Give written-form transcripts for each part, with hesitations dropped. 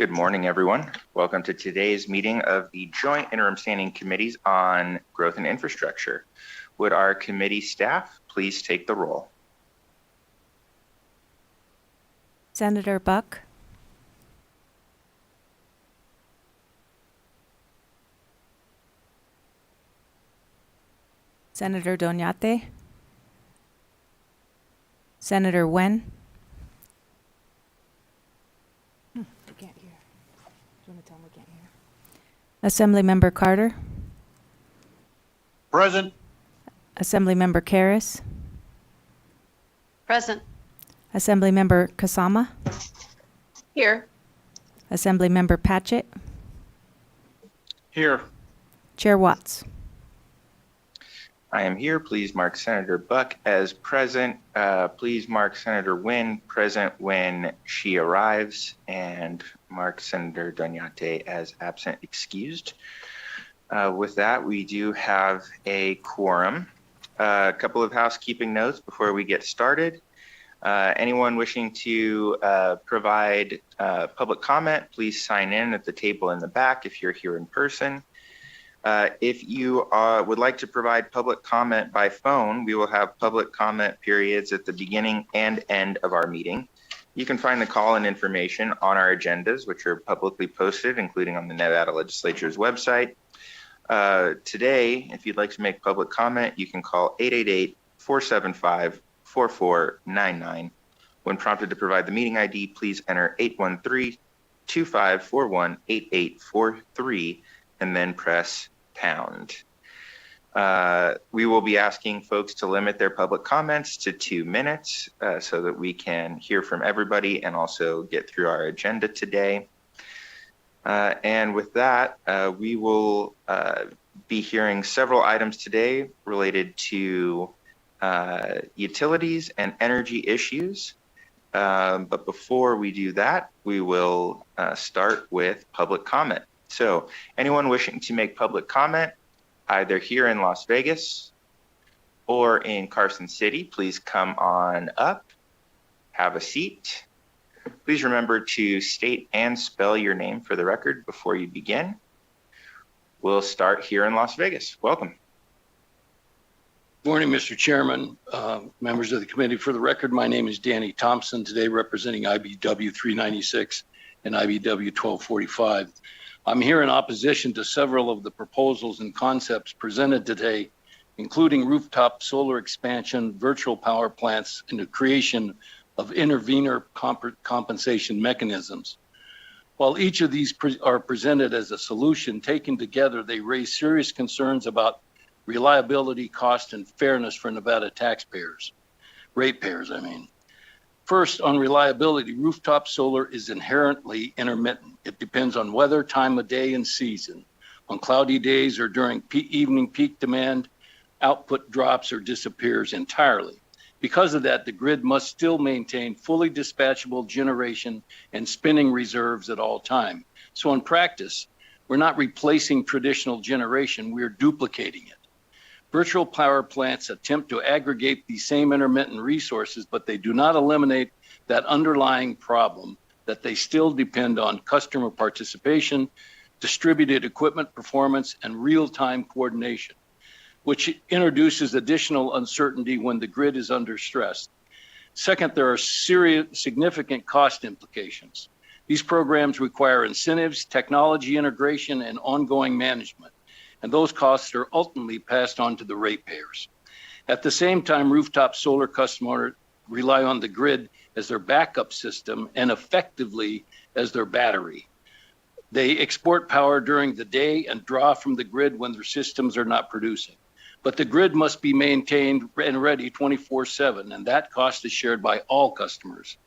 Good morning, everyone. Welcome to today's meeting of the Joint Interim Standing Committees on Growth and Infrastructure. Would our committee staff please take the roll? Senator Buck. Senator Doñate. Senator Wen. I can't hear. Do you want to tell him we can't hear? Assemblymember Carter. Present. Assemblymember Karras. Present. Assemblymember Kasama. Here. Assemblymember Patchett. Here. Chair Watts. I am here. Please mark Senator Buck as present. Please mark Senator Wen present when she arrives, and mark Senator Doñate as absent excused. With that, we do have a quorum. A couple of housekeeping notes before we get started. Anyone wishing to provide public comment, please sign in at the table in the back if you're here in person. If you would like to provide public comment by phone, we will have public comment periods at the beginning and end of our meeting. You can find the call-in information on our agendas, which are publicly posted, including on the Nevada Legislature's website. Today, if you'd like to make public comment, you can call 888-475-4499. When prompted to provide the meeting ID, please enter 813-2541-8843 and then press pound. We will be asking folks to limit their public comments to 2 minutes so that we can hear from everybody and also get through our agenda today. And with that, we will be hearing several items today related to utilities and energy issues. But before we do that, we will start with public comment. So anyone wishing to make public comment, either here in Las Vegas or in Carson City, please come on up, have a seat. Please remember to state and spell your name for the record before you begin. We'll start here in Las Vegas. Welcome. Good morning, Mr. Chairman, members of the committee. For the record, my name is Danny Thompson, today representing IBW 396 and IBW 1245. I'm here in opposition to several of the proposals and concepts presented today, including rooftop solar expansion, virtual power plants, and the creation of intervenor compensation mechanisms. While each of these are presented as a solution, taken together, they raise serious concerns about reliability, cost, and fairness for Nevada taxpayers, ratepayers, I mean. First, on reliability, rooftop solar is inherently intermittent. It depends on weather, time of day, and season. On cloudy days or during evening peak demand, output drops or disappears entirely. Because of that, the grid must still maintain fully dispatchable generation and spinning reserves at all time. So in practice, we're not replacing traditional generation, we're duplicating it. Virtual power plants attempt to aggregate these same intermittent resources, but they do not eliminate that underlying problem that they still depend on customer participation, distributed equipment performance, and real-time coordination, which introduces additional uncertainty when the grid is under stress. Second, there are significant cost implications. These programs require incentives, technology integration, and ongoing management, and those costs are ultimately passed on to the ratepayers. At the same time, rooftop solar customers rely on the grid as their backup system and effectively as their battery. They export power during the day and draw from the grid when their systems are not producing. But the grid must be maintained and ready 24/7, and that cost is shared by all customers.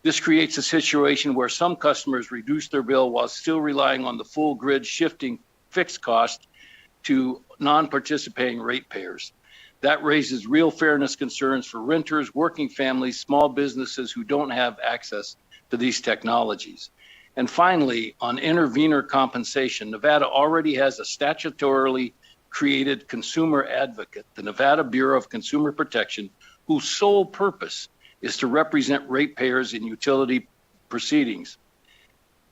This creates a situation where some customers reduce their bill while still relying on the full grid, shifting fixed cost to non-participating ratepayers. That raises real fairness concerns for renters, working families, small businesses who don't have access to these technologies. And finally, on intervenor compensation, Nevada already has a statutorily created consumer advocate, the Nevada Bureau of Consumer Protection, whose sole purpose is to represent ratepayers in utility proceedings.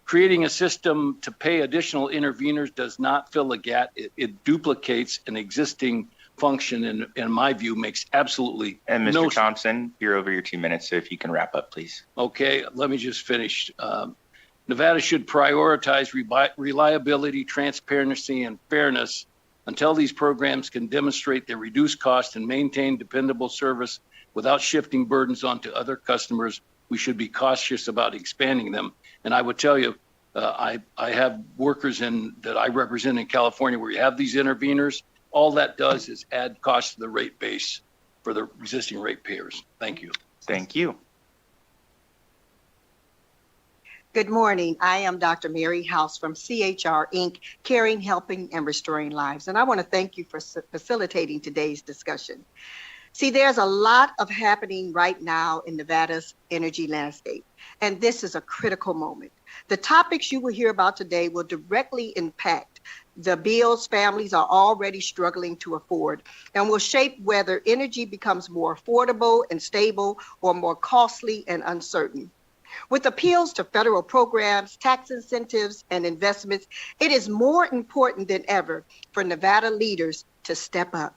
Creating a system to pay additional interveners does not fill a gap. It duplicates an existing function, and in my view, makes absolutely And Mr. no sense. Thompson, you're over your 2 minutes, so if you can wrap up, please. Okay, let me just finish. Nevada should prioritize reliability, transparency, and fairness until these programs can demonstrate their reduced cost and maintain dependable service without shifting burdens onto other customers. We should be cautious about expanding them. And I would tell you, I have workers that I represent in California where you have these interveners. All that does is add cost to the rate base for the existing ratepayers. Thank you. Thank you. Good morning. I am Dr. Mary House from CHR Inc., Caring, Helping, and Restoring Lives. And I want to thank you for facilitating today's discussion. See, there's a lot of happening right now in Nevada's energy landscape, and this is a critical moment. The topics you will hear about today will directly impact the bills families are already struggling to afford and will shape whether energy becomes more affordable and stable or more costly and uncertain. With appeals to federal programs, tax incentives, and investments, it is more important than ever for Nevada leaders to step up.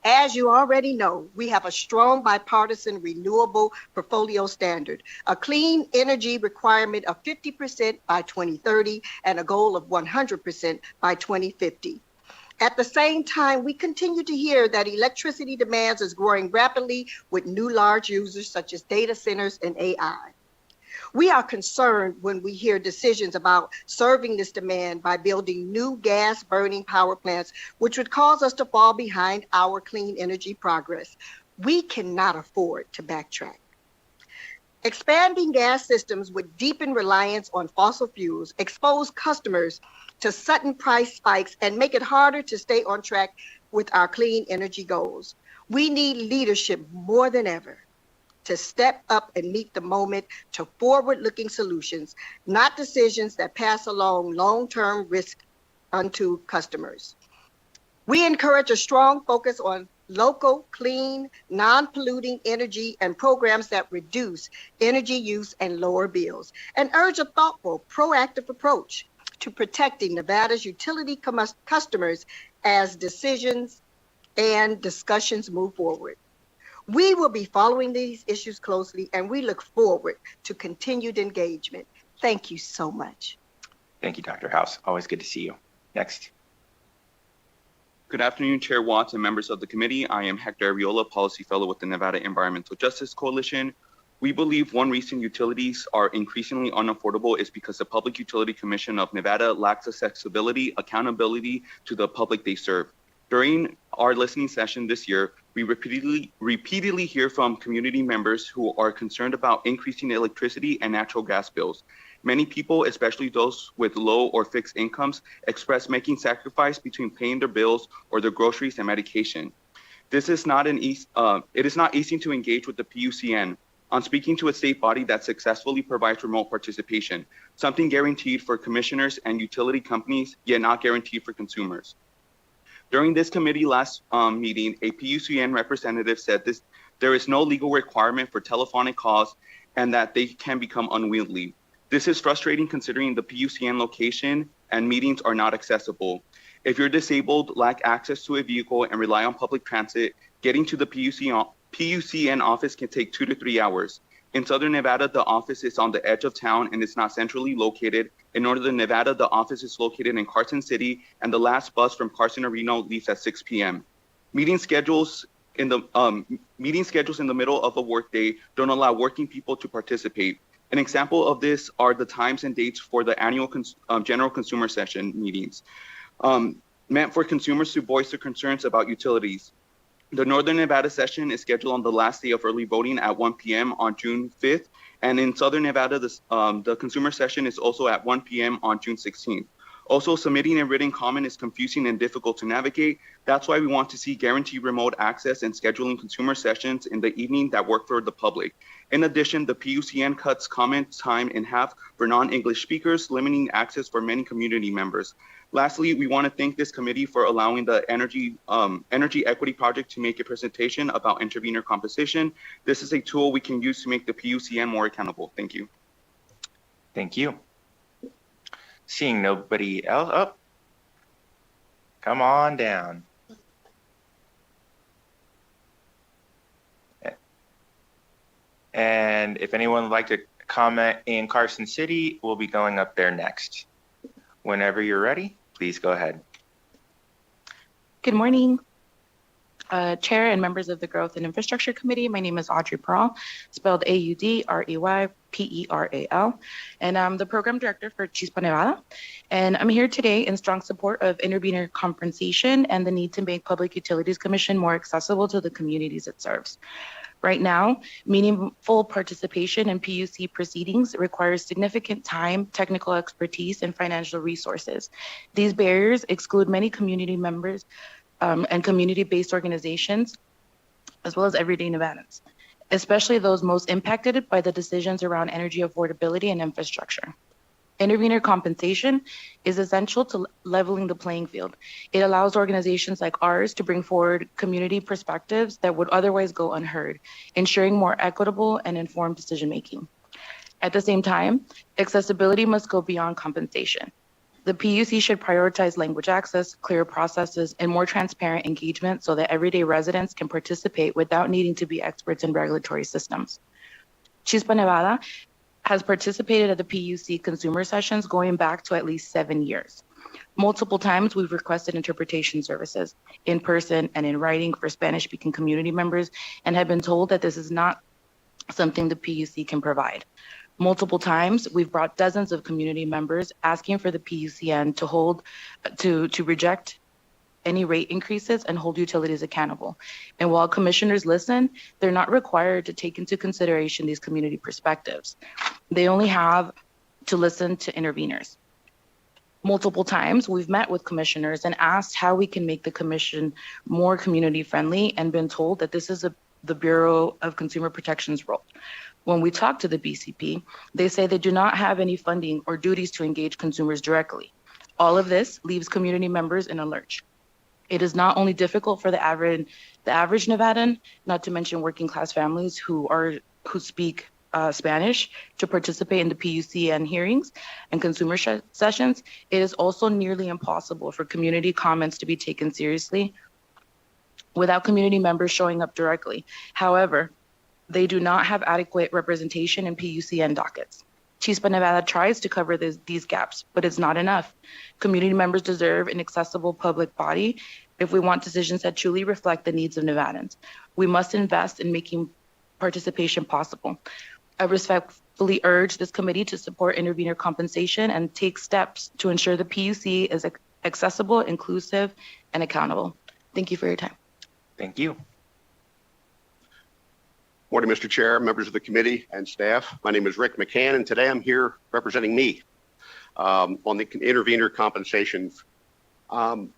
As you already know, we have a strong bipartisan renewable portfolio standard, a clean energy requirement of 50% by 2030, and a goal of 100% by 2050. At the same time, we continue to hear that electricity demands is growing rapidly with new large users such as data centers and AI. We are concerned when we hear decisions about serving this demand by building new gas burning power plants, which would cause us to fall behind our clean energy progress. We cannot afford to backtrack. Expanding gas systems would deepen reliance on fossil fuels, expose customers to sudden price spikes, and make it harder to stay on track with our clean energy goals. We need leadership more than ever to step up and meet the moment to forward-looking solutions, not decisions that pass along long-term risk onto customers. We encourage a strong focus on local, clean, non-polluting energy and programs that reduce energy use and lower bills, and urge a thoughtful, proactive approach to protecting Nevada's utility customers as decisions and discussions move forward. We will be following these issues closely, and we look forward to continued engagement. Thank you so much. Thank you, Dr. House. Always good to see you. Next. Good afternoon, Chair Watts and members of the committee. I am Hector Arreola, Policy Fellow with the Nevada Environmental Justice Coalition. We believe one reason utilities are increasingly unaffordable is because the Public Utility Commission of Nevada lacks accessibility, accountability to the public they serve. During our listening session this year, we repeatedly hear from community members who are concerned about increasing electricity and natural gas bills. Many people, especially those with low or fixed incomes, express making sacrifice between paying their bills or their groceries and medication. It is not easy to engage with the PUCN on speaking to a state body that successfully provides remote participation, something guaranteed for commissioners and utility companies, yet not guaranteed for consumers. During this committee last meeting, a PUCN representative said there is no legal requirement for telephonic calls and that they can become unwieldy. This is frustrating considering the PUCN location and meetings are not accessible. If you're disabled, lack access to a vehicle, and rely on public transit, getting to the PUCN office can take 2 to 3 hours. In Southern Nevada, the office is on the edge of town and it's not centrally located. In Northern Nevada, the office is located in Carson City, and the last bus from Carson to Reno leaves at 6 p.m. Meeting schedules in the middle of a workday don't allow working people to participate. An example of this are the times and dates for the annual general consumer session meetings, meant for consumers to voice their concerns about utilities. The Northern Nevada session is scheduled on the last day of early voting at 1 p.m. on June 5th. And in Southern Nevada, the consumer session is also at 1 p.m. on June 16th. Also, submitting a written comment is confusing and difficult to navigate. That's why we want to see guaranteed remote access and scheduling consumer sessions in the evening that work for the public. In addition, the PUCN cuts comment time in half for non-English speakers, limiting access for many community members. Lastly, we want to thank this committee for allowing the Energy Equity Project to make a presentation about intervener composition. This is a tool we can use to make the PUCN more accountable. Thank you. Thank you. Seeing nobody else, oh, come on down. And if anyone would like to comment in Carson City, we'll be going up there next. Whenever you're ready, please go ahead. Good morning, Chair and members of the Growth and Infrastructure Committee. My name is Audrey Peral, spelled AUDREYPERAL, and I'm the Program Director for Chispa, Nevada. And I'm here today in strong support of intervener compensation and the need to make Public Utilities Commission more accessible to the communities it serves. Right now, meaningful participation in PUC proceedings requires significant time, technical expertise, and financial resources. These barriers exclude many community members and community-based organizations, as well as everyday Nevadans, especially those most impacted by the decisions around energy affordability and infrastructure. Intervener compensation is essential to leveling the playing field. It allows organizations like ours to bring forward community perspectives that would otherwise go unheard, ensuring more equitable and informed decision-making. At the same time, accessibility must go beyond compensation. The PUC should prioritize language access, clear processes, and more transparent engagement so that everyday residents can participate without needing to be experts in regulatory systems. Chispa, Nevada has participated at the PUC consumer sessions going back to at least 7 years. Multiple times we've requested interpretation services in person and in writing for Spanish-speaking community members and have been told that this is not something the PUC can provide. Multiple times we've brought dozens of community members asking for the PUCN to reject any rate increases and hold utilities accountable. And while commissioners listen, they're not required to take into consideration these community perspectives. They only have to listen to interveners. Multiple times we've met with commissioners and asked how we can make the commission more community friendly and been told that this is the Bureau of Consumer Protection's role. When we talk to the BCP, they say they do not have any funding or duties to engage consumers directly. All of this leaves community members in a lurch. It is not only difficult for the average Nevadan, not to mention working class families who speak Spanish, to participate in the PUCN hearings and consumer sessions. It is also nearly impossible for community comments to be taken seriously without community members showing up directly. However, they do not have adequate representation in PUCN dockets. Chispa, Nevada tries to cover these gaps, but it's not enough. Community members deserve an accessible public body if we want decisions that truly reflect the needs of Nevadans. We must invest in making participation possible. I respectfully urge this committee to support intervener compensation and take steps to ensure the PUC is accessible, inclusive, and accountable. Thank you for your time. Thank you. Morning, Mr. Chair, members of the committee and staff. My name is Rick McCann, and today I'm here representing me on the intervener compensation. I'm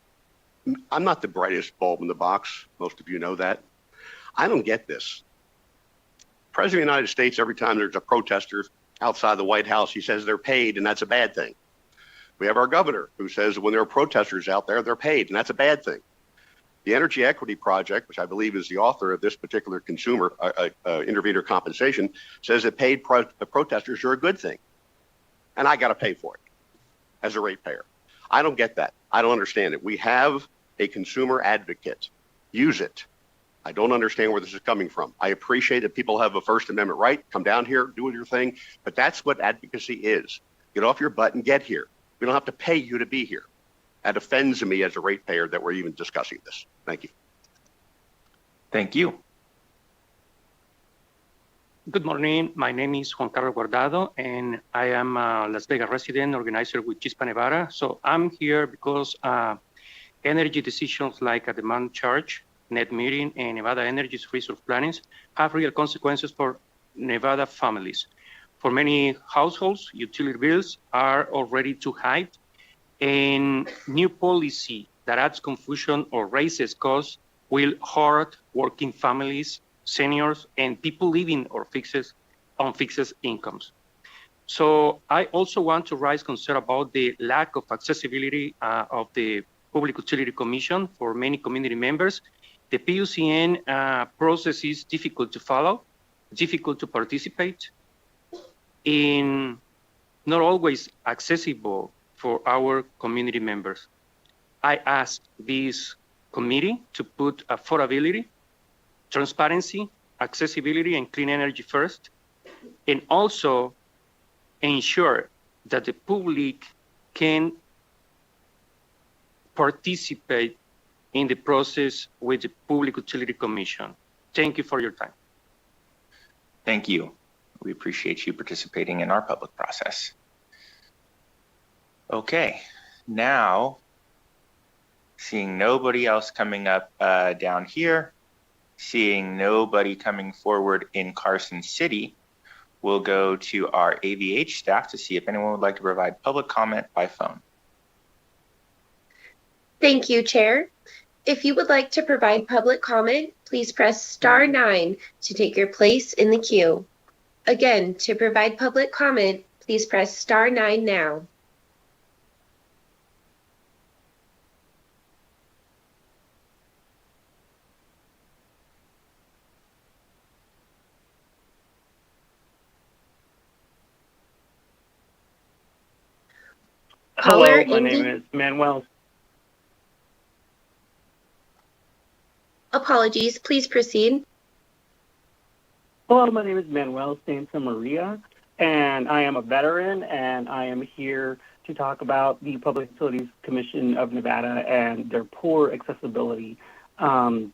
not the brightest bulb in the box. Most of you know that. I don't get this. President of the United States, every time there's a protester outside the White House, he says they're paid, and that's a bad thing. We have our governor who says when there are protesters out there, they're paid, and that's a bad thing. The Energy Equity Project, which I believe is the author of this particular consumer intervener compensation, says that paid protesters are a good thing. And I got to pay for it as a ratepayer. I don't get that. I don't understand it. We have a consumer advocate. Use it. I don't understand where this is coming from. I appreciate that people have a First Amendment right. Come down here, do your thing. But that's what advocacy is. Get off your butt and get here. We don't have to pay you to be here. That offends me as a ratepayer that we're even discussing this. Thank you. Thank you. Good morning. My name is Juan Carlos Guardado, and I am a Las Vegas resident organizer with Chispa, Nevada. So I'm here because energy decisions like a demand charge, net metering, and Nevada Energy's resource plannings have real consequences for Nevada families. For many households, utility bills are already too high, and new policy that adds confusion or raises costs will hurt working families, seniors, and people living on fixed incomes. So I also want to raise concern about the lack of accessibility of the Public Utility Commission for many community members. The PUCN process is difficult to follow, difficult to participate, in not always accessible for our community members. I ask this committee to put affordability, transparency, accessibility, and clean energy first, and also ensure that the public can participate in the process with the Public Utility Commission. Thank you for your time. Thank you. We appreciate you participating in our public process. Okay, now seeing nobody else coming up down here, seeing nobody coming forward in Carson City, we'll go to our AVH staff to see if anyone would like to provide public comment by phone. Thank you, Chair. If you would like to provide public comment, please press star 9 to take your place in the queue. Again, to provide public comment, please press star 9 now. Hello, my name is Manuel. Apologies, please proceed. Hello, my name is Manuel Santa Maria, and I am a veteran, and I am here to talk about the Public Utilities Commission of Nevada and their poor accessibility in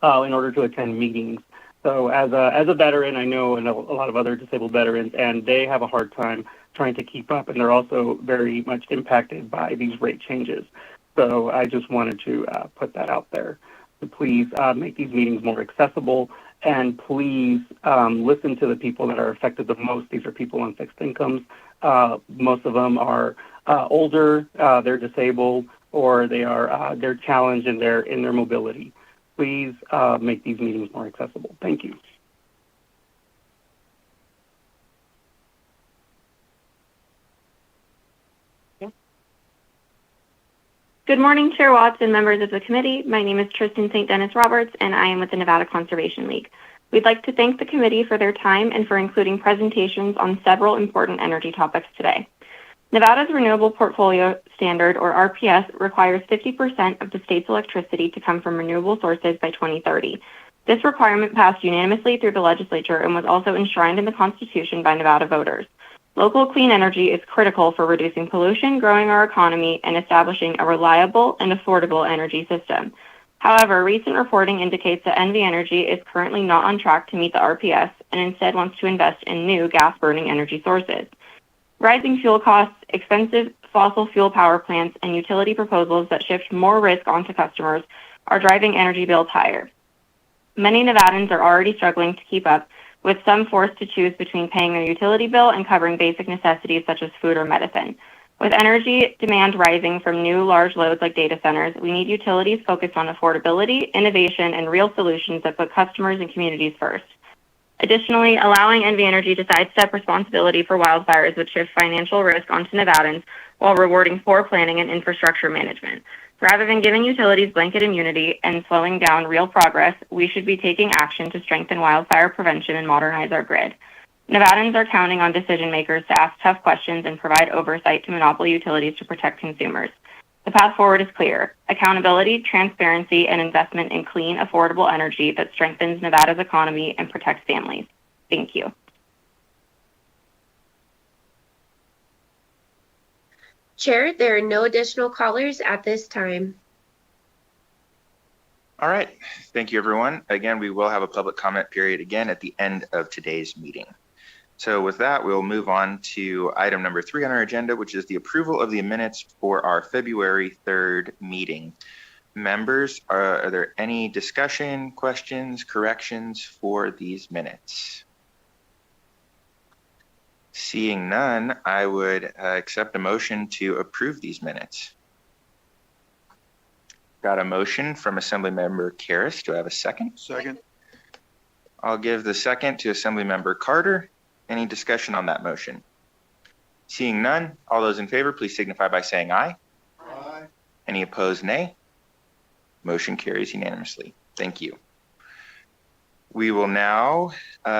order to attend meetings. So as a veteran, I know a lot of other disabled veterans, and they have a hard time trying to keep up, and they're also very much impacted by these rate changes. So I just wanted to put that out there. So please make these meetings more accessible, and please listen to the people that are affected the most. These are people on fixed incomes. Most of them are older, they're disabled, or they're challenged in their mobility. Please make these meetings more accessible. Thank you. Good morning, Chair Watts and members of the committee. My name is Tristan St. Dennis Roberts, and I am with the Nevada Conservation League. We'd like to thank the committee for their time and for including presentations on several important energy topics today. Nevada's Renewable Portfolio Standard, or RPS, requires 50% of the state's electricity to come from renewable sources by 2030. This requirement passed unanimously through the legislature and was also enshrined in the Constitution by Nevada voters. Local clean energy is critical for reducing pollution, growing our economy, and establishing a reliable and affordable energy system. However, recent reporting indicates that NV Energy is currently not on track to meet the RPS and instead wants to invest in new gas-burning energy sources. Rising fuel costs, expensive fossil fuel power plants, and utility proposals that shift more risk onto customers are driving energy bills higher. Many Nevadans are already struggling to keep up, with some forced to choose between paying their utility bill and covering basic necessities such as food or medicine. With energy demand rising from new large loads like data centers, we need utilities focused on affordability, innovation, and real solutions that put customers and communities first. Additionally, allowing NV Energy to sidestep responsibility for wildfires would shift financial risk onto Nevadans while rewarding poor planning and infrastructure management. Rather than giving utilities blanket immunity and slowing down real progress, we should be taking action to strengthen wildfire prevention and modernize our grid. Nevadans are counting on decision makers to ask tough questions and provide oversight to monopoly utilities to protect consumers. The path forward is clear: accountability, transparency, and investment in clean, affordable energy that strengthens Nevada's economy and protects families. Thank you. Chair, there are no additional callers at this time. All right, thank you, everyone. Again, we will have a public comment period again at the end of today's meeting. So with that, we'll move on to item number 3 on our agenda, which is the approval of the minutes for our February 3rd meeting. Members, are there any discussion, questions, corrections for these minutes? Seeing none, I would accept a motion to approve these minutes. Got a motion from Assemblymember Karras. Do I have a second? Second. I'll give the second to Assemblymember Carter. Any discussion on that motion? Seeing none, all those in favor, please signify by saying aye. Aye. Any opposed, nay? Motion carries unanimously. Thank you. We will now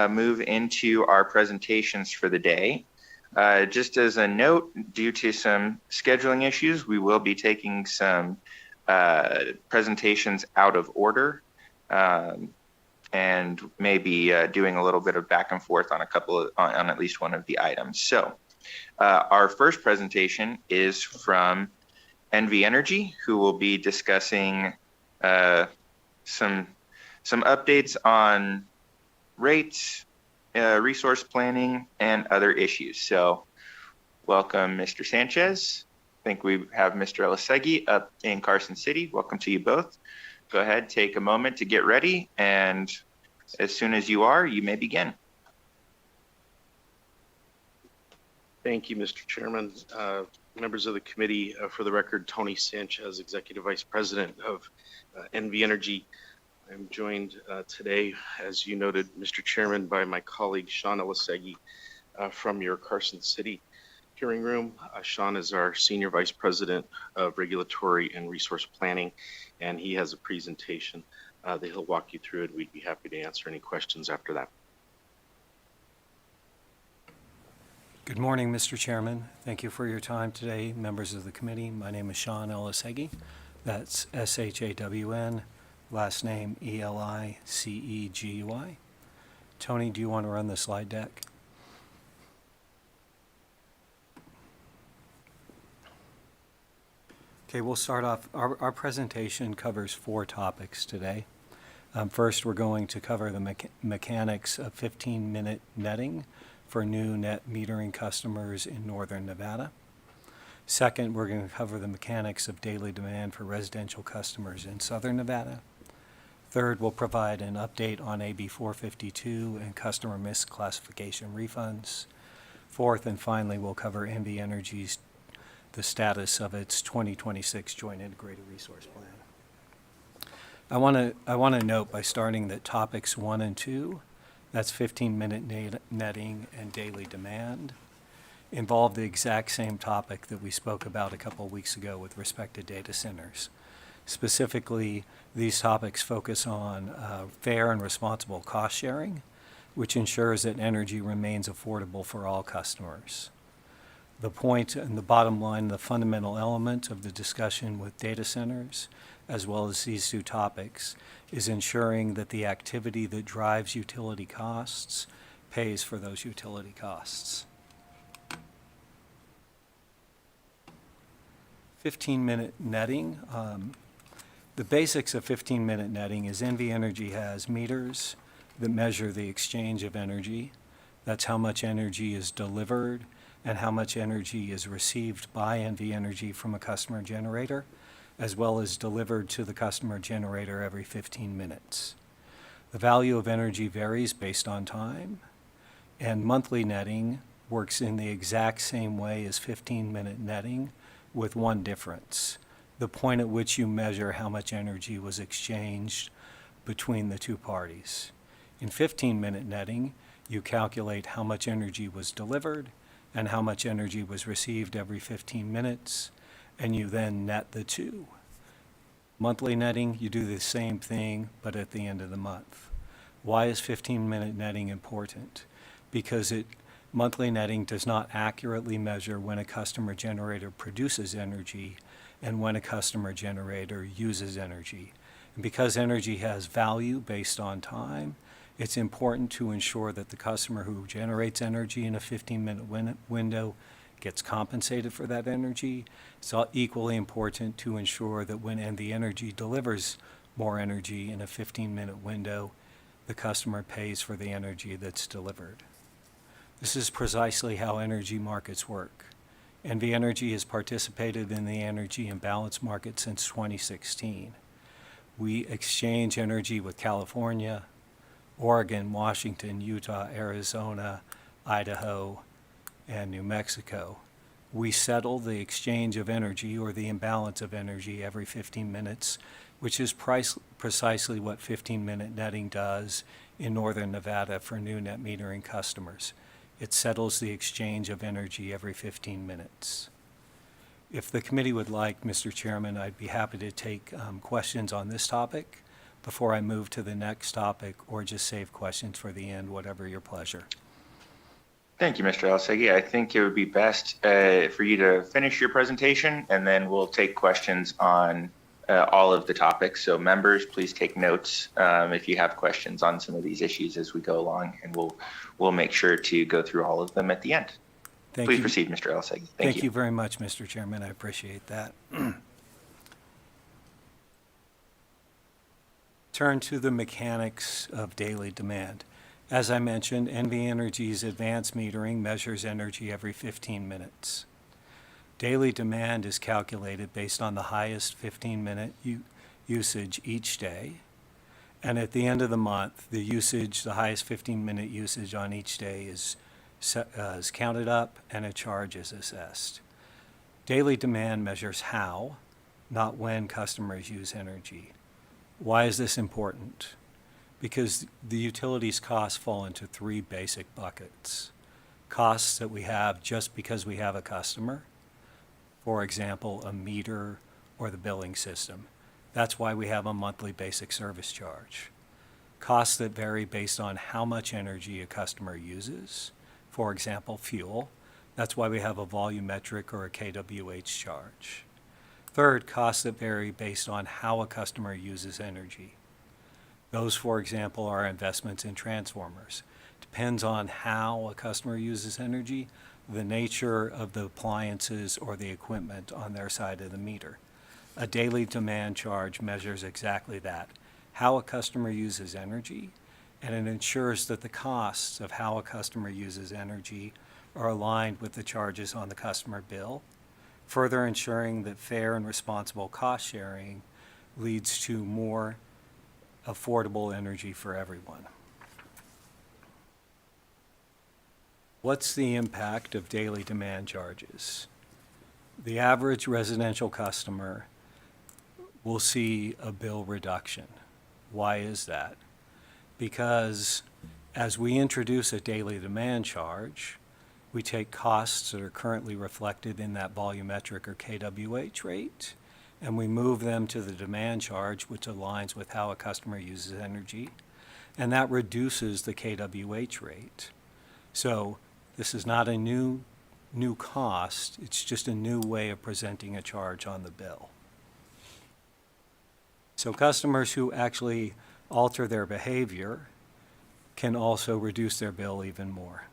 move into our presentations for the day. Just as a note, due to some scheduling issues, we will be taking some presentations out of order, and maybe doing a little bit of back and forth on on at least one of the items. So our first presentation is from NV Energy, who will be discussing some updates on rates, resource planning, and other issues. So welcome, Mr. Sanchez. I think we have Mr. Elisegi up in Carson City. Welcome to you both. Go ahead, take a moment to get ready, and as soon as you are, you may begin. Thank you, Mr. Chairman. Members of the committee, for the record, Tony Sanchez, Executive Vice President of NV Energy. I'm joined today, as you noted, Mr. Chairman, by my colleague, Sean Elisegi, from your Carson City hearing room. Sean is our Senior Vice President of Regulatory and Resource Planning, and he has a presentation that he'll walk you through, and we'd be happy to answer any questions after that. Good morning, Mr. Chairman. Thank you for your time today, members of the committee. My name is Sean Elisegi. That's S-H-A-W-N, last name E-L-I-C-E-G-U-I. Tony, do you want to run the slide deck? Okay, we'll start off. Our presentation covers 4 topics today. First, we're going to cover the mechanics of 15-minute netting for new net metering customers in northern Nevada. Second, we're going to cover the mechanics of daily demand for residential customers in southern Nevada. Third, we'll provide an update on AB 452 and customer misclassification refunds. Fourth, and finally, we'll cover NV Energy's the status of its 2026 Joint Integrated Resource Plan. I want to note by starting that topics 1 and 2, that's 15-minute netting and daily demand, involve the exact same topic that we spoke about a couple of weeks ago with respect to data centers. Specifically, these topics focus on fair and responsible cost sharing, which ensures that energy remains affordable for all customers. The point and the bottom line, the fundamental element of the discussion with data centers, as well as these 2 topics, is ensuring that the activity that drives utility costs pays for those utility costs. 15-minute netting. The basics of 15-minute netting is NV Energy has meters that measure the exchange of energy. That's how much energy is delivered and how much energy is received by NV Energy from a customer generator, as well as delivered to the customer generator every 15 minutes. The value of energy varies based on time, and monthly netting works in the exact same way as 15-minute netting, with one difference: the point at which you measure how much energy was exchanged between the 2 parties. In 15-minute netting, you calculate how much energy was delivered and how much energy was received every 15 minutes, and you then net the 2. Monthly netting, you do the same thing, but at the end of the month. Why is 15-minute netting important? Because monthly netting does not accurately measure when a customer generator produces energy and when a customer generator uses energy. And because energy has value based on time, it's important to ensure that the customer who generates energy in a 15-minute window gets compensated for that energy. It's equally important to ensure that when NV Energy delivers more energy in a 15-minute window, the customer pays for the energy that's delivered. This is precisely how energy markets work. NV Energy has participated in the energy imbalance market since 2016. We exchange energy with California, Oregon, Washington, Utah, Arizona, Idaho, and New Mexico. We settle the exchange of energy or the imbalance of energy every 15 minutes, which is precisely what 15-minute netting does in northern Nevada for new net metering customers. It settles the exchange of energy every 15 minutes. If the committee would like, Mr. Chairman, I'd be happy to take questions on this topic before I move to the next topic, or just save questions for the end, whatever your pleasure. Thank you, Mr. Alsegi. I think it would be best for you to finish your presentation, and then we'll take questions on all of the topics. So members, please take notes if you have questions on some of these issues as we go along, and we'll make sure to go through all of them at the end. Please proceed, Mr. Alsegi. Thank you very much, Mr. Chairman. I appreciate that. Turn to the mechanics of daily demand. As I mentioned, NV Energy's advanced metering measures energy every 15 minutes. Daily demand is calculated based on the highest 15-minute usage each day. And at the end of the month, the highest 15-minute usage on each day is counted up and a charge is assessed. Daily demand measures how, not when, customers use energy. Why is this important? Because the utilities costs fall into three basic buckets. Costs that we have just because we have a customer, for example, a meter or the billing system. That's why we have a monthly basic service charge. Costs that vary based on how much energy a customer uses, for example, fuel. That's why we have a volumetric or a kWh charge. Third, costs that vary based on how a customer uses energy. Those, for example, are investments in transformers. Depends on how a customer uses energy, the nature of the appliances or the equipment on their side of the meter. A daily demand charge measures exactly that, how a customer uses energy, and it ensures that the costs of how a customer uses energy are aligned with the charges on the customer bill, further ensuring that fair and responsible cost sharing leads to more affordable energy for everyone. What's the impact of daily demand charges? The average residential customer will see a bill reduction. Why is that? Because as we introduce a daily demand charge, we take costs that are currently reflected in that volumetric or kWh rate, and we move them to the demand charge, which aligns with how a customer uses energy, and that reduces the kWh rate. So this is not a new cost, it's just a new way of presenting a charge on the bill. So customers who actually alter their behavior can also reduce their bill even more.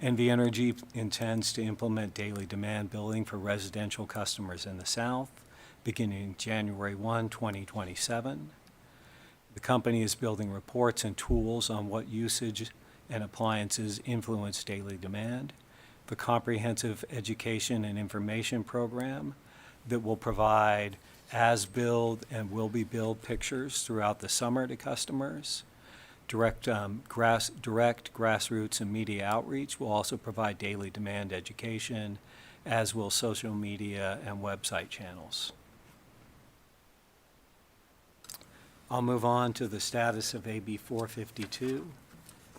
NV Energy intends to implement daily demand billing for residential customers in the South beginning January 1, 2027. The company is building reports and tools on what usage and appliances influence daily demand, the comprehensive education and information program that will provide as-billed and will-be-billed pictures throughout the summer to customers. Direct grassroots and media outreach will also provide daily demand education, as will social media and website channels. I'll move on to the status of AB 452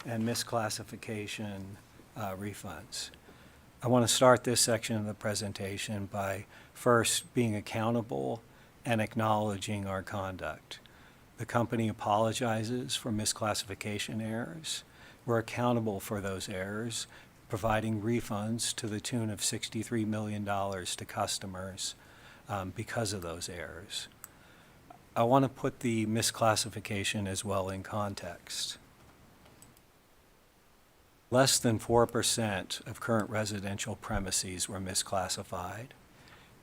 and misclassification refunds. I want to start this section of the presentation by first being accountable and acknowledging our conduct. The company apologizes for misclassification errors. We're accountable for those errors, providing refunds to the tune of $63 million to customers because of those errors. I want to put the misclassification as well in context. Less than 4% of current residential premises were misclassified.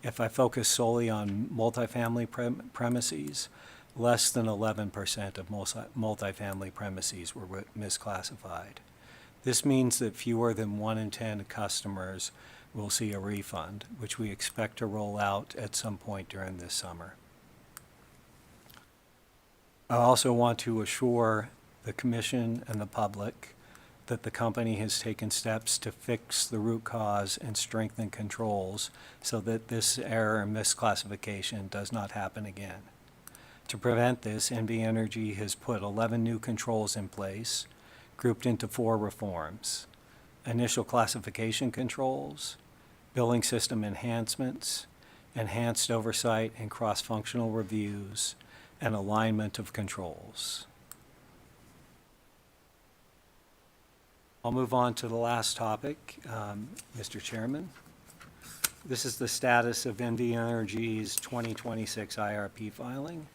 If I focus solely on multifamily premises, less than 11% of multifamily premises were misclassified. This means that fewer than 1 in 10 customers will see a refund, which we expect to roll out at some point during this summer. I also want to assure the Commission and the public that the company has taken steps to fix the root cause and strengthen controls so that this error and misclassification does not happen again. To prevent this, NV Energy has put 11 new controls in place, grouped into 4 reforms: initial classification controls, billing system enhancements, enhanced oversight and cross-functional reviews, and alignment of controls. I'll move on to the last topic, Mr. Chairman. This is the status of NV Energy's 2026 IRP filing,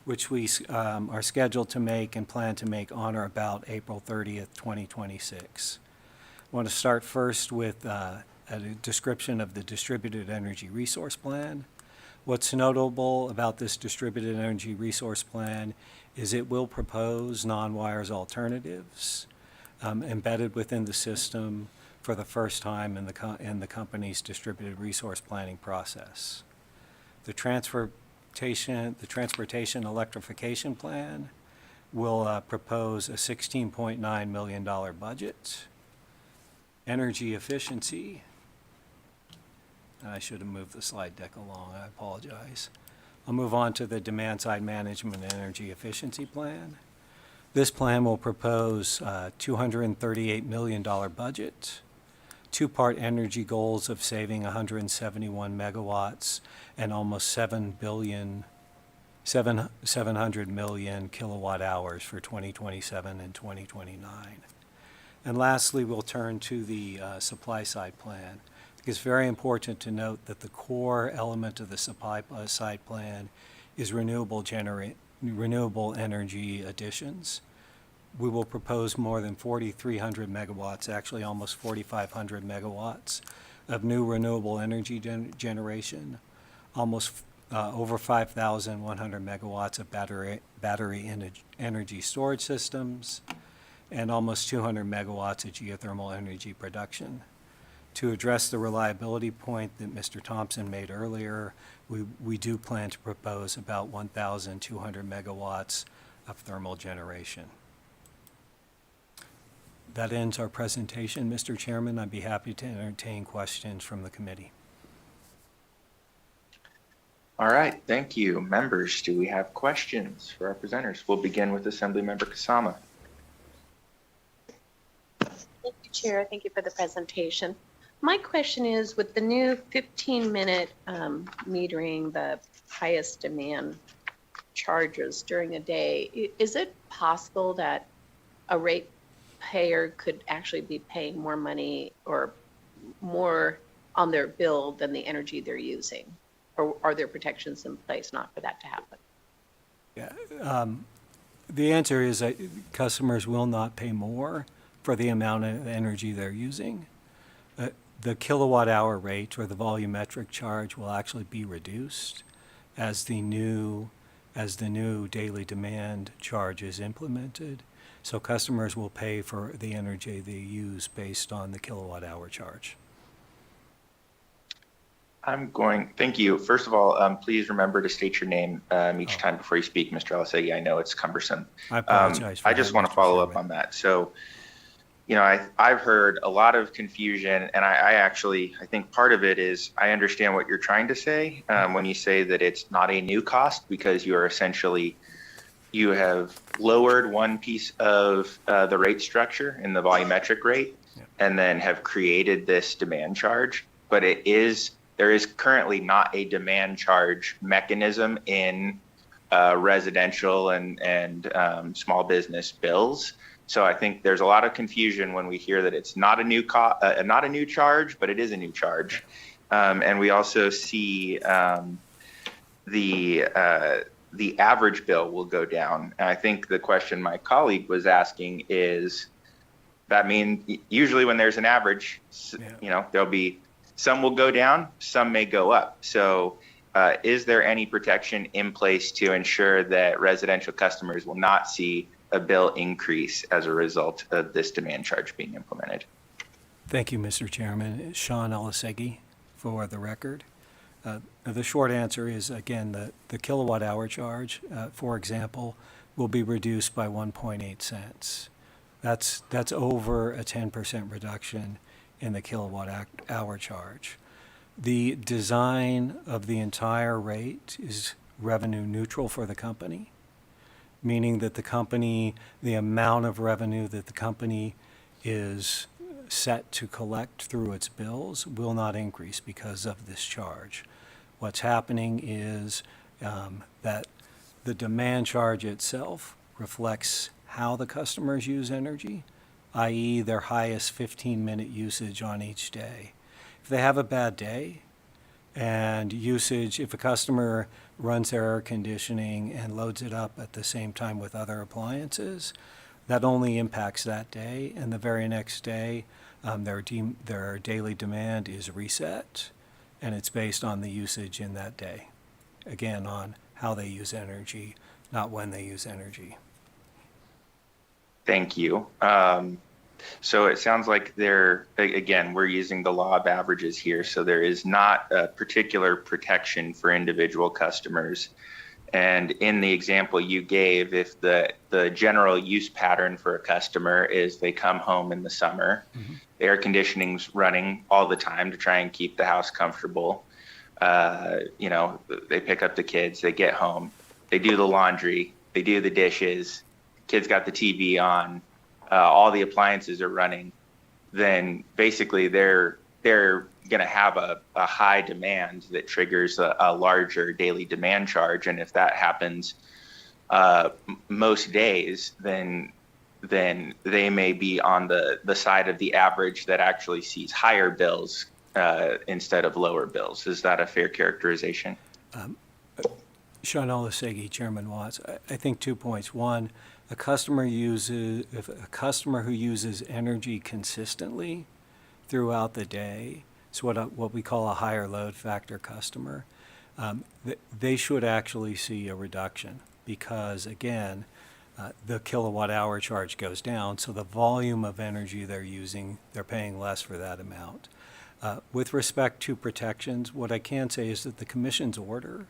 which we are scheduled to make and plan to make on or about April 30th, 2026. I want to start first with a description of the Distributed Energy Resource Plan. What's notable about this Distributed Energy Resource Plan is it will propose non-wires alternatives embedded within the system for the first time in the company's distributed resource planning process. The transportation electrification plan will propose a $16.9 million budget. Energy efficiency, I should have moved the slide deck along, I apologize. I'll move on to the demand side management and energy efficiency plan. This plan will propose a $238 million budget, two-part energy goals of saving 171 megawatts and almost 700 million kilowatt hours for 2027 and 2029. And lastly, we'll turn to the supply side plan. It's very important to note that the core element of the supply side plan is renewable energy additions. We will propose more than 4,300 megawatts, actually almost 4,500 megawatts of new renewable energy generation, almost over 5,100 megawatts of battery energy storage systems, and almost 200 megawatts of geothermal energy production. To address the reliability point that Mr. Thompson made earlier, we do plan to propose about 1,200 megawatts of thermal generation. That ends our presentation, Mr. Chairman. I'd be happy to entertain questions from the committee. All right, thank you. Members, do we have questions for our presenters? We'll begin with Assemblymember Kasama. Thank you, Chair. Thank you for the presentation. My question is, with the new 15-minute metering, the highest demand charges during a day, is it possible that a ratepayer could actually be paying more money or more on their bill than the energy they're using? Or are there protections in place not for that to happen? Yeah, the answer is that customers will not pay more for the amount of energy they're using. The kilowatt hour rate or the volumetric charge will actually be reduced as the new daily demand charge is implemented. So customers will pay for the energy they use based on the kilowatt hour charge. Thank you. First of all, please remember to state your name each time before you speak, Mr. Alasegi. I know it's cumbersome. I apologize. I just want to follow up on that. So, you know, I've heard a lot of confusion, and I think part of it is I understand what you're trying to say when you say that it's not a new cost, because you have lowered one piece of the rate structure in the volumetric rate, and then have created this demand charge. But there is currently not a demand charge mechanism in residential and small business bills. So I think there's a lot of confusion when we hear that it's not a new charge, but it is a new charge. And we also see the average bill will go down. And I think the question my colleague was asking is, that mean usually when there's an average, you know, there'll be some will go down, some may go up. So is there any protection in place to ensure that residential customers will not see a bill increase as a result of this demand charge being implemented? Thank you, Mr. Chairman. Sean Alasegi for the record. The short answer is, again, the kilowatt hour charge, for example, will be reduced by 1.8 cents. That's over a 10% reduction in the kilowatt hour charge. The design of the entire rate is revenue neutral for the company, meaning that the amount of revenue that the company is set to collect through its bills will not increase because of this charge. What's happening is that the demand charge itself reflects how the customers use energy, i.e. their highest 15-minute usage on each day. If they have a bad day and usage, if a customer runs their air conditioning and loads it up at the same time with other appliances, that only impacts that day, and the very next day, their daily demand is reset, and it's based on the usage in that day. Again, on how they use energy, not when they use energy. Thank you. So it sounds like again, we're using the law of averages here, so there is not a particular protection for individual customers. And in the example you gave, if the general use pattern for a customer is they come home in the summer, the air conditioning's running all the time to try and keep the house comfortable. They pick up the kids, they get home, they do the laundry, they do the dishes, kids got the TV on, all the appliances are running, then basically they're going to have a high demand that triggers a larger daily demand charge. And if that happens most days, then they may be on the side of the average that actually sees higher bills instead of lower bills. Is that a fair characterization? Sean Olasegi, Chairman Watts. I think 2 points. One, if a customer who uses energy consistently throughout the day, it's what we call a higher load factor customer, they should actually see a reduction because, again, the kilowatt hour charge goes down, so the volume of energy they're using, they're paying less for that amount. With respect to protections, what I can say is that the Commission's order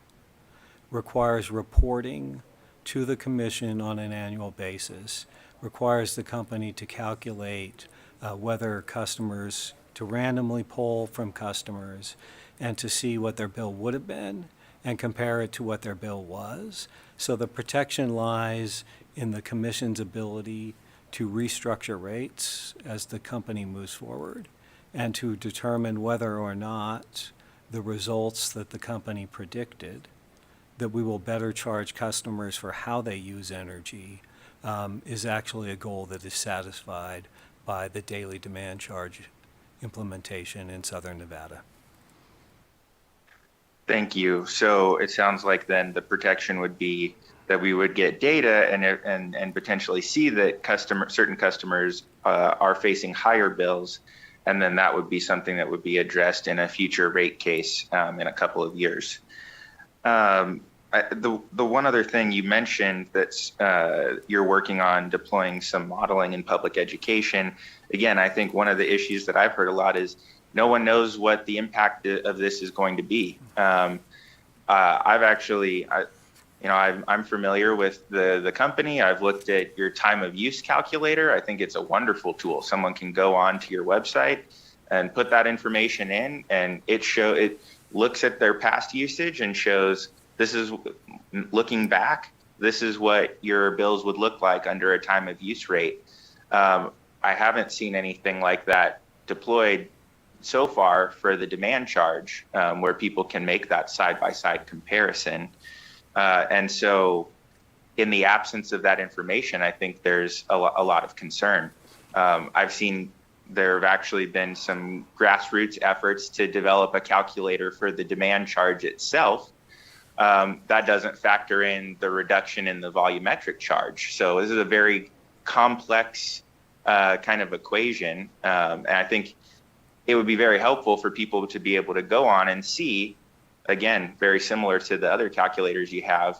requires reporting to the Commission on an annual basis, requires the company to calculate whether customers, to randomly poll from customers and to see what their bill would have been and compare it to what their bill was. So the protection lies in the Commission's ability to restructure rates as the company moves forward and to determine whether or not the results that the company predicted, that we will better charge customers for how they use energy, is actually a goal that is satisfied by the daily demand charge implementation in Southern Nevada. Thank you. So it sounds like then the protection would be that we would get data and potentially see that certain customers are facing higher bills, and then that would be something that would be addressed in a future rate case in a couple of years. The one other thing you mentioned that's you're working on deploying some modeling in public education. Again, I think one of the issues that I've heard a lot is no one knows what the impact of this is going to be. I'm familiar with the company. I've looked at your time of use calculator. I think it's a wonderful tool. Someone can go on to your website and put that information in, and it looks at their past usage and shows, this is, looking back, this is what your bills would look like under a time of use rate. I haven't seen anything like that deployed so far for the demand charge, where people can make that side-by-side comparison. And so in the absence of that information, I think there's a lot of concern. I've seen there have actually been some grassroots efforts to develop a calculator for the demand charge itself. That doesn't factor in the reduction in the volumetric charge. So this is a very complex kind of equation. And I think it would be very helpful for people to be able to go on and see, again, very similar to the other calculators you have,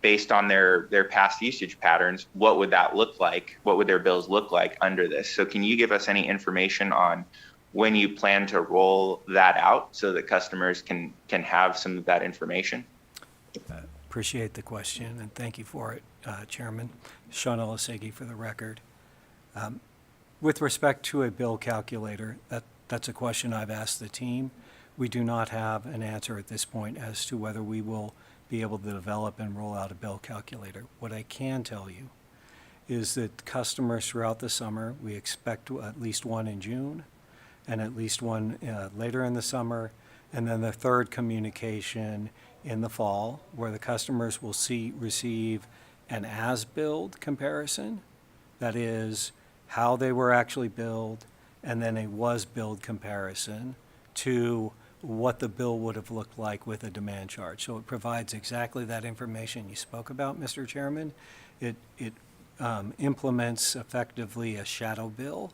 based on their past usage patterns, what would that look like? What would their bills look like under this? So can you give us any information on when you plan to roll that out so that customers can have some of that information? Appreciate the question, and thank you for it, Chairman. Sean Olasegi for the record. With respect to a bill calculator, that's a question I've asked the team. We do not have an answer at this point as to whether we will be able to develop and roll out a bill calculator. What I can tell you is that customers throughout the summer, we expect at least one in June and at least one later in the summer, and then the third communication in the fall, where the customers will receive an as-billed comparison. That is, how they were actually billed, and then a was-billed comparison to what the bill would have looked like with a demand charge. So it provides exactly that information you spoke about, Mr. Chairman. It implements effectively a shadow bill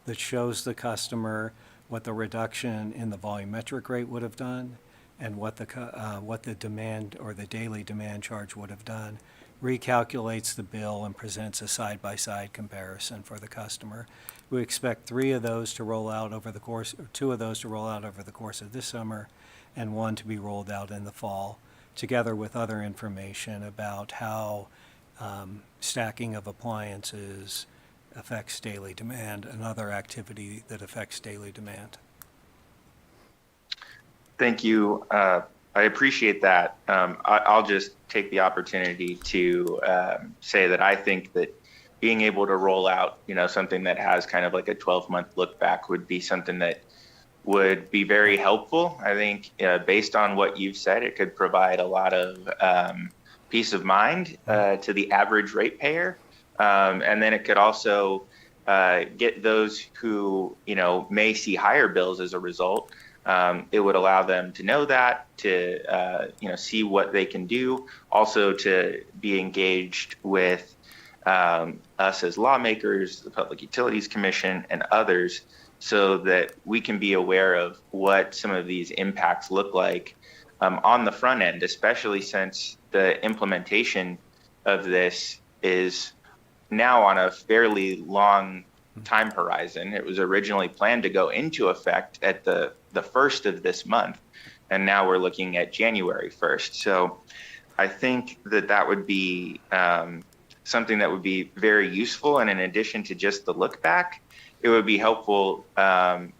that shows the customer what the reduction in the volumetric rate would have done and what the demand or the daily demand charge would have done, recalculates the bill and presents a side-by-side comparison for the customer. We expect 3 of those to roll out over the course, or 2 of those to roll out over the course of this summer, and 1 to be rolled out in the fall, together with other information about how stacking of appliances affects daily demand, another activity that affects daily demand. Thank you. I appreciate that. I'll just take the opportunity to say that I think that being able to roll out, something that has kind of like a 12-month look back would be something that would be very helpful. I think based on what you've said, it could provide a lot of peace of mind to the average ratepayer. And then it could also get those who, may see higher bills as a result. It would allow them to know that, to see what they can do, also to be engaged with us as lawmakers, the Public Utilities Commission, and others, so that we can be aware of what some of these impacts look like on the front end, especially since the implementation of this is now on a fairly long time horizon. It was originally planned to go into effect at the 1st of this month, and now we're looking at January 1st. So I think that would be something that would be very useful. And in addition to just the look back, it would be helpful, and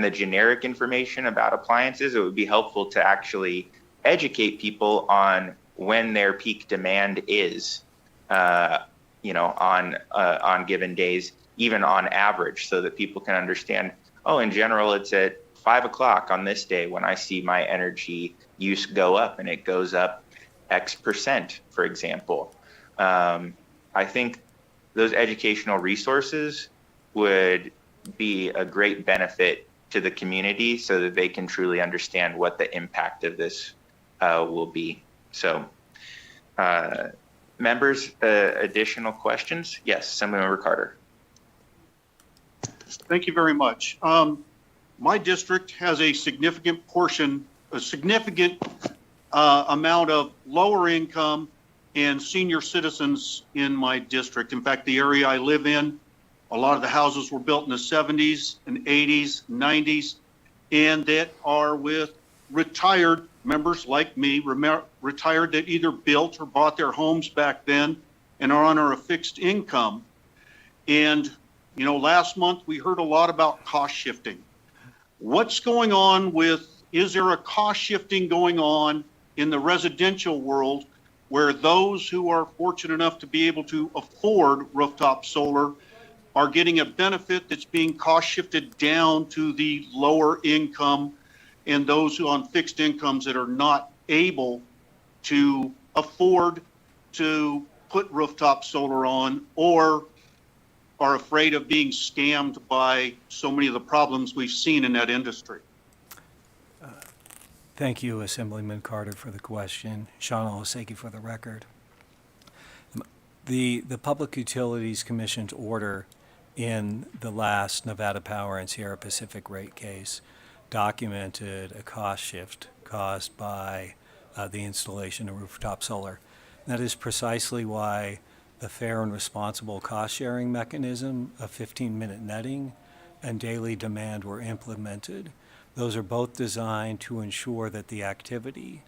the generic information about appliances, it would be helpful to actually educate people on when their peak demand is, on given days, even on average, so that people can understand, in general, it's at 5 o'clock on this day when I see my energy use go up, and it goes up X percent, for example. I think those educational resources would be a great benefit to the community so that they can truly understand what the impact of this will be. So, members, additional questions? Yes, Assemblymember Carter. Thank you very much. My district has a significant amount of lower income and senior citizens in my district. In fact, the area I live in, a lot of the houses were built in the 70s and 80s, 90s, and that are with retired members like me, retired that either built or bought their homes back then and are on a fixed income. And, last month we heard a lot about cost shifting. What's going on is there a cost shifting going on in the residential world where those who are fortunate enough to be able to afford rooftop solar are getting a benefit that's being cost shifted down to the lower income and those who on fixed incomes that are not able to afford to put rooftop solar on, or are afraid of being scammed by so many of the problems we've seen in that industry? Thank you, Assemblyman Carter, for the question. Sean Olaseki for the record. The Public Utilities Commission's order in the last Nevada Power and Sierra Pacific rate case documented a cost shift caused by the installation of rooftop solar. That is precisely why the fair and responsible cost-sharing mechanism of 15-minute netting and daily demand were implemented. Those are both designed to ensure that the activity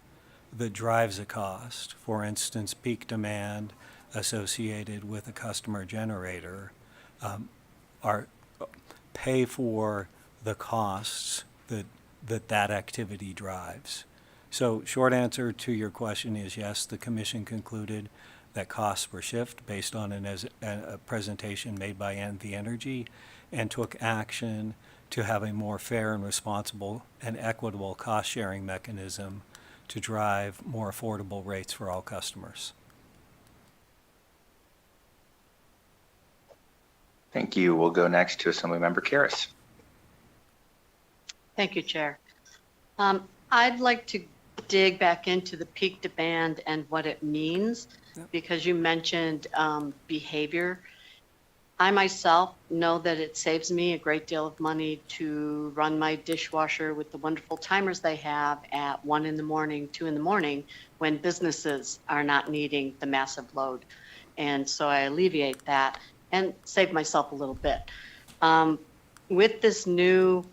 that drives a cost, for instance, peak demand associated with a customer generator, pay for the costs that activity drives. So short answer to your question is yes, the commission concluded that costs were shifted based on a presentation made by NV Energy, and took action to have a more fair and responsible and equitable cost-sharing mechanism to drive more affordable rates for all customers. Thank you. We'll go next to Assemblymember Karas. Thank you, Chair. I'd like to dig back into the peak demand and what it means, because you mentioned behavior. I myself know that it saves me a great deal of money to run my dishwasher with the wonderful timers they have at 1 in the morning, 2 in the morning, when businesses are not needing the massive load. And so I alleviate that and save myself a little bit. With this new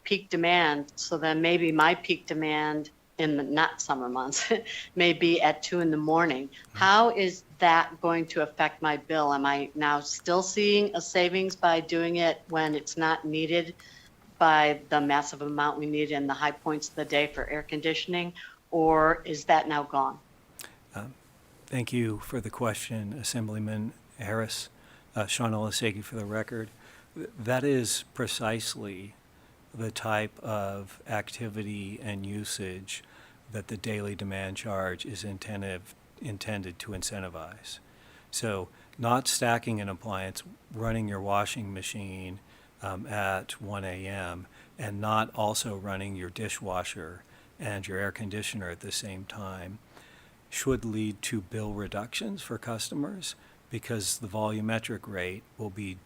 peak demand, so then maybe my peak demand in the not summer months may be at 2 in the morning. How is that going to affect my bill? Am I now still seeing a savings by doing it when it's not needed by the massive amount we need in the high points of the day for air conditioning, or is that now gone? Thank you for the question, Assemblyman Harris. Sean Olaseki for the record. That is precisely the type of activity and usage that the daily demand charge is intended to incentivize. So not stacking an appliance, running your washing machine at 1 a.m. and not also running your dishwasher and your air conditioner at the same time should lead to bill reductions for customers, because the volumetric rate will be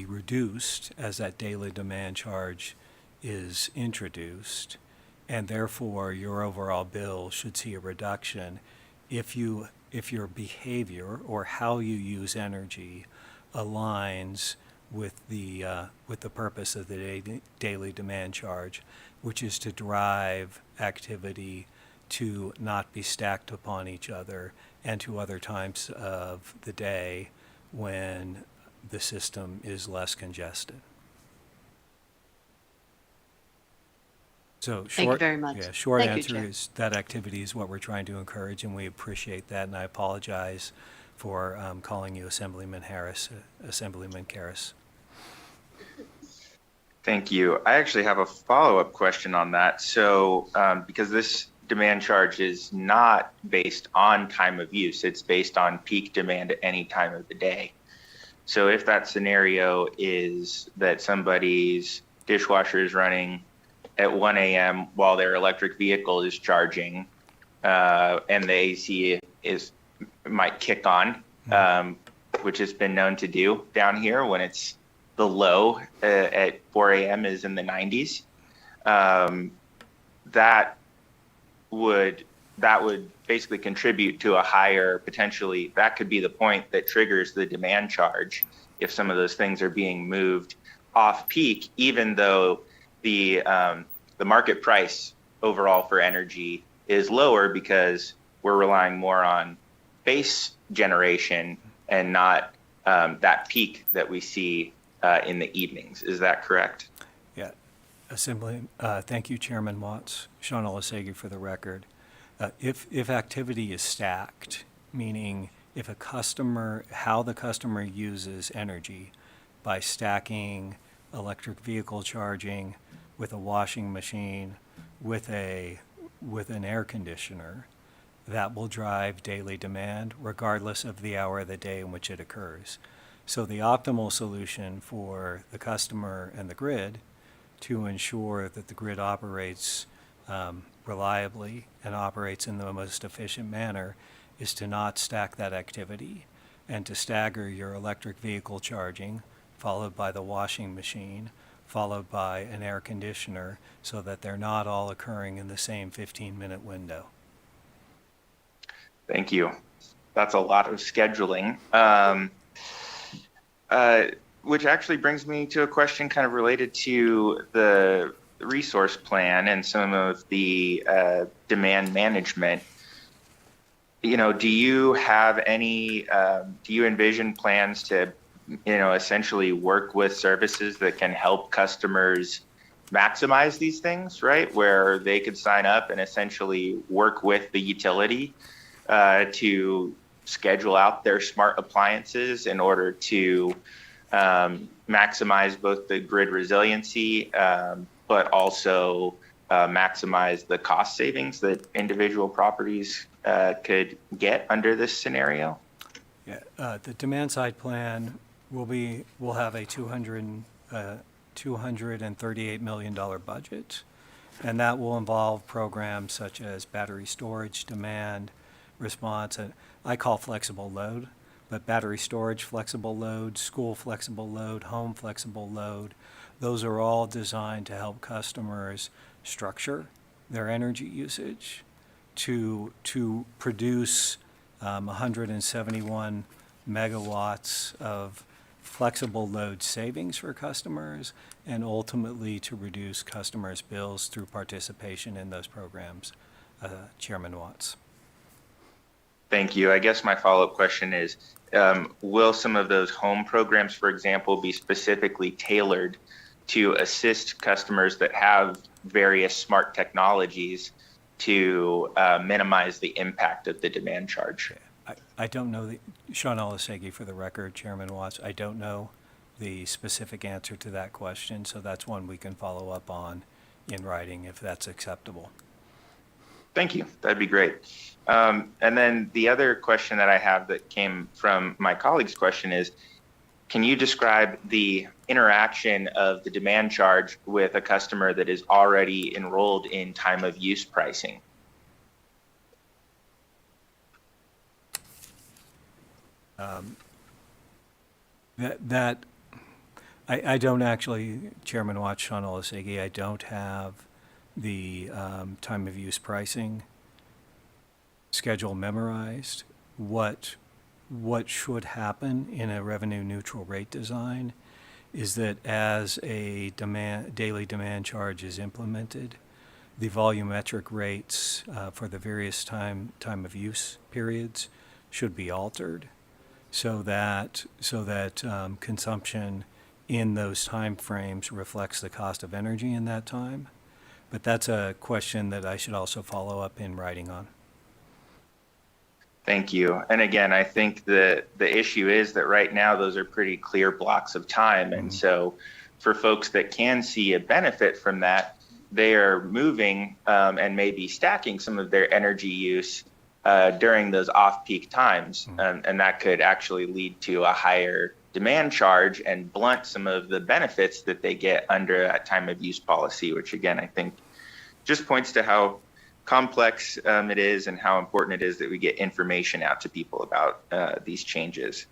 reduced as that daily demand charge is introduced, and therefore your overall bill should see a reduction if your behavior or how you use energy aligns with the purpose of the daily demand charge, which is to drive activity to not be stacked upon each other and to other times of the day when the system is less congested. So Thank you very much. Yeah, short Thank you, answer Chair. is that activity is what we're trying to encourage, and we appreciate that. And I apologize for calling you Assemblyman Harris, Assemblyman Karas. Thank you. I actually have a follow-up question on that. So because this demand charge is not based on time of use, it's based on peak demand at any time of the day. So if that scenario is that somebody's dishwasher is running at 1 a.m. while their electric vehicle is charging, and the AC might kick on, which has been known to do down here when it's the low at 4 a.m. is in the 90s, that would basically contribute to a higher, potentially, that could be the point that triggers the demand charge if some of those things are being moved off peak, even though the market price overall for energy is lower because we're relying more on base generation and not that peak that we see in the evenings. Is that correct? Yeah. Assembly, thank you, Chairman Watts. Sean Olaseki for the record. If activity is stacked, meaning if how the customer uses energy by stacking electric vehicle charging with a washing machine, with an air conditioner, that will drive daily demand regardless of the hour of the day in which it occurs. So the optimal solution for the customer and the grid to ensure that the grid operates reliably and operates in the most efficient manner is to not stack that activity and to stagger your electric vehicle charging, followed by the washing machine, followed by an air conditioner, so that they're not all occurring in the same 15-minute window. Thank you. That's a lot of scheduling. Which actually brings me to a question kind of related to the resource plan and some of the demand management. Do you have any, do you envision plans to, essentially work with services that can help customers maximize these things, right? Where they could sign up and essentially work with the utility to schedule out their smart appliances in order to maximize both the grid resiliency, but also maximize the cost savings that individual properties could get under this scenario? Yeah, the demand side plan will have a $238 million budget, and that will involve programs such as battery storage, demand response, and I call flexible load, but battery storage flexible load, school flexible load, home flexible load, those are all designed to help customers structure their energy usage to produce 171 megawatts of flexible load savings for customers, and ultimately to reduce customers' bills through participation in those programs. Chairman Watts. Thank you. I guess my follow-up question is, will some of those home programs, for example, be specifically tailored to assist customers that have various smart technologies to minimize the impact of the demand charge? I don't know, Sean Olasegi for the record, Chairman Watts, I don't know the specific answer to that question, so that's one we can follow up on in writing if that's acceptable. Thank you. That'd be great. And then the other question that I have that came from my colleague's question is, can you describe the interaction of the demand charge with a customer that is already enrolled in time of use pricing? I don't actually, Chairman Watts, Sean Olasegi, I don't have the time of use pricing schedule memorized. What should happen in a revenue neutral rate design is that as a daily demand charge is implemented, the volumetric rates for the various time of use periods should be altered so that consumption in those time frames reflects the cost of energy in that time. But that's a question that I should also follow up in writing on. Thank you. And again, I think the issue is that right now those are pretty clear blocks of time. And so for folks that can see a benefit from that, they are moving and maybe stacking some of their energy use during those off-peak times. And that could actually lead to a higher demand charge and blunt some of the benefits that they get under that time of use policy, which again, I think just points to how complex it is and how important it is that we get information out to people about these changes.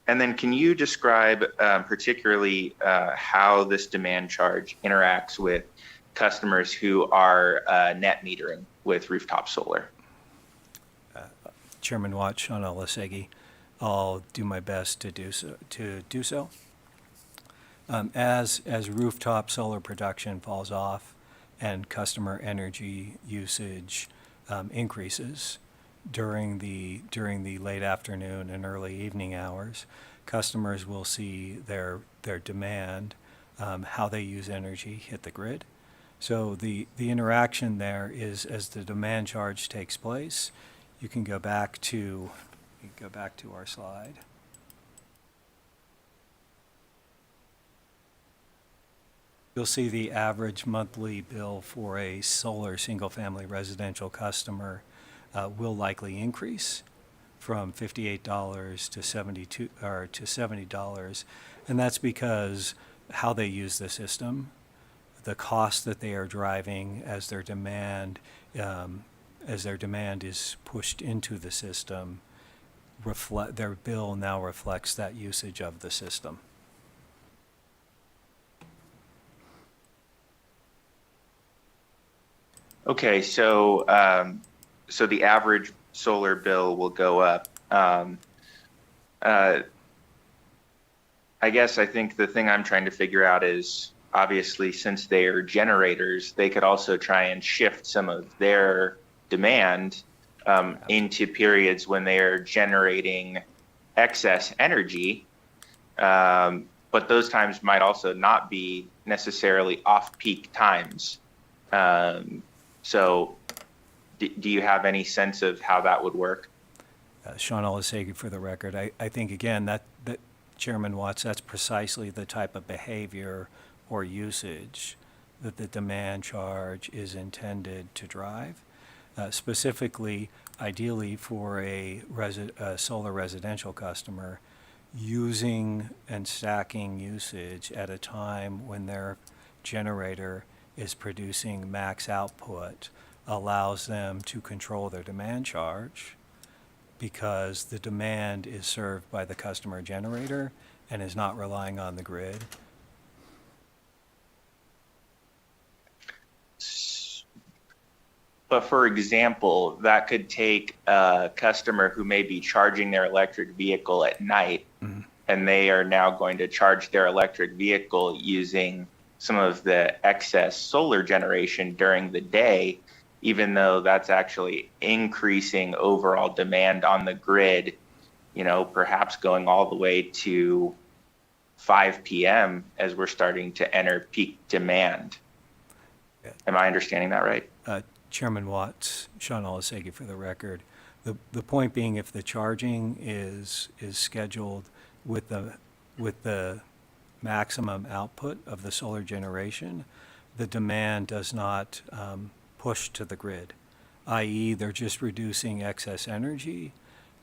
And then can you describe particularly how this demand charge interacts with customers who are net metering with rooftop solar? Chairman Watts, Sean Olasegi, I'll do my best to do so. As rooftop solar production falls off and customer energy usage increases during the late afternoon and early evening hours, customers will see their demand, how they use energy, hit the grid. So the interaction there is as the demand charge takes place. You can go back to our slide. You'll see the average monthly bill for a solar single-family residential customer will likely increase from $58 to $70, and that's because how they use the system, the cost that they are driving as their demand is pushed into the system, their bill now reflects that usage of the system. Okay, so the average solar bill will go up. I guess I think the thing I'm trying to figure out is, obviously, since they are generators, they could also try and shift some of their demand into periods when they are generating excess energy. But those times might also not be necessarily off-peak times. So do you have any sense of how that would work? Sean Olasegi for the record. I think, again, that Chairman Watts, that's precisely the type of behavior or usage that the demand charge is intended to drive. Specifically, ideally for a solar residential customer, using and stacking usage at a time when their generator is producing max output allows them to control their demand charge, because the demand is served by the customer generator and is not relying on the grid. But for example, that could take a customer who may be charging their electric vehicle at night, and they are now going to charge their electric vehicle using some of the excess solar generation during the day, even though that's actually increasing overall demand on the grid, you know, perhaps going all the way to 5 p.m. as we're starting to enter peak demand. Am I understanding that right? Chairman Watts, Sean Olasegi for the record. The point being, if the charging is scheduled with the maximum output of the solar generation, the demand does not push to the grid, i.e. they're just reducing excess energy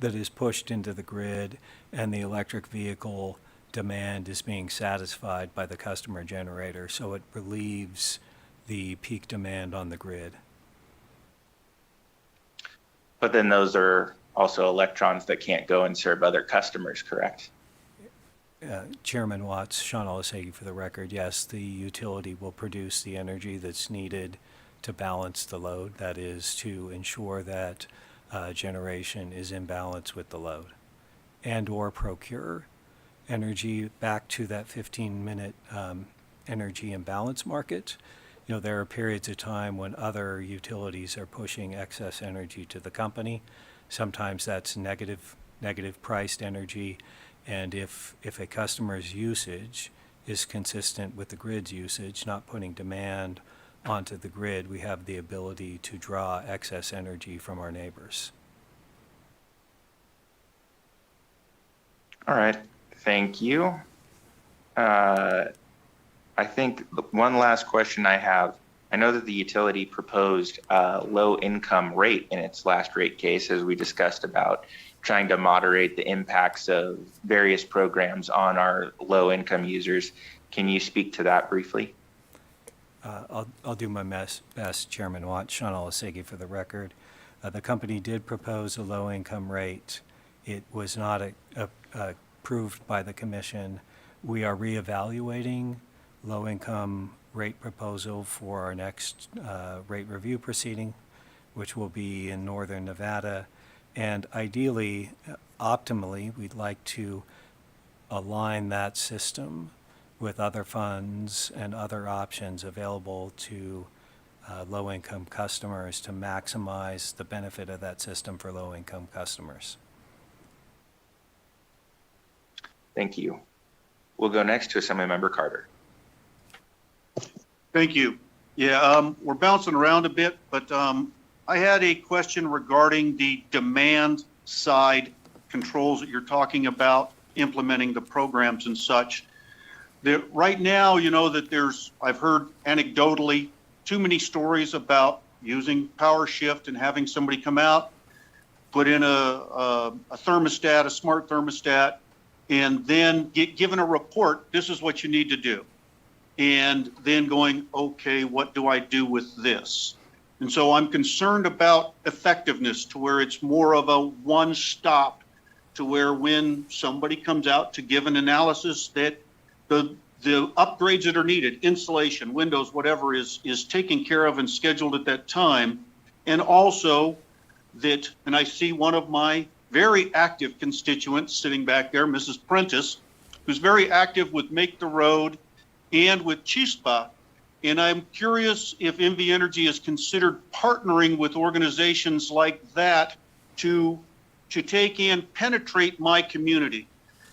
that is pushed into the grid, and the electric vehicle demand is being satisfied by the customer generator, so it relieves the peak demand on the grid. But then those are also electrons that can't go and serve other customers, correct? Chairman Watts, Sean Olasegi for the record, yes, the utility will produce the energy that's needed to balance the load, that is, to ensure that generation is in balance with the load, and or procure energy back to that 15-minute energy imbalance market. You know, there are periods of time when other utilities are pushing excess energy to the company. Sometimes that's negative priced energy, and if a customer's usage is consistent with the grid's usage, not putting demand onto the grid, we have the ability to draw excess energy from our neighbors. All right, thank you. I think one last question I have, I know that the utility proposed a low income rate in its last rate case, as we discussed about trying to moderate the impacts of various programs on our low income users. Can you speak to that briefly? I'll do my best, Chairman Watt. Sean Olasegi for the record. The company did propose a low income rate. It was not approved by the commission. We are reevaluating low income rate proposal for our next rate review proceeding, which will be in northern Nevada. And ideally, optimally, we'd like to align that system with other funds and other options available to low-income customers to maximize the benefit of that system for low-income customers. Thank you. We'll go next to Assemblymember Carter. Thank you. Yeah, we're bouncing around a bit, but I had a question regarding the demand side controls that you're talking about, implementing the programs and such. Right now, you know that I've heard anecdotally too many stories about using power shift and having somebody come out, put in a thermostat, a smart thermostat, and then get given a report, this is what you need to do. And then going, okay, what do I do with this? And so I'm concerned about effectiveness, to where it's more of a one-stop, to where when somebody comes out to give an analysis, that the upgrades that are needed, insulation, windows, whatever, is taken care of and scheduled at that time. And also that, and I see one of my very active constituents sitting back there, Mrs. Prentice, who's very active with Make the Road and with Chispa. And I'm curious if NV Energy has considered partnering with organizations like that to take and penetrate my community.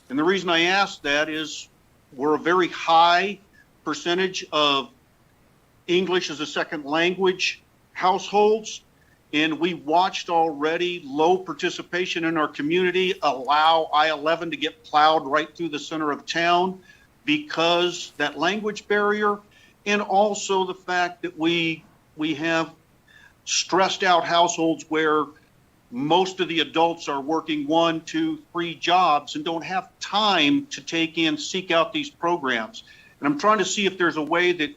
And the reason I ask that is we're a very high percentage of English as a second language households, and we watched already low participation in our community allow I-11 to get plowed right through the center of town because that language barrier, and also the fact that we have stressed out households where most of the adults are working 1, 2, 3 jobs and don't have time to seek out these programs. And I'm trying to see if there's a way that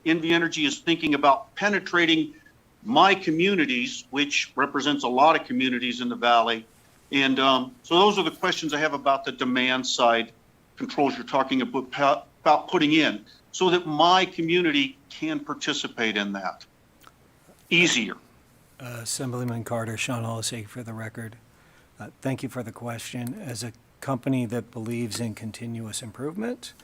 NV Energy is thinking about penetrating my communities, which represents a lot of communities in the Valley. And so those are the questions I have about the demand side controls you're talking about putting in, so that my community can participate in that easier. Assemblyman Carter, Sean Olaseki for the record. Thank you for the question. As a company that believes in continuous improvement,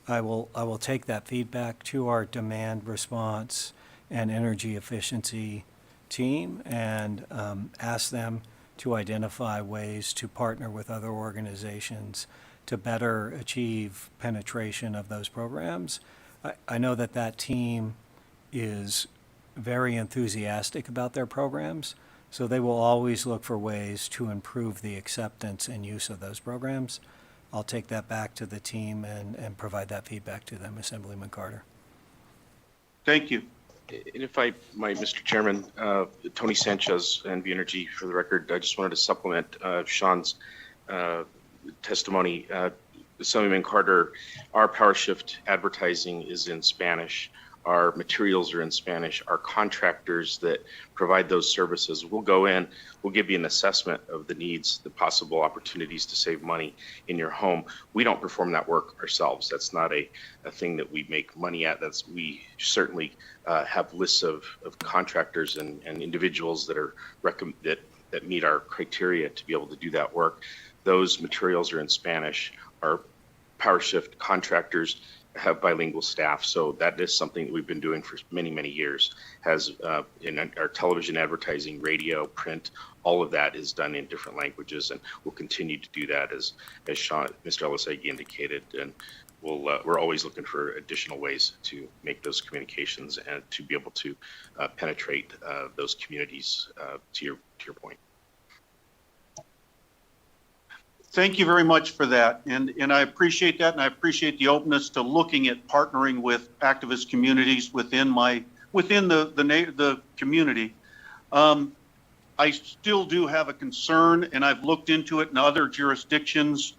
I will take that feedback to our demand response and energy efficiency team and ask them to identify ways to partner with other organizations to better achieve penetration of those programs. I know that team is very enthusiastic about their programs, so they will always look for ways to improve the acceptance and use of those programs. I'll take that back to the team and provide that feedback to them, Assemblyman Carter. Thank you. And if I might, Mr. Chairman, Tony Sanchez, NV Energy, for the record, I just wanted to supplement Sean's testimony. Assemblyman Carter, our PowerShift advertising is in Spanish. Our materials are in Spanish. Our contractors that provide those services will go in, we'll give you an assessment of the needs, the possible opportunities to save money in your home. We don't perform that work ourselves. That's not a thing that we make money at. We certainly have lists of contractors and individuals that are that meet our criteria to be able to do that work. Those materials are in Spanish. Our PowerShift contractors have bilingual staff, so that is something that we've been doing for many, many years. In our television advertising, radio, print, all of that is done in different languages, and we'll continue to do that as Mr. Olaseki indicated. And we're always looking for additional ways to make those communications and to be able to penetrate those communities. To your point. Thank you very much for that. And I appreciate that. And I appreciate the openness to looking at partnering with activist communities within the community. I still do have a concern, and I've looked into it in other jurisdictions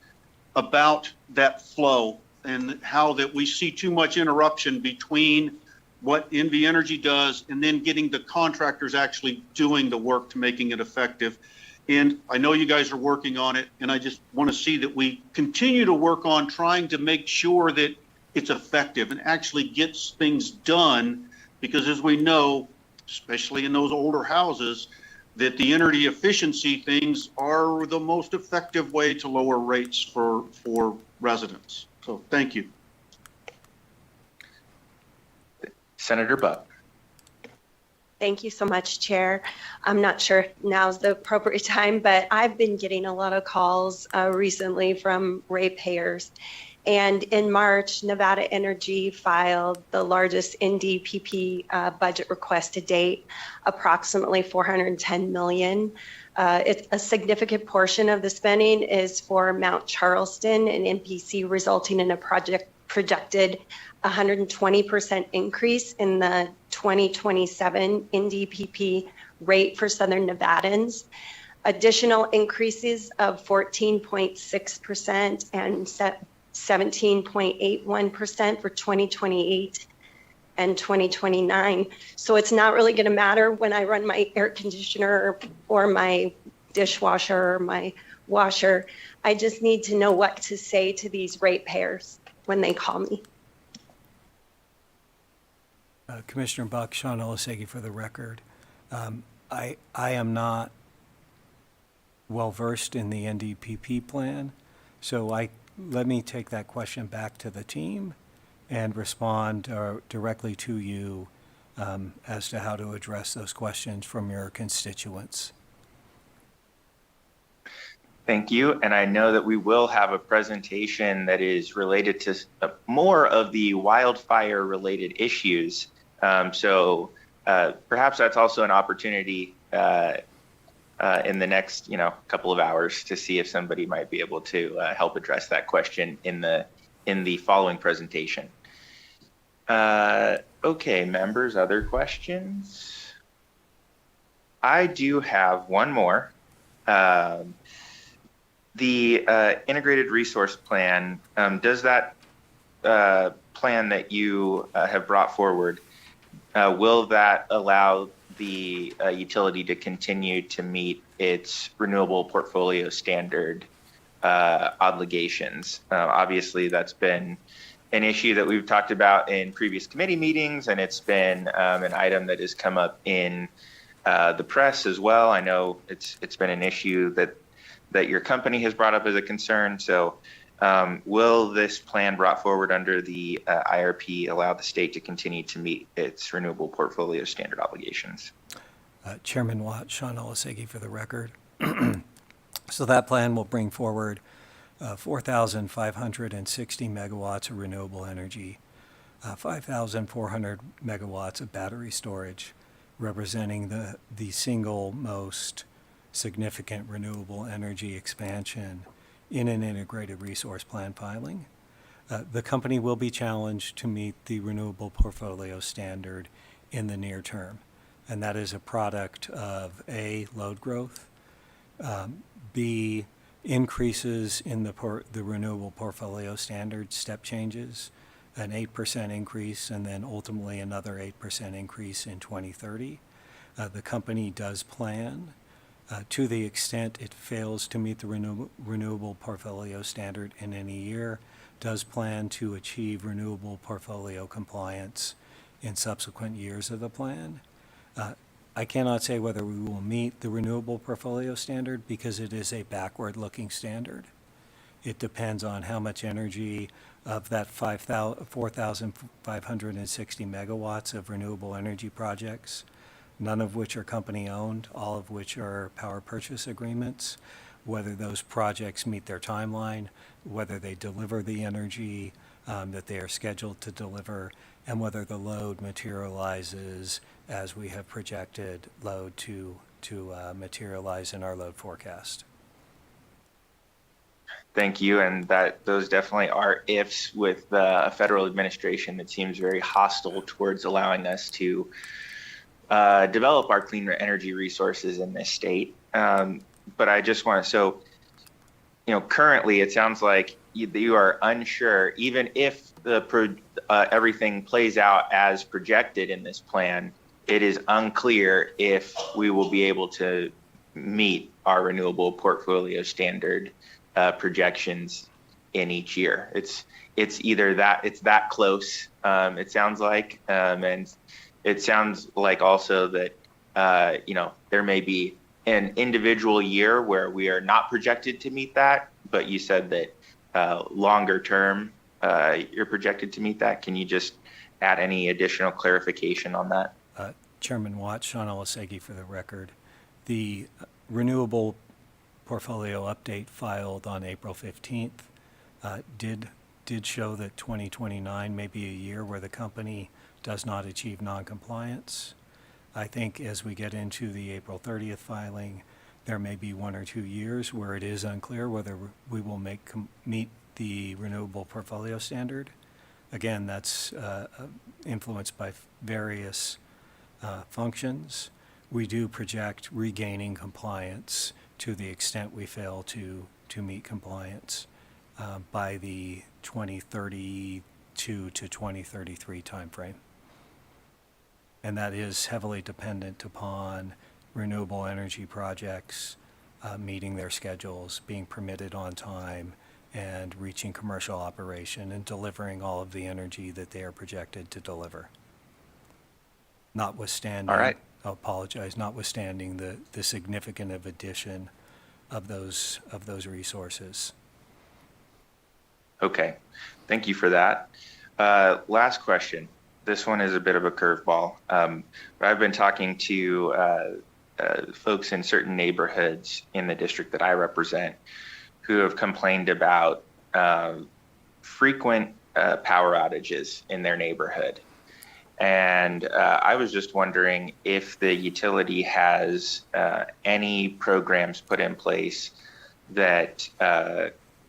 about that flow and how that we see too much interruption between what NV Energy does and then getting the contractors actually doing the work to making it effective. And I know you guys are working on it, and I just want to see that we continue to work on trying to make sure that it's effective and actually gets things done, because as we know, especially in those older houses, that the energy efficiency things are the most effective way to lower rates for residents. So thank you. Senator Buck. Thank you so much, Chair. I'm not sure if now's the appropriate time, but I've been getting a lot of calls recently from ratepayers. And in March, Nevada Energy filed the largest NDPP budget request to date, approximately $410 million. It's a significant portion of the spending is for Mount Charleston and MPC, resulting in a projected 120% increase in the 2027 NDPP rate for Southern Nevadans. Additional increases of 14.6% and 17.81% for 2028 and 2029. So it's not really going to matter when I run my air conditioner or my dishwasher or my washer. I just need to know what to say to these ratepayers when they call me. Commissioner Buck, Sean Olaseki for the record. I am not well versed in the NDPP plan, so let me take that question back to the team and respond directly to you as to how to address those questions from your constituents. Thank you. And I know that we will have a presentation that is related to more of the wildfire related issues. So perhaps that's also an opportunity in the next couple of hours to see if somebody might be able to help address that question in the following presentation. Okay, members, other questions? I do have one more. The integrated resource plan, does that plan that you have brought forward, will that allow the utility to continue to meet its renewable portfolio standard obligations? Obviously, that's been an issue that we've talked about in previous committee meetings, and it's been an item that has come up in the press as well. I know it's been an issue that your company has brought up as a concern. So will this plan brought forward under the IRP allow the state to continue to meet its renewable portfolio standard obligations? Chairman Watt, Sean Olasegi for the record. So that plan will bring forward 4,560 megawatts of renewable energy, 5,400 megawatts of battery storage, representing the single most significant renewable energy expansion in an integrated resource plan filing. The company will be challenged to meet the renewable portfolio standard in the near term, and that is a product of A, load growth, B, increases in the renewable portfolio standard, step changes, an 8% increase, and then ultimately another 8% increase in 2030. The company does plan, to the extent it fails to meet the renewable portfolio standard in any year, does plan to achieve renewable portfolio compliance in subsequent years of the plan. I cannot say whether we will meet the renewable portfolio standard because it is a backward-looking standard. It depends on how much energy of that 4,560 megawatts of renewable energy projects, none of which are company-owned, all of which are power purchase agreements, whether those projects meet their timeline, whether they deliver the energy that they are scheduled to deliver, and whether the load materializes as we have projected load to materialize in our load forecast. Thank you, and those definitely are ifs with a federal administration that seems very hostile towards allowing us to develop our clean energy resources in this state. But I just want to, so, currently it sounds like you are unsure, even if everything plays out as projected in this plan, it is unclear if we will be able to meet our renewable portfolio standard projections in each year. It's either it's that close, it sounds like, and it sounds like also that there may be an individual year where we are not projected to meet that, but you said that longer term you're projected to meet that. Can you just add any additional clarification on that? Chairman Watt, Sean Olasegi for the record. The renewable portfolio update filed on April 15th did show that 2029 may be a year where the company does not achieve noncompliance. I think as we get into the April 30th filing, there may be 1 or 2 years where it is unclear whether we will meet the renewable portfolio standard. Again, that's influenced by various functions. We do project regaining compliance to the extent we fail to meet compliance by the 2032 to 2033 timeframe. And that is heavily dependent upon renewable energy projects meeting their schedules, being permitted on time, and reaching commercial operation and delivering all of the energy that they are projected to deliver. Notwithstanding, all right. I apologize, notwithstanding the significant addition of those resources. Okay, thank you for that. Last question. This one is a bit of a curveball. But I've been talking to folks in certain neighborhoods in the district that I represent who have complained about frequent power outages in their neighborhood. And I was just wondering if the utility has any programs put in place that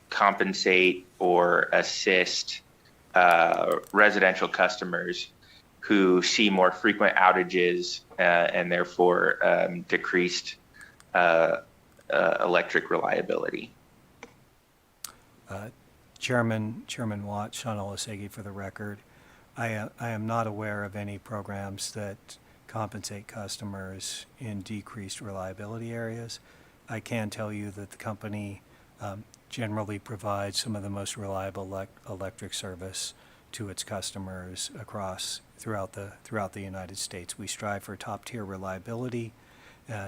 compensate or assist residential customers who see more frequent outages and therefore decreased electric reliability. Chairman Watt, Sean Olasegi for the record. I am not aware of any programs that compensate customers in decreased reliability areas. I can tell you that the company generally provides some of the most reliable electric service to its customers throughout the United States. We strive for top-tier reliability,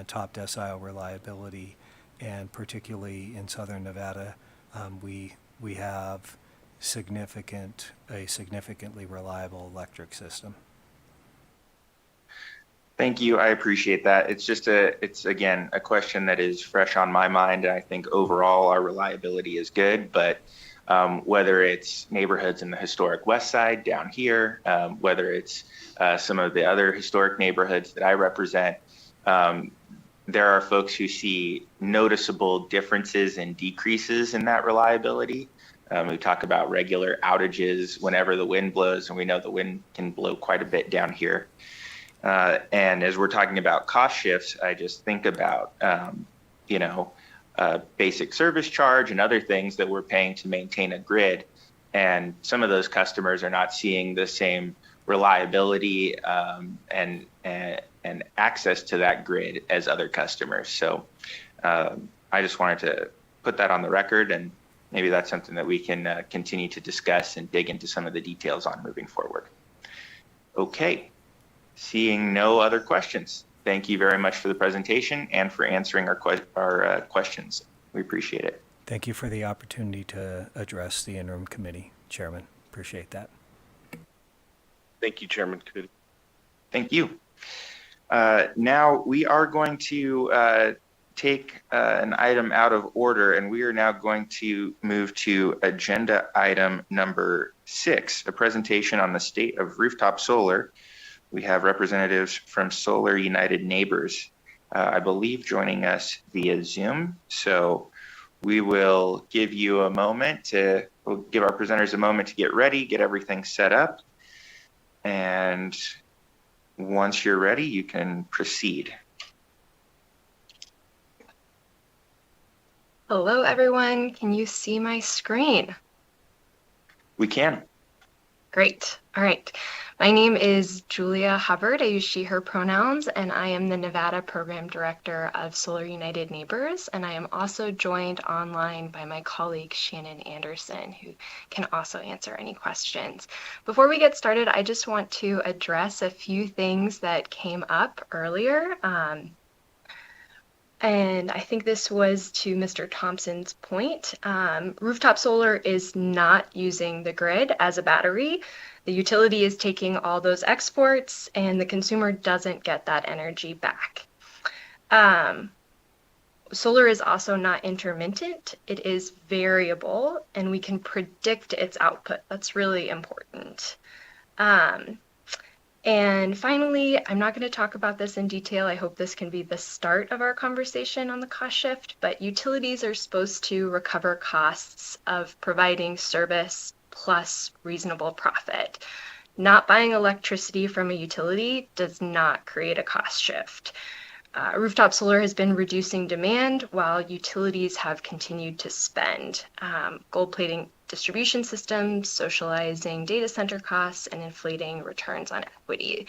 top decile reliability, and particularly in Southern Nevada, we have a significantly reliable electric system. Thank you. I appreciate that. It's again, a question that is fresh on my mind. And I think overall our reliability is good, but whether it's neighborhoods in the historic West Side down here, whether it's some of the other historic neighborhoods that I represent, there are folks who see noticeable differences and decreases in that reliability. We talk about regular outages whenever the wind blows, and we know the wind can blow quite a bit down here. And as we're talking about cost shifts, I just think about, basic service charge and other things that we're paying to maintain a grid. And some of those customers are not seeing the same reliability and access to that grid as other customers. So I just wanted to put that on the record, and maybe that's something that we can continue to discuss and dig into some of the details on moving forward. Okay. Seeing no other questions, thank you very much for the presentation and for answering our questions. We appreciate it. Thank you for the opportunity to address the interim committee, Chairman. Appreciate that. Thank you, Chairman Committee. Thank you. Now we are going to take an item out of order, and we are now going to move to agenda item number 6, a presentation on the state of rooftop solar. We have representatives from Solar United Neighbors, I believe, joining us via Zoom. So we will give you a moment we'll give our presenters a moment to get ready, get everything set up. And once you're ready, you can proceed. Hello, everyone. Can you see my screen? We can. Great. All right. My name is Julia Hubbard. I use she, her pronouns, and I am the Nevada Program Director of Solar United Neighbors. And I am also joined online by my colleague, Shannon Anderson, who can also answer any questions. Before we get started, I just want to address a few things that came up earlier. And I think this was to Mr. Thompson's point. Rooftop solar is not using the grid as a battery. The utility is taking all those exports, and the consumer doesn't get that energy back. Solar is also not intermittent. It is variable, and we can predict its output. That's really important. And finally, I'm not going to talk about this in detail. I hope this can be the start of our conversation on the cost shift, but utilities are supposed to recover costs of providing service plus reasonable profit. Not buying electricity from a utility does not create a cost shift. Rooftop solar has been reducing demand while utilities have continued to spend. Gold plating distribution systems, socializing data center costs, and inflating returns on equity.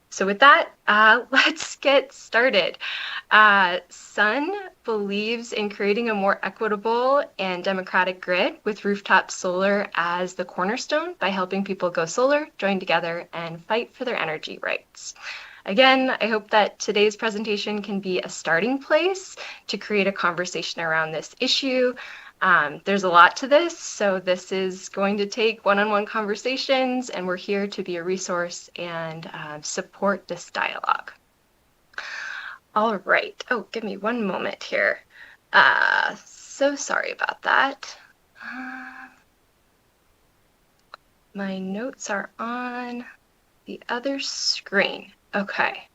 So with that, let's get started. Sun believes in creating a more equitable and democratic grid with rooftop solar as the cornerstone by helping people go solar, join together, and fight for their energy rights. Again, I hope that today's presentation can be a starting place to create a conversation around this issue. There's a lot to this, so this is going to take one-on-one conversations, and we're here to be a resource and support this dialogue. All right. Oh, give me one moment here. So sorry about that. My notes are on the other screen. Okay.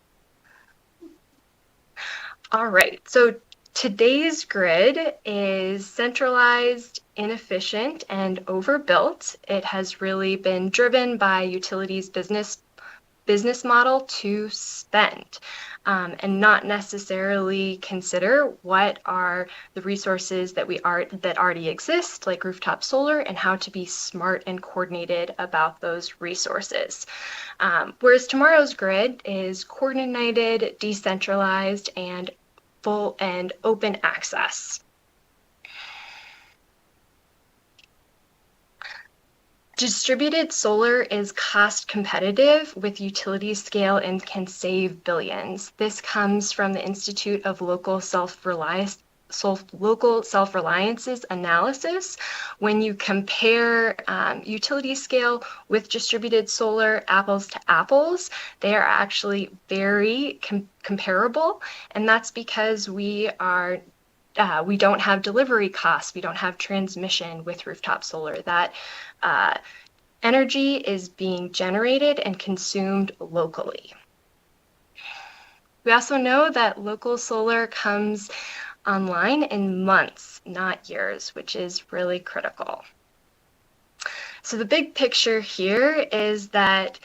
All right. So today's grid is centralized, inefficient, and overbuilt. It has really been driven by utilities' business business model to spend, and not necessarily consider what are the resources that already exist, like rooftop solar, and how to be smart and coordinated about those resources. Whereas tomorrow's grid is coordinated, decentralized, and full and open access. Distributed solar is cost competitive with utility scale and can save billions. This comes from the Institute of Local Self-Reliance's analysis. When you compare utility scale with distributed solar apples to apples, they are actually very comparable, and that's because we don't have delivery costs, we don't have transmission with rooftop solar. That energy is being generated and consumed locally. We also know that local solar comes online in months, not years, which is really critical. So the big picture here is that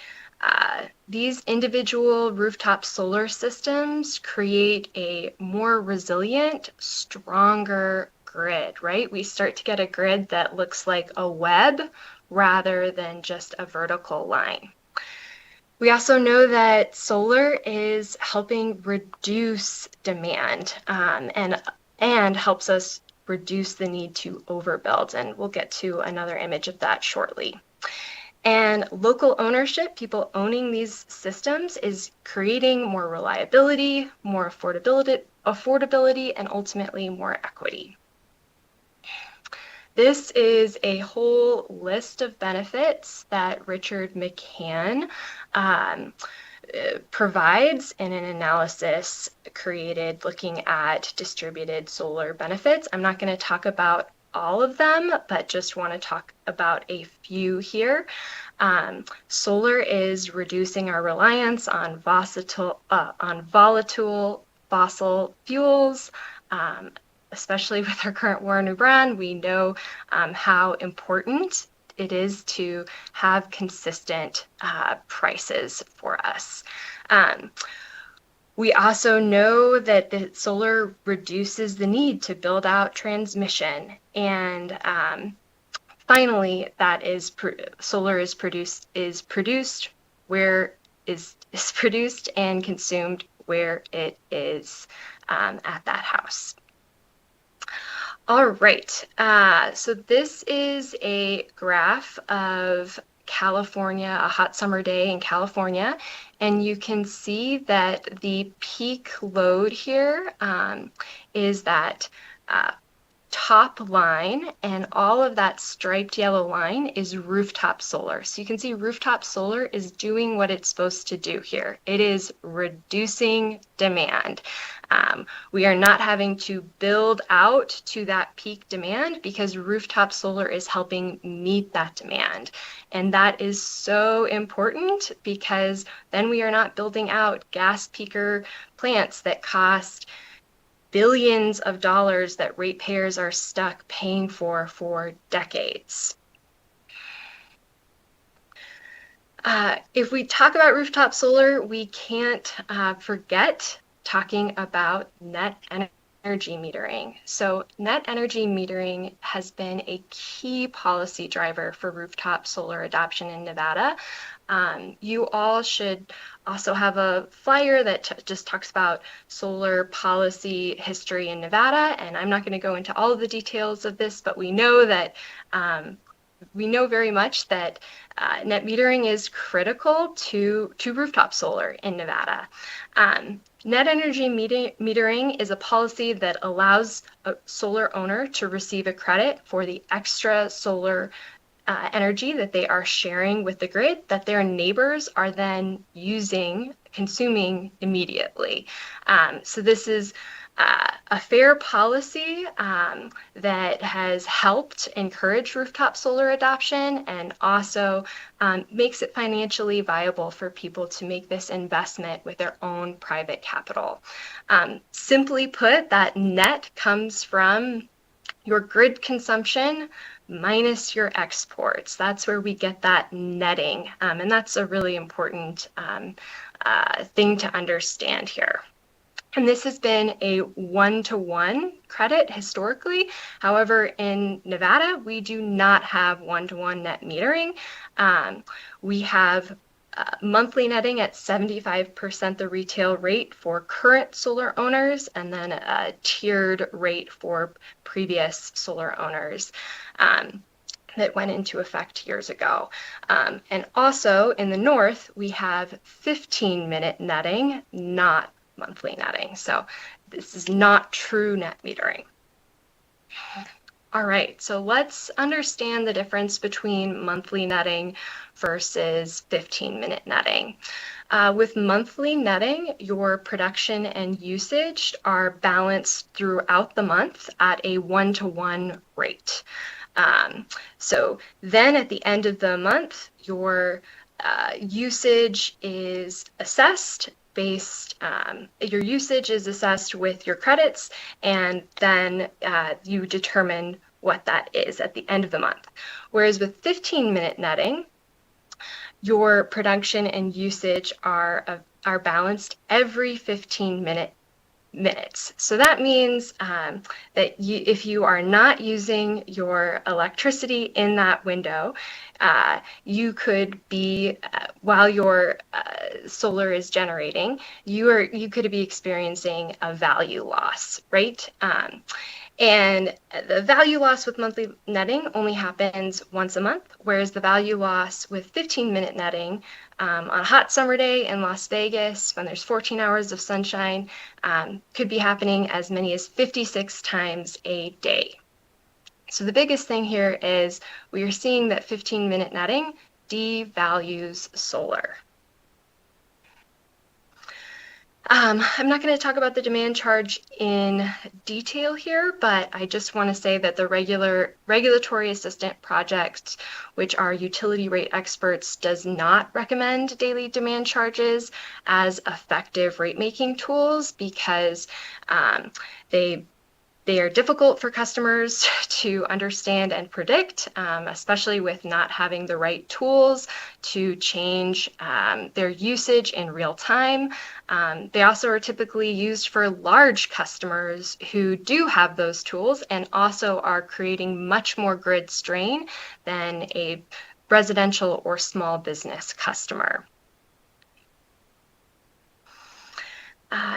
these individual rooftop solar systems create a more resilient, stronger grid, right? We start to get a grid that looks like a web rather than just a vertical line. We also know that solar is helping reduce demand and helps us reduce the need to overbuild, and we'll get to another image of that shortly. And local ownership, people owning these systems, is creating more reliability, more affordability, and ultimately more equity. This is a whole list of benefits that Richard McCann provides in an analysis created looking at distributed solar benefits. I'm not going to talk about all of them, but just want to talk about a few here. Solar is reducing our reliance on volatile fossil fuels. Especially with our current war in Iran, we know how important it is to have consistent prices for us. We also know that the solar reduces the need to build out transmission, and finally, that is solar is produced and consumed where it is at that house. All right, so this is a graph of California, a hot summer day in California, and you can see that the peak load here is that top line, and all of that striped yellow line is rooftop solar. So you can see rooftop solar is doing what it's supposed to do here. It is reducing demand. We are not having to build out to that peak demand because rooftop solar is helping meet that demand. And that is so important because then we are not building out gas peaker plants that cost billions of dollars that ratepayers are stuck paying for decades. If we talk about rooftop solar, we can't forget talking about net energy metering. So net energy metering has been a key policy driver for rooftop solar adoption in Nevada. You all should also have a flyer that just talks about solar policy history in Nevada, and I'm not going to go into all of the details of this, but we know that we know very much that net metering is critical to rooftop solar in Nevada. Net energy metering is a policy that allows a solar owner to receive a credit for the extra solar energy that they are sharing with the grid that their neighbors are then consuming immediately. So this is a fair policy that has helped encourage rooftop solar adoption and also makes it financially viable for people to make this investment with their own private capital. Simply put, that net comes from your grid consumption minus your exports. That's where we get that netting. And that's a really important thing to understand here. And this has been a one-to-one credit historically. However, in Nevada, we do not have one-to-one net metering. We have monthly netting at 75% the retail rate for current solar owners, and then a tiered rate for previous solar owners. That went into effect years ago. And also in the north, we have 15-minute netting, not monthly netting. So this is not true net metering. All right, so let's understand the difference between monthly netting versus 15-minute netting. With monthly netting, your production and usage are balanced throughout the month at a one-to-one rate. So then at the end of the month, your usage is assessed based, your usage is assessed with your credits, and then you determine what that is at the end of the month. Whereas with 15-minute netting, your production and usage are balanced every 15 minutes. So that means that if you are not using your electricity in that window, you could be, while your solar is generating, you could be experiencing a value loss, right? And the value loss with monthly netting only happens once a month, whereas the value loss with 15-minute netting on a hot summer day in Las Vegas, when there's 14 hours of sunshine, could be happening as many as 56 times a day. So the biggest thing here is we are seeing that 15-minute netting devalues solar. I'm not going to talk about the demand charge in detail here, but I just want to say that the regulatory assistant projects, which are utility rate experts, does not recommend daily demand charges as effective rate making tools because they are difficult for customers to understand and predict, especially with not having the right tools to change their usage in real time. They also are typically used for large customers who do have those tools and also are creating much more grid strain than a residential or small business customer.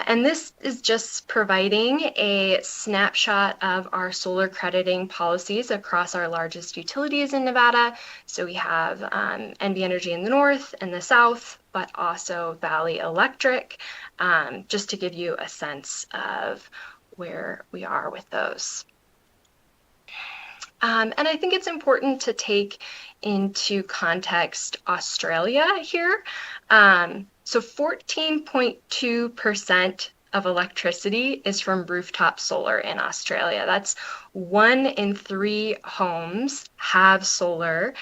And this is just providing a snapshot of our solar crediting policies across our largest utilities in Nevada. So we have NV Energy in the north and the south, but also Valley Electric, just to give you a sense of where we are with those. And I think it's important to take into context Australia here. So 14.2% of electricity is from rooftop solar in Australia. That's 1 in 3 homes have solar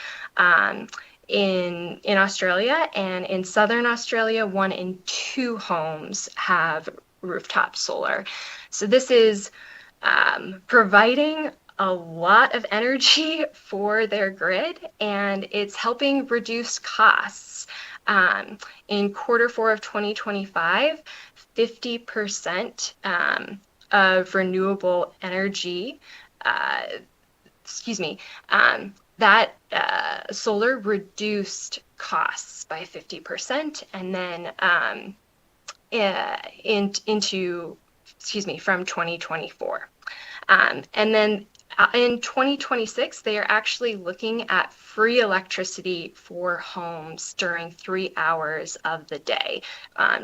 in Australia, and in Southern Australia, 1 in 2 homes have rooftop solar. So this is providing a lot of energy for their grid, and it's helping reduce costs. In Q4 of 2025, 50% of renewable energy, that solar reduced costs by 50%, and then from 2024. And then in 2026, they are actually looking at free electricity for homes during 3 hours of the day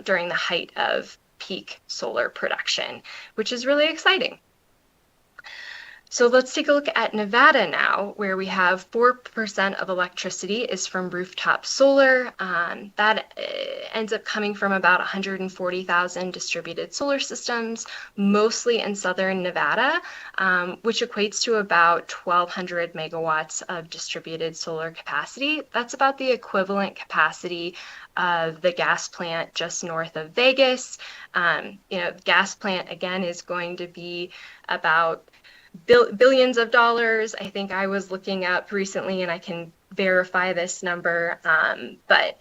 during the height of peak solar production, which is really exciting. So let's take a look at Nevada now, where we have 4% of electricity is from rooftop solar. That ends up coming from about 140,000 distributed solar systems, mostly in southern Nevada, which equates to about 1,200 megawatts of distributed solar capacity. That's about the equivalent capacity of the gas plant just north of Vegas. The gas plant, again, is going to be about billions of dollars. I think I was looking up recently, and I can verify this number, but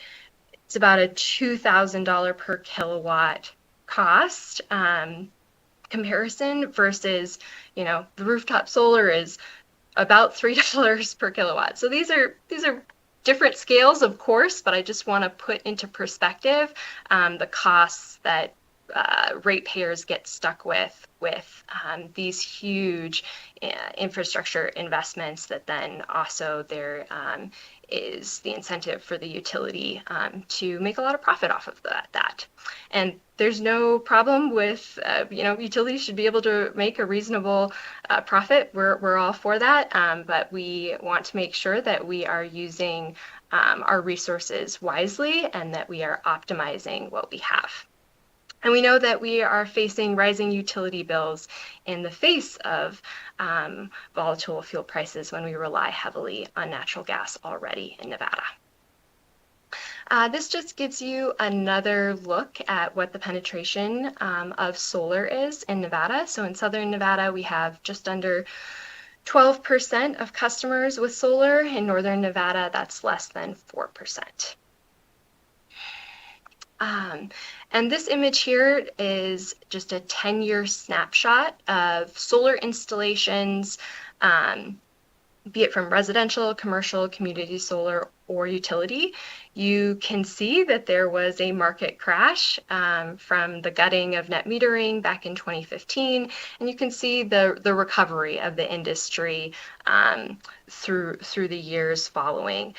it's about a $2,000 per kilowatt cost comparison versus, the rooftop solar is about $3 per kilowatt. So these are different scales, of course, but I just want to put into perspective the costs that ratepayers get stuck with these huge infrastructure investments that then also there is the incentive for the utility to make a lot of profit off of that. And there's no problem with, utilities should be able to make a reasonable profit. We're all for that, but we want to make sure that we are using our resources wisely and that we are optimizing what we have. And we know that we are facing rising utility bills in the face of volatile fuel prices when we rely heavily on natural gas already in Nevada. This just gives you another look at what the penetration of solar is in Nevada. So in Southern Nevada, we have just under 12% of customers with solar. In Northern Nevada, that's less than 4%. And this image here is just a 10-year snapshot of solar installations, be it from residential, commercial, community solar, or utility. You can see that there was a market crash from the gutting of net metering back in 2015, and you can see the recovery of the industry through the years following.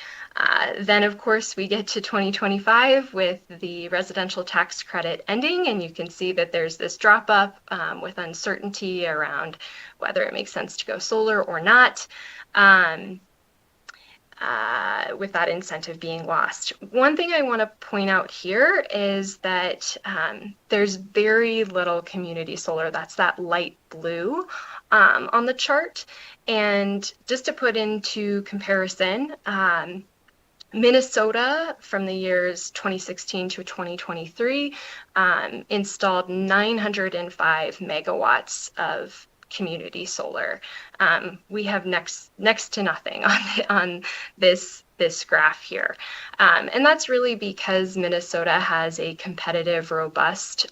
Then, of course, we get to 2025 with the residential tax credit ending, and you can see that there's this drop up with uncertainty around whether it makes sense to go solar or not. With that incentive being lost. One thing I want to point out here is that there's very little community solar. That's that light blue on the chart. And just to put into comparison, Minnesota from the years 2016 to 2023 installed 905 megawatts of community solar. We have next to nothing on this graph here. And that's really because Minnesota has a competitive, robust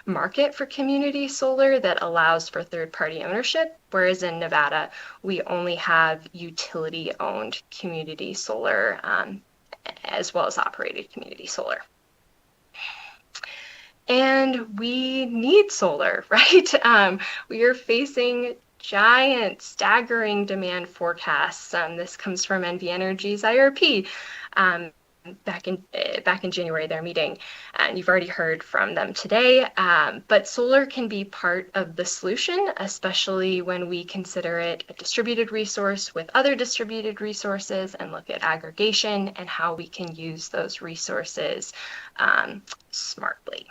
market for community solar that allows for third-party ownership, whereas in Nevada, we only have utility-owned community solar as well as operated community solar. And we need solar, right? We are facing giant, staggering demand forecasts. This comes from NV Energy's IRP back in January, their meeting, and you've already heard from them today. But solar can be part of the solution, especially when we consider it a distributed resource with other distributed resources and look at aggregation and how we can use those resources smartly.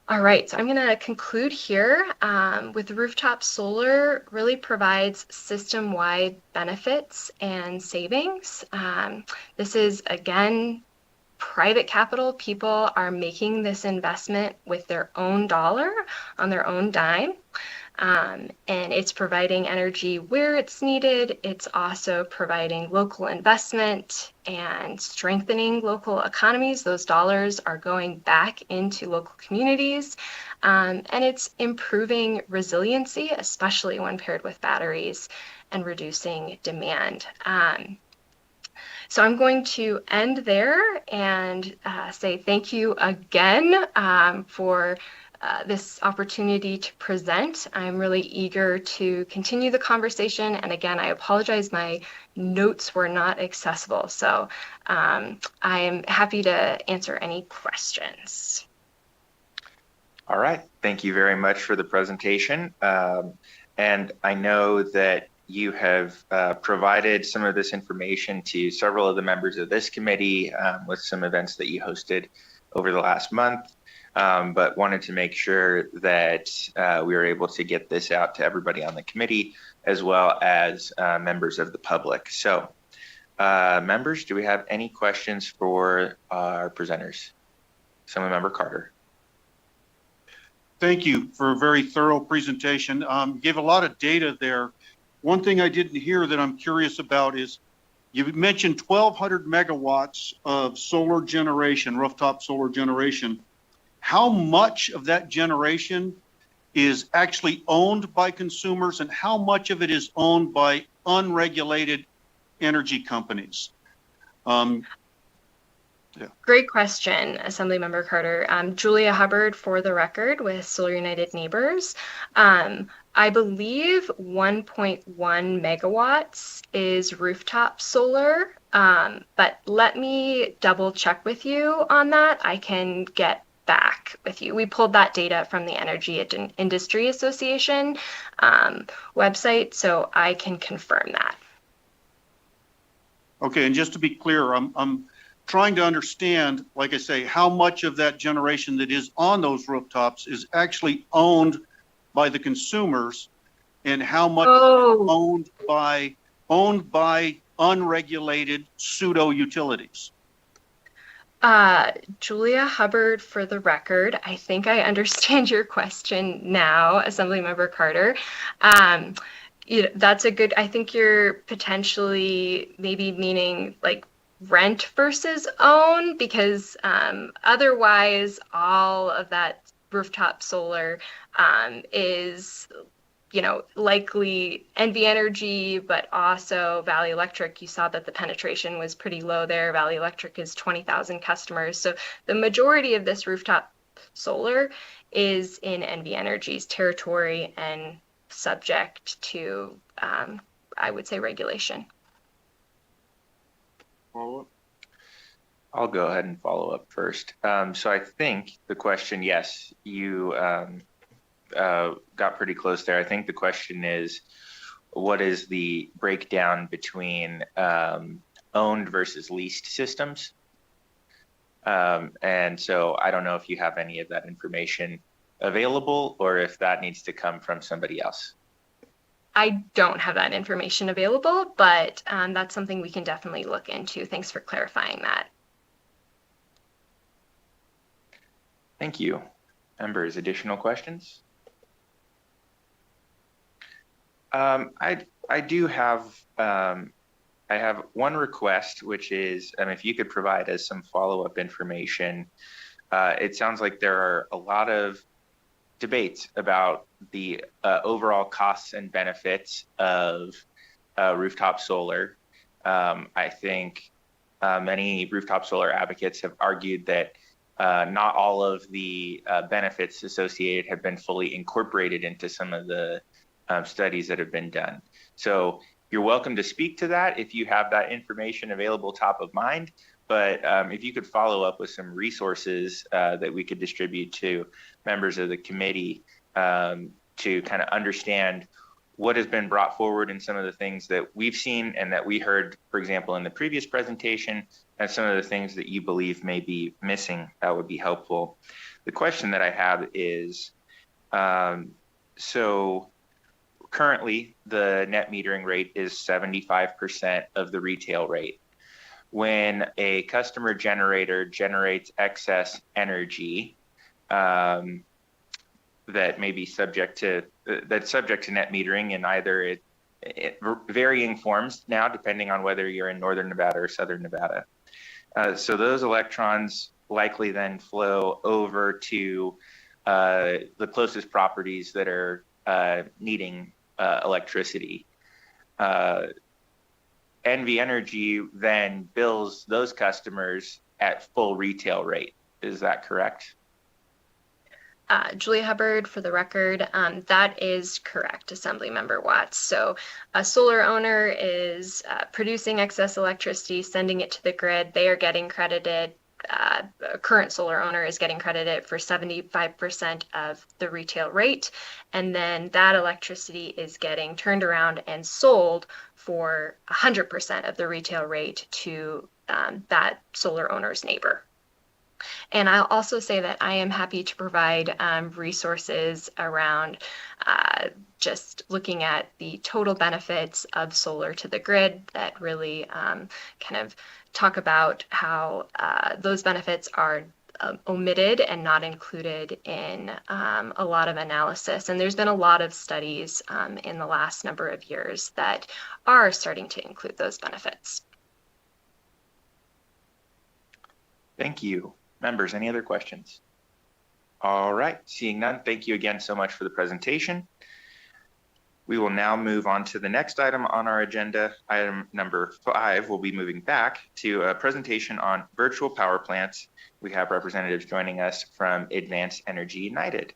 All right, so I'm going to conclude here with rooftop solar really provides system-wide benefits and savings. This is, again, private capital. People are making this investment with their own dollar on their own dime. And it's providing energy where it's needed. It's also providing local investment and strengthening local economies. Those dollars are going back into local communities. And it's improving resiliency, especially when paired with batteries, and reducing demand. So I'm going to end there and say thank you again for this opportunity to present. I'm really eager to continue the conversation. And again, I apologize, my notes were not accessible. So I am happy to answer any questions. All right, thank you very much for the presentation. And I know that you have provided some of this information to several of the members of this committee with some events that you hosted over the last month. But wanted to make sure that we were able to get this out to everybody on the committee as well as members of the public. So members, do we have any questions for our presenters? Assemblymember Carter. Thank you for a very thorough presentation. You gave a lot of data there. One thing I didn't hear that I'm curious about is you mentioned 1,200 megawatts of solar generation, rooftop solar generation. How much of that generation is actually owned by consumers and how much of it is owned by unregulated energy companies? Great question, Assemblymember Carter. Julia Hubbard for the record with Solar United Neighbors. I believe 1.1 megawatts is rooftop solar, but let me double check with you on that. I can get back with you. We pulled that data from the Energy Industry Association website, so I can confirm that. Okay, and just to be clear, I'm trying to understand, like I say, how much of that generation that is on those rooftops is actually owned by the consumers and how much is owned by unregulated pseudo utilities. Julia Hubbard for the record, I think I understand your question now, Assemblymember Carter. That's a good, I think you're potentially maybe meaning like rent versus own, because otherwise all of that rooftop solar is likely NV Energy, but also Valley Electric. You saw that the penetration was pretty low there. Valley Electric is 20,000 customers. So the majority of this rooftop solar is in NV Energy's territory and subject to, I would say, regulation. I'll go ahead and follow up first. So I think the question, yes, you got pretty close there. I think the question is, what is the breakdown between owned versus leased systems? And so I don't know if you have any of that information available or if that needs to come from somebody else. I don't have that information available, but that's something we can definitely look into. Thanks for clarifying that. Thank you. Members, additional questions? I do have, I have one request, which is if you could provide us some follow-up information. It sounds like there are a lot of debates about the overall costs and benefits of rooftop solar. I think many rooftop solar advocates have argued that not all of the benefits associated have been fully incorporated into some of the studies that have been done. So you're welcome to speak to that if you have that information available top of mind. But if you could follow up with some resources that we could distribute to members of the committee to kind of understand what has been brought forward in some of the things that we've seen and that we heard, for example, in the previous presentation, and some of the things that you believe may be missing, that would be helpful. The question that I have is, so currently the net metering rate is 75% of the retail rate. When a customer generator generates excess energy that may be subject to net metering in either varying forms now, depending on whether you're in Northern Nevada or Southern Nevada. So those electrons likely then flow over to the closest properties that are needing electricity. NV Energy then bills those customers at full retail rate. Is that correct? Julia Hubbard, for the record, that is correct, Assemblymember Watts. So a solar owner is producing excess electricity, sending it to the grid. They are getting credited. A current solar owner is getting credited for 75% of the retail rate. And then that electricity is getting turned around and sold for 100% of the retail rate to that solar owner's neighbor. And I'll also say that I am happy to provide resources around just looking at the total benefits of solar to the grid that really kind of talk about how those benefits are omitted and not included in a lot of analysis. And there's been a lot of studies in the last number of years that are starting to include those benefits. Thank you. Members, any other questions? All right, seeing none, thank you again so much for the presentation. We will now move on to the next item on our agenda. Item number 5 will be moving back to a presentation on virtual power plants. We have representatives joining us from Advanced Energy United.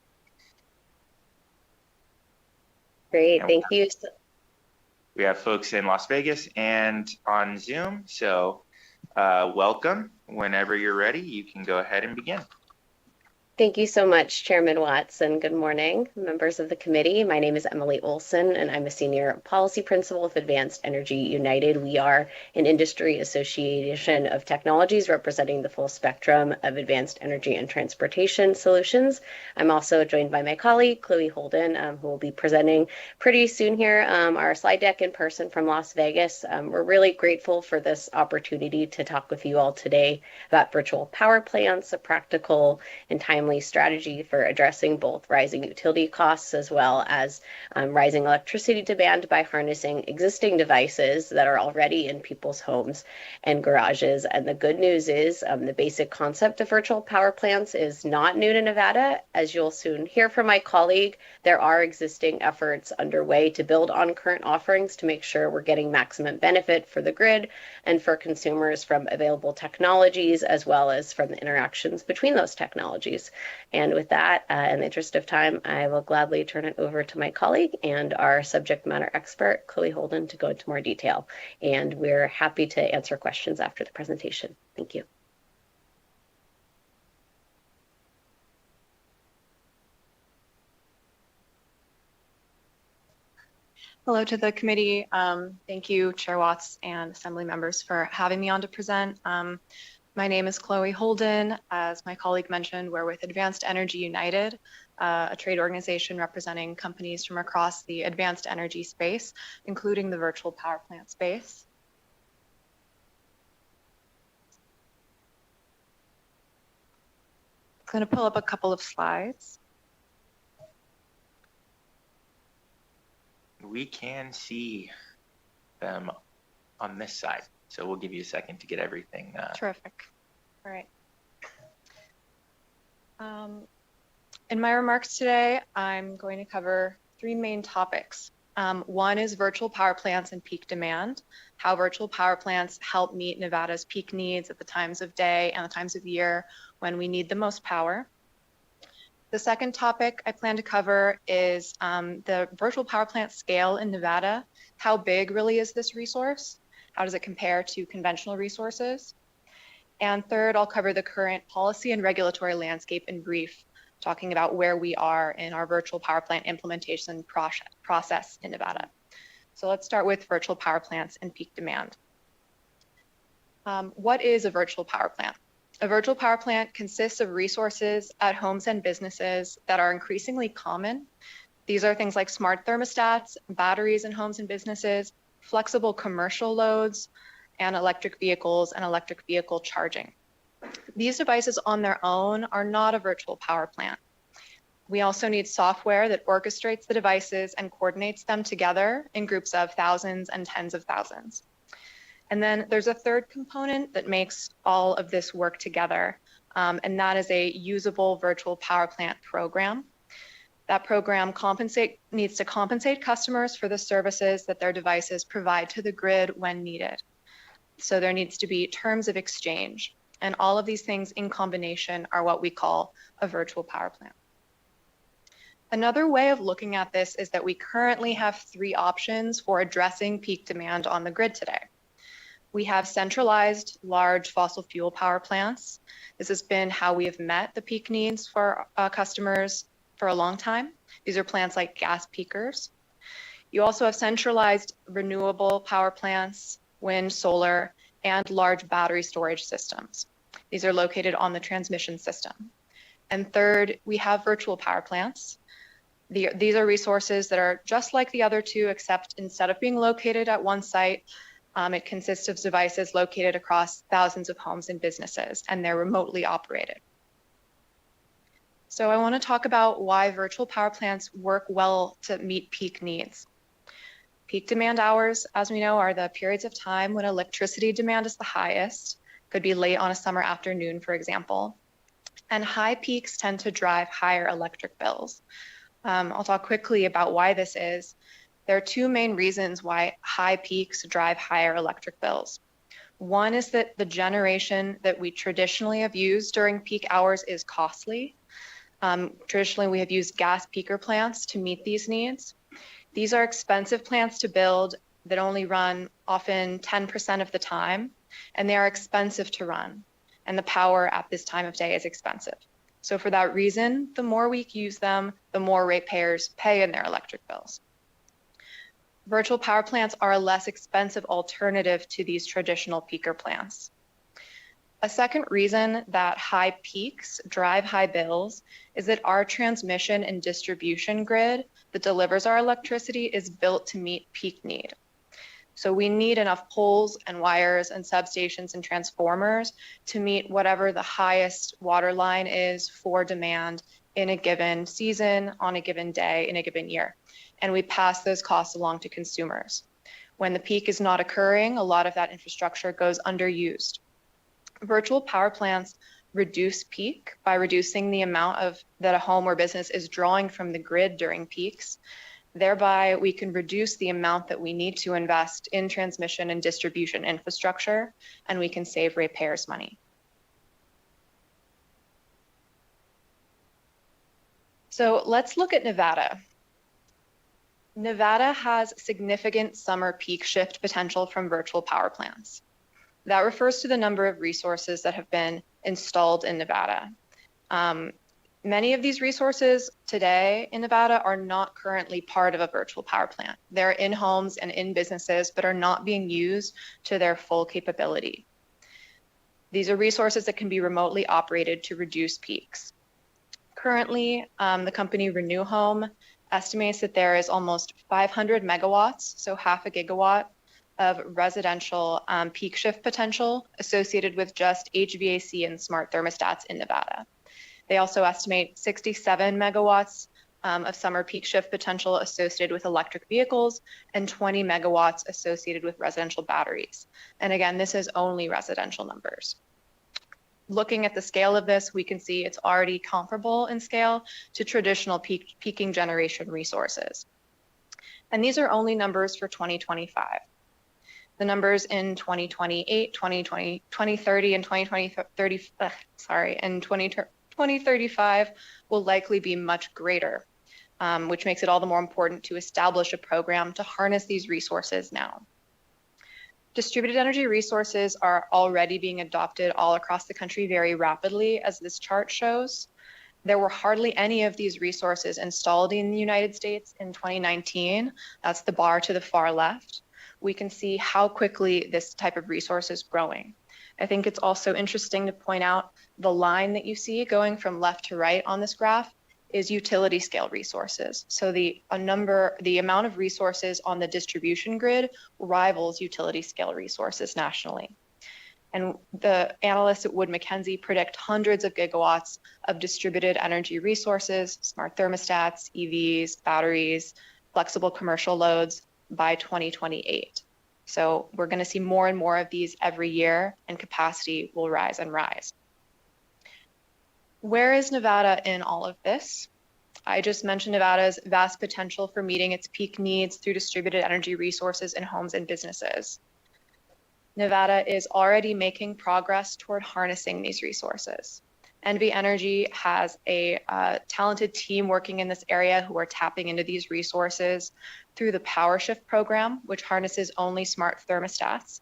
Great, thank you. We have folks in Las Vegas and on Zoom, so welcome. Whenever you're ready, you can go ahead and begin. Thank you so much, Chairman Watts, and good morning, members of the committee. My name is Emily Olson, and I'm a Senior Policy Principal with Advanced Energy United. We are an industry association of technologies representing the full spectrum of advanced energy and transportation solutions. I'm also joined by my colleague, Chloe Holden, who will be presenting pretty soon here our slide deck in person from Las Vegas. We're really grateful for this opportunity to talk with you all today about virtual power plants, a practical and timely strategy for addressing both rising utility costs as well as rising electricity demand by harnessing existing devices that are already in people's homes and garages. And the good news is the basic concept of virtual power plants is not new to Nevada. As you'll soon hear from my colleague, there are existing efforts underway to build on current offerings to make sure we're getting maximum benefit for the grid and for consumers from available technologies as well as from the interactions between those technologies. And with that, in the interest of time, I will gladly turn it over to my colleague and our subject matter expert, Chloe Holden, to go into more detail. And we're happy to answer questions after the presentation. Thank you. Hello to the committee. Thank you, Chair Watts and Assembly members for having me on to present. My name is Chloe Holden. As my colleague mentioned, we're with Advanced Energy United, a trade organization representing companies from across the advanced energy space, including the virtual power plant space. I'm going to pull up a couple of slides. We can see them on this side, so we'll give you a second to get everything. Terrific. All right. In my remarks today, I'm going to cover 3 main topics. One is virtual power plants and peak demand, how virtual power plants help meet Nevada's peak needs at the times of day and the times of year when we need the most power. The second topic I plan to cover is the virtual power plant scale in Nevada. How big really is this resource? How does it compare to conventional resources? And third, I'll cover the current policy and regulatory landscape in brief, talking about where we are in our virtual power plant implementation process in Nevada. So let's start with virtual power plants and peak demand. What is a virtual power plant? A virtual power plant consists of resources at homes and businesses that are increasingly common. These are things like smart thermostats, batteries in homes and businesses, flexible commercial loads, and electric vehicles and electric vehicle charging. These devices on their own are not a virtual power plant. We also need software that orchestrates the devices and coordinates them together in groups of thousands and tens of thousands. And then there's a third component that makes all of this work together, and that is a usable virtual power plant program. That program needs to compensate customers for the services that their devices provide to the grid when needed. So there needs to be terms of exchange, and all of these things in combination are what we call a virtual power plant. Another way of looking at this is that we currently have 3 options for addressing peak demand on the grid today. We have centralized large fossil fuel power plants. This has been how we have met the peak needs for customers for a long time. These are plants like gas peakers. You also have centralized renewable power plants, wind, solar, and large battery storage systems. These are located on the transmission system. And third, we have virtual power plants. These are resources that are just like the other 2, except instead of being located at one site, it consists of devices located across thousands of homes and businesses, and they're remotely operated. So I want to talk about why virtual power plants work well to meet peak needs. Peak demand hours, as we know, are the periods of time when electricity demand is the highest. Could be late on a summer afternoon, for example. And high peaks tend to drive higher electric bills. I'll talk quickly about why this is. There are two main reasons why high peaks drive higher electric bills. One is that the generation that we traditionally have used during peak hours is costly. Traditionally, we have used gas peaker plants to meet these needs. These are expensive plants to build that only run often 10% of the time, and they are expensive to run. And the power at this time of day is expensive. So for that reason, the more we use them, the more ratepayers pay in their electric bills. Virtual power plants are a less expensive alternative to these traditional peaker plants. A second reason that high peaks drive high bills is that our transmission and distribution grid that delivers our electricity is built to meet peak need. So we need enough poles and wires and substations and transformers to meet whatever the highest water line is for demand in a given season, on a given day, in a given year. And we pass those costs along to consumers. When the peak is not occurring, a lot of that infrastructure goes underused. Virtual power plants reduce peak by reducing the amount that a home or business is drawing from the grid during peaks. Thereby, we can reduce the amount that we need to invest in transmission and distribution infrastructure, and we can save ratepayers money. So let's look at Nevada. Nevada has significant summer peak shift potential from virtual power plants. That refers to the number of resources that have been installed in Nevada. Many of these resources today in Nevada are not currently part of a virtual power plant. They're in homes and in businesses, but are not being used to their full capability. These are resources that can be remotely operated to reduce peaks. Currently, the company Renew Home estimates that there is almost 500 megawatts, so half a gigawatt, of residential peak shift potential associated with just HVAC and smart thermostats in Nevada. They also estimate 67 megawatts of summer peak shift potential associated with electric vehicles and 20 megawatts associated with residential batteries. And again, this is only residential numbers. Looking at the scale of this, we can see it's already comparable in scale to traditional peaking generation resources. And these are only numbers for 2025. The numbers in 2028, 2030, and 2035 will likely be much greater, which makes it all the more important to establish a program to harness these resources now. Distributed energy resources are already being adopted all across the country very rapidly, as this chart shows. There were hardly any of these resources installed in the United States in 2019. That's the bar to the far left. We can see how quickly this type of resource is growing. I think it's also interesting to point out the line that you see going from left to right on this graph is utility scale resources. So the amount of resources on the distribution grid rivals utility scale resources nationally. And the analysts at Wood Mackenzie predict hundreds of gigawatts of distributed energy resources, smart thermostats, EVs, batteries, flexible commercial loads by 2028. So we're going to see more and more of these every year, and capacity will rise and rise. Where is Nevada in all of this? I just mentioned Nevada's vast potential for meeting its peak needs through distributed energy resources in homes and businesses. Nevada is already making progress toward harnessing these resources. NV Energy has a talented team working in this area who are tapping into these resources through the Power Shift program, which harnesses only smart thermostats.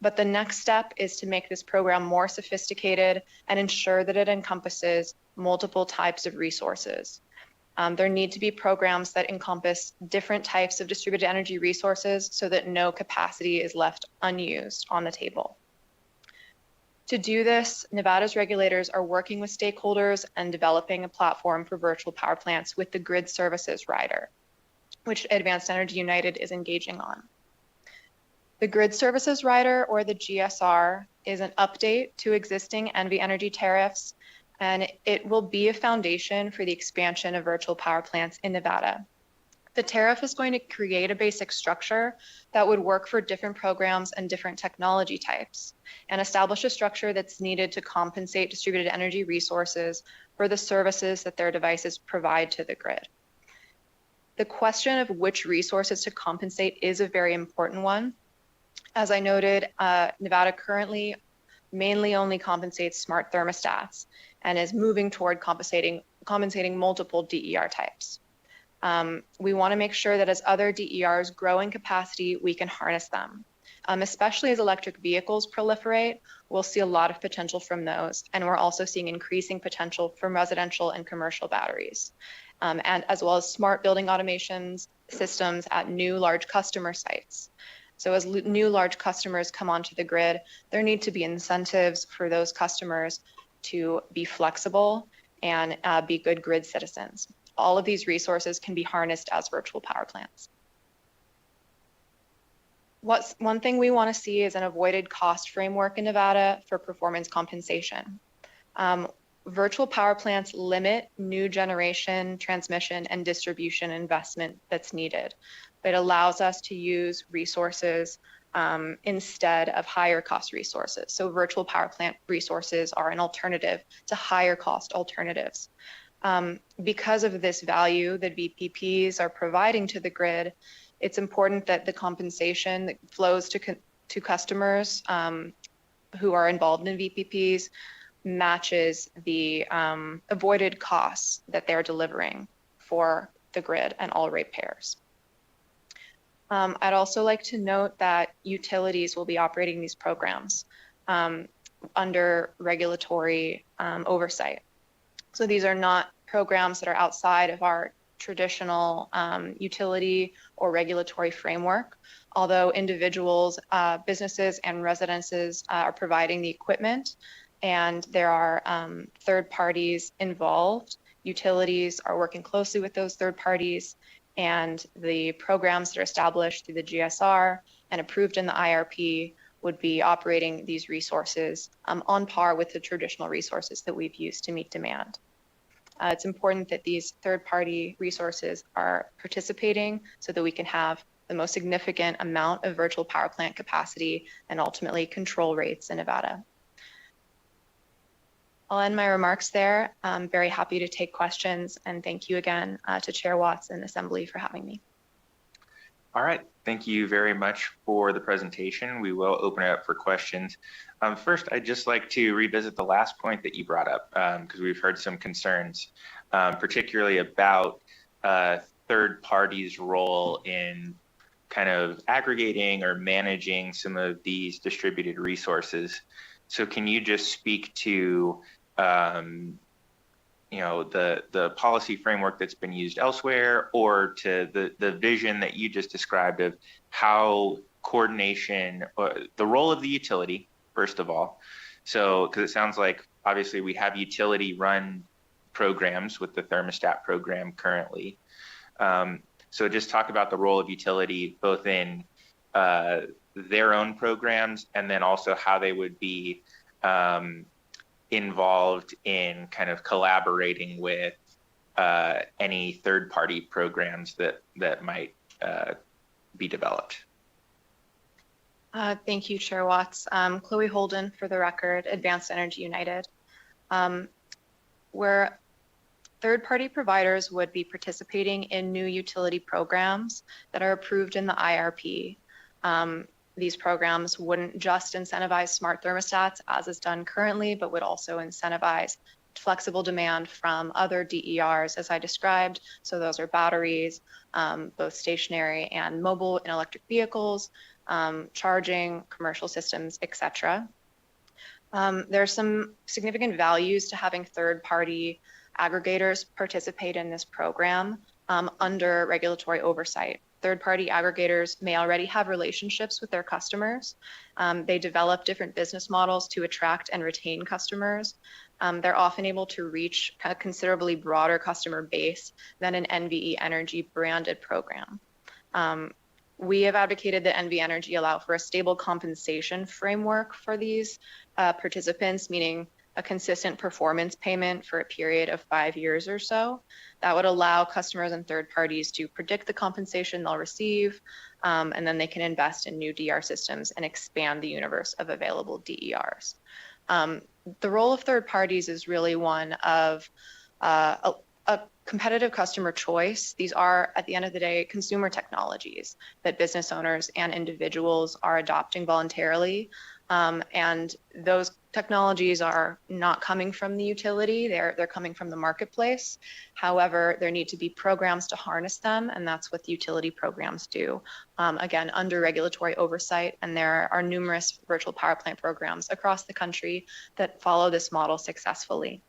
But the next step is to make this program more sophisticated and ensure that it encompasses multiple types of resources. There need to be programs that encompass different types of distributed energy resources so that no capacity is left unused on the table. To do this, Nevada's regulators are working with stakeholders and developing a platform for virtual power plants with the Grid Services Rider, which Advanced Energy United is engaging on. The Grid Services Rider, or the GSR, is an update to existing NV Energy tariffs and it will be a foundation for the expansion of virtual power plants in Nevada. The tariff is going to create a basic structure that would work for different programs and different technology types, and establish a structure that's needed to compensate distributed energy resources for the services that their devices provide to the grid. The question of which resources to compensate is a very important one. As I noted, Nevada currently mainly only compensates smart thermostats and is moving toward compensating multiple DER types. We want to make sure that as other DERs grow in capacity, we can harness them. Especially as electric vehicles proliferate, we'll see a lot of potential from those. And we're also seeing increasing potential from residential and commercial batteries, and as well as smart building automations systems at new large customer sites. So as new large customers come onto the grid, there need to be incentives for those customers to be flexible and be good grid citizens. All of these resources can be harnessed as virtual power plants. One thing we want to see is an avoided cost framework in Nevada for performance compensation. Virtual power plants limit new generation, transmission, and distribution investment that's needed. It allows us to use resources instead of higher cost resources. So virtual power plant resources are an alternative to higher cost alternatives. Because of this value that VPPs are providing to the grid, it's important that the compensation that flows to customers who are involved in VPPs matches the avoided costs that they're delivering for the grid and all ratepayers. I'd also like to note that utilities will be operating these programs under regulatory oversight. So these are not programs that are outside of our traditional utility or regulatory framework, although individuals, businesses, and residences are providing the equipment, and there are third parties involved. Utilities are working closely with those third parties, and the programs that are established through the GSR and approved in the IRP would be operating these resources on par with the traditional resources that we've used to meet demand. It's important that these third-party resources are participating so that we can have the most significant amount of virtual power plant capacity and ultimately control rates in Nevada. I'll end my remarks there. I'm very happy to take questions, and thank you again to Chair Watts and Assembly for having me. All right, thank you very much for the presentation. We will open it up for questions. First, I'd just like to revisit the last point that you brought up, because we've heard some concerns, particularly about third parties' role in kind of aggregating or managing some of these distributed resources. So can you just speak to the policy framework that's been used elsewhere, or to the vision that you just described of how coordination, the role of the utility, first of all. So, because it sounds like obviously we have utility run programs with the thermostat program currently. So just talk about the role of utility both in their own programs, and then also how they would be involved in kind of collaborating with any third-party programs that might be developed. Thank you, Chair Watts. Chloe Holden, for the record, Advanced Energy United. Where third-party providers would be participating in new utility programs that are approved in the IRP. These programs wouldn't just incentivize smart thermostats as is done currently, but would also incentivize flexible demand from other DERs as I described. So those are batteries, both stationary and mobile and electric vehicles, charging, commercial systems, etc. There are some significant values to having third-party aggregators participate in this program under regulatory oversight. Third-party aggregators may already have relationships with their customers. They develop different business models to attract and retain customers. They're often able to reach a considerably broader customer base than an NVE Energy branded program. We have advocated that NV Energy allow for a stable compensation framework for these participants, meaning a consistent performance payment for a period of 5 years or so. That would allow customers and third parties to predict the compensation they'll receive, and then they can invest in new DR systems and expand the universe of available DERs. The role of third parties is really one of a competitive customer choice. These are, at the end of the day, consumer technologies that business owners and individuals are adopting voluntarily. And those technologies are not coming from the utility, they're coming from the marketplace. However, there need to be programs to harness them, and that's what the utility programs do. Again, under regulatory oversight, and there are numerous virtual power plant programs across the country that follow this model successfully.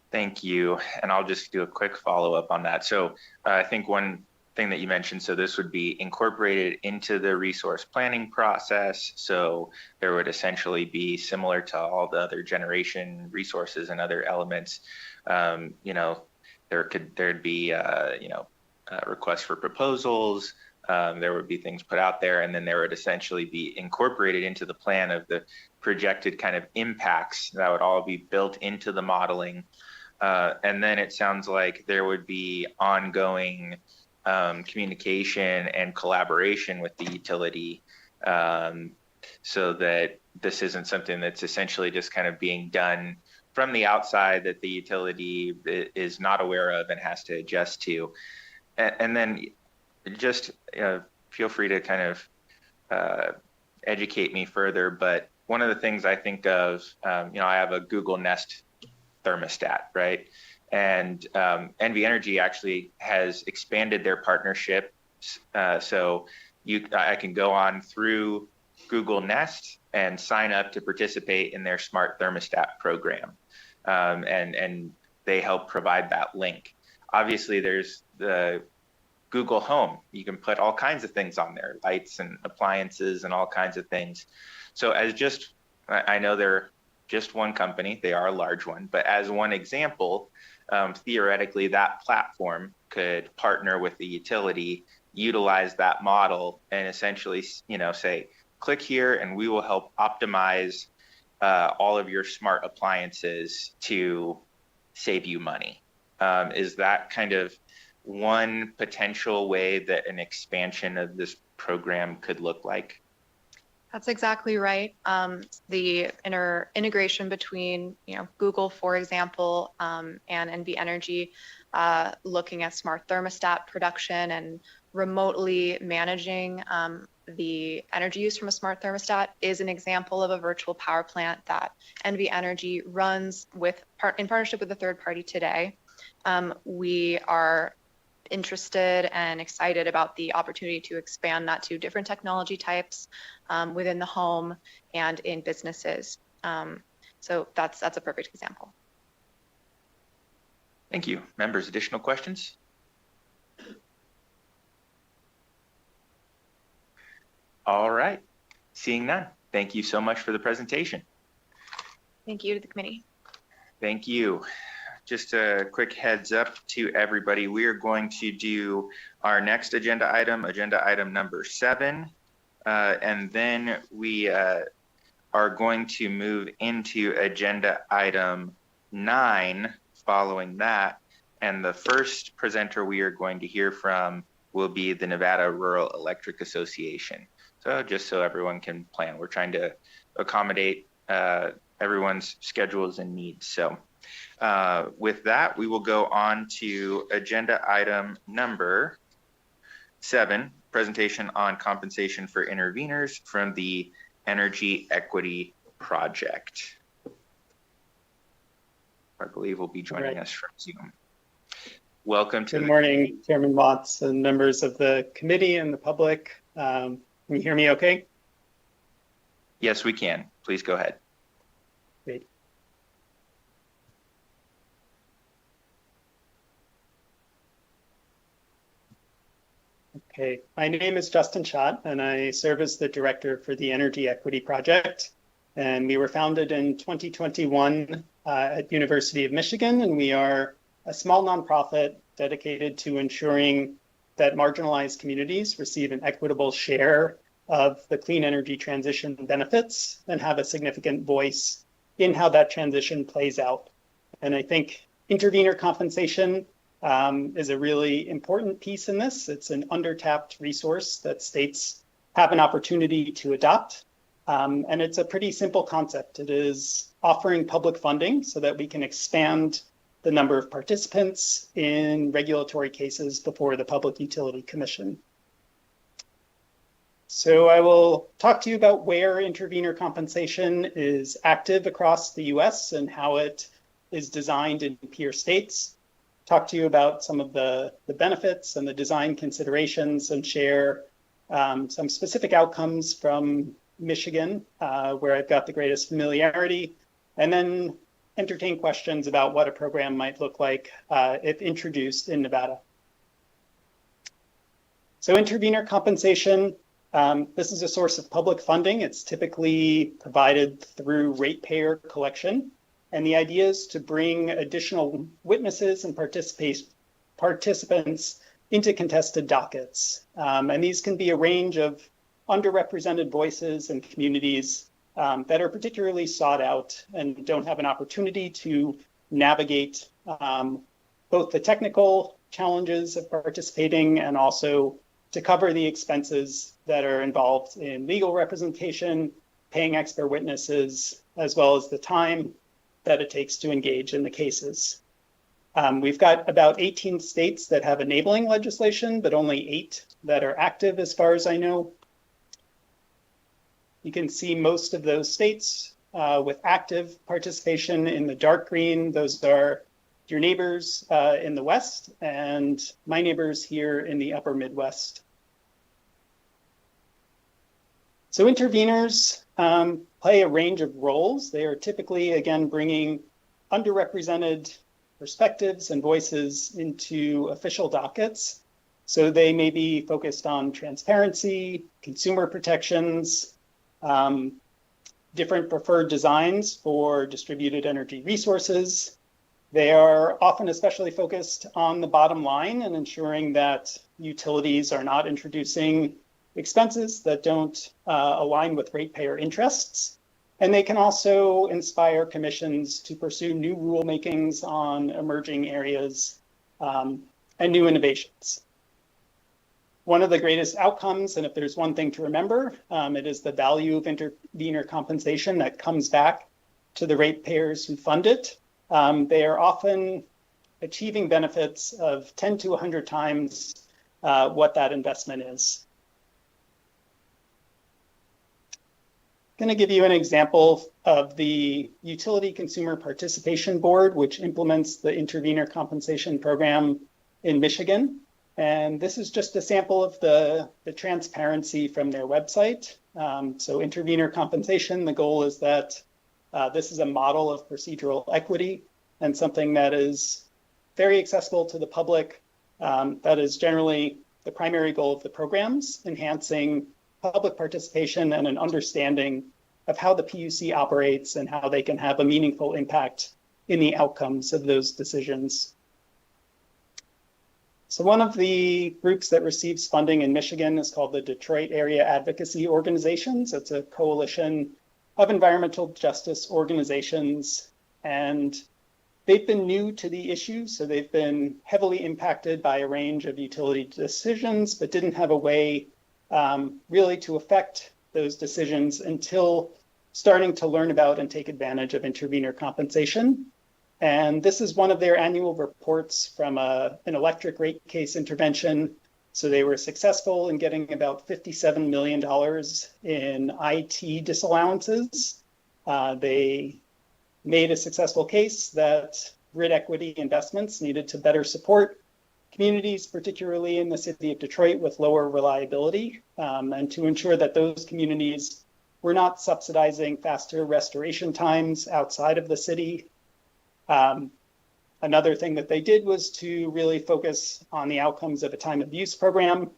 Thank you. And I'll just do a quick follow-up on that. So I think one thing that you mentioned, so this would be incorporated into the resource planning process. So there would essentially be similar to all the other generation resources and other elements. There'd be requests for proposals. There would be things put out there, and then there would essentially be incorporated into the plan of the projected kind of impacts that would all be built into the modeling. And then it sounds like there would be ongoing communication and collaboration with the utility, so that this isn't something that's essentially just kind of being done from the outside that the utility is not aware of and has to adjust to. And then just feel free to kind of educate me further. But one of the things I think of, I have a Google Nest thermostat, right? And NV Energy actually has expanded their partnership. So I can go on through Google Nest and sign up to participate in their smart thermostat program. And they help provide that link. Obviously, there's the Google Home. You can put all kinds of things on there, lights and appliances and all kinds of things. So I know they're just one company, they are a large one, but as one example, theoretically that platform could partner with the utility, utilize that model, and essentially, say, click here and we will help optimize all of your smart appliances to save you money. Is that kind of one potential way that an expansion of this program could look like? That's exactly right. The integration between, Google, for example, and NV Energy, looking at smart thermostat production and remotely managing the energy use from a smart thermostat is an example of a virtual power plant that NV Energy runs in partnership with a third party today. We are interested and excited about the opportunity to expand that to different technology types within the home and in businesses. So that's a perfect example. Thank you. Members, additional questions? All right. Seeing none. Thank you so much for the presentation. Thank you to the committee. Thank you. Just a quick heads up to everybody. We are going to do our next agenda item number 7. And then we are going to move into agenda item 9 following that. And the first presenter we are going to hear from will be the Nevada Rural Electric Association. So just so everyone can plan, we're trying to accommodate everyone's schedules and needs. So with that, we will go on to agenda item number 7, presentation on compensation for interveners from the Energy Equity Project. I believe will be joining us from Zoom. Welcome to Good morning, Chairman Watts and members of the committee and the public. Can you hear me okay? Yes, we can. Please go ahead. Great. Okay, my name is Justin Schott, and I serve as the director for the Energy Equity Project. And we were founded in 2021 at University of Michigan, and we are a small nonprofit dedicated to ensuring that marginalized communities receive an equitable share of the clean energy transition benefits and have a significant voice in how that transition plays out. And I think intervener compensation is a really important piece in this. It's an undertapped resource that states have an opportunity to adopt. And it's a pretty simple concept. It is offering public funding so that we can expand the number of participants in regulatory cases before the Public Utility Commission. So I will talk to you about where intervener compensation is active across the US and how it is designed in peer states. Talk to you about some of the benefits and the design considerations, and share some specific outcomes from Michigan, where I've got the greatest familiarity, and then entertain questions about what a program might look like if introduced in Nevada. So intervener compensation, this is a source of public funding. It's typically provided through ratepayer collection. And the idea is to bring additional witnesses and participants into contested dockets. And these can be a range of underrepresented voices and communities that are particularly sought out and don't have an opportunity to navigate both the technical challenges of participating and also to cover the expenses that are involved in legal representation, paying expert witnesses, as well as the time that it takes to engage in the cases. We've got about 18 states that have enabling legislation, but only 8 that are active as far as I know. You can see most of those states with active participation in the dark green. Those are your neighbors in the West and my neighbors here in the upper Midwest. So interveners play a range of roles. They are typically, again, bringing underrepresented perspectives and voices into official dockets. So they may be focused on transparency, consumer protections, different preferred designs for distributed energy resources. They are often especially focused on the bottom line and ensuring that utilities are not introducing expenses that don't align with ratepayer interests. And they can also inspire commissions to pursue new rulemakings on emerging areas and new innovations. One of the greatest outcomes, and if there's one thing to remember, it is the value of intervener compensation that comes back to the ratepayers who fund it. They are often achieving benefits of 10 to 100 times what that investment is. I'm going to give you an example of the Utility Consumer Participation Board, which implements the intervener compensation program in Michigan. And this is just a sample of the transparency from their website. So intervener compensation, the goal is that this is a model of procedural equity and something that is very accessible to the public. That is generally the primary goal of the programs, enhancing public participation and an understanding of how the PUC operates and how they can have a meaningful impact in the outcomes of those decisions. So one of the groups that receives funding in Michigan is called the Detroit Area Advocacy Organizations. It's a coalition of environmental justice organizations, and they've been new to the issue. So they've been heavily impacted by a range of utility decisions, but didn't have a way really to affect those decisions until starting to learn about and take advantage of intervener compensation. And this is one of their annual reports from an electric rate case intervention. So they were successful in getting about $57 million in IT disallowances. They made a successful case that grid equity investments needed to better support communities, particularly in the city of Detroit, with lower reliability, and to ensure that those communities were not subsidizing faster restoration times outside of the city. Another thing that they did was to really focus on the outcomes of a time of use program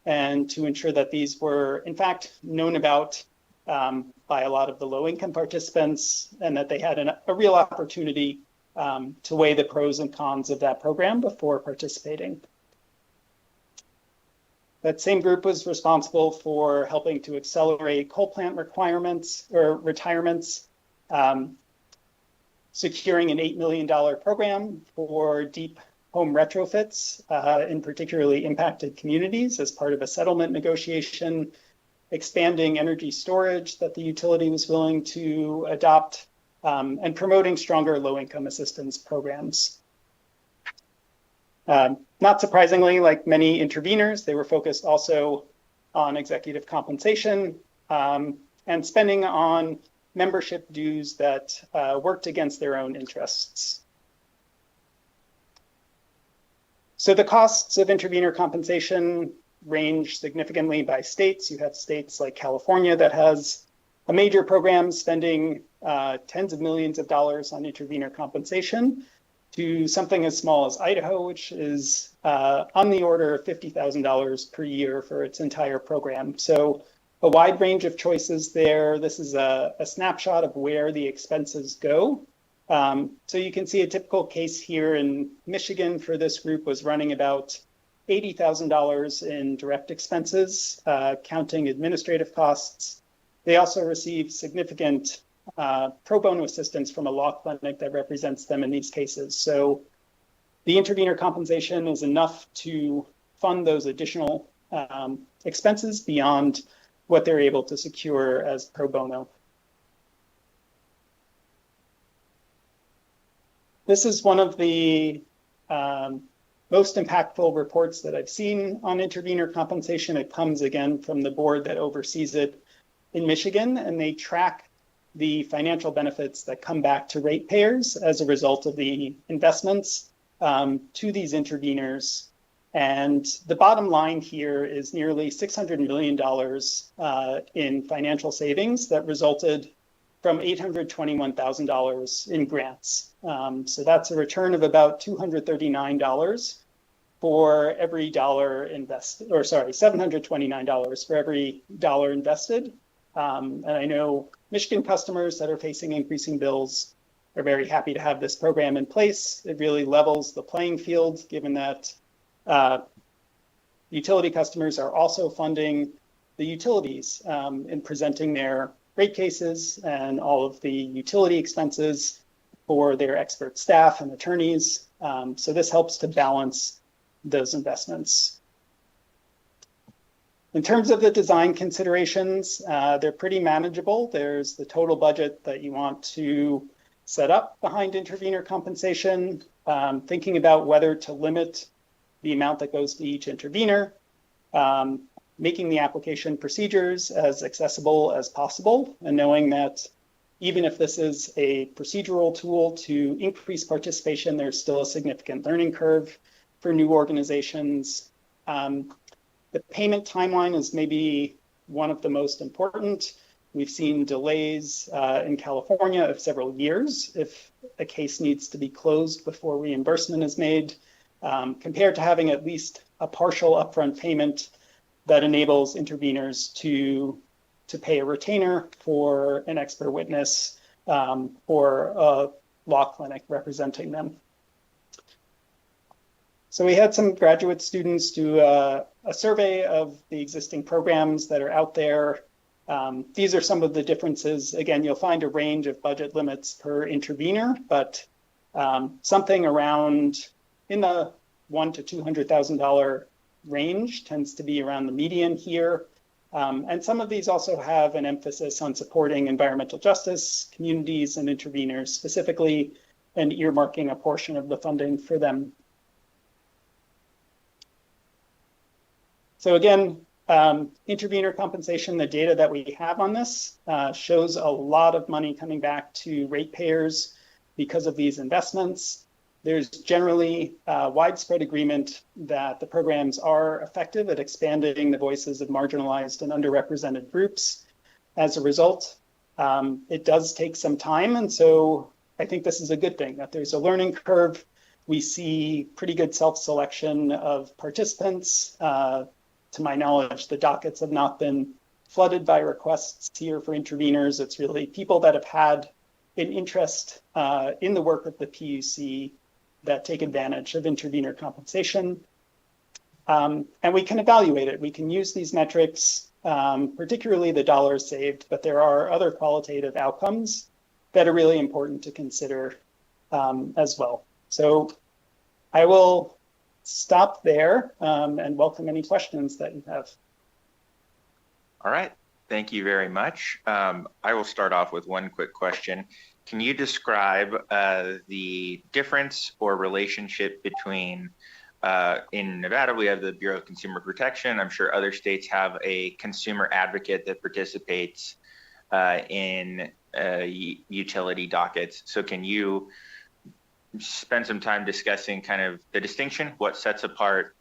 and to ensure that these were, in fact, known about by a lot of the low-income participants, and that they had a real opportunity to weigh the pros and cons of that program before participating. That same group was responsible for helping to accelerate coal plant requirements or retirements. securing an $8 million program for deep home retrofits in particularly impacted communities as part of a settlement negotiation, expanding energy storage that the utility was willing to adopt, and promoting stronger low-income assistance programs. Not surprisingly, like many interveners, they were focused also on executive compensation and spending on membership dues that worked against their own interests. So the costs of intervener compensation range significantly by states. You have states like California that has a major program spending tens of millions of dollars on intervener compensation, to something as small as Idaho, which is on the order of $50,000 per year for its entire program. So a wide range of choices there. This is a snapshot of where the expenses go. So you can see a typical case here in Michigan for this group was running about $80,000 in direct expenses, counting administrative costs. They also receive significant pro bono assistance from a law clinic that represents them in these cases. So the intervener compensation is enough to fund those additional expenses beyond what they're able to secure as pro bono. This is one of the most impactful reports that I've seen on intervener compensation. It comes again from the board that oversees it in Michigan, and they track the financial benefits that come back to ratepayers as a result of the investments to these interveners. And the bottom line here is nearly $600 million in financial savings that resulted from $821,000 in grants. So that's a return of about $239 for every dollar invested, or sorry, $729 for every dollar invested. And I know Michigan customers that are facing increasing bills are very happy to have this program in place. It really levels the playing field, given that utility customers are also funding the utilities in presenting their rate cases and all of the utility expenses for their expert staff and attorneys. So this helps to balance those investments. In terms of the design considerations, they're pretty manageable. There's the total budget that you want to set up behind intervener compensation, thinking about whether to limit the amount that goes to each intervener, making the application procedures as accessible as possible, and knowing that even if this is a procedural tool to increase participation, there's still a significant learning curve for new organizations. The payment timeline is maybe one of the most important. We've seen delays in California of several years if a case needs to be closed before reimbursement is made, compared to having at least a partial upfront payment that enables interveners to pay a retainer for an expert witness or a law clinic representing them. So we had some graduate students do a survey of the existing programs that are out there. These are some of the differences. Again, you'll find a range of budget limits per intervener, but something around in the $100,000 to $200,000 range tends to be around the median here. And some of these also have an emphasis on supporting environmental justice, communities, and interveners specifically, and earmarking a portion of the funding for them. So again, intervener compensation, the data that we have on this shows a lot of money coming back to ratepayers because of these investments. There's generally widespread agreement that the programs are effective at expanding the voices of marginalized and underrepresented groups. As a result, it does take some time. And so I think this is a good thing, that there's a learning curve. We see pretty good self-selection of participants. To my knowledge, the dockets have not been flooded by requests here for interveners. It's really people that have had an interest in the work of the PUC that take advantage of intervener compensation. And we can evaluate it. We can use these metrics, particularly the dollars saved, but there are other qualitative outcomes that are really important to consider as well. So I will stop there and welcome any questions that you have. All right. Thank you very much. I will start off with one quick question. Can you describe the difference or relationship between, in Nevada, we have the Bureau of Consumer Protection. I'm sure other states have a consumer advocate that participates in utility dockets. So can you spend some time discussing kind of the distinction, what sets apart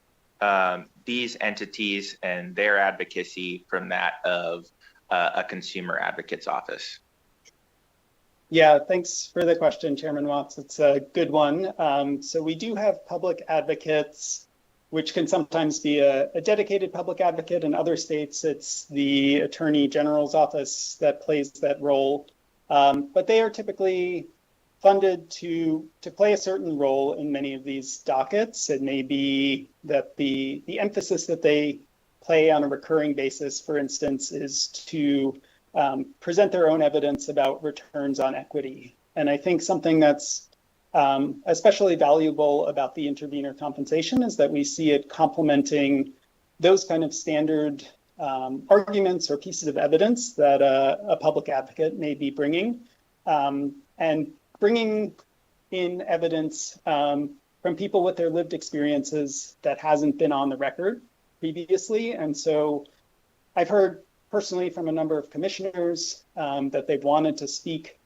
these entities and their advocacy from that of a consumer advocate's office? Yeah, thanks for the question, Chairman Watts. It's a good one. So we do have public advocates, which can sometimes be a dedicated public advocate. In other states, it's the Attorney General's office that plays that role. But they are typically funded to play a certain role in many of these dockets. It may be that the emphasis that they play on a recurring basis, for instance, is to present their own evidence about returns on equity. And I think something that's especially valuable about the intervener compensation is that we see it complementing those kind of standard arguments or pieces of evidence that a public advocate may be bringing. And bringing in evidence from people with their lived experiences that hasn't been on the record previously. And so I've heard personally from a number of commissioners that they've wanted to speak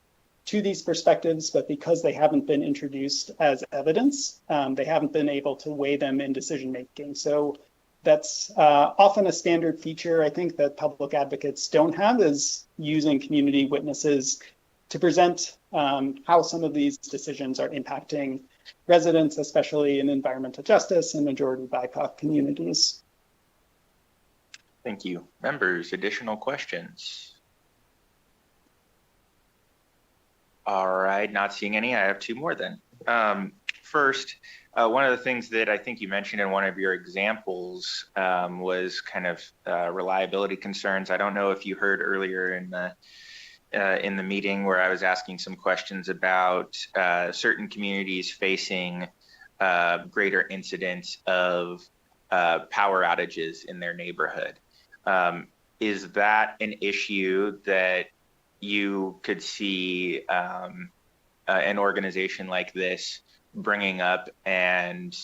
to these perspectives, but because they haven't been introduced as evidence, they haven't been able to weigh them in decision making. So that's often a standard feature, I think, that public advocates don't have, is using community witnesses to present how some of these decisions are impacting residents, especially in environmental justice and majority BIPOC communities. Thank you. Members, additional questions? All right, not seeing any. I have two more then. First, one of the things that I think you mentioned in one of your examples was kind of reliability concerns. I don't know if you heard earlier in the meeting where I was asking some questions about certain communities facing greater incidents of power outages in their neighborhood. Is that an issue that you could see an organization like this bringing up and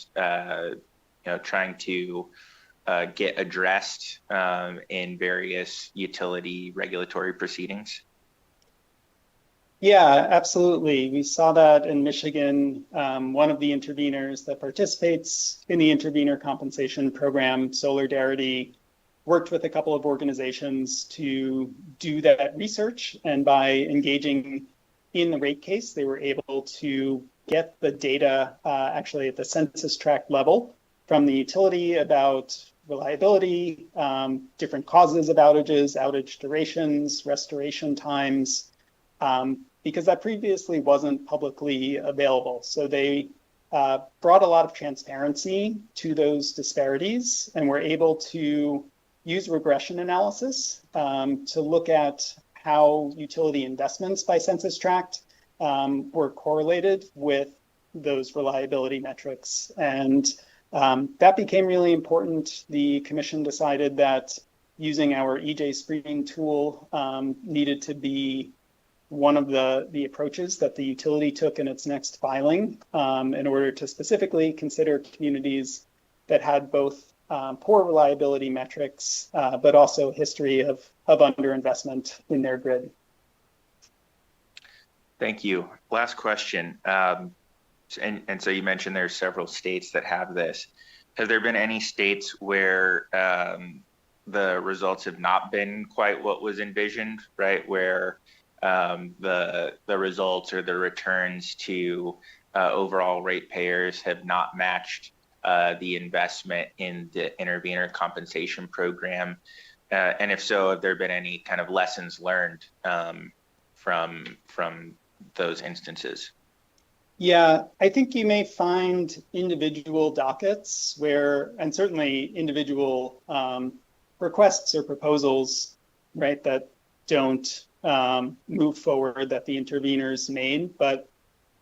trying to get addressed in various utility regulatory proceedings? Yeah, absolutely. We saw that in Michigan. One of the interveners that participates in the intervener compensation program, Solidarity, worked with a couple of organizations to do that research. And by engaging in the rate case, they were able to get the data actually at the census tract level from the utility about reliability, different causes of outages, outage durations, restoration times, because that previously wasn't publicly available. So they brought a lot of transparency to those disparities and were able to use regression analysis to look at how utility investments by census tract were correlated with those reliability metrics. And that became really important. The commission decided that using our EJ screening tool needed to be one of the approaches that the utility took in its next filing in order to specifically consider communities that had both poor reliability metrics, but also history of underinvestment in their grid. Thank you. Last question. And so you mentioned there's several states that have this. Have there been any states where the results have not been quite what was envisioned, right? Where the results or the returns to overall ratepayers have not matched the investment in the intervener compensation program? And if so, have there been any kind of lessons learned from those instances? Yeah, I think you may find individual dockets where, and certainly individual requests or proposals, right, that don't move forward that the interveners made. But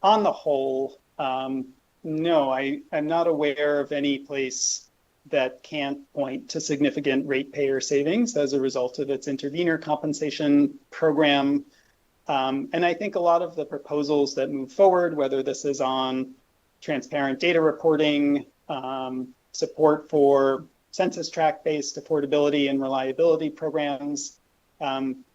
on the whole, no, I'm not aware of any place that can't point to significant ratepayer savings as a result of its intervenor compensation program. And I think a lot of the proposals that move forward, whether this is on transparent data reporting, support for census tract-based affordability and reliability programs,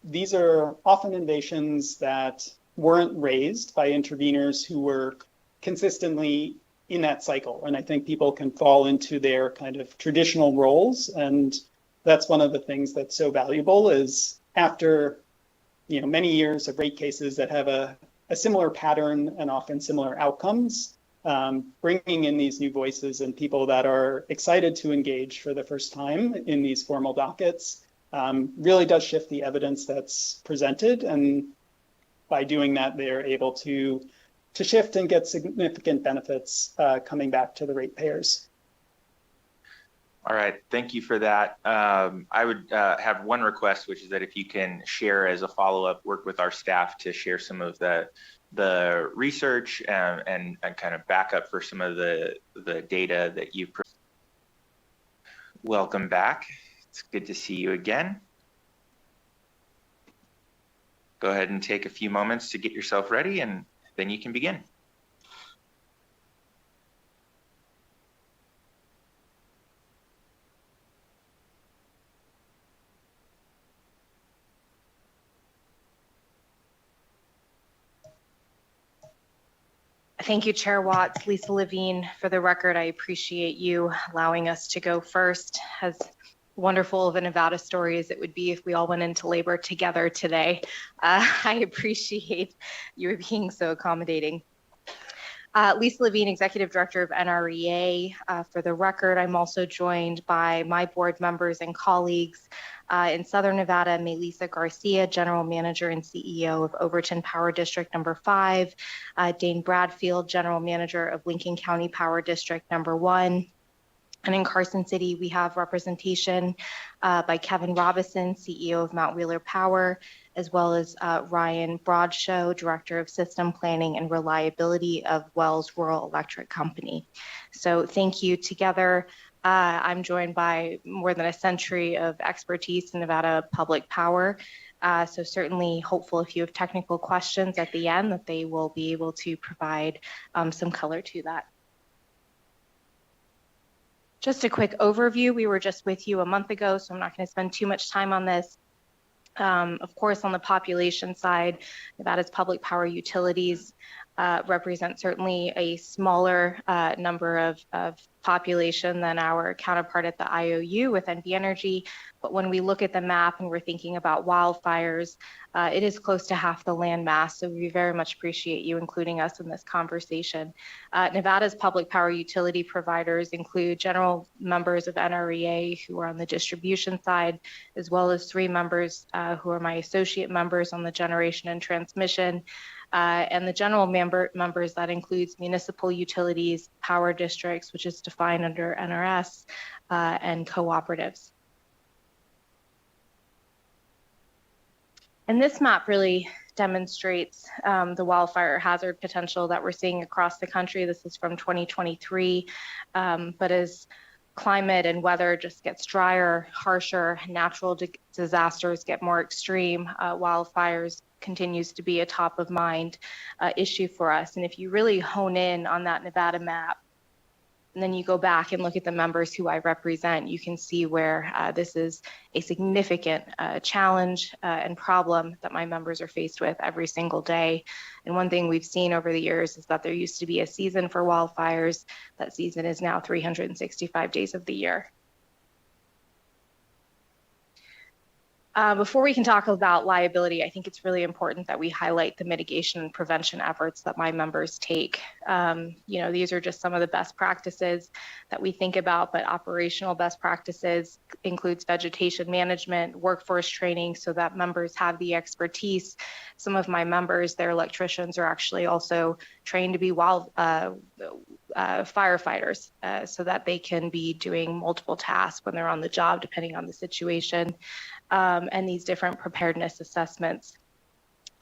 these are often innovations that weren't raised by interveners who were consistently in that cycle. And I think people can fall into their kind of traditional roles. And that's one of the things that's so valuable is after many years of rate cases that have a similar pattern and often similar outcomes, bringing in these new voices and people that are excited to engage for the first time in these formal dockets really does shift the evidence that's presented. And by doing that, they're able to shift and get significant benefits coming back to the ratepayers. All right, thank you for that. I would have one request, which is that if you can share as a follow-up, work with our staff to share some of the research and kind of backup for some of the data that you've. Welcome back. It's good to see you again. Go ahead and take a few moments to get yourself ready, and then you can begin. Thank you, Chair Watts. Lisa Levine, for the record, I appreciate you allowing us to go first. As wonderful of a Nevada story as it would be if we all went into labor together today, I appreciate you being so accommodating. Lisa Levine, Executive Director of NREA. For the record, I'm also joined by my board members and colleagues in Southern Nevada, Melissa Garcia, General Manager and CEO of Overton Power District number 5, Dane Bradfield, General Manager of Lincoln County Power District number 1. And in Carson City, we have representation by Kevin Robison, CEO of Mount Wheeler Power, as well as Ryan Broadshow, Director of System Planning and Reliability of Wells Rural Electric Company. So thank you. Together, I'm joined by more than a century of expertise in Nevada public power. So certainly hopeful if you have technical questions at the end that they will be able to provide some color to that. Just a quick overview. We were just with you a month ago, so I'm not going to spend too much time on this. Of course, on the population side, Nevada's public power utilities represent certainly a smaller number of population than our counterpart at the IOU with NV Energy. But when we look at the map and we're thinking about wildfires, it is close to half the land mass. So we very much appreciate you including us in this conversation. Nevada's public power utility providers include general members of NREA who are on the distribution side, as well as 3 members who are my associate members on the generation and transmission. And the general members, that includes municipal utilities, power districts, which is defined under NRS, and cooperatives. And this map really demonstrates the wildfire hazard potential that we're seeing across the country. This is from 2023, but as climate and weather just gets drier, harsher, natural disasters get more extreme, wildfires continues to be a top of mind issue for us. And if you really hone in on that Nevada map, and then you go back and look at the members who I represent, you can see where this is a significant challenge and problem that my members are faced with every single day. And one thing we've seen over the years is that there used to be a season for wildfires. That season is now 365 days of the year. Before we can talk about liability, I think it's really important that we highlight the mitigation and prevention efforts that my members take. These are just some of the best practices that we think about, but operational best practices includes vegetation management, workforce training, so that members have the expertise. Some of my members, their electricians, are actually also trained to be firefighters, so that they can be doing multiple tasks when they're on the job, depending on the situation. And these different preparedness assessments.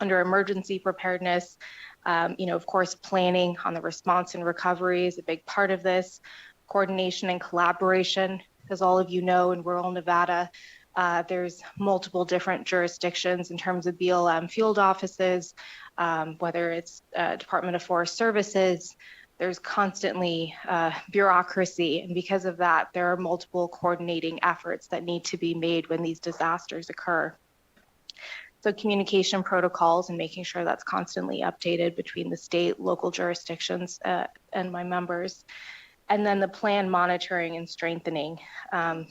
Under emergency preparedness, Of course, planning on the response and recovery is a big part of this. Coordination and collaboration, as all of you know, in rural Nevada, there's multiple different jurisdictions in terms of BLM field offices, whether it's Department of Forest Services. There's constantly bureaucracy, and because of that, there are multiple coordinating efforts that need to be made when these disasters occur. So communication protocols and making sure that's constantly updated between the state, local jurisdictions, and my members. And then the plan monitoring and strengthening,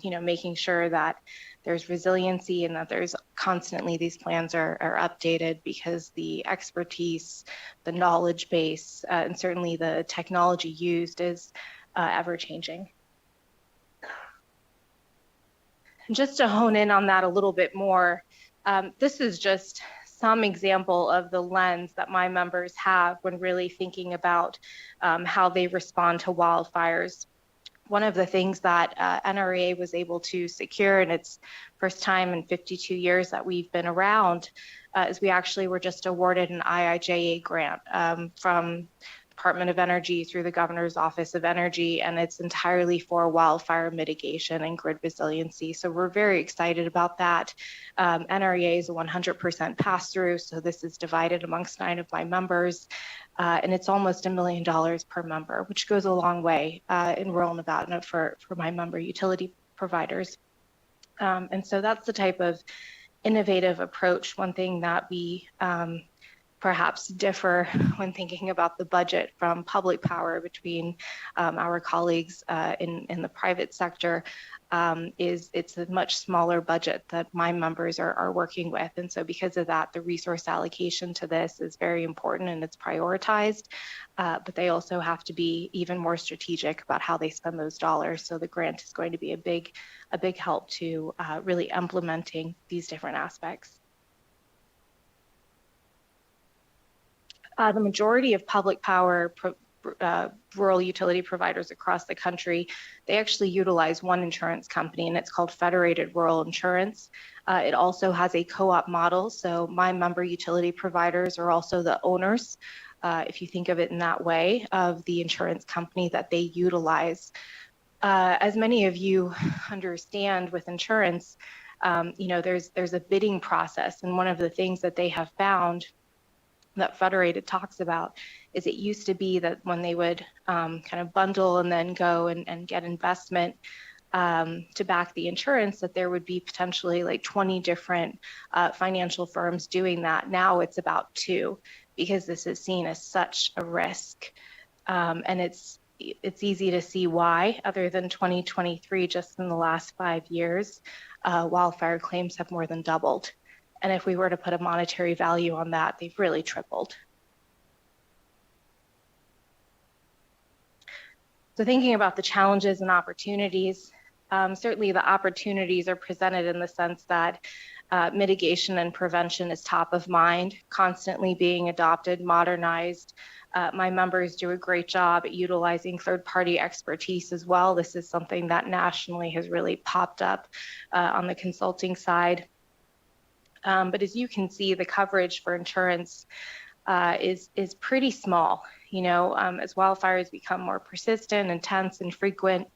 making sure that there's resiliency and that there's constantly these plans are updated, because the expertise, the knowledge base, and certainly the technology used is ever changing. And just to hone in on that a little bit more, this is just some example of the lens that my members have when really thinking about how they respond to wildfires. One of the things that NRA was able to secure, and it's first time in 52 years that we've been around, is we actually were just awarded an IIJA grant from Department of Energy through the Governor's Office of Energy, and it's entirely for wildfire mitigation and grid resiliency. So we're very excited about that. NREA is a 100% pass-through, so this is divided amongst 9 of my members, and it's almost $1 million per member, which goes a long way in rural Nevada for my member utility providers. And so that's the type of innovative approach. One thing that we perhaps differ when thinking about the budget from public power between our colleagues in the private sector is it's a much smaller budget that my members are working with. And so because of that, the resource allocation to this is very important and it's prioritized, but they also have to be even more strategic about how they spend those dollars. So the grant is going to be a big help to really implementing these different aspects. The majority of public power rural utility providers across the country, they actually utilize one insurance company, and it's called Federated Rural Insurance. It also has a co-op model, so my member utility providers are also the owners, if you think of it in that way, of the insurance company that they utilize. As many of you understand with insurance, there's a bidding process, and one of the things that they have found that Federated talks about is it used to be that when they would kind of bundle and then go and get investment to back the insurance, that there would be potentially like 20 different financial firms doing that. Now it's about 2, because this is seen as such a risk. And it's easy to see why. Other than 2023, just in the last 5 years, wildfire claims have more than doubled. And if we were to put a monetary value on that, they've really tripled. So thinking about the challenges and opportunities, certainly the opportunities are presented in the sense that mitigation and prevention is top of mind, constantly being adopted, modernized. My members do a great job at utilizing third-party expertise as well. This is something that nationally has really popped up on the consulting side. But as you can see, the coverage for insurance is pretty small. As wildfires become more persistent, intense, and frequent,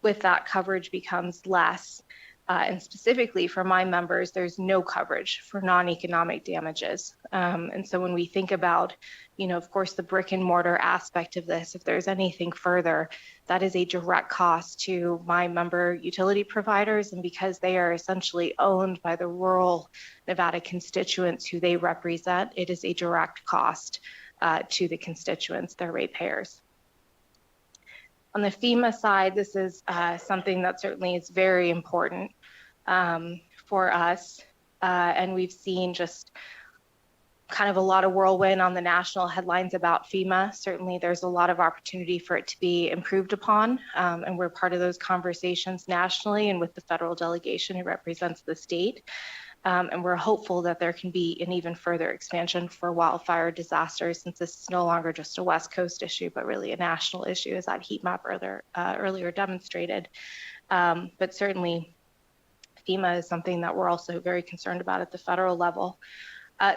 with that coverage becomes less. And specifically for my members, there's no coverage for non-economic damages. And so when we think about, of course, the brick and mortar aspect of this, if there's anything further, that is a direct cost to my member utility providers. And because they are essentially owned by the rural Nevada constituents who they represent, it is a direct cost to the constituents, their ratepayers. On the FEMA side, this is something that certainly is very important for us. And we've seen just kind of a lot of whirlwind on the national headlines about FEMA. Certainly there's a lot of opportunity for it to be improved upon. And we're part of those conversations nationally and with the federal delegation who represents the state. And we're hopeful that there can be an even further expansion for wildfire disasters, since this is no longer just a West Coast issue, but really a national issue, as that heat map earlier demonstrated. But certainly FEMA is something that we're also very concerned about at the federal level.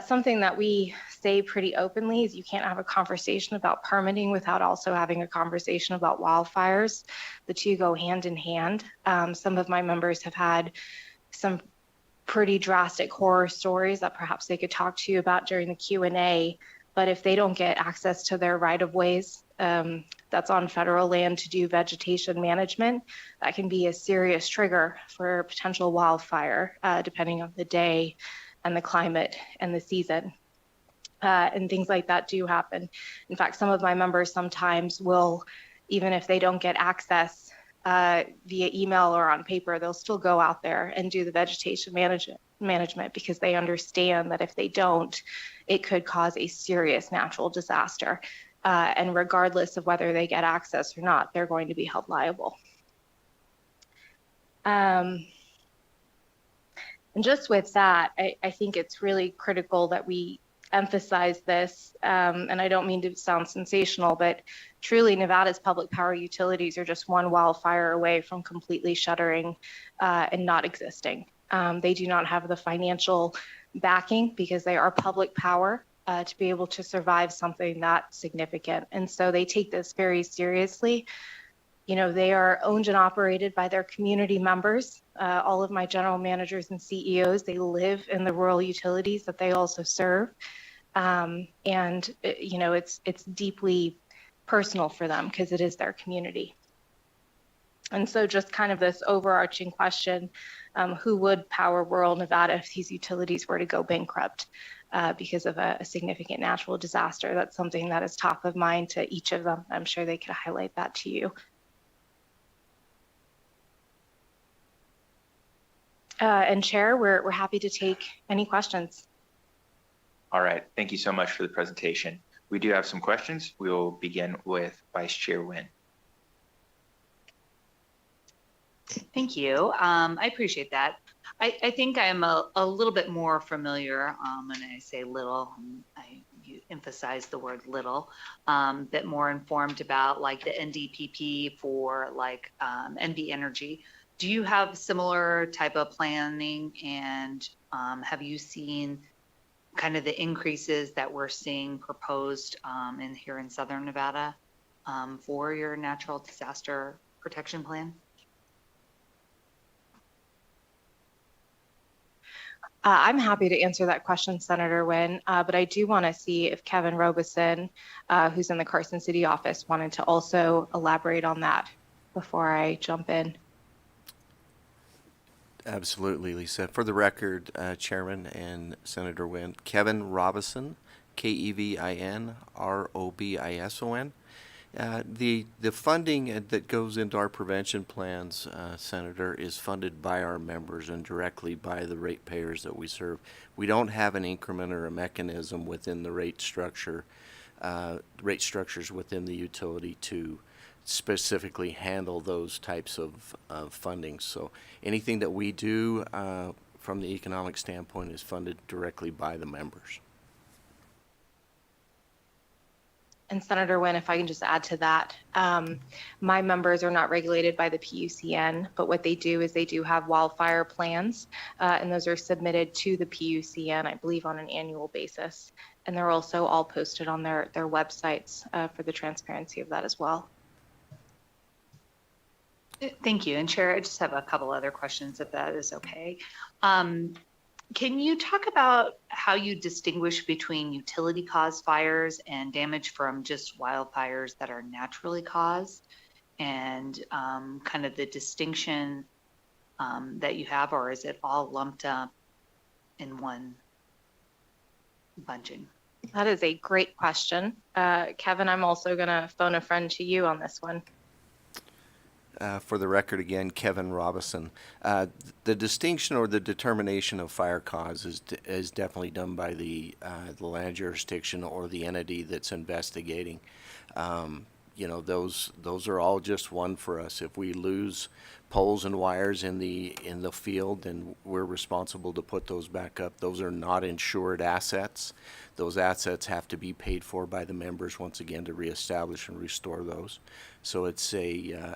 Something that we say pretty openly is you can't have a conversation about permitting without also having a conversation about wildfires. The two go hand in hand. Some of my members have had some pretty drastic horror stories that perhaps they could talk to you about during the Q&A, but if they don't get access to their right-of-ways, that's on federal land to do vegetation management, that can be a serious trigger for potential wildfire, depending on the day and the climate and the season. And things like that do happen. In fact, some of my members sometimes will, even if they don't get access via email or on paper, they'll still go out there and do the vegetation management because they understand that if they don't, it could cause a serious natural disaster. And regardless of whether they get access or not, they're going to be held liable. And just with that, I think it's really critical that we emphasize this, and I don't mean to sound sensational, but truly Nevada's public power utilities are just one wildfire away from completely shuttering and not existing. They do not have the financial backing because they are public power to be able to survive something that significant. And so they take this very seriously. You know, they are owned and operated by their community members. All of my general managers and CEOs, they live in the rural utilities that they also serve. And, you know, it's deeply personal for them because it is their community. And so just kind of this overarching question, who would power rural Nevada if these utilities were to go bankrupt because of a significant natural disaster? That's something that is top of mind to each of them. I'm sure they could highlight that to you. And Chair, we're happy to take any questions. All right, thank you so much for the presentation. We do have some questions. We will begin with Vice Chair Nguyen. Thank you. I appreciate that. I think I'm a little bit more familiar, and I say little, you emphasize the word little, bit more informed about like the NDPP for like NV Energy. Do you have similar type of planning, and have you seen kind of the increases that we're seeing proposed here in Southern Nevada for your natural disaster protection plan? I'm happy to answer that question, Senator Nguyen, but I do want to see if Kevin Robeson, who's in the Carson City office, wanted to also elaborate on that before I jump in. Absolutely, Lisa. For the record, Chairman and Senator Nguyen, Kevin Robison, Kevin Robison. The funding that goes into our prevention plans, Senator, is funded by our members and directly by the ratepayers that we serve. We don't have an increment or a mechanism within the rate structures within the utility to specifically handle those types of funding. So anything that we do from the economic standpoint is funded directly by the members. And Senator Nguyen, if I can just add to that, my members are not regulated by the PUCN, but what they do is they do have wildfire plans, and those are submitted to the PUCN, I believe, on an annual basis. And they're also all posted on their websites for the transparency of that as well. Thank you. And Chair, I just have a couple other questions, if that is okay. Can you talk about how you distinguish between utility-caused fires and damage from just wildfires that are naturally caused, and kind of the distinction that you have, or is it all lumped up in one bunching? That is a great question. Kevin, I'm also going to phone a friend to you on this one. For the record, again, Kevin Robison. The distinction or the determination of fire cause is definitely done by the land jurisdiction or the entity that's investigating. You know, those are all just one for us. If we lose poles and wires in the field, then we're responsible to put those back up. Those are not insured assets. Those assets have to be paid for by the members once again to reestablish and restore those. So it's a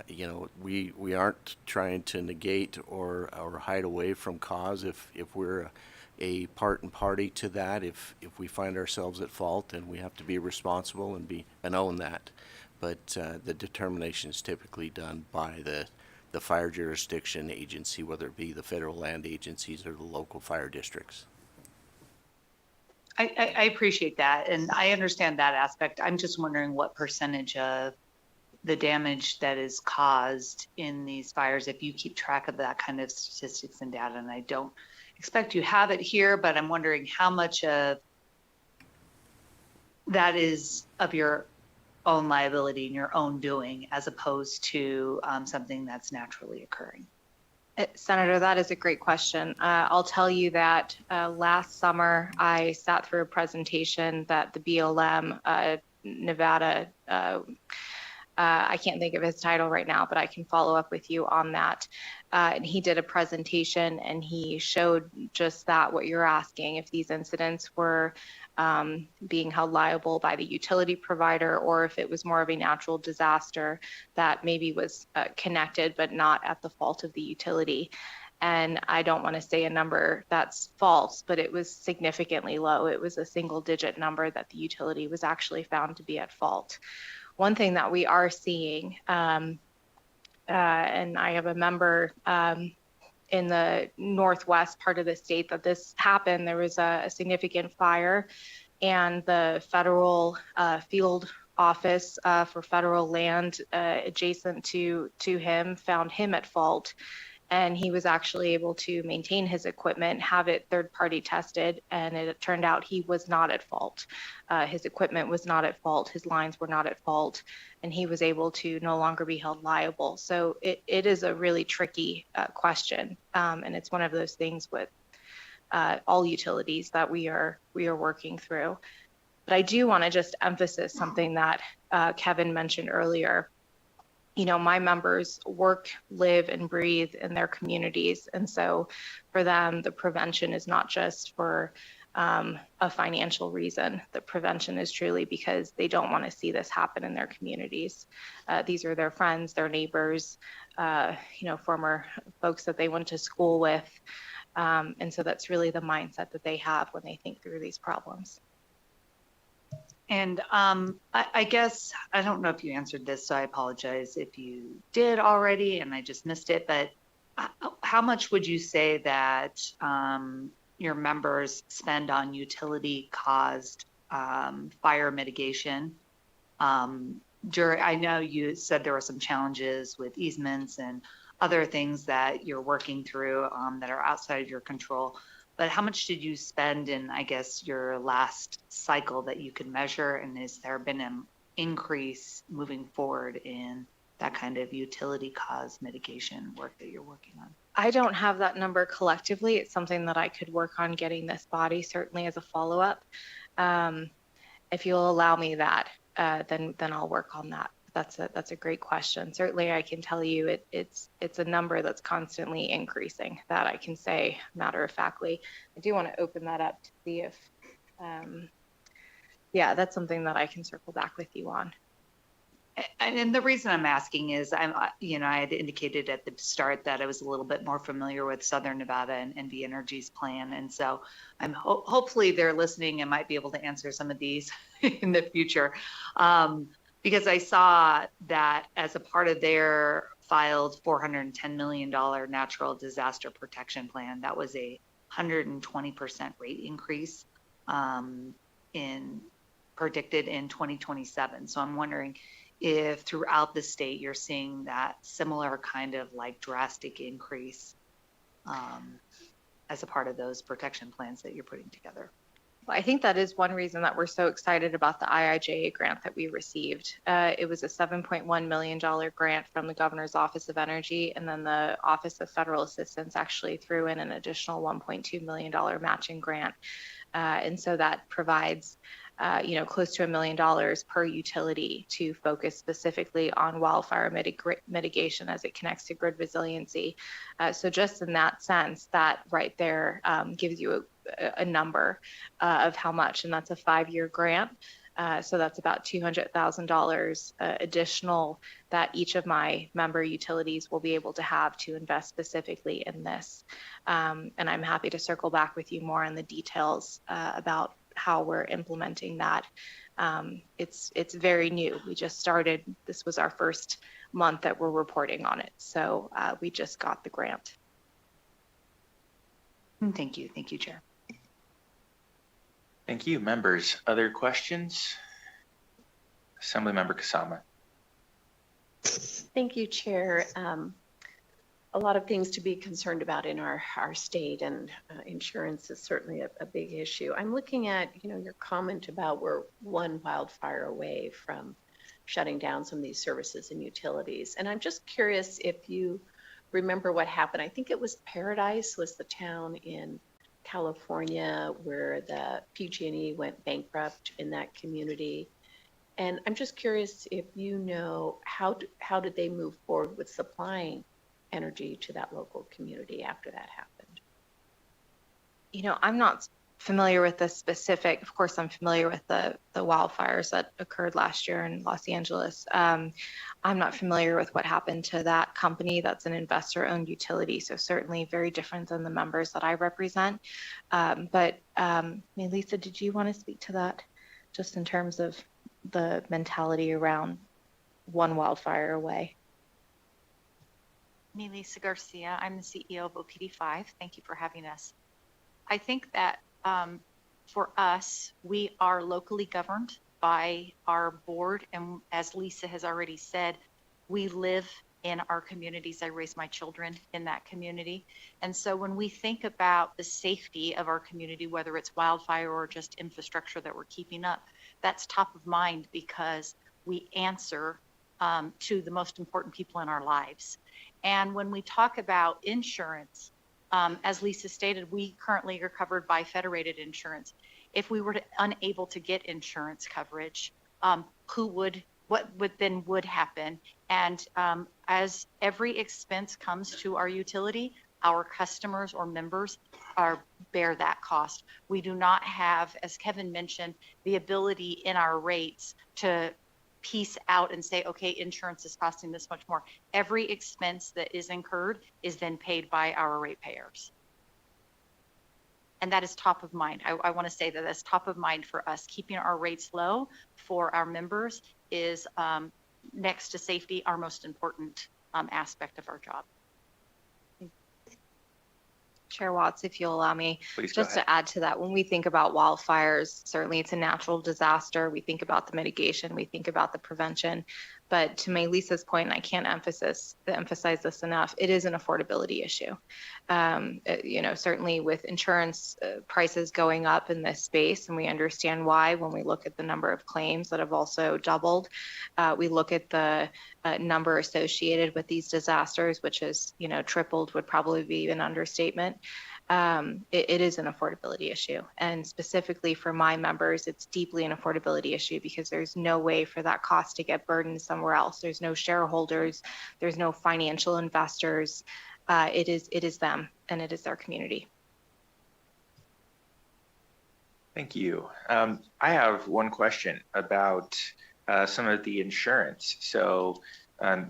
you know, we aren't trying to negate or hide away from cause. If we're a part and party to that if we find ourselves at fault, and we have to be responsible and own that. But the determination is typically done by the fire jurisdiction agency, whether it be the federal land agencies or the local fire districts. I appreciate that, and I understand that aspect. I'm just wondering what percentage of the damage that is caused in these fires, if you keep track of that kind of statistics and data, and I don't expect you have it here, but I'm wondering how much of that is of your own liability and your own doing as opposed to something that's naturally occurring. Senator, that is a great question. I'll tell you that last summer I sat through a presentation that the BLM Nevada, I can't think of his title right now, but I can follow up with you on that. And he did a presentation and he showed just that, what you're asking, if these incidents were being held liable by the utility provider, or if it was more of a natural disaster that maybe was connected but not at the fault of the utility. And I don't want to say a number that's false, but it was significantly low. It was a single-digit number that the utility was actually found to be at fault. One thing that we are seeing, and I have a member in the northwest part of the state that this happened. There was a significant fire, and the federal field office for federal land adjacent to him found him at fault. And he was actually able to maintain his equipment, have it third-party tested, and it turned out he was not at fault. His equipment was not at fault, his lines were not at fault, and he was able to no longer be held liable. So it is a really tricky question, and it's one of those things with all utilities that we are working through. But I do want to just emphasize something that Kevin mentioned earlier. You know, my members work, live, and breathe in their communities. And so for them, the prevention is not just for a financial reason. The prevention is truly because they don't want to see this happen in their communities. These are their friends, their neighbors, you know, former folks that they went to school with. And so that's really the mindset that they have when they think through these problems. And I guess, I don't know if you answered this, so I apologize if you did already and I just missed it, but how much would you say that your members spend on utility-caused fire mitigation? I know you said there were some challenges with easements and other things that you're working through that are outside of your control. But how much did you spend in, I guess, your last cycle that you could measure? And has there been an increase moving forward in that kind of utility cause mitigation work that you're working on? I don't have that number collectively. It's something that I could work on getting this body, certainly as a follow-up. If you'll allow me that, then I'll work on that. That's a great question. Certainly, I can tell you it's a number that's constantly increasing. That I can say matter-of-factly. I do want to open that up to see if, yeah, that's something that I can circle back with you on. And the reason I'm asking is I had indicated at the start that I was a little bit more familiar with Southern Nevada and NV Energy's plan. And so I'm hopefully they're listening and might be able to answer some of these in the future. Because I saw that as a part of their filed $410 million natural disaster protection plan, that was a 120% rate increase predicted in 2027. So I'm wondering if throughout the state you're seeing that similar kind of like drastic increase as a part of those protection plans that you're putting together. Well, I think that is one reason that we're so excited about the IIJA grant that we received. It was a $7.1 million grant from the Governor's Office of Energy, and then the Office of Federal Assistance actually threw in an additional $1.2 million matching grant. And so that provides close to $1 million per utility to focus specifically on wildfire mitigation as it connects to grid resiliency. So just in that sense, that right there gives you a number of how much, and that's a 5-year grant. So that's about $200,000 additional that each of my member utilities will be able to have to invest specifically in this. And I'm happy to circle back with you more on the details about how we're implementing that. It's very new. We just started. This was our first month that we're reporting on it. So we just got the grant. Thank you. Thank you, Chair. Thank you. Members, other questions? Assemblymember Kasama. Thank you, Chair. A lot of things to be concerned about in our state, and insurance is certainly a big issue. I'm looking at, your comment about we're one wildfire away from shutting down some of these services and utilities. And I'm just curious if you remember what happened. I think it was Paradise was the town in California where the PG&E went bankrupt in that community. And I'm just curious if you know how did they move forward with supplying energy to that local community after that happened? I'm not familiar with the specific. Of course, I'm familiar with the wildfires that occurred last year in Los Angeles. I'm not familiar with what happened to that company. That's an investor-owned utility, so certainly very different than the members that I represent. But Melissa, did you want to speak to that, just in terms of the mentality around one wildfire away? Melissa Garcia, I'm the CEO of OPD5. Thank you for having us. I think that for us, we are locally governed by our board. And as Lisa has already said, we live in our communities. I raise my children in that community. And so when we think about the safety of our community, whether it's wildfire or just infrastructure that we're keeping up, that's top of mind because we answer to the most important people in our lives. And when we talk about insurance, as Lisa stated, we currently are covered by federated insurance. If we were unable to get insurance coverage, what would happen? And as every expense comes to our utility, our customers or members bear that cost. We do not have, as Kevin mentioned, the ability in our rates to piece out and say, okay, insurance is costing this much more. Every expense that is incurred is then paid by our ratepayers. And that is top of mind. I want to say that that's top of mind for us. Keeping our rates low for our members is, next to safety, our most important aspect of our job. Chair Watts, if you'll allow me, Please just to add to that, when we think about wildfires, certainly it's a natural disaster. We think about the mitigation, we think about the prevention. But to Melissa's point, and I can't emphasize this enough, it is an affordability issue. Certainly with insurance prices going up in this space, and we understand why when we look at the number of claims that have also doubled. We look at the number associated with these disasters, which has, tripled, would probably be an understatement. It is an affordability issue. And specifically for my members, it's deeply an affordability issue because there's no way for that cost to get burdened somewhere else. There's no shareholders, there's no financial investors. It is them, and it is their community. Thank you. I have one question about some of the insurance. So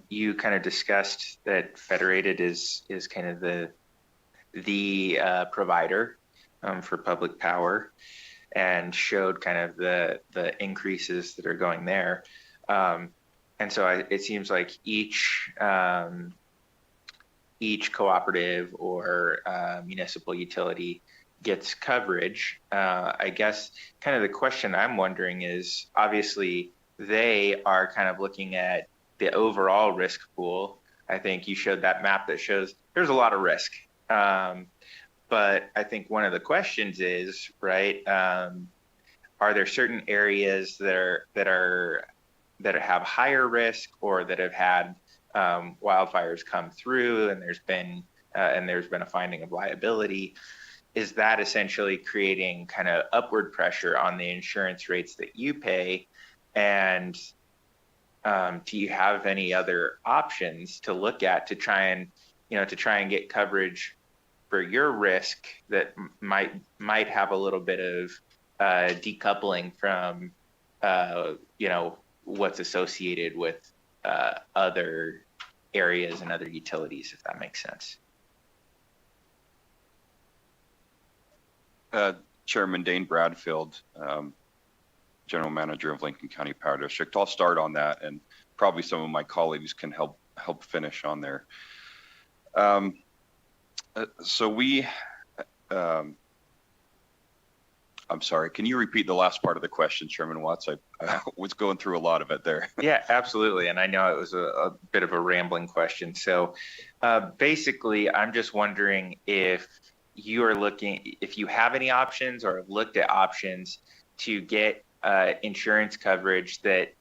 you kind of discussed that Federated is kind of the provider for public power, and showed kind of the increases that are going there. And so it seems like each cooperative or municipal utility gets coverage. I guess kind of the question I'm wondering is, obviously they are kind of looking at the overall risk pool. I think you showed that map that shows there's a lot of risk. But I think one of the questions is, right, are there certain areas that have higher risk, or that have had wildfires come through and there's been a finding of liability? Is that essentially creating kind of upward pressure on the insurance rates that you pay? And do you have any other options to look at to try and get coverage for your risk that might have a little bit of decoupling from what's associated with other areas and other utilities, if that makes sense. Chairman Dane Bradfield, General Manager of Lincoln County Power District. I'll start on that, and probably some of my colleagues can help finish on there. I'm sorry, can you repeat the last part of the question, Chairman Watts? I was going through a lot of it there. Yeah, absolutely. And I know it was a bit of a rambling question. So basically, I'm just wondering if you have any options or have looked at options to get insurance coverage that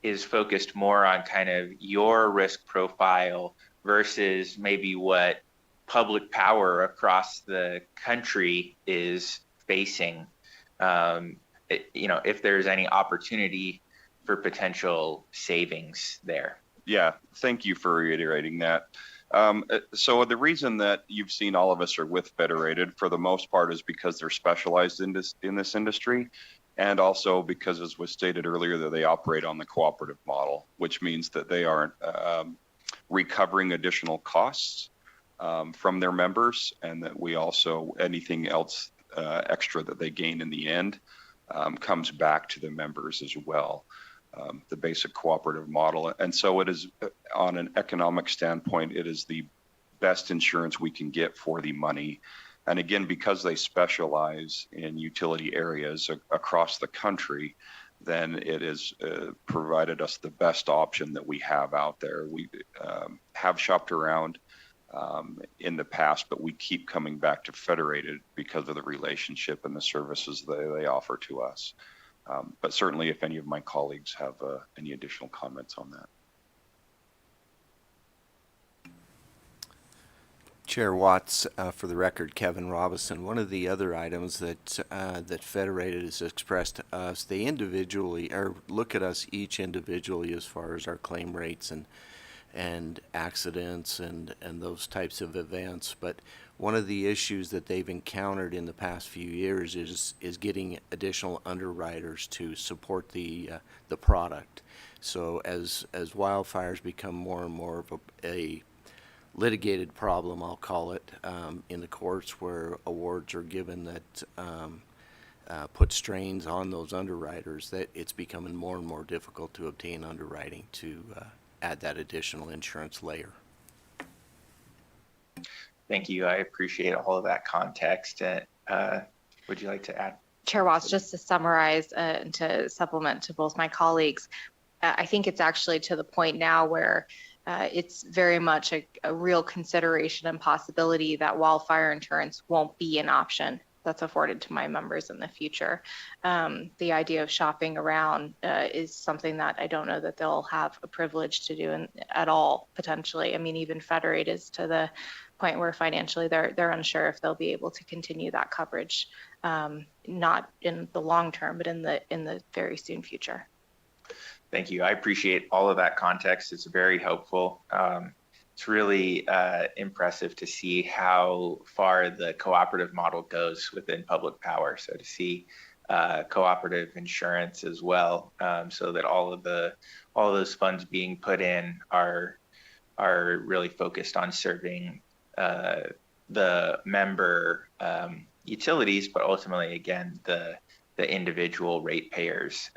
is focused more on kind of your risk profile versus maybe what public power across the country is facing. If there's any opportunity for potential savings there. Yeah, thank you for reiterating that. So the reason that you've seen all of us are with Federated for the most part is because they're specialized in this industry, and also because, as was stated earlier, that they operate on the cooperative model, which means that they aren't recovering additional costs from their members, and that we also, anything else extra that they gain in the end comes back to the members as well. The basic cooperative model. And so it is, on an economic standpoint, it is the best insurance we can get for the money. And again, because they specialize in utility areas across the country, then it has provided us the best option that we have out there. We have shopped around in the past, but we keep coming back to Federated because of the relationship and the services they offer to us. But certainly, if any of my colleagues have any additional comments on that. Chair Watts, for the record, Kevin Robinson. One of the other items that Federated has expressed to us, they individually, or look at us each individually as far as our claim rates and accidents and those types of events. But one of the issues that they've encountered in the past few years is getting additional underwriters to support the product. So as wildfires become more and more of a litigated problem, I'll call it, in the courts where awards are given that put strains on those underwriters, that it's becoming more and more difficult to obtain underwriting to add that additional insurance layer. Thank you. I appreciate all of that context. Would you like to add? Chair Watts, just to summarize and to supplement to both my colleagues, I think it's actually to the point now where it's very much a real consideration and possibility that wildfire insurance won't be an option that's afforded to my members in the future. The idea of shopping around is something that I don't know that they'll have a privilege to do at all, potentially. I mean, even Federated is to the point where financially they're unsure if they'll be able to continue that coverage, not in the long term, but in the very soon future. Thank you. I appreciate all of that context. It's very helpful. It's really impressive to see how far the cooperative model goes within public power. So to see cooperative insurance as well, so that all those funds being put in are really focused on serving the member utilities, but ultimately, again, the individual ratepayers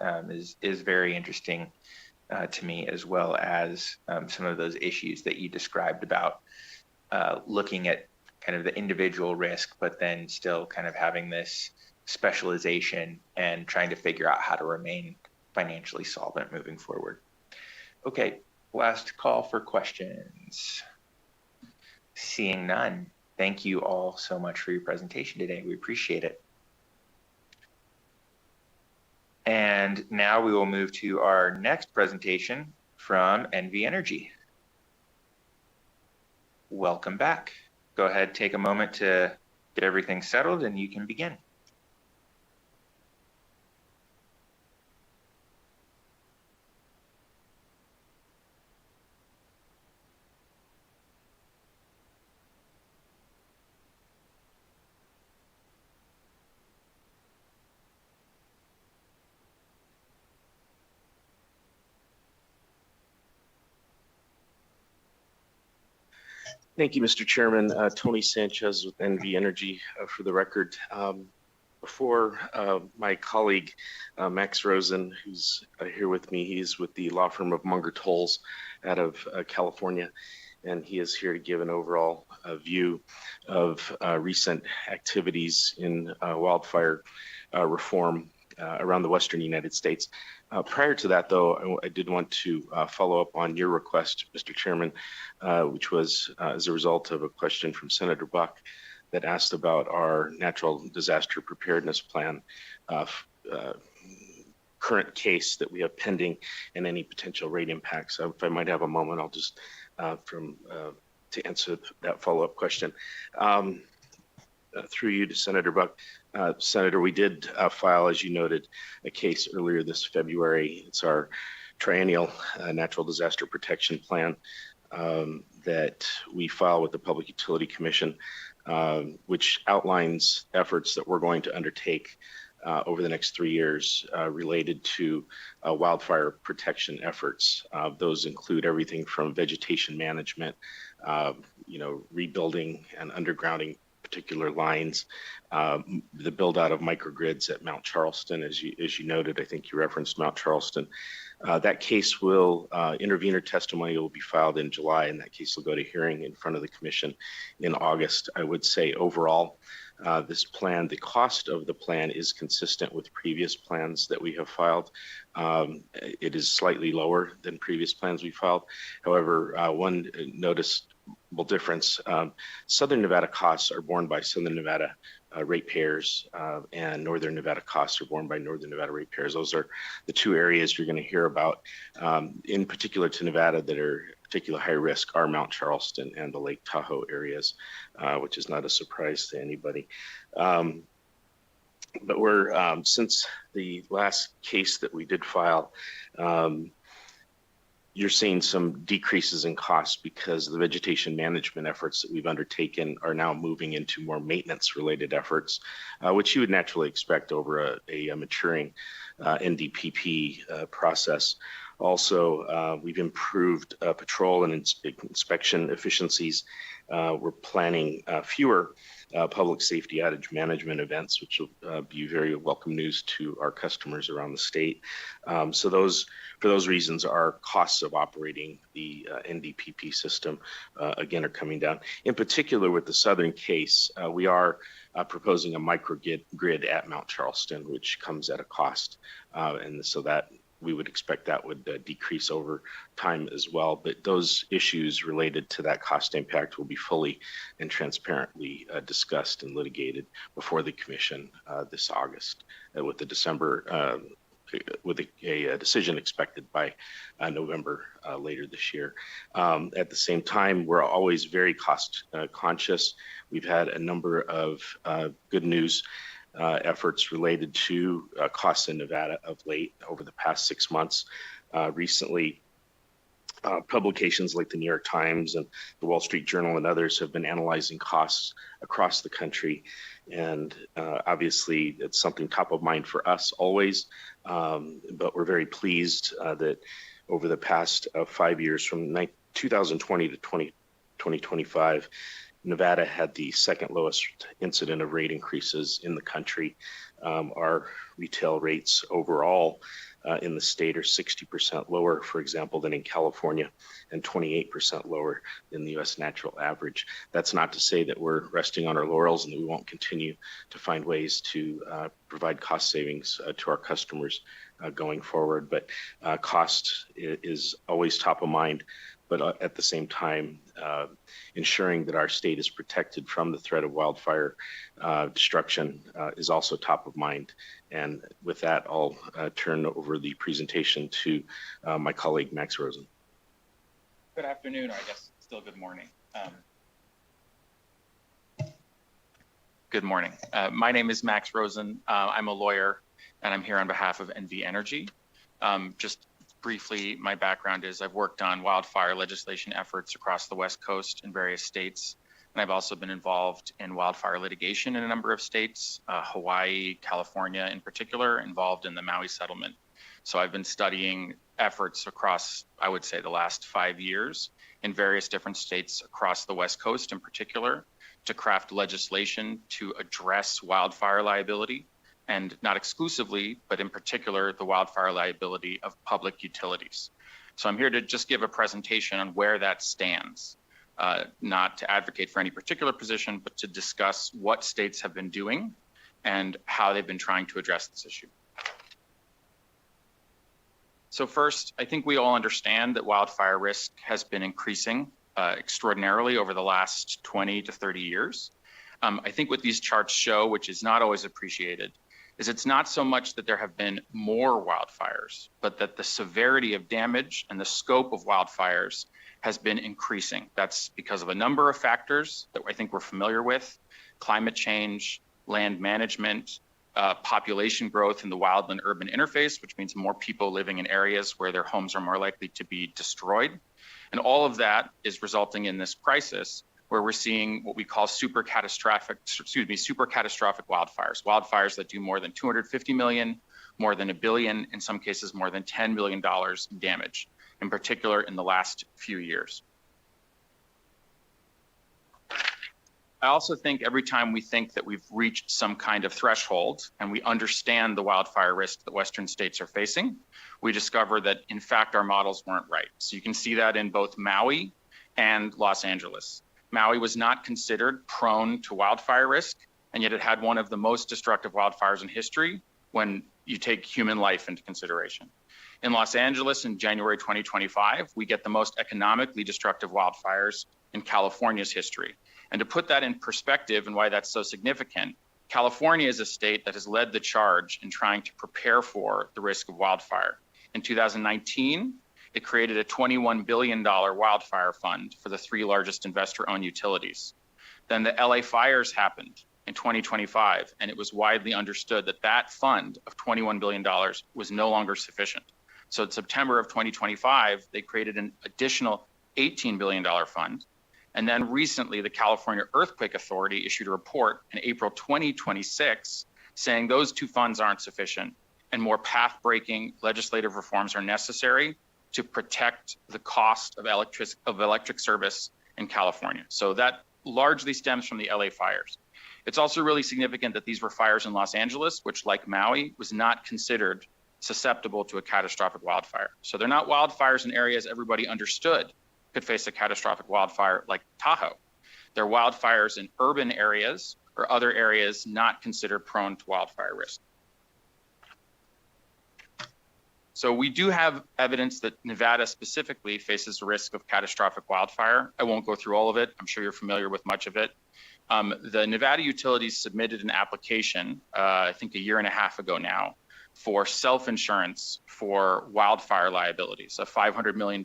is very interesting to me, as well as some of those issues that you described about looking at kind of the individual risk, but then still kind of having this specialization and trying to figure out how to remain financially solvent moving forward. Okay, last call for questions. Seeing none, thank you all so much for your presentation today. We appreciate it. And now we will move to our next presentation from NV Energy. Welcome back. Go ahead, take a moment to get everything settled, and you can begin. Thank you, Mr. Chairman. Tony Sanchez with NV Energy. For the record, before my colleague Max Rosen, who's here with me, he's with the law firm of Munger Tolles out of California, and he is here to give an overall view of recent activities in wildfire reform around the western United States. Prior to that, though, I did want to follow up on your request, Mr. Chairman, which was as a result of a question from Senator Buck that asked about our natural disaster preparedness plan, current case that we have pending, and any potential rate impacts. So if I might have a moment, I'll just to answer that follow-up question. Through you to Senator Buck. Senator, we did file, as you noted, a case earlier this February. It's our triennial natural disaster protection plan that we file with the Public Utility Commission, which outlines efforts that we're going to undertake over the next 3 years related to wildfire protection efforts. Those include everything from vegetation management, rebuilding and undergrounding particular lines, the build out of microgrids at Mount Charleston, as you noted. I think you referenced Mount Charleston. That case will, intervener testimony will be filed in July, and that case will go to hearing in front of the commission in August. I would say overall, this plan, the cost of the plan is consistent with previous plans that we have filed. It is slightly lower than previous plans we filed. However, one noticeable difference, Southern Nevada costs are borne by Southern Nevada ratepayers, and Northern Nevada costs are borne by Northern Nevada ratepayers. Those are the two areas you're going to hear about, in particular to Nevada, that are particular high risk are Mount Charleston and the Lake Tahoe areas, which is not a surprise to anybody. But we're, since the last case that we did file, you're seeing some decreases in costs because the vegetation management efforts that we've undertaken are now moving into more maintenance related efforts, which you would naturally expect over a maturing NDPP process. Also, we've improved patrol and inspection efficiencies. We're planning fewer public safety outage management events, which will be very welcome news to our customers around the state. So for those reasons, our costs of operating the NDPP system, again, are coming down. In particular, with the Southern case, we are proposing a microgrid at Mount Charleston, which comes at a cost. And so that we would expect that would decrease over time as well. But those issues related to that cost impact will be fully and transparently discussed and litigated before the commission this August, with the December, with a decision expected by November later this year. At the same time, we're always very cost conscious. We've had a number of good news efforts related to costs in Nevada of late over the past 6 months. Recently, publications like the New York Times and the Wall Street Journal and others have been analyzing costs across the country. And obviously, it's something top of mind for us always. But we're very pleased that over the past 5 years, from 2020 to 2025, Nevada had the second lowest incident of rate increases in the country. Our retail rates overall in the state are 60% lower, for example, than in California, and 28% lower than the U.S. natural average. That's not to say that we're resting on our laurels and that we won't continue to find ways to provide cost savings to our customers going forward. But cost is always top of mind. But at the same time, ensuring that our state is protected from the threat of wildfire destruction is also top of mind. And with that, I'll turn over the presentation to my colleague, Max Rosen. Good afternoon, or I guess still good morning. Good morning. My name is Max Rosen. I'm a lawyer, and I'm here on behalf of NV Energy. Just briefly, my background is I've worked on wildfire legislation efforts across the West Coast in various states. And I've also been involved in wildfire litigation in a number of states, Hawaii, California in particular, involved in the Maui settlement. So I've been studying efforts across, I would say, the last 5 years in various different states across the West Coast in particular to craft legislation to address wildfire liability, and not exclusively, but in particular, the wildfire liability of public utilities. So I'm here to just give a presentation on where that stands, not to advocate for any particular position, but to discuss what states have been doing and how they've been trying to address this issue. So first, I think we all understand that wildfire risk has been increasing extraordinarily over the last 20 to 30 years. I think what these charts show, which is not always appreciated, is it's not so much that there have been more wildfires, but that the severity of damage and the scope of wildfires has been increasing. That's because of a number of factors that I think we're familiar with: climate change, land management, population growth in the wildland-urban interface, which means more people living in areas where their homes are more likely to be destroyed. And all of that is resulting in this crisis where we're seeing what we call super catastrophic wildfires, wildfires that do more than 250 million, more than $1 billion, in some cases more than $10 billion in damage, in particular in the last few years. I also think every time we think that we've reached some kind of threshold and we understand the wildfire risk that Western states are facing, we discover that in fact our models weren't right. So you can see that in both Maui and Los Angeles. Maui was not considered prone to wildfire risk, and yet it had one of the most destructive wildfires in history when you take human life into consideration. In Los Angeles in January 2025, we get the most economically destructive wildfires in California's history. And to put that in perspective and why that's so significant, California is a state that has led the charge in trying to prepare for the risk of wildfire. In 2019, it created a $21 billion wildfire fund for the 3 largest investor-owned utilities. Then the LA fires happened in 2025, and it was widely understood that that fund of $21 billion was no longer sufficient. So in September of 2025, they created an additional $18 billion fund. And then recently, the California Earthquake Authority issued a report in April 2026 saying those 2 funds aren't sufficient and more path-breaking legislative reforms are necessary to protect the cost of electric service in California. So that largely stems from the LA fires. It's also really significant that these were fires in Los Angeles, which, like Maui, was not considered susceptible to a catastrophic wildfire. So they're not wildfires in areas everybody understood could face a catastrophic wildfire like Tahoe. They're wildfires in urban areas or other areas not considered prone to wildfire risk. So we do have evidence that Nevada specifically faces a risk of catastrophic wildfire. I won't go through all of it. I'm sure you're familiar with much of it. The Nevada utilities submitted an application, I think 1.5 years ago now, for self-insurance for wildfire liabilities, a $500 million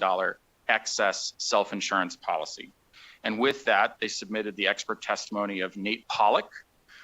excess self-insurance policy. And with that, they submitted the expert testimony of Nate Pollock,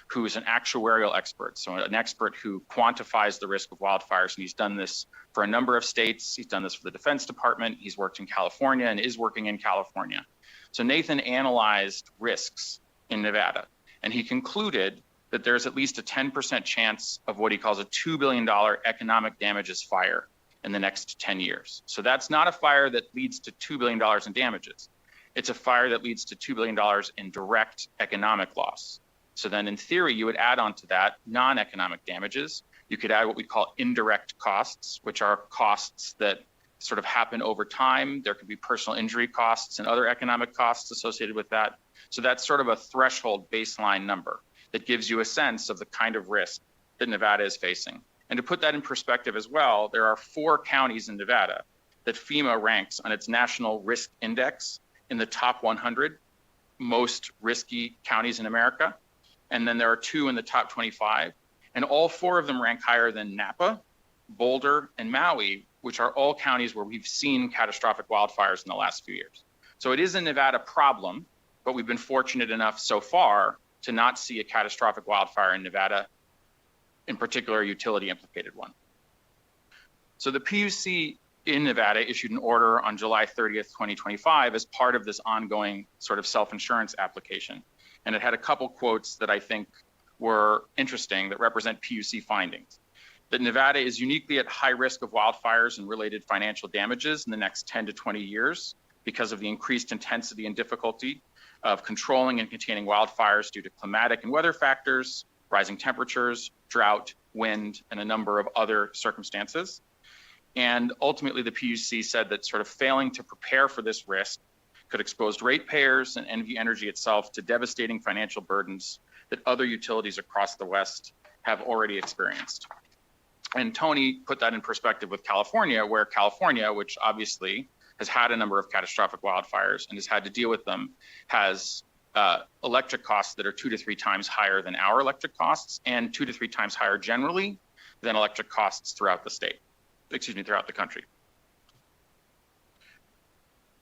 who is an actuarial expert, so an expert who quantifies the risk of wildfires. And he's done this for a number of states. He's done this for the Defense Department. He's worked in California and is working in California. So Nathan analyzed risks in Nevada, and he concluded that there's at least a 10% chance of what he calls a $2 billion economic damages fire in the next 10 years. So that's not a fire that leads to $2 billion in damages. It's a fire that leads to $2 billion in direct economic loss. So then in theory, you would add on to that non-economic damages. You could add what we call indirect costs, which are costs that sort of happen over time. There could be personal injury costs and other economic costs associated with that. So that's sort of a threshold baseline number that gives you a sense of the kind of risk that Nevada is facing. And to put that in perspective as well, there are 4 counties in Nevada that FEMA ranks on its National Risk Index in the top 100 most risky counties in America. And then there are 2 in the top 25. And all 4 of them rank higher than Napa, Boulder, and Maui, which are all counties where we've seen catastrophic wildfires in the last few years. So it is a Nevada problem, but we've been fortunate enough so far to not see a catastrophic wildfire in Nevada, in particular a utility implicated one. So the PUC in Nevada issued an order on July 30th, 2025 as part of this ongoing sort of self-insurance application. And it had a couple quotes that I think were interesting that represent PUC findings. That Nevada is uniquely at high risk of wildfires and related financial damages in the next 10 to 20 years because of the increased intensity and difficulty of controlling and containing wildfires due to climatic and weather factors, rising temperatures, drought, wind, and a number of other circumstances. And ultimately, the PUC said that sort of failing to prepare for this risk could expose ratepayers and NV Energy itself to devastating financial burdens that other utilities across the West have already experienced. And Tony put that in perspective with California, where California, which obviously has had a number of catastrophic wildfires and has had to deal with them, has electric costs that are 2 to 3 times higher than our electric costs and 2 to 3 times higher generally than electric costs throughout the state. Throughout the country.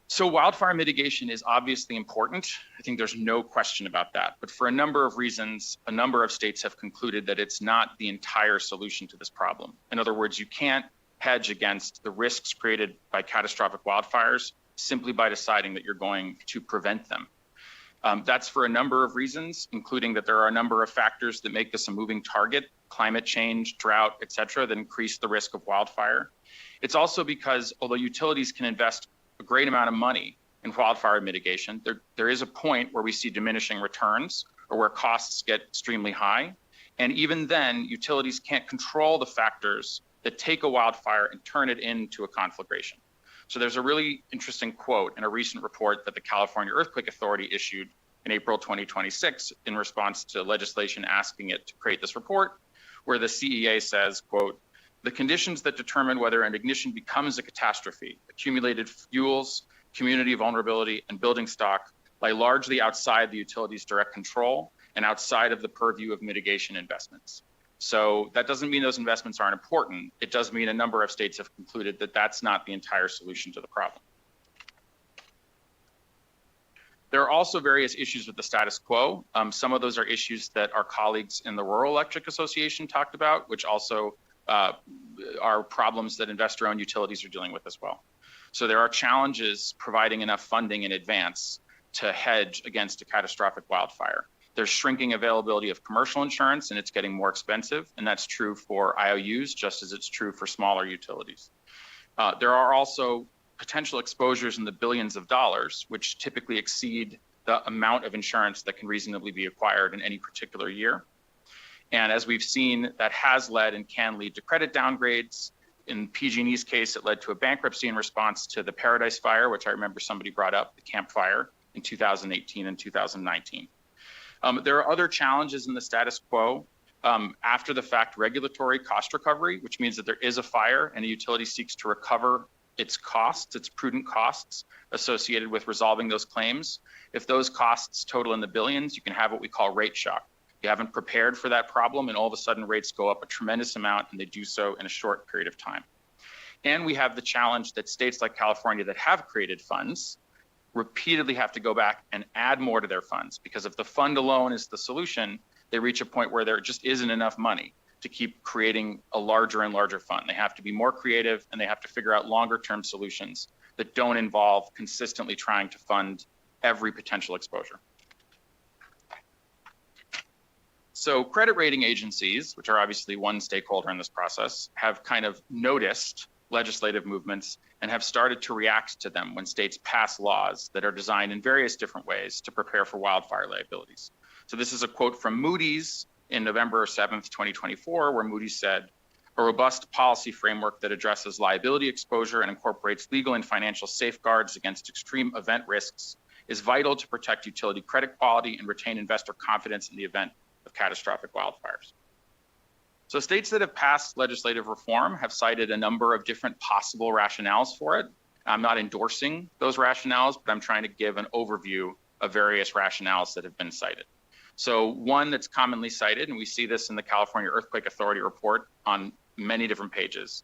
So wildfire mitigation is obviously important. I think there's no question about that. But for a number of reasons, a number of states have concluded that it's not the entire solution to this problem. In other words, you can't hedge against the risks created by catastrophic wildfires simply by deciding that you're going to prevent them. That's for a number of reasons, including that there are a number of factors that make this a moving target: climate change, drought, et cetera, that increase the risk of wildfire. It's also because although utilities can invest a great amount of money in wildfire mitigation, there is a point where we see diminishing returns or where costs get extremely high. And even then, utilities can't control the factors that take a wildfire and turn it into a conflagration. So there's a really interesting quote in a recent report that the California Earthquake Authority issued in April 2026 in response to legislation asking it to create this report, where the CEA says, quote, "The conditions that determine whether an ignition becomes a catastrophe, accumulated fuels, community vulnerability, and building stock, lie largely outside the utility's direct control and outside of the purview of mitigation investments." So that doesn't mean those investments aren't important. It does mean a number of states have concluded that that's not the entire solution to the problem. There are also various issues with the status quo. Some of those are issues that our colleagues in the Rural Electric Association talked about, which also are problems that investor-owned utilities are dealing with as well. So there are challenges providing enough funding in advance to hedge against a catastrophic wildfire. There's shrinking availability of commercial insurance, and it's getting more expensive, and that's true for IOUs just as it's true for smaller utilities. There are also potential exposures in the billions of dollars, which typically exceed the amount of insurance that can reasonably be acquired in any particular year. And as we've seen, that has led and can lead to credit downgrades. In PG&E's case, it led to a bankruptcy in response to the Paradise Fire, which I remember somebody brought up, the Camp Fire, in 2018 and 2019. There are other challenges in the status quo. After the fact regulatory cost recovery, which means that there is a fire and a utility seeks to recover its costs, its prudent costs associated with resolving those claims. If those costs total in the billions, you can have what we call rate shock. You haven't prepared for that problem, and all of a sudden rates go up a tremendous amount, and they do so in a short period of time. And we have the challenge that states like California that have created funds repeatedly have to go back and add more to their funds, because if the fund alone is the solution, they reach a point where there just isn't enough money to keep creating a larger and larger fund. They have to be more creative, and they have to figure out longer term solutions that don't involve consistently trying to fund every potential exposure. So credit rating agencies, which are obviously one stakeholder in this process, have kind of noticed legislative movements and have started to react to them when states pass laws that are designed in various different ways to prepare for wildfire liabilities. So this is a quote from Moody's in November 7th, 2024, where Moody's said, "A robust policy framework that addresses liability exposure and incorporates legal and financial safeguards against extreme event risks is vital to protect utility credit quality and retain investor confidence in the event of catastrophic wildfires." So states that have passed legislative reform have cited a number of different possible rationales for it. I'm not endorsing those rationales, but I'm trying to give an overview of various rationales that have been cited. So one that's commonly cited, and we see this in the California Earthquake Authority report on many different pages,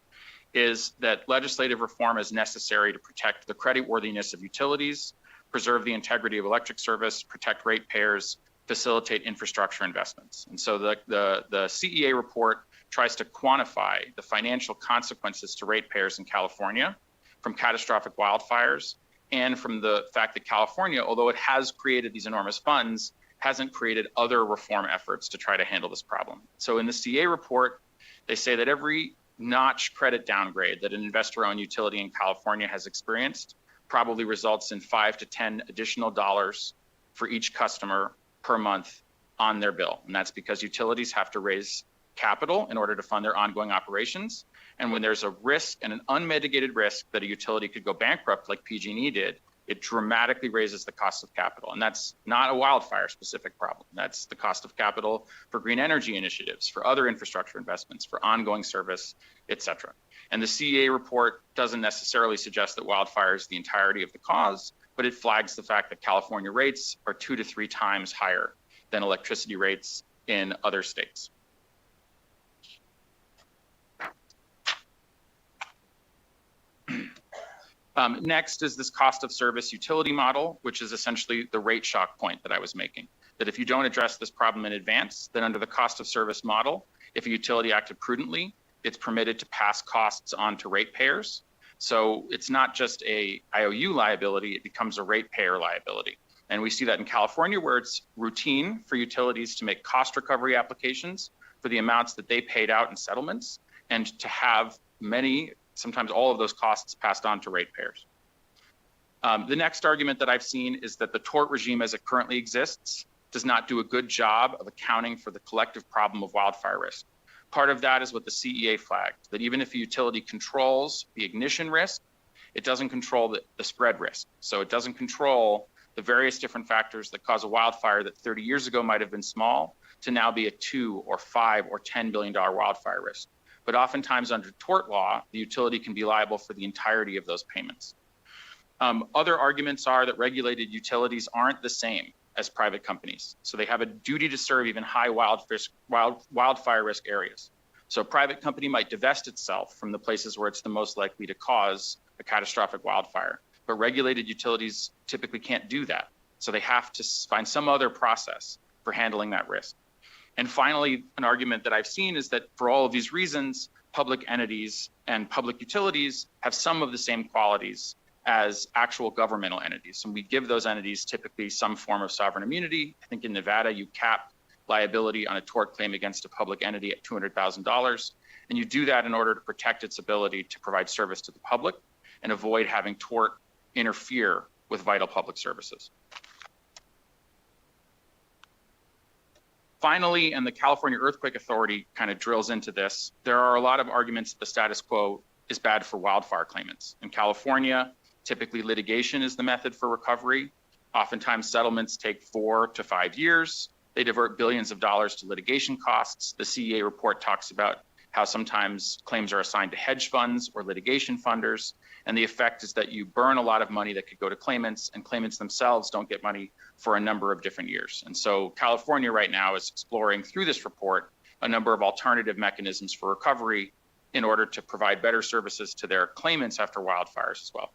is that legislative reform is necessary to protect the creditworthiness of utilities, preserve the integrity of electric service, protect ratepayers, facilitate infrastructure investments. And so the CEA report tries to quantify the financial consequences to ratepayers in California from catastrophic wildfires and from the fact that California, although it has created these enormous funds, hasn't created other reform efforts to try to handle this problem. So in the CA report, they say that every notch credit downgrade that an investor-owned utility in California has experienced probably results in $5 to $10 additional for each customer per month on their bill. And that's because utilities have to raise capital in order to fund their ongoing operations. And when there's a risk and an unmitigated risk that a utility could go bankrupt like PG&E did, it dramatically raises the cost of capital. And that's not a wildfire specific problem. That's the cost of capital for green energy initiatives, for other infrastructure investments, for ongoing service, et cetera. And the CEA report doesn't necessarily suggest that wildfire is the entirety of the cause, but it flags the fact that California rates are 2 to 3 times higher than electricity rates in other states. Next is this cost of service utility model, which is essentially the rate shock point that I was making. That if you don't address this problem in advance, then under the cost of service model, if a utility acted prudently, it's permitted to pass costs on to ratepayers. So it's not just a IOU liability, it becomes a ratepayer liability. And we see that in California, where it's routine for utilities to make cost recovery applications for the amounts that they paid out in settlements, and to have many, sometimes all of those costs passed on to ratepayers. The next argument that I've seen is that the tort regime as it currently exists does not do a good job of accounting for the collective problem of wildfire risk. Part of that is what the CEA flagged, that even if a utility controls the ignition risk, it doesn't control the spread risk. So it doesn't control the various different factors that cause a wildfire that 30 years ago might have been small to now be a $2 or $5 or $10 billion wildfire risk. But oftentimes under tort law, the utility can be liable for the entirety of those payments. Other arguments are that regulated utilities aren't the same as private companies. So they have a duty to serve even high wildfire risk areas. So a private company might divest itself from the places where it's the most likely to cause a catastrophic wildfire. But regulated utilities typically can't do that. So they have to find some other process for handling that risk. And finally, an argument that I've seen is that for all of these reasons, public entities and public utilities have some of the same qualities as actual governmental entities. And we give those entities typically some form of sovereign immunity. I think in Nevada, you cap liability on a tort claim against a public entity at $200,000. And you do that in order to protect its ability to provide service to the public and avoid having tort interfere with vital public services. Finally, and the California Earthquake Authority kind of drills into this, there are a lot of arguments that the status quo is bad for wildfire claimants. In California, typically litigation is the method for recovery. Oftentimes settlements take 4 to 5 years. They divert billions of dollars to litigation costs. The CEA report talks about how sometimes claims are assigned to hedge funds or litigation funders. And the effect is that you burn a lot of money that could go to claimants, and claimants themselves don't get money for a number of different years. And so California right now is exploring through this report a number of alternative mechanisms for recovery in order to provide better services to their claimants after wildfires as well.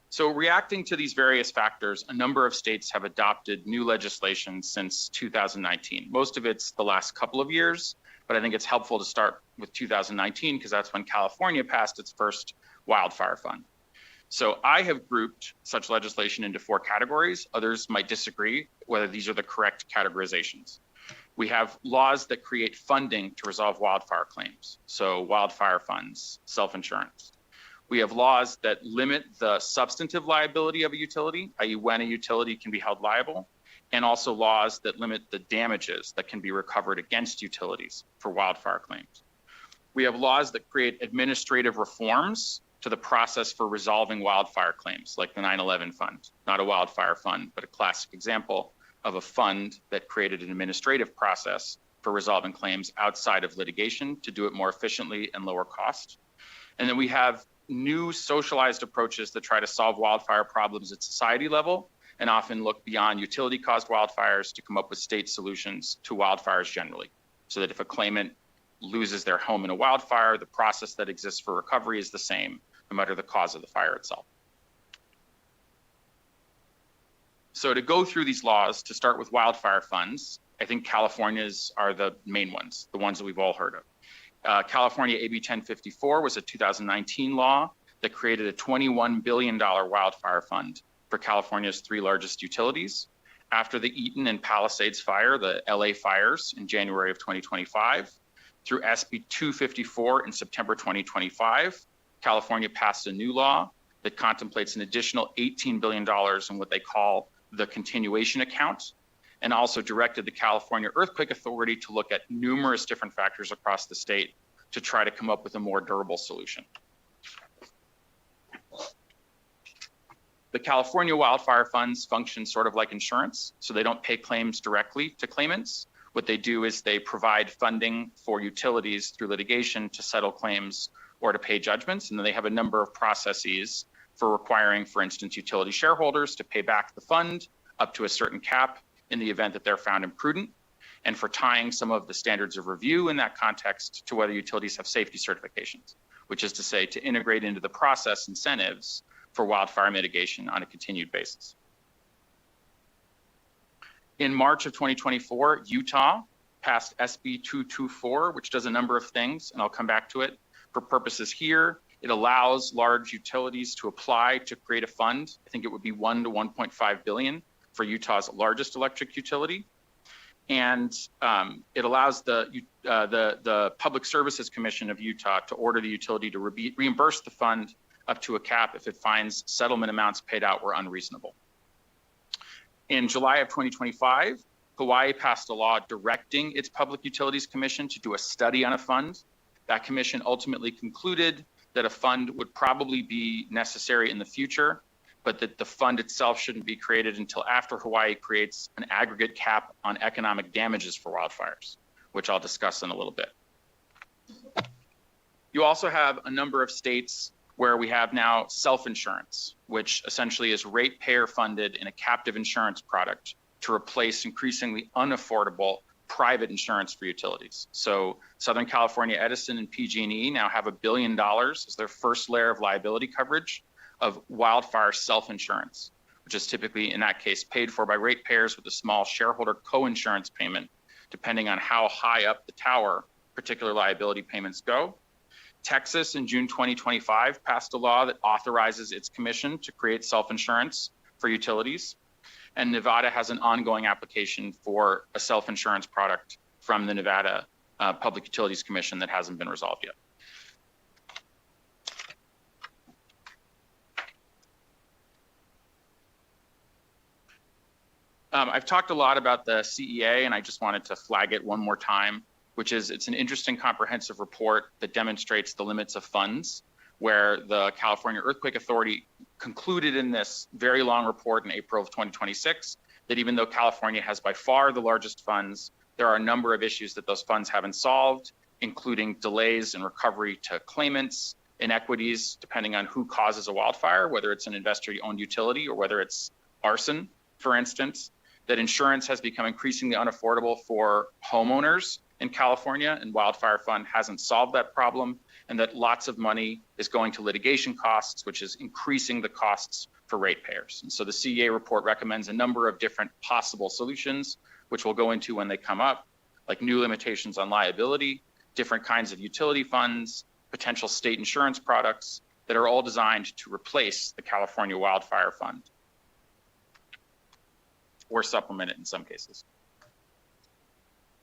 So reacting to these various factors, a number of states have adopted new legislation since 2019. Most of it's the last couple of years, but I think it's helpful to start with 2019 because that's when California passed its first wildfire fund. So I have grouped such legislation into 4 categories. Others might disagree whether these are the correct categorizations. We have laws that create funding to resolve wildfire claims. So wildfire funds, self-insurance. We have laws that limit the substantive liability of a utility, i.e. when a utility can be held liable, and also laws that limit the damages that can be recovered against utilities for wildfire claims. We have laws that create administrative reforms to the process for resolving wildfire claims, like the 9/11 fund, not a wildfire fund, but a classic example of a fund that created an administrative process for resolving claims outside of litigation to do it more efficiently and lower cost. And then we have new socialized approaches that try to solve wildfire problems at society level and often look beyond utility-caused wildfires to come up with state solutions to wildfires generally. So that if a claimant loses their home in a wildfire, the process that exists for recovery is the same, no matter the cause of the fire itself. So to go through these laws, to start with wildfire funds, I think California's are the main ones, the ones that we've all heard of. California AB 1054 was a 2019 law that created a $21 billion wildfire fund for California's 3 largest utilities. After the Eaton and Palisades fire, the LA fires in January of 2025, through SB 254 in September 2025, California passed a new law that contemplates an additional $18 billion in what they call the continuation account, and also directed the California Earthquake Authority to look at numerous different factors across the state to try to come up with a more durable solution. The California wildfire funds function sort of like insurance, so they don't pay claims directly to claimants. What they do is they provide funding for utilities through litigation to settle claims or to pay judgments, and then they have a number of processes for requiring, for instance, utility shareholders to pay back the fund up to a certain cap in the event that they're found imprudent, and for tying some of the standards of review in that context to whether utilities have safety certifications, which is to say to integrate into the process incentives for wildfire mitigation on a continued basis. In March of 2024, Utah passed SB 224, which does a number of things, and I'll come back to it. For purposes here, it allows large utilities to apply to create a fund. I think it would be 1 to 1.5 billion for Utah's largest electric utility. And it allows the Public Services Commission of Utah to order the utility to reimburse the fund up to a cap if it finds settlement amounts paid out were unreasonable. In July of 2025, Hawaii passed a law directing its Public Utilities Commission to do a study on a fund. That commission ultimately concluded that a fund would probably be necessary in the future, but that the fund itself shouldn't be created until after Hawaii creates an aggregate cap on economic damages for wildfires, which I'll discuss in a little bit. You also have a number of states where we have now self-insurance, which essentially is ratepayer funded in a captive insurance product to replace increasingly unaffordable private insurance for utilities. So Southern California Edison and PG&E now have $1 billion as their first layer of liability coverage of wildfire self-insurance, which is typically, in that case, paid for by ratepayers with a small shareholder co-insurance payment, depending on how high up the tower particular liability payments go. Texas, in June 2025, passed a law that authorizes its commission to create self-insurance for utilities. And Nevada has an ongoing application for a self-insurance product from the Nevada Public Utilities Commission that hasn't been resolved yet. I've talked a lot about the CEA, and I just wanted to flag it one more time, which is it's an interesting comprehensive report that demonstrates the limits of funds, where the California Earthquake Authority concluded in this very long report in April of 2026 that even though California has by far the largest funds, there are a number of issues that those funds haven't solved, including delays in recovery to claimants, inequities depending on who causes a wildfire, whether it's an investor-owned utility or whether it's arson, for instance, that insurance has become increasingly unaffordable for homeowners in California, and Wildfire Fund hasn't solved that problem, and that lots of money is going to litigation costs, which is increasing the costs for ratepayers. And so the CEA report recommends a number of different possible solutions, which we'll go into when they come up, like new limitations on liability, different kinds of utility funds, potential state insurance products that are all designed to replace the California Wildfire Fund or supplement it in some cases.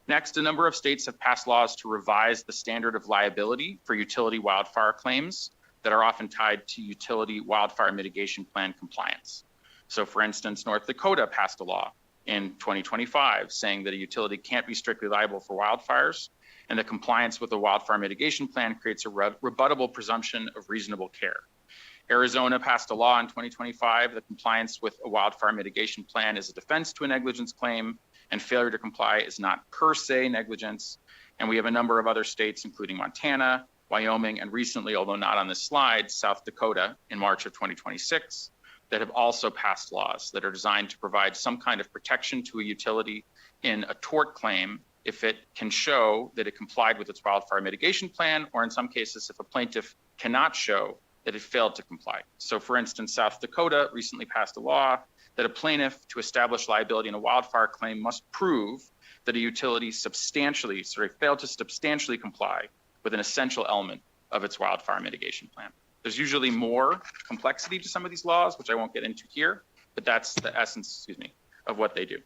Next, a number of states have passed laws to revise the standard of liability for utility wildfire claims that are often tied to utility wildfire mitigation plan compliance. So for instance, North Dakota passed a law in 2025 saying that a utility can't be strictly liable for wildfires, and that compliance with the wildfire mitigation plan creates a rebuttable presumption of reasonable care. Arizona passed a law in 2025 that compliance with a wildfire mitigation plan is a defense to a negligence claim, and failure to comply is not per se negligence. And we have a number of other states, including Montana, Wyoming, and recently, although not on this slide, South Dakota in March of 2026, that have also passed laws that are designed to provide some kind of protection to a utility in a tort claim if it can show that it complied with its wildfire mitigation plan, or in some cases, if a plaintiff cannot show that it failed to comply. So for instance, South Dakota recently passed a law that a plaintiff to establish liability in a wildfire claim must prove that a utility failed to substantially comply with an essential element of its wildfire mitigation plan. There's usually more complexity to some of these laws, which I won't get into here, but that's the essence, of what they do.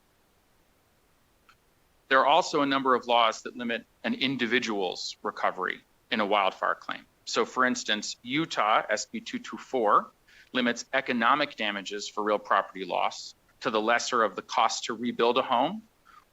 There are also a number of laws that limit an individual's recovery in a wildfire claim. So for instance, Utah SB 224 limits economic damages for real property loss to the lesser of the cost to rebuild a home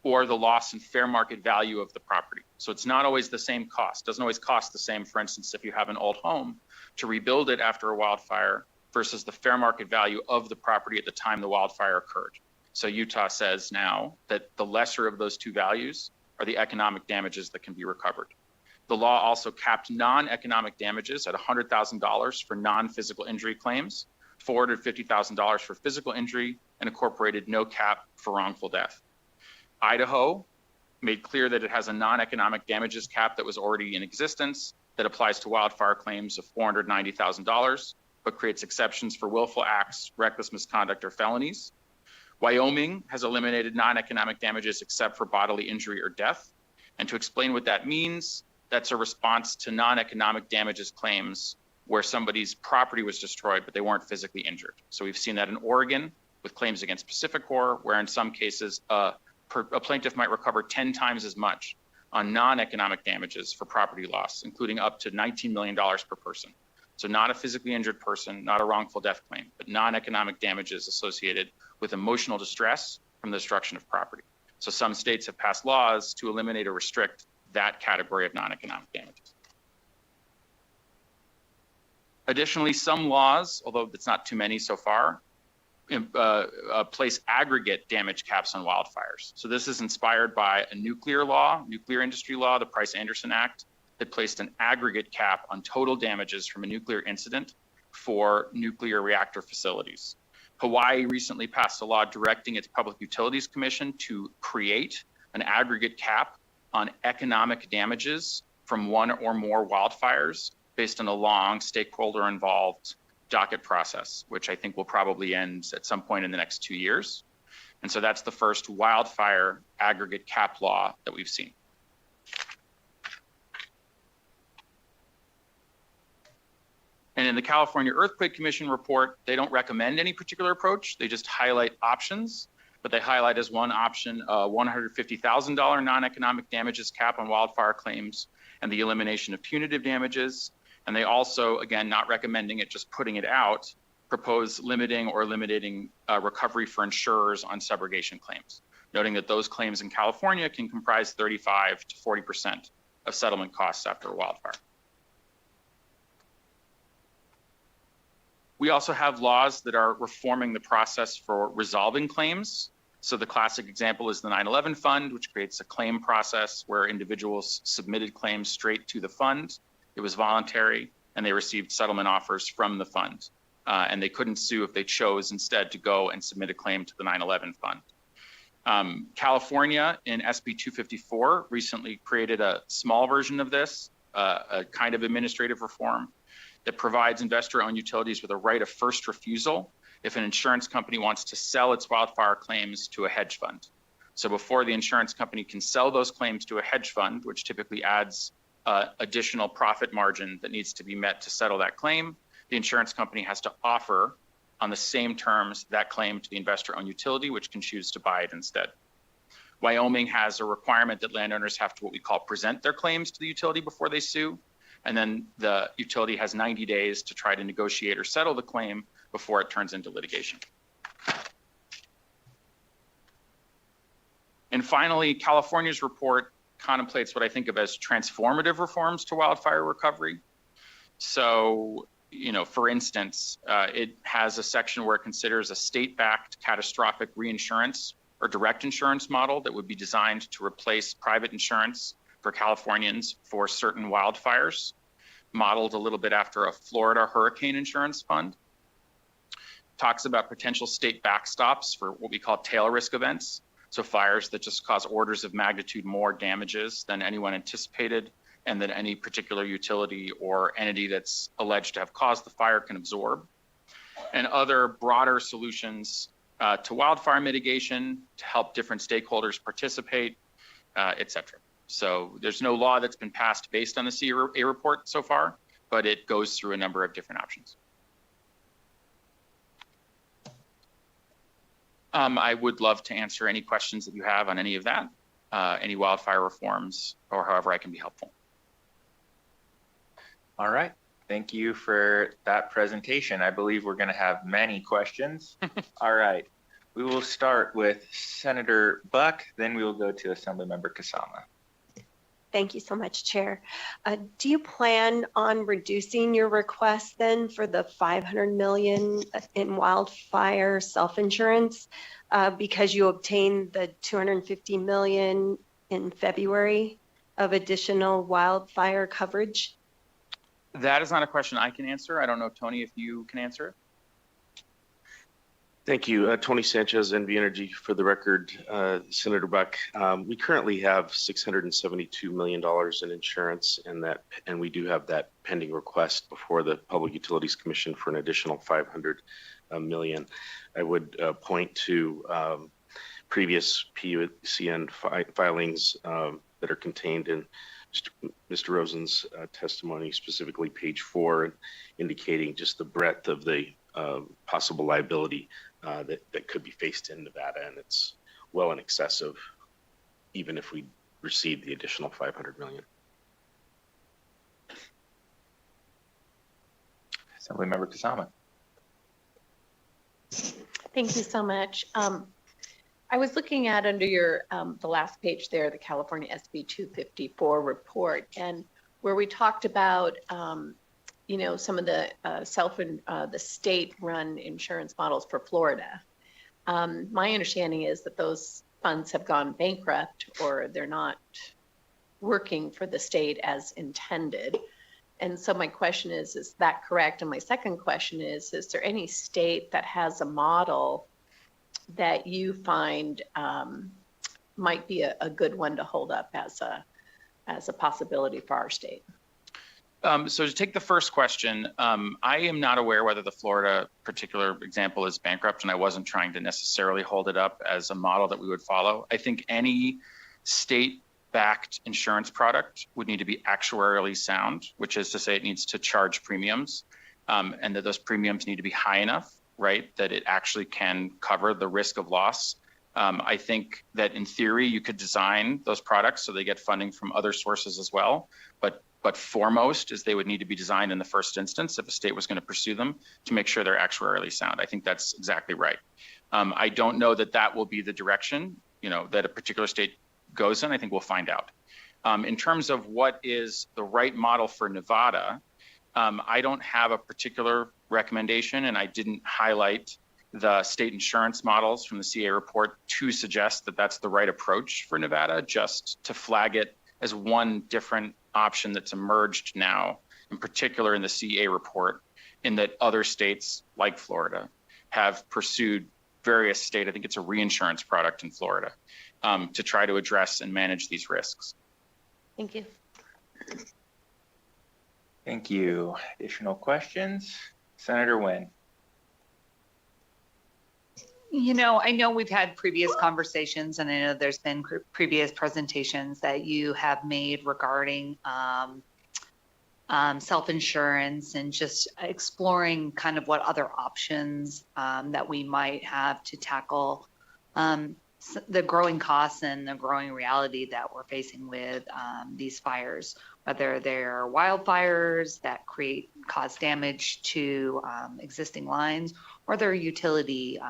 or the loss in fair market value of the property. So it's not always the same cost. It doesn't always cost the same, for instance, if you have an old home, to rebuild it after a wildfire versus the fair market value of the property at the time the wildfire occurred. So Utah says now that the lesser of those two values are the economic damages that can be recovered. The law also capped non-economic damages at $100,000 for non-physical injury claims, $450,000 for physical injury, and incorporated no cap for wrongful death. Idaho made clear that it has a non-economic damages cap that was already in existence that applies to wildfire claims of $490,000, but creates exceptions for willful acts, reckless misconduct, or felonies. Wyoming has eliminated non-economic damages except for bodily injury or death. And to explain what that means, that's a response to non-economic damages claims where somebody's property was destroyed, but they weren't physically injured. So we've seen that in Oregon with claims against Pacificor, where in some cases a plaintiff might recover 10 times as much on non-economic damages for property loss, including up to $19 million per person. So not a physically injured person, not a wrongful death claim, but non-economic damages associated with emotional distress from the destruction of property. So some states have passed laws to eliminate or restrict that category of non-economic damages. Additionally, some laws, although it's not too many so far, place aggregate damage caps on wildfires. So this is inspired by a nuclear law, nuclear industry law, the Price-Anderson Act, that placed an aggregate cap on total damages from a nuclear incident for nuclear reactor facilities. Hawaii recently passed a law directing its Public Utilities Commission to create an aggregate cap on economic damages from one or more wildfires based on a long stakeholder-involved docket process, which I think will probably end at some point in the next 2 years. And so that's the first wildfire aggregate cap law that we've seen. And in the California Earthquake Commission report, they don't recommend any particular approach. They just highlight options, but they highlight as one option a $150,000 non-economic damages cap on wildfire claims and the elimination of punitive damages. And they also, again, not recommending it, just putting it out, propose limiting or eliminating recovery for insurers on subrogation claims, noting that those claims in California can comprise 35 to 40% of settlement costs after a wildfire. We also have laws that are reforming the process for resolving claims. So the classic example is the 9/11 fund, which creates a claim process where individuals submitted claims straight to the fund. It was voluntary, and they received settlement offers from the fund. And they couldn't sue if they chose instead to go and submit a claim to the 9/11 fund. California in SB 254 recently created a small version of this, a kind of administrative reform that provides investor-owned utilities with a right of first refusal if an insurance company wants to sell its wildfire claims to a hedge fund. So before the insurance company can sell those claims to a hedge fund, which typically adds additional profit margin that needs to be met to settle that claim, the insurance company has to offer on the same terms that claim to the investor-owned utility, which can choose to buy it instead. Wyoming has a requirement that landowners have to what we call present their claims to the utility before they sue. And then the utility has 90 days to try to negotiate or settle the claim before it turns into litigation. And finally, California's report contemplates what I think of as transformative reforms to wildfire recovery. So, for instance, it has a section where it considers a state-backed catastrophic reinsurance or direct insurance model that would be designed to replace private insurance for Californians for certain wildfires, modeled a little bit after a Florida hurricane insurance fund. Talks about potential state backstops for what we call tail risk events. So fires that just cause orders of magnitude more damages than anyone anticipated and that any particular utility or entity that's alleged to have caused the fire can absorb. And other broader solutions to wildfire mitigation to help different stakeholders participate, et cetera. So there's no law that's been passed based on the CA report so far, but it goes through a number of different options. I would love to answer any questions that you have on any of that, any wildfire reforms, or however I can be helpful. All right. Thank you for that presentation. I believe we're going to have many questions. All right. We will start with Senator Buck, then we will go to Assemblymember Kasama. Thank you so much, Chair. Do you plan on reducing your request then for the $500 million in wildfire self-insurance because you obtained the $250 million in February of additional wildfire coverage? That is not a question I can answer. I don't know, Tony, if you can answer it. Thank you. Tony Sanchez, NV Energy. For the record, Senator Buck, we currently have $672 million in insurance, and we do have that pending request before the Public Utilities Commission for an additional $500 million. I would point to previous PUCN filings that are contained in Mr. Rosen's testimony, specifically page 4, indicating just the breadth of the possible liability that could be faced in Nevada, and it's well in excess of even if we receive the additional $500 million. Assemblymember Kasama. Thank you so much. I was looking at under your the last page there, the California SB 254 report, and where we talked about you know, some of the the state-run insurance models for Florida. My understanding is that those funds have gone bankrupt or they're not working for the state as intended. And so my question is that correct? And my second question is there any state that has a model that you find might be a good one to hold up as a possibility for our state? So to take the first question, I am not aware whether the Florida particular example is bankrupt, and I wasn't trying to necessarily hold it up as a model that we would follow. I think any state-backed insurance product would need to be actuarially sound, which is to say it needs to charge premiums, and that those premiums need to be high enough, right, that it actually can cover the risk of loss. I think that in theory, you could design those products so they get funding from other sources as well, but foremost is they would need to be designed in the first instance if a state was going to pursue them to make sure they're actuarially sound. I think that's exactly right. I don't know that that will be the direction, you know, that a particular state goes in. I think we'll find out. In terms of what is the right model for Nevada, I don't have a particular recommendation, and I didn't highlight the state insurance models from the CA report to suggest that that's the right approach for Nevada, just to flag it as one different option that's emerged now, in particular in the CA report, in that other states like Florida have pursued various I think it's a reinsurance product in Florida, to try to address and manage these risks. Thank you. Thank you. Additional questions? Senator Nguyen. You know, I know we've had previous conversations, and I know there's been previous presentations that you have made regarding self-insurance and just exploring kind of what other options that we might have to tackle the growing costs and the growing reality that we're facing with these fires, whether they're wildfires that cause damage to existing lines, or they're utility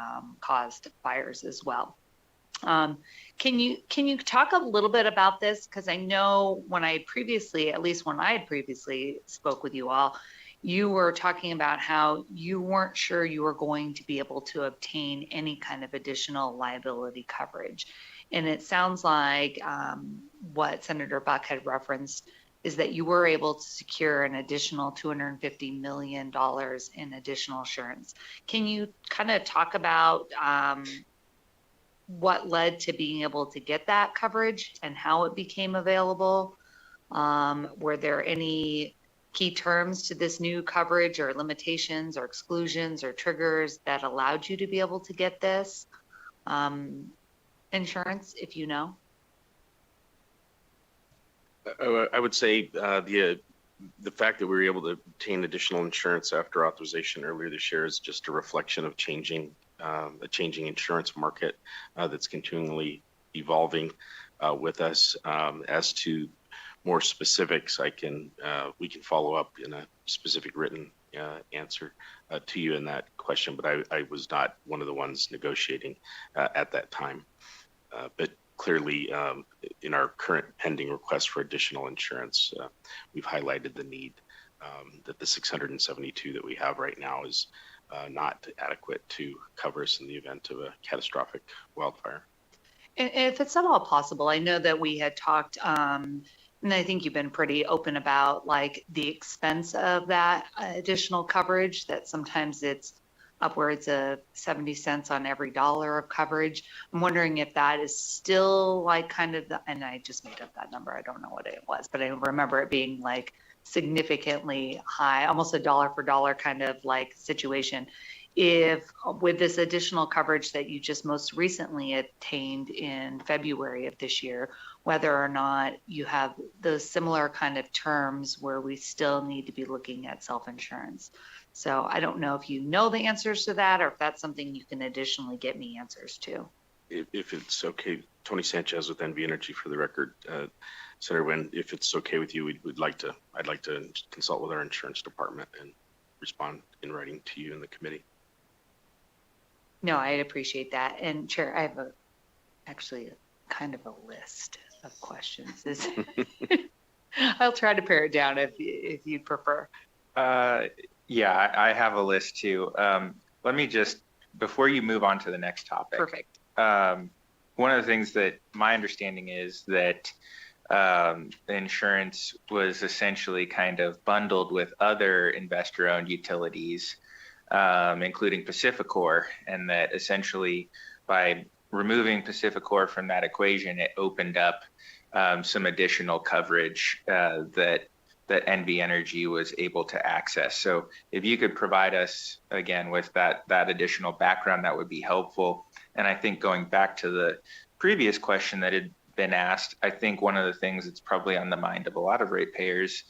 caused fires as well. Can you talk a little bit about this? Because I know when I had previously spoke with you all, you were talking about how you weren't sure you were going to be able to obtain any kind of additional liability coverage. And it sounds like what Senator Buck had referenced is that you were able to secure an additional $250 million in additional insurance. Can you kind of talk about what led to being able to get that coverage and how it became available? Were there any key terms to this new coverage or limitations or exclusions or triggers that allowed you to be able to get this insurance, if you know? I would say the fact that we were able to obtain additional insurance after authorization earlier this year is just a reflection of a changing insurance market that's continually evolving with us. As to more specifics, we can follow up in a specific written answer to you in that question, but I was not one of the ones negotiating at that time. But clearly, in our current pending request for additional insurance, we've highlighted the need that the 672 that we have right now is not adequate to cover us in the event of a catastrophic wildfire. And if it's at all possible, I know that we had talked, and I think you've been pretty open about like the expense of that additional coverage, that sometimes it's upwards of 70 cents on every dollar of coverage. I'm wondering if that is still like kind of and I just made up that number. I don't know what it was, but I remember it being like significantly high, almost a dollar for dollar kind of like situation. If with this additional coverage that you just most recently obtained in February of this year, whether or not you have those similar kind of terms where we still need to be looking at self-insurance. So I don't know if you know the answers to that or if that's something you can additionally get me answers to. If it's okay, Tony Sanchez with NV Energy for the record. Senator Wynn, if it's okay with you, I'd like to consult with our insurance department and respond in writing to you in the committee. No, I'd appreciate that. And Chair, I have actually kind of a list of questions. I'll try to pare it down if you'd prefer. Yeah, I have a list too. Let me just, before you move on to the next topic. Perfect. One of the things that my understanding is that the insurance was essentially kind of bundled with other investor-owned utilities, including Pacificor, and that essentially by removing Pacificor from that equation, it opened up some additional coverage that NV Energy was able to access. So if you could provide us again with that additional background, that would be helpful. And I think going back to the previous question that had been asked, I think one of the things that's probably on the mind of a lot of ratepayers,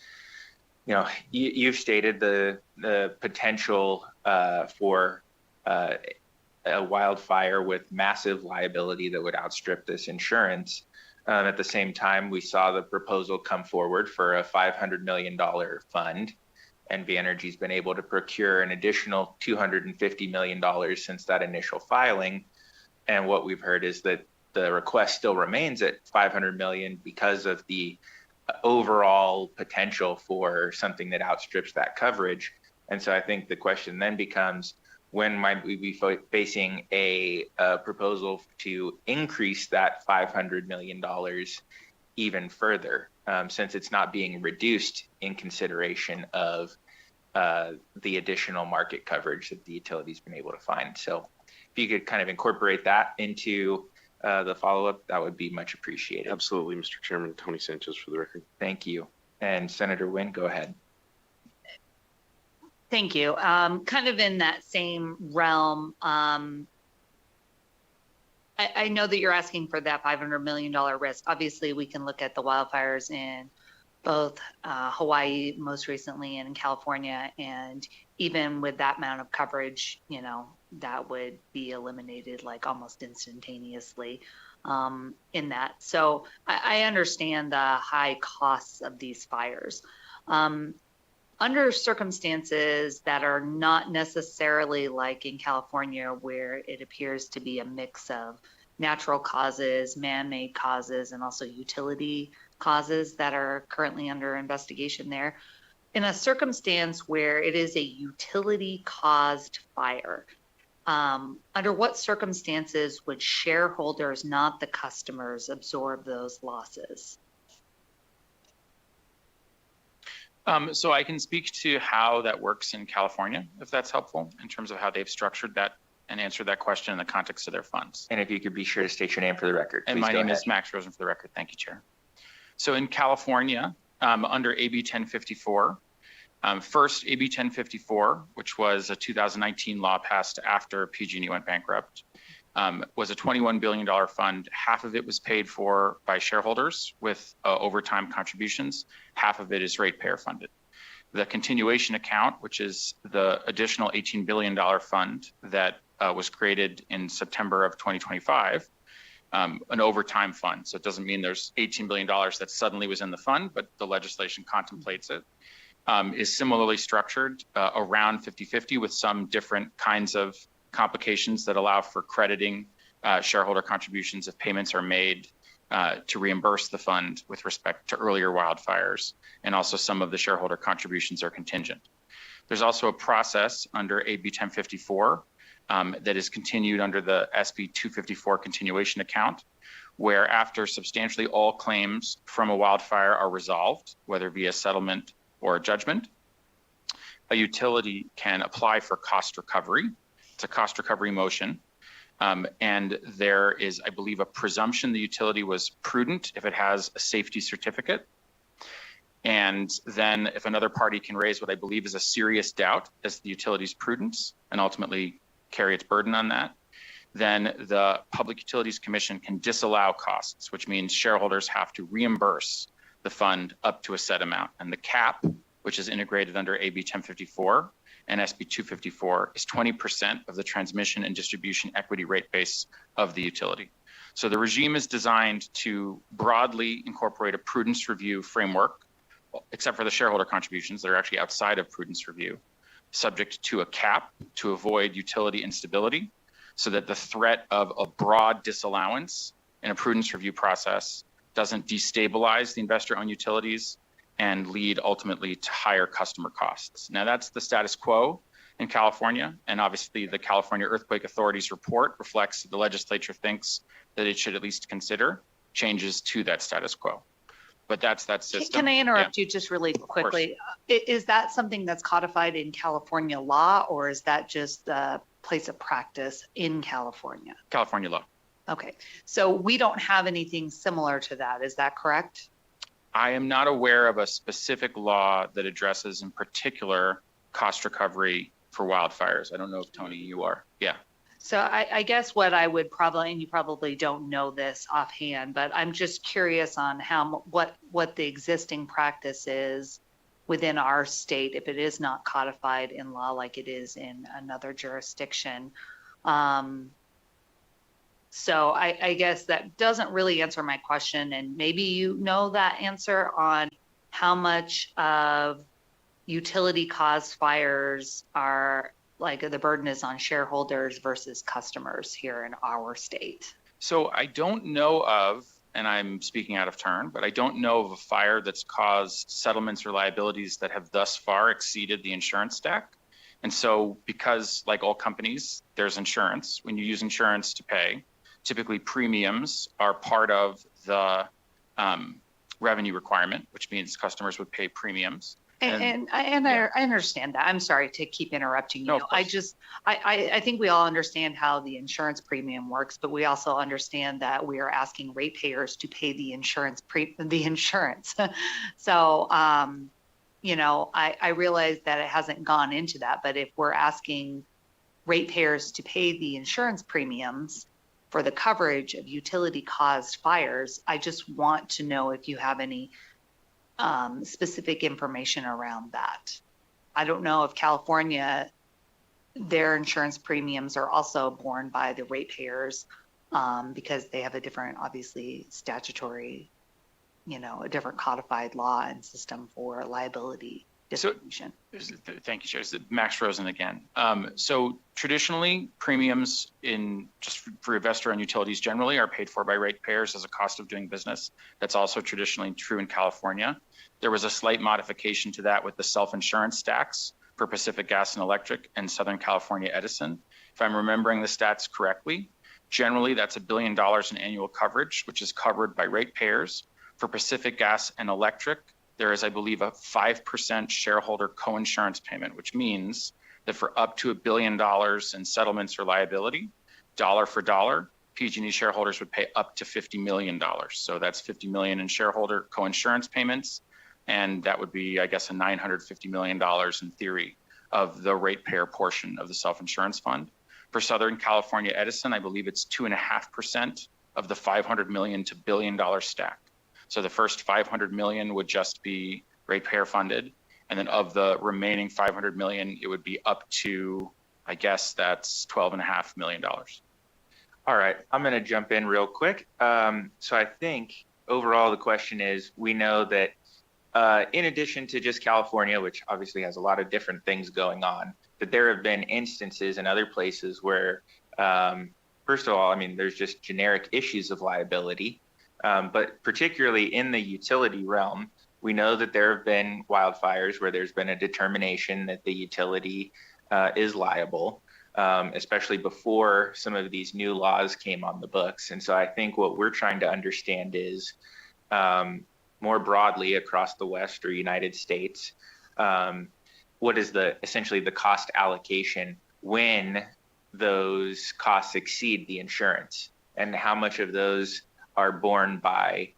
you know, you've stated the potential for a wildfire with massive liability that would outstrip this insurance. At the same time, we saw the proposal come forward for a $500 million fund. NV Energy's been able to procure an additional $250 million since that initial filing. And what we've heard is that the request still remains at $500 million because of the overall potential for something that outstrips that coverage. And so I think the question then becomes, when might we be facing a proposal to increase that $500 million even further, since it's not being reduced in consideration of the additional market coverage that the utility's been able to find? So if you could kind of incorporate that into the follow-up, that would be much appreciated. Absolutely, Mr. Chairman. Tony Sanchez for the record. Thank you. And Senator Wynn, go ahead. Thank you. Kind of in that same realm, I know that you're asking for that $500 million risk. Obviously, we can look at the wildfires in both Hawaii most recently and in California, and even with that amount of coverage, you know, that would be eliminated like almost instantaneously in that. So I understand the high costs of these fires. Under circumstances that are not necessarily like in California, where it appears to be a mix of natural causes, man-made causes, and also utility causes that are currently under investigation there. In a circumstance where it is a utility-caused fire, under what circumstances would shareholders, not the customers, absorb those losses? So I can speak to how that works in California, if that's helpful, in terms of how they've structured that and answered that question in the context of their funds. And if you could be sure to state your name for the record. And my name is Max Rosen for the record. Thank you, Chair. So in California, under AB 1054, first AB 1054, which was a 2019 law passed after PG&E went bankrupt, was a $21 billion fund. Half of it was paid for by shareholders with overtime contributions. Half of it is ratepayer funded. The continuation account, which is the additional $18 billion fund that was created in September of 2025, an overtime fund. So it doesn't mean there's $18 billion that suddenly was in the fund, but the legislation contemplates it, is similarly structured around 50-50 with some different kinds of complications that allow for crediting shareholder contributions if payments are made to reimburse the fund with respect to earlier wildfires. And also some of the shareholder contributions are contingent. There's also a process under AB 1054 that is continued under the SB 254 continuation account, where after substantially all claims from a wildfire are resolved, whether via settlement or a judgment, a utility can apply for cost recovery. It's a cost recovery motion. And there is, I believe, a presumption the utility was prudent if it has a safety certificate. And then if another party can raise what I believe is a serious doubt as to the utility's prudence and ultimately carry its burden on that, then the Public Utilities Commission can disallow costs, which means shareholders have to reimburse the fund up to a set amount. And the cap, which is integrated under AB 1054 and SB 254, is 20% of the transmission and distribution equity rate base of the utility. So the regime is designed to broadly incorporate a prudence review framework, except for the shareholder contributions that are actually outside of prudence review, subject to a cap to avoid utility instability, so that the threat of a broad disallowance in a prudence review process doesn't destabilize the investor-owned utilities and lead ultimately to higher customer costs. Now that's the status quo in California, and obviously the California Earthquake Authority's report reflects that the legislature thinks that it should at least consider changes to that status quo. But that's that system. Can I interrupt you just really quickly? Is that something that's codified in California law, or is that just the place of practice in California? California law. Okay, so we don't have anything similar to that, is that correct? I am not aware of a specific law that addresses in particular cost recovery for wildfires. I don't know if Tony, you are. Yeah. So I guess what I would probably, and you probably don't know this offhand, but I'm just curious on what the existing practice is within our state, if it is not codified in law like it is in another jurisdiction. So I guess that doesn't really answer my question, and maybe you know that answer on how much of utility caused fires are, like, the burden is on shareholders versus customers here in our state. So I don't know of, and I'm speaking out of turn, but I don't know of a fire that's caused settlements or liabilities that have thus far exceeded the insurance stack. And so because, like all companies, there's insurance. When you use insurance to pay, typically premiums are part of the revenue requirement, which means customers would pay premiums. And I understand that. I'm sorry to keep interrupting you. No, I think we all understand how the insurance premium works, but we also understand that we are asking ratepayers to pay the insurance. So, you know, I realize that it hasn't gone into that, but if we're asking ratepayers to pay the insurance premiums for the coverage of utility caused fires, I just want to know if you have any specific information around that. I don't know if California, their insurance premiums are also borne by the ratepayers because they have a different, obviously, statutory, you know, a different codified law and system for liability distribution. So, thank you, Chair. This is Max Rosen again. So traditionally, premiums just for investor-owned utilities generally are paid for by ratepayers as a cost of doing business. That's also traditionally true in California. There was a slight modification to that with the self-insurance stacks for Pacific Gas and Electric and Southern California Edison. If I'm remembering the stats correctly, generally that's $1 billion in annual coverage, which is covered by ratepayers. For Pacific Gas and Electric, there is, I believe, a 5% shareholder co-insurance payment, which means that for up to $1 billion in settlements or liability, dollar for dollar, PG&E shareholders would pay up to $50 million. So that's $50 million in shareholder co-insurance payments. And that would be, I guess, a $950 million in theory of the ratepayer portion of the self-insurance fund. For Southern California Edison, I believe it's 2.5% of the $500 million to $1 billion stack. So the first $500 million would just be ratepayer funded. And then of the remaining $500 million, it would be up to, I guess that's $12.5 million. All right, I'm going to jump in real quick. So I think overall the question is, we know that in addition to just California, which obviously has a lot of different things going on, that there have been instances in other places where, first of all, I mean, there's just generic issues of liability, but particularly in the utility realm, we know that there have been wildfires where there's been a determination that the utility is liable. Especially before some of these new laws came on the books. And so I think what we're trying to understand is more broadly across the West or United States, what is essentially the cost allocation when those costs exceed the insurance, and how much of those are borne by,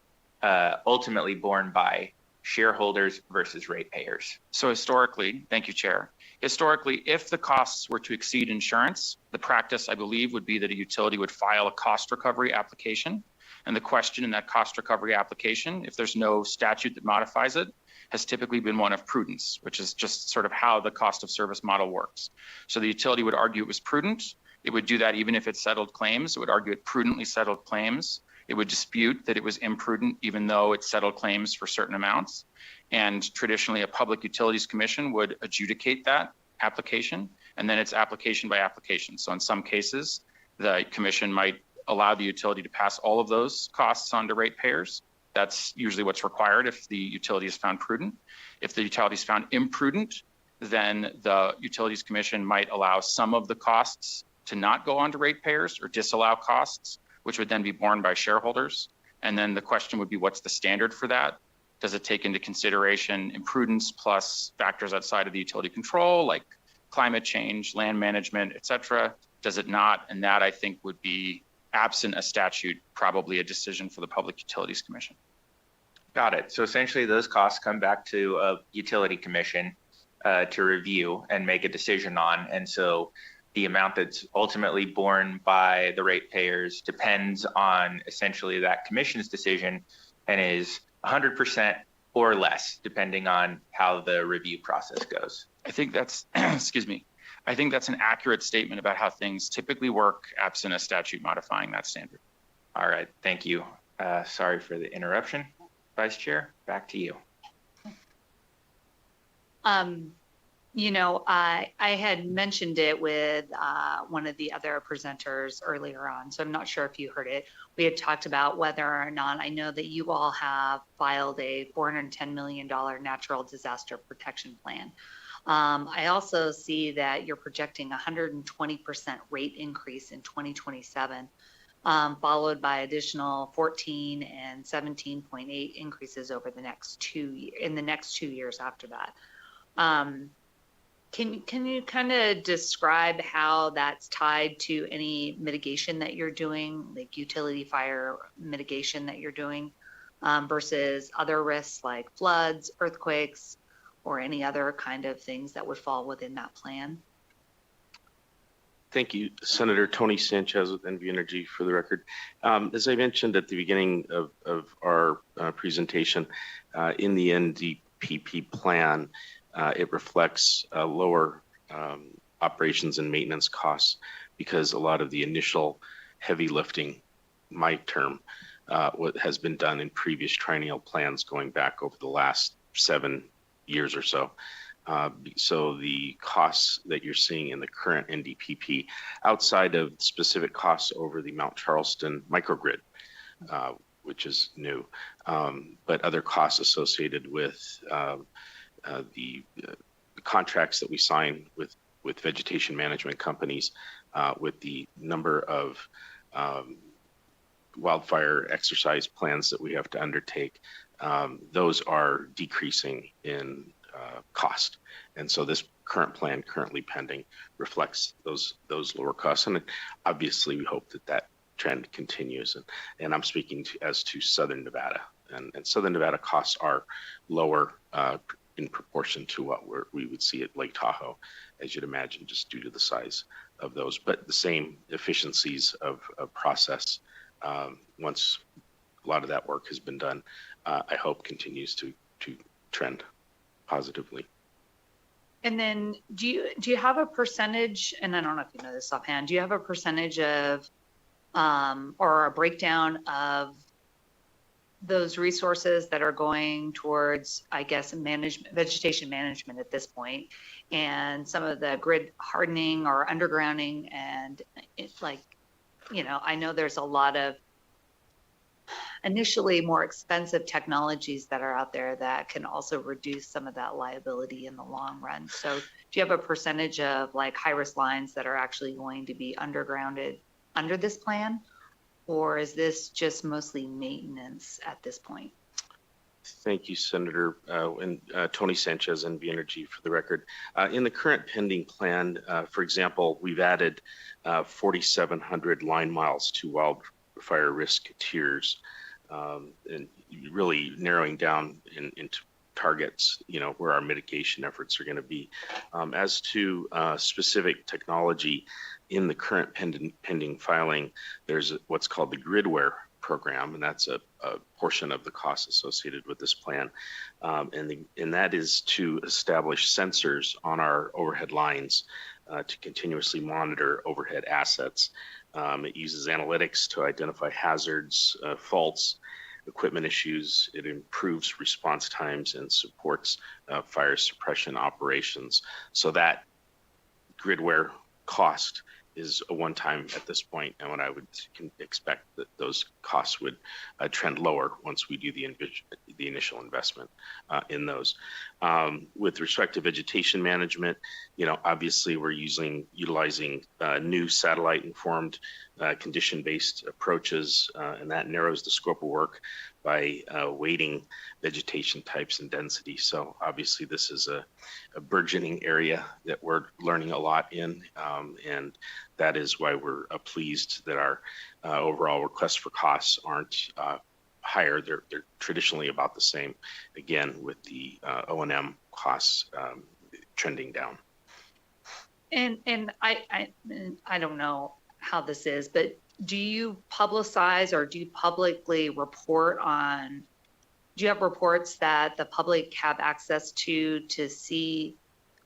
ultimately borne by shareholders versus ratepayers. So historically, thank you, Chair. Historically, if the costs were to exceed insurance, the practice, I believe, would be that a utility would file a cost recovery application. And the question in that cost recovery application, if there's no statute that modifies it, has typically been one of prudence, which is just sort of how the cost of service model works. So the utility would argue it was prudent. It would do that even if it settled claims. It would argue it prudently settled claims. It would dispute that it was imprudent, even though it settled claims for certain amounts. And traditionally, a Public Utilities Commission would adjudicate that application, and then it's application by application. So in some cases, the commission might allow the utility to pass all of those costs on to ratepayers. That's usually what's required if the utility is found prudent. If the utility is found imprudent, then the Utilities Commission might allow some of the costs to not go on to ratepayers or disallow costs, which would then be borne by shareholders. And then the question would be, what's the standard for that? Does it take into consideration imprudence plus factors outside of the utility control, like climate change, land management, et cetera? Does it not? And that, I think, would be, absent a statute, probably a decision for the Public Utilities Commission. Got it. So essentially those costs come back to a utility commission to review and make a decision on. And so the amount that's ultimately borne by the ratepayers depends on essentially that commission's decision and is 100% or less, depending on how the review process goes. I think that's, excuse me, I think that's an accurate statement about how things typically work absent a statute modifying that standard. All right, thank you. Sorry for the interruption. Vice Chair, back to you. You know, I had mentioned it with one of the other presenters earlier on, so I'm not sure if you heard it. We had talked about whether or not, I know that you all have filed a $410 million natural disaster protection plan. I also see that you're projecting 120% rate increase in 2027, followed by additional 14 and 17.8 increases over the next 2 years after that. Can you kind of describe how that's tied to any mitigation that you're doing, like utility fire mitigation that you're doing, versus other risks like floods, earthquakes, or any other kind of things that would fall within that plan? Thank you, Senator Tony Sanchez with NV Energy, for the record. As I mentioned at the beginning of our presentation, in the NDPP plan, it reflects lower operations and maintenance costs because a lot of the initial heavy lifting, my term, what has been done in previous triennial plans going back over the last 7 years or so. So the costs that you're seeing in the current NDPP, outside of specific costs over the Mount Charleston microgrid, which is new, but other costs associated with the contracts that we sign with vegetation management companies, with the number of wildfire exercise plans that we have to undertake, those are decreasing in cost. And so this current plan currently pending reflects those lower costs. And obviously we hope that trend continues. And I'm speaking as to Southern Nevada. And Southern Nevada costs are lower in proportion to what we would see at Lake Tahoe, as you'd imagine, just due to the size of those, but the same efficiencies of process once a lot of that work has been done, I hope continues to trend positively. And then do you have a percentage, and I don't know if you know this offhand, do you have a percentage of or a breakdown of those resources that are going towards, I guess, vegetation management at this point, and some of the grid hardening or undergrounding? And it's like, I know there's a lot of initially more expensive technologies that are out there that can also reduce some of that liability in the long run. So do you have a percentage of like high risk lines that are actually going to be undergrounded under this plan? Or is this just mostly maintenance at this point? Thank you, Senator, and Tony Sanchez, NV Energy, for the record. In the current pending plan, for example, we've added 4,700 line miles to wildfire risk tiers, and really narrowing down into targets, where our mitigation efforts are going to be. As to specific technology, in the current pending filing, there's what's called the Gridware program, and that's a portion of the costs associated with this plan. And that is to establish sensors on our overhead lines to continuously monitor overhead assets. It uses analytics to identify hazards, faults, equipment issues. It improves response times and supports fire suppression operations. So that Gridware cost is a one-time at this point, and what I would expect that those costs would trend lower once we do the initial investment in those. With respect to vegetation management, obviously we're utilizing new satellite-informed condition-based approaches, and that narrows the scope of work by weighting vegetation types and density. So obviously this is a burgeoning area that we're learning a lot in, and that is why we're pleased that our overall requests for costs aren't higher. They're traditionally about the same, again, with the O&M costs trending down. And I don't know how this is, but do you publicize or do you publicly report on, do you have reports that the public have access to see,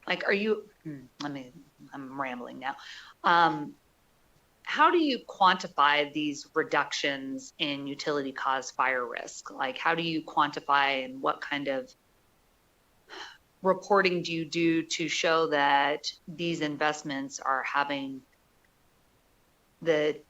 like, are you, I'm rambling now. How do you quantify these reductions in utility caused fire risk? Like, how do you quantify, and what kind of reporting do you do to show that these investments are having the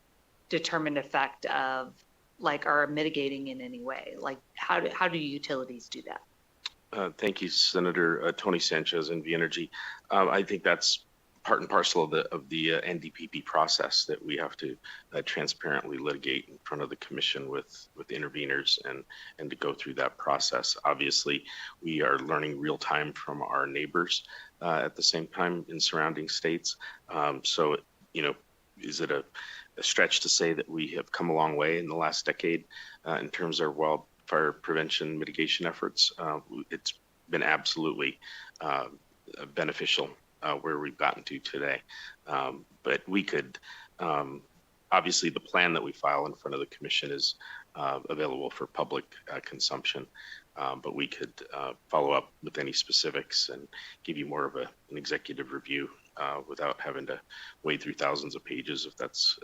determined effect of, like, are mitigating in any way? Like, how do utilities do that? Thank you, Senator Tony Sanchez, NV Energy. I think that's part and parcel of the NDPP process that we have to transparently litigate in front of the commission with interveners and to go through that process. Obviously, we are learning real time from our neighbors at the same time in surrounding states. So, is it a stretch to say that we have come a long way in the last decade in terms of wildfire prevention mitigation efforts? It's been absolutely beneficial where we've gotten to today. But we could, obviously the plan that we file in front of the commission is available for public consumption, but we could follow up with any specifics and give you more of an executive review without having to wade through thousands of pages, if that's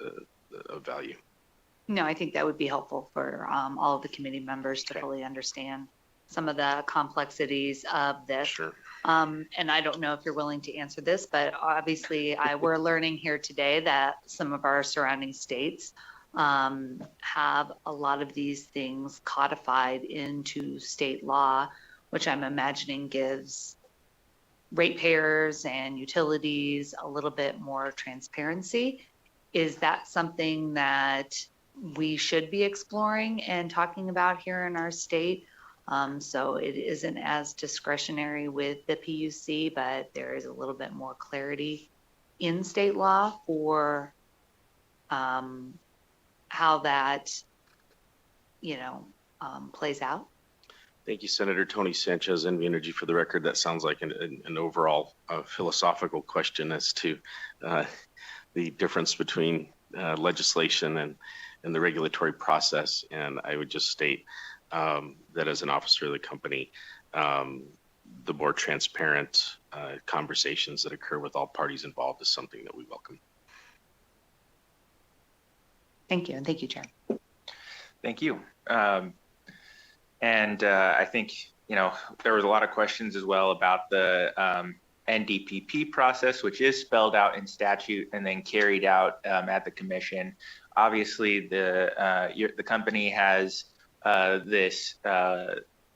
of value. No, I think that would be helpful for all of the committee members to fully understand some of the complexities of this. Sure. And I don't know if you're willing to answer this, but obviously we're learning here today that some of our surrounding states have a lot of these things codified into state law, which I'm imagining gives ratepayers and utilities a little bit more transparency. Is that something that we should be exploring and talking about here in our state? So it isn't as discretionary with the PUC, but there is a little bit more clarity in state law for how that, plays out. Thank you, Senator Tony Sanchez, NV Energy. For the record, that sounds like an overall philosophical question as to the difference between legislation and the regulatory process. And I would just state that as an officer of the company, the more transparent conversations that occur with all parties involved is something that we welcome. Thank you, and thank you, Chair. Thank you. I think, there was a lot of questions as well about the NDPP process, which is spelled out in statute and then carried out at the commission. Obviously, the company has this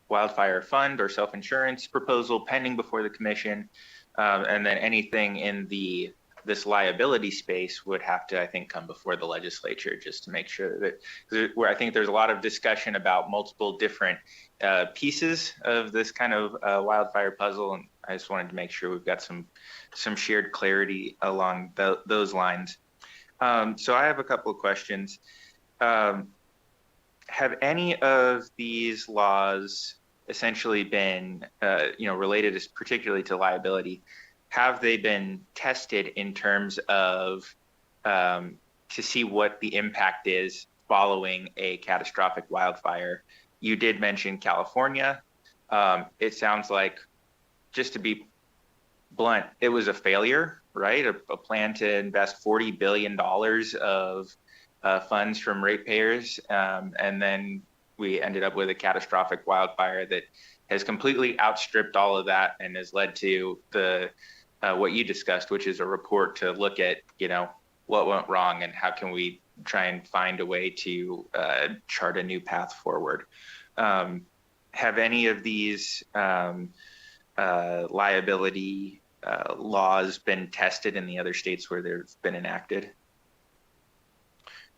wildfire fund or self-insurance proposal pending before the commission, and then anything in this liability space would have to, I think, come before the legislature just to make sure that, where I think there's a lot of discussion about multiple different pieces of this kind of wildfire puzzle, and I just wanted to make sure we've got some shared clarity along those lines. So I have a couple of questions. Have any of these laws essentially been, related particularly to liability? Have they been tested in terms of to see what the impact is following a catastrophic wildfire? You did mention California. It sounds like, just to be blunt, it was a failure, right? A plan to invest $40 billion of funds from ratepayers, and then we ended up with a catastrophic wildfire that has completely outstripped all of that and has led to what you discussed, which is a report to look at, what went wrong and how can we try and find a way to chart a new path forward. Have any of these liability laws been tested in the other states where they've been enacted?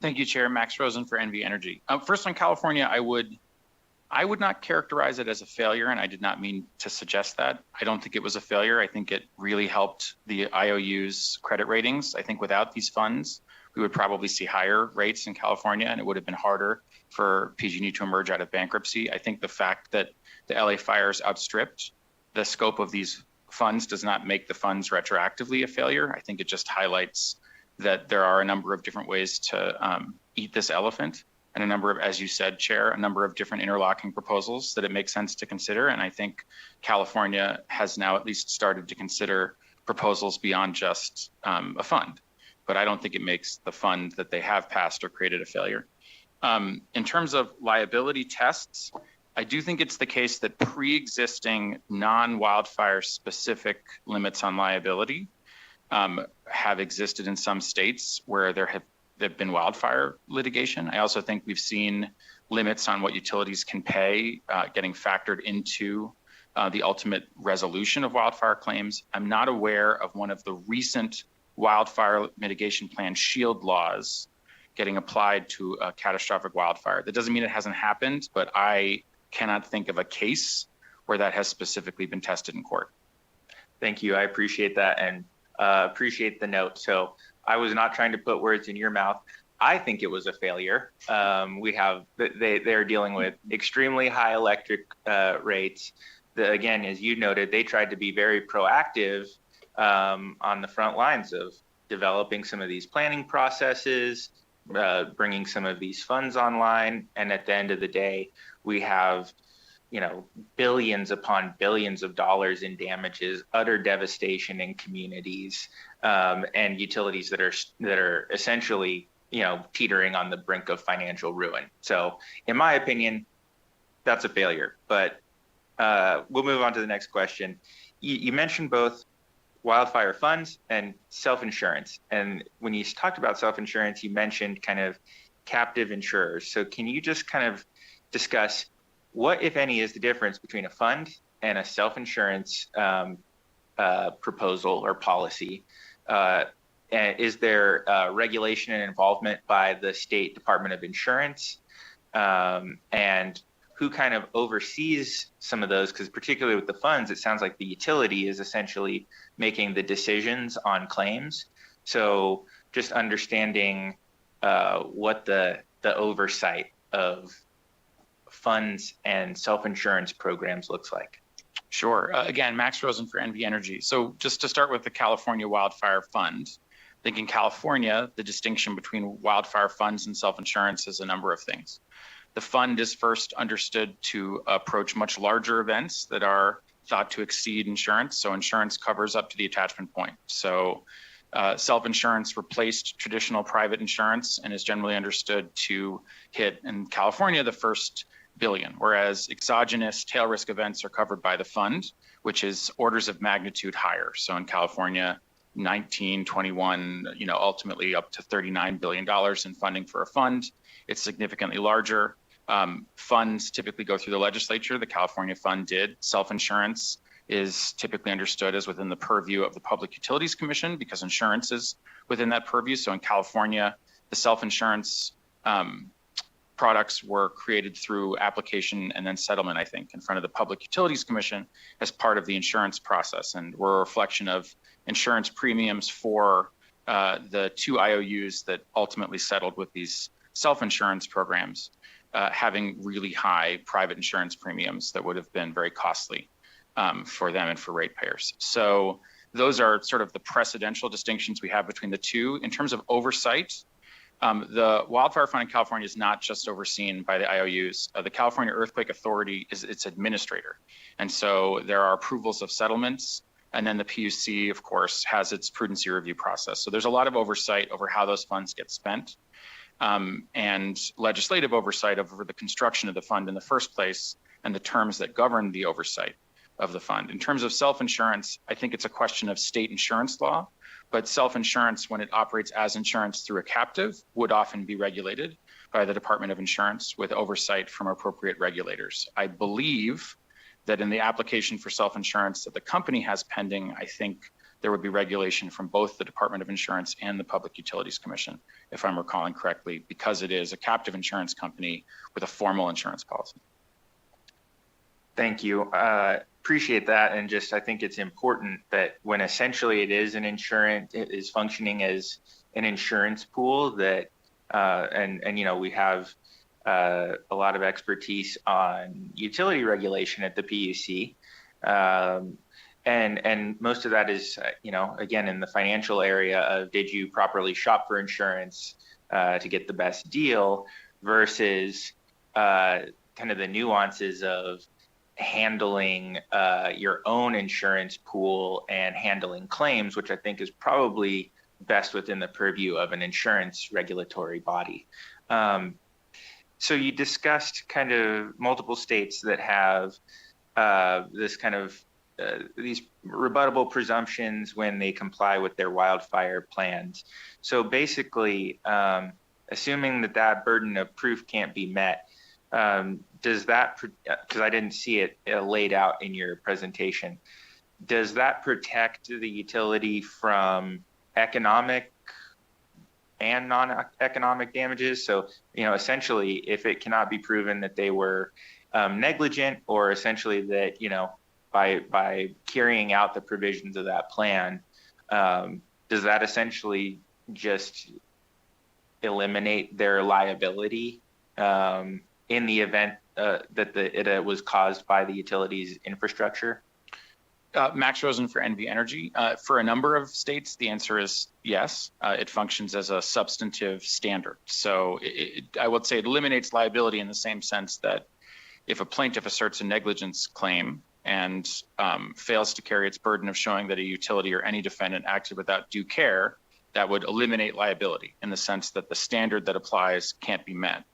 Thank you, Chair. Max Rosen for NV Energy. First, on California, I would not characterize it as a failure, and I did not mean to suggest that. I don't think it was a failure. I think it really helped the IOU's credit ratings. I think without these funds, we would probably see higher rates in California, and it would have been harder for PG&E to emerge out of bankruptcy. I think the fact that the LA fires outstripped the scope of these funds does not make the funds retroactively a failure. I think it just highlights that there are a number of different ways to eat this elephant, and a number of, as you said, Chair, a number of different interlocking proposals that it makes sense to consider. And I think California has now at least started to consider proposals beyond just a fund. But I don't think it makes the fund that they have passed or created a failure. In terms of liability tests, I do think it's the case that pre-existing non-wildfire specific limits on liability have existed in some states where there have been wildfire litigation. I also think we've seen limits on what utilities can pay getting factored into the ultimate resolution of wildfire claims. I'm not aware of one of the recent wildfire mitigation plan shield laws getting applied to a catastrophic wildfire. That doesn't mean it hasn't happened, but I cannot think of a case where that has specifically been tested in court. Thank you. I appreciate that and appreciate the note. So I was not trying to put words in your mouth. I think it was a failure. They're dealing with extremely high electric rates. Again, as you noted, they tried to be very proactive on the front lines of developing some of these planning processes, bringing some of these funds online. And at the end of the day, we have, billions upon billions of dollars in damages, utter devastation in communities, and utilities that are essentially, teetering on the brink of financial ruin. So in my opinion, that's a failure. But we'll move on to the next question. You mentioned both wildfire funds and self-insurance. And when you talked about self-insurance, you mentioned kind of captive insurers. So can you just kind of discuss what, if any, is the difference between a fund and a self-insurance proposal or policy? And is there regulation and involvement by the State Department of Insurance? And who kind of oversees some of those? Because particularly with the funds, it sounds like the utility is essentially making the decisions on claims. So just understanding what the oversight of funds and self-insurance programs looks like. Sure. Again, Max Rosen for NV Energy. So just to start with the California Wildfire Fund, I think in California, the distinction between wildfire funds and self-insurance is a number of things. The fund is first understood to approach much larger events that are thought to exceed insurance. So insurance covers up to the attachment point. So self-insurance replaced traditional private insurance and is generally understood to hit in California the first billion, whereas exogenous tail risk events are covered by the fund, which is orders of magnitude higher. So in California, 19, 21, ultimately up to $39 billion in funding for a fund. It's significantly larger. Funds typically go through the legislature. The California fund did. Self-insurance is typically understood as within the purview of the Public Utilities Commission because insurance is within that purview. So in California, the self-insurance products were created through application and then settlement, I think, in front of the Public Utilities Commission as part of the insurance process, and were a reflection of insurance premiums for the two IOUs that ultimately settled with these self-insurance programs, having really high private insurance premiums that would have been very costly for them and for ratepayers. So those are sort of the precedential distinctions we have between the two. In terms of oversight, the Wildfire Fund in California is not just overseen by the IOUs. The California Earthquake Authority is its administrator. And so there are approvals of settlements, and then the PUC, of course, has its prudency review process. So there's a lot of oversight over how those funds get spent, and legislative oversight over the construction of the fund in the first place and the terms that govern the oversight of the fund. In terms of self-insurance, I think it's a question of state insurance law. But self-insurance, when it operates as insurance through a captive, would often be regulated by the Department of Insurance with oversight from appropriate regulators. I believe that in the application for self-insurance that the company has pending, I think there would be regulation from both the Department of Insurance and the Public Utilities Commission, if I'm recalling correctly, because it is a captive insurance company with a formal insurance policy. Thank you. Appreciate that. And just, I think it's important that when essentially it is an insurance, it is functioning as an insurance pool that, we have a lot of expertise on utility regulation at the PUC. And most of that is, again, in the financial area of did you properly shop for insurance to get the best deal versus kind of the nuances of handling your own insurance pool and handling claims, which I think is probably best within the purview of an insurance regulatory body. So you discussed kind of multiple states that have this kind of these rebuttable presumptions when they comply with their wildfire plans. So basically, assuming that burden of proof can't be met, does that, because I didn't see it laid out in your presentation, does that protect the utility from economic and non-economic damages? So, essentially, if it cannot be proven that they were negligent, or essentially that, by carrying out the provisions of that plan, does that essentially just eliminate their liability in the event that it was caused by the utility's infrastructure? Max Rosen for NV Energy. For a number of states, the answer is yes. It functions as a substantive standard. So I would say it eliminates liability in the same sense that if a plaintiff asserts a negligence claim and fails to carry its burden of showing that a utility or any defendant acted without due care, that would eliminate liability in the sense that the standard that applies can't be met.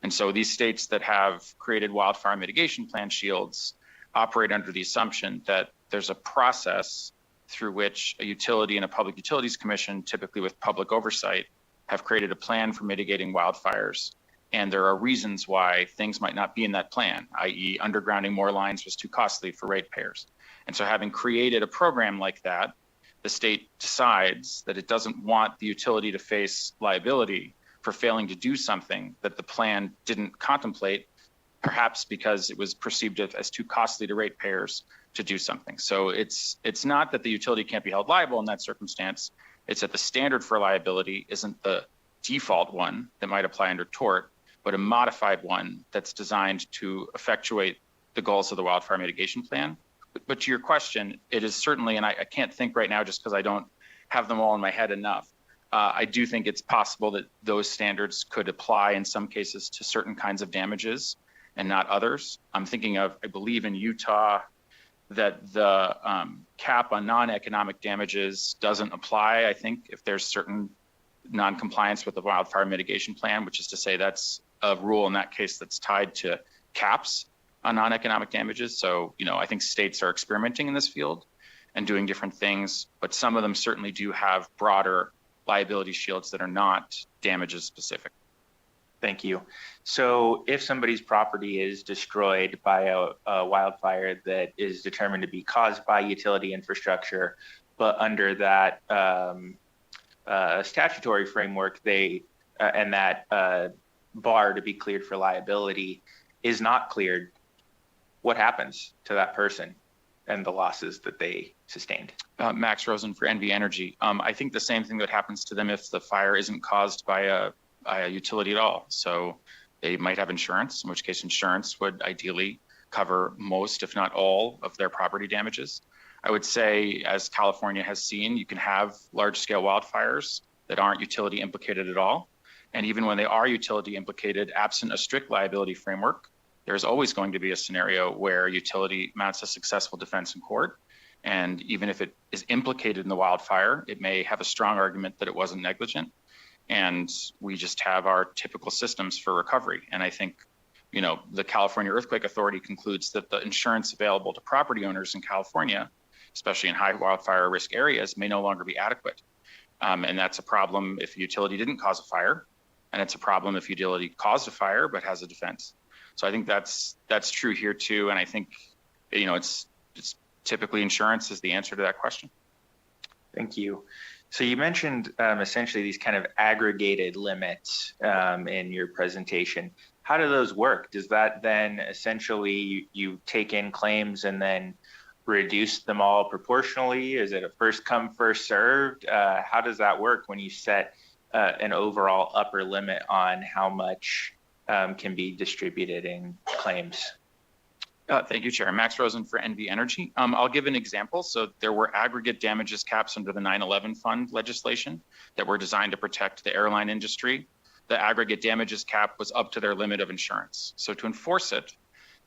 And so these states that have created wildfire mitigation plan shields operate under the assumption that there's a process through which a utility and a Public Utilities Commission, typically with public oversight, have created a plan for mitigating wildfires. And there are reasons why things might not be in that plan, i.e. undergrounding more lines was too costly for ratepayers. And so having created a program like that, the state decides that it doesn't want the utility to face liability for failing to do something that the plan didn't contemplate, perhaps because it was perceived as too costly to ratepayers to do something. So it's not that the utility can't be held liable in that circumstance. It's that the standard for liability isn't the default one that might apply under tort, but a modified one that's designed to effectuate the goals of the wildfire mitigation plan. But to your question, it is certainly, and I can't think right now just because I don't have them all in my head enough. I do think it's possible that those standards could apply in some cases to certain kinds of damages and not others. I'm thinking of, I believe in Utah, that the cap on non-economic damages doesn't apply, I think, if there's certain non-compliance with the wildfire mitigation plan, which is to say that's a rule in that case that's tied to caps on non-economic damages. So, I think states are experimenting in this field and doing different things, but some of them certainly do have broader liability shields that are not damages specific. Thank you. So if somebody's property is destroyed by a wildfire that is determined to be caused by utility infrastructure, but under that statutory framework, and that bar to be cleared for liability is not cleared, what happens to that person and the losses that they sustained? Max Rosen for NV Energy. I think the same thing that happens to them if the fire isn't caused by a utility at all. So they might have insurance, in which case insurance would ideally cover most, if not all, of their property damages. I would say, as California has seen, you can have large-scale wildfires that aren't utility implicated at all. And even when they are utility implicated, absent a strict liability framework, there's always going to be a scenario where utility mounts a successful defense in court. And even if it is implicated in the wildfire, it may have a strong argument that it wasn't negligent. And we just have our typical systems for recovery. And I think, the California Earthquake Authority concludes that the insurance available to property owners in California, especially in high wildfire risk areas, may no longer be adequate. And that's a problem if utility didn't cause a fire. And it's a problem if utility caused a fire but has a defense. So I think that's true here too. And I think, it's typically insurance is the answer to that question. Thank you. So you mentioned essentially these kind of aggregated limits in your presentation. How do those work? Does that then essentially you take in claims and then reduce them all proportionally? Is it a first come, first served? How does that work when you set an overall upper limit on how much can be distributed in claims? Thank you, Chair. Max Rosen for NV Energy. I'll give an example. So there were aggregate damages caps under the 9/11 fund legislation that were designed to protect the airline industry. The aggregate damages cap was up to their limit of insurance. So to enforce it,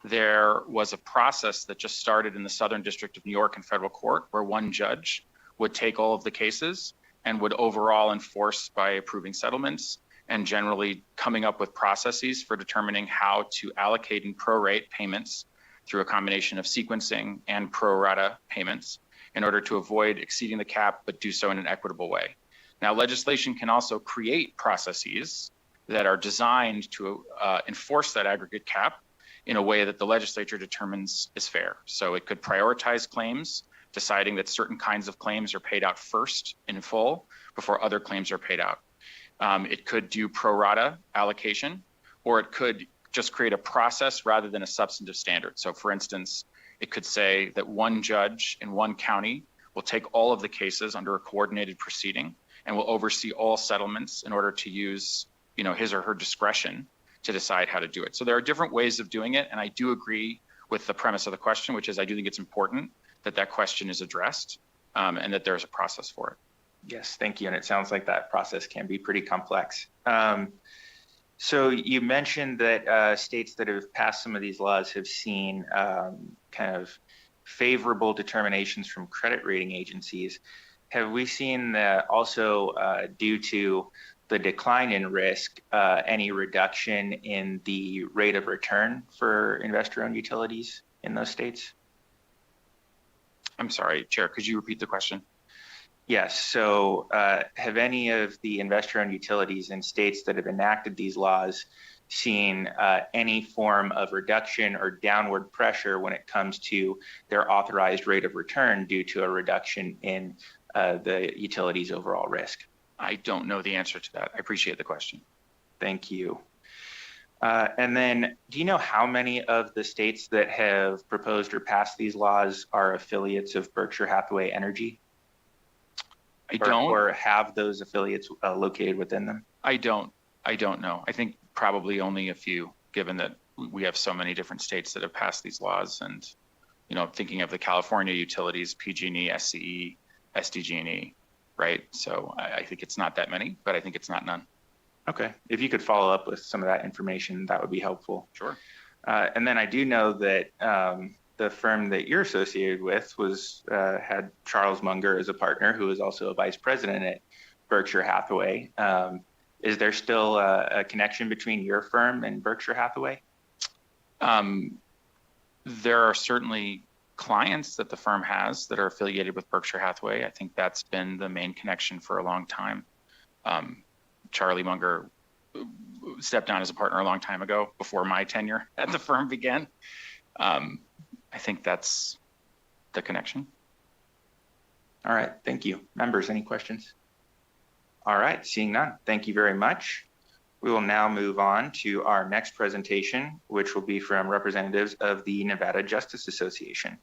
there was a process that just started in the Southern District of New York in federal court, where one judge would take all of the cases and would overall enforce by approving settlements and generally coming up with processes for determining how to allocate and prorate payments through a combination of sequencing and pro rata payments in order to avoid exceeding the cap, but do so in an equitable way. Now, legislation can also create processes that are designed to enforce that aggregate cap in a way that the legislature determines is fair. So it could prioritize claims, deciding that certain kinds of claims are paid out first in full before other claims are paid out. It could do pro rata allocation, or it could just create a process rather than a substantive standard. So for instance, it could say that one judge in one county will take all of the cases under a coordinated proceeding and will oversee all settlements in order to use, his or her discretion to decide how to do it. So there are different ways of doing it. And I do agree with the premise of the question, which is I do think it's important that that question is addressed and that there's a process for it. Yes, thank you. And it sounds like that process can be pretty complex. So you mentioned that states that have passed some of these laws have seen kind of favorable determinations from credit rating agencies. Have we seen also due to the decline in risk, any reduction in the rate of return for investor-owned utilities in those states? I'm sorry, Chair, could you repeat the question? Yes. So have any of the investor-owned utilities in states that have enacted these laws seen any form of reduction or downward pressure when it comes to their authorized rate of return due to a reduction in the utility's overall risk? I don't know the answer to that. I appreciate the question. Thank you. And then do you know how many of the states that have proposed or passed these laws are affiliates of Berkshire Hathaway Energy? I don't. Or have those affiliates located within them? I don't know. I think probably only a few, given that we have so many different states that have passed these laws. And, you know, thinking of the California utilities, PG&E, SCE, SDG&E, right? So I think it's not that many, but I think it's not none. Okay, if you could follow up with some of that information, that would be helpful. Sure. And then I do know that the firm that you're associated with had Charles Munger as a partner, who is also a vice president at Berkshire Hathaway. Is there still a connection between your firm and Berkshire Hathaway? There are certainly clients that the firm has that are affiliated with Berkshire Hathaway. I think that's been the main connection for a long time. Charlie Munger stepped down as a partner a long time ago, before my tenure at the firm began. I think that's the connection. All right, thank you. Members, any questions? All right, seeing none, thank you very much. We will now move on to our next presentation, which will be from representatives of the Nevada Justice Association.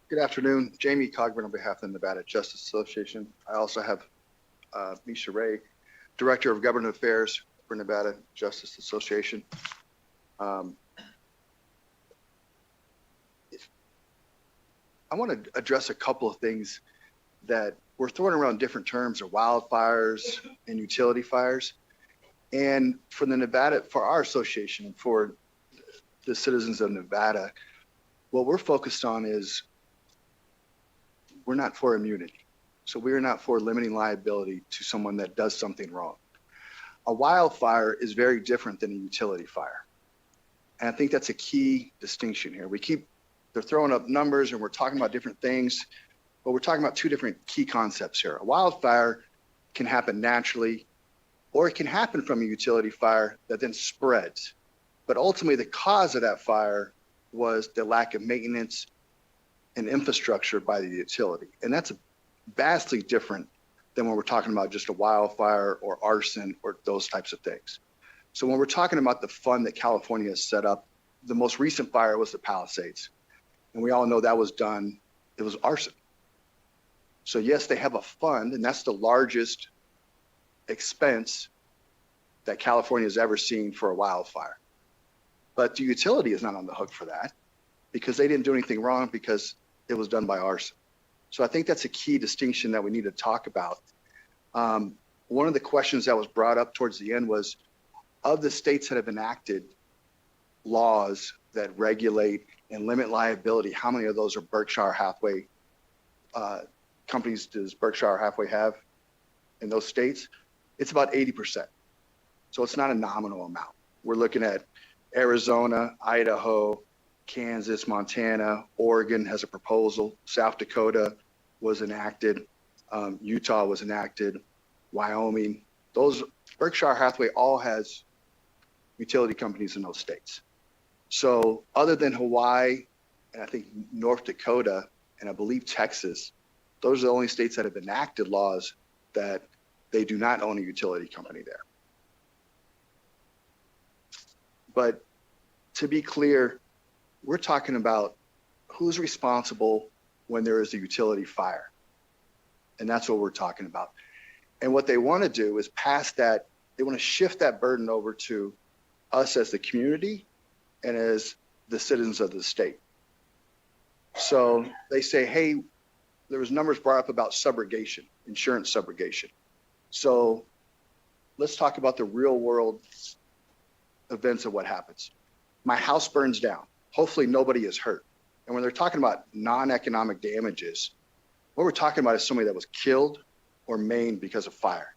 Good afternoon, Jamie Cogburn on behalf of the Nevada Justice Association. I also have Misha Ray, Director of Government Affairs for Nevada Justice Association. I want to address a couple of things that we're throwing around different terms of wildfires and utility fires. And for our association and for the citizens of Nevada, what we're focused on is we're not for immunity. So we are not for limiting liability to someone that does something wrong. A wildfire is very different than a utility fire. And I think that's a key distinction here. They're throwing up numbers and we're talking about different things, but we're talking about two different key concepts here. A wildfire can happen naturally, or it can happen from a utility fire that then spreads. But ultimately the cause of that fire was the lack of maintenance and infrastructure by the utility. And that's vastly different than when we're talking about just a wildfire or arson or those types of things. So when we're talking about the fund that California has set up, the most recent fire was the Palisades. And we all know that was done, it was arson. So yes, they have a fund, and that's the largest expense that California has ever seen for a wildfire. But the utility is not on the hook for that, because they didn't do anything wrong, because it was done by arson. So I think that's a key distinction that we need to talk about. One of the questions that was brought up towards the end was, of the states that have enacted laws that regulate and limit liability, how many of those are Berkshire Hathaway companies does Berkshire Hathaway have in those states? It's about 80%. So it's not a nominal amount. We're looking at Arizona, Idaho, Kansas, Montana, Oregon has a proposal. South Dakota was enacted. Utah was enacted. Wyoming. Those Berkshire Hathaway all has utility companies in those states. So other than Hawaii, and I think North Dakota, and I believe Texas, those are the only states that have enacted laws that they do not own a utility company there. But to be clear, we're talking about who's responsible when there is a utility fire. And that's what we're talking about. And what they want to do is pass that, they want to shift that burden over to us as the community and as the citizens of the state. So they say, hey, there was numbers brought up about subrogation, insurance subrogation. So let's talk about the real world events of what happens. My house burns down. Hopefully nobody is hurt. And when they're talking about non-economic damages, what we're talking about is somebody that was killed or maimed because of fire.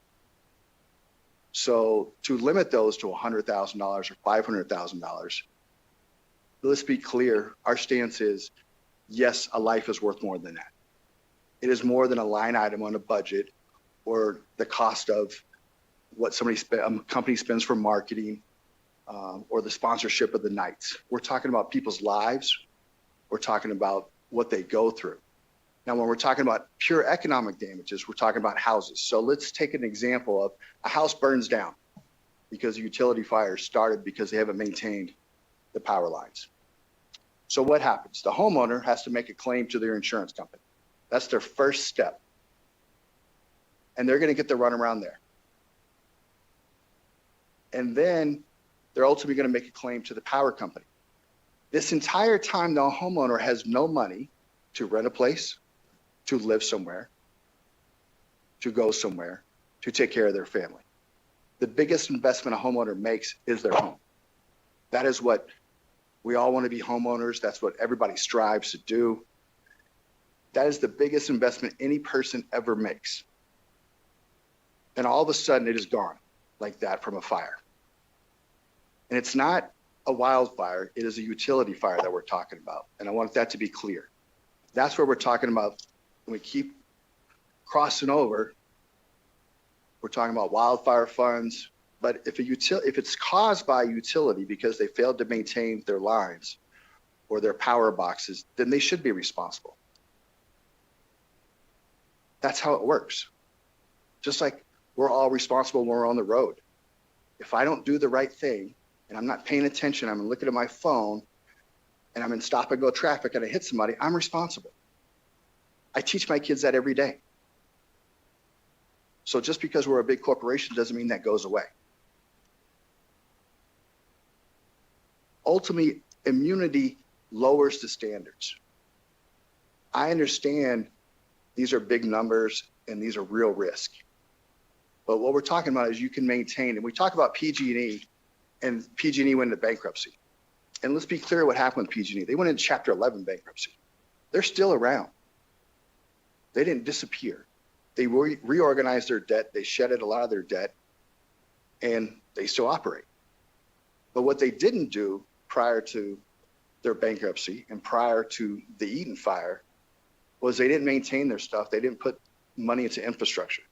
So to limit those to $100,000 or $500,000, let's be clear, our stance is, yes, a life is worth more than that. It is more than a line item on a budget or the cost of what a company spends for marketing or the sponsorship of the nights. We're talking about people's lives. We're talking about what they go through. Now, when we're talking about pure economic damages, we're talking about houses. So let's take an example of a house burns down because a utility fire started because they haven't maintained the power lines. So what happens? The homeowner has to make a claim to their insurance company. That's their first step. And they're going to get the runaround there. And then they're ultimately going to make a claim to the power company. This entire time, the homeowner has no money to rent a place, to live somewhere, to go somewhere, to take care of their family. The biggest investment a homeowner makes is their home. That is what we all want to be homeowners. That's what everybody strives to do. That is the biggest investment any person ever makes. And all of a sudden it is gone like that from a fire. And it's not a wildfire, it is a utility fire that we're talking about. And I want that to be clear. That's what we're talking about when we keep crossing over. We're talking about wildfire funds, but if it's caused by a utility because they failed to maintain their lines or their power boxes, then they should be responsible. That's how it works. Just like we're all responsible when we're on the road. If I don't do the right thing and I'm not paying attention, I'm looking at my phone and I'm in stop and go traffic and I hit somebody, I'm responsible. I teach my kids that every day. So just because we're a big corporation doesn't mean that goes away. Ultimately, immunity lowers the standards. I understand these are big numbers and these are real risk. But what we're talking about is you can maintain, and we talk about PG&E, and PG&E went into bankruptcy. And let's be clear what happened with PG&E. They went into Chapter 11 bankruptcy. They're still around. They didn't disappear. They reorganized their debt. They shedded a lot of their debt, and they still operate. But what they didn't do prior to their bankruptcy and prior to the Eden fire was they didn't maintain their stuff. They didn't put money into infrastructure.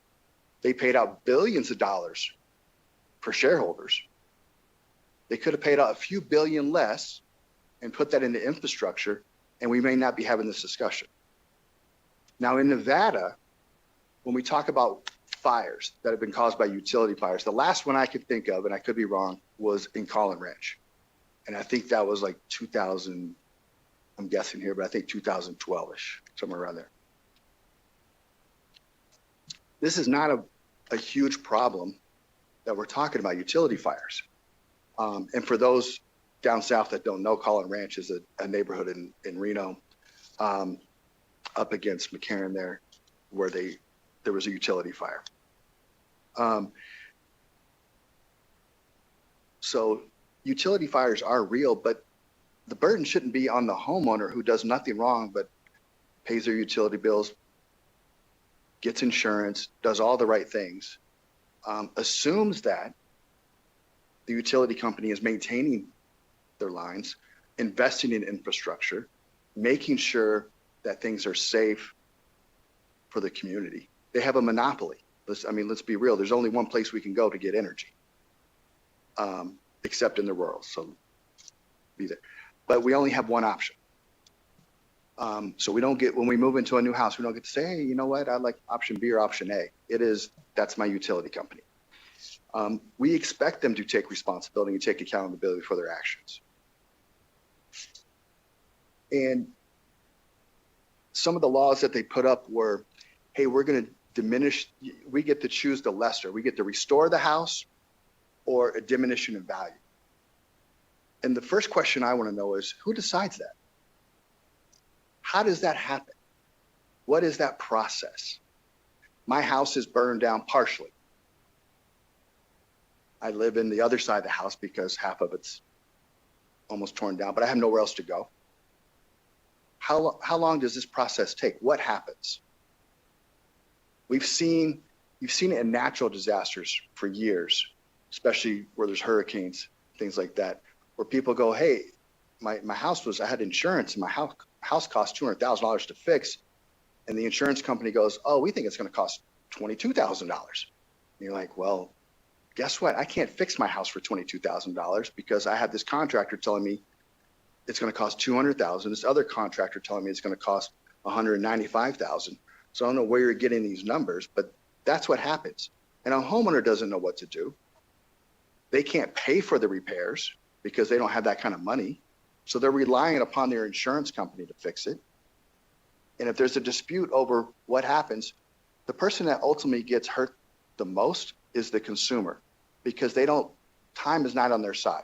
They paid out billions of dollars for shareholders. They could have paid out a few billion less and put that into infrastructure, and we may not be having this discussion. Now in Nevada, when we talk about fires that have been caused by utility fires, the last one I could think of, and I could be wrong, was in Collin Ranch. And I think that was like 2000, I'm guessing here, but I think 2012-ish, somewhere around there. This is not a huge problem that we're talking about, utility fires. And for those down south that don't know, Collin Ranch is a neighborhood in Reno, up against McCarran there, where there was a utility fire. So utility fires are real, but the burden shouldn't be on the homeowner who does nothing wrong but pays their utility bills, gets insurance, does all the right things, assumes that the utility company is maintaining their lines, investing in infrastructure, making sure that things are safe for the community. They have a monopoly. Let's be real. There's only one place we can go to get energy, except in the rural. So be there. But we only have one option. So we don't get, when we move into a new house, we don't get to say, hey, you know what? I like option B or option A. That's my utility company. We expect them to take responsibility and take accountability for their actions. And some of the laws that they put up were, hey, we're going to diminish, we get to choose the lesser. We get to restore the house or a diminution in value. And the first question I want to know is, who decides that? How does that happen? What is that process? My house is burned down partially. I live in the other side of the house because half of it's almost torn down, but I have nowhere else to go. How long does this process take? What happens? You've seen it in natural disasters for years, especially where there's hurricanes, things like that, where people go, hey, my house I had insurance and my house cost $200,000 to fix. And the insurance company goes, oh, we think it's going to cost $22,000. And you're like, well, guess what? I can't fix my house for $22,000 because I have this contractor telling me it's going to cost $200,000. This other contractor telling me it's going to cost $195,000. So I don't know where you're getting these numbers, but that's what happens. And a homeowner doesn't know what to do. They can't pay for the repairs because they don't have that kind of money. So they're relying upon their insurance company to fix it. And if there's a dispute over what happens, the person that ultimately gets hurt the most is the consumer, because time is not on their side.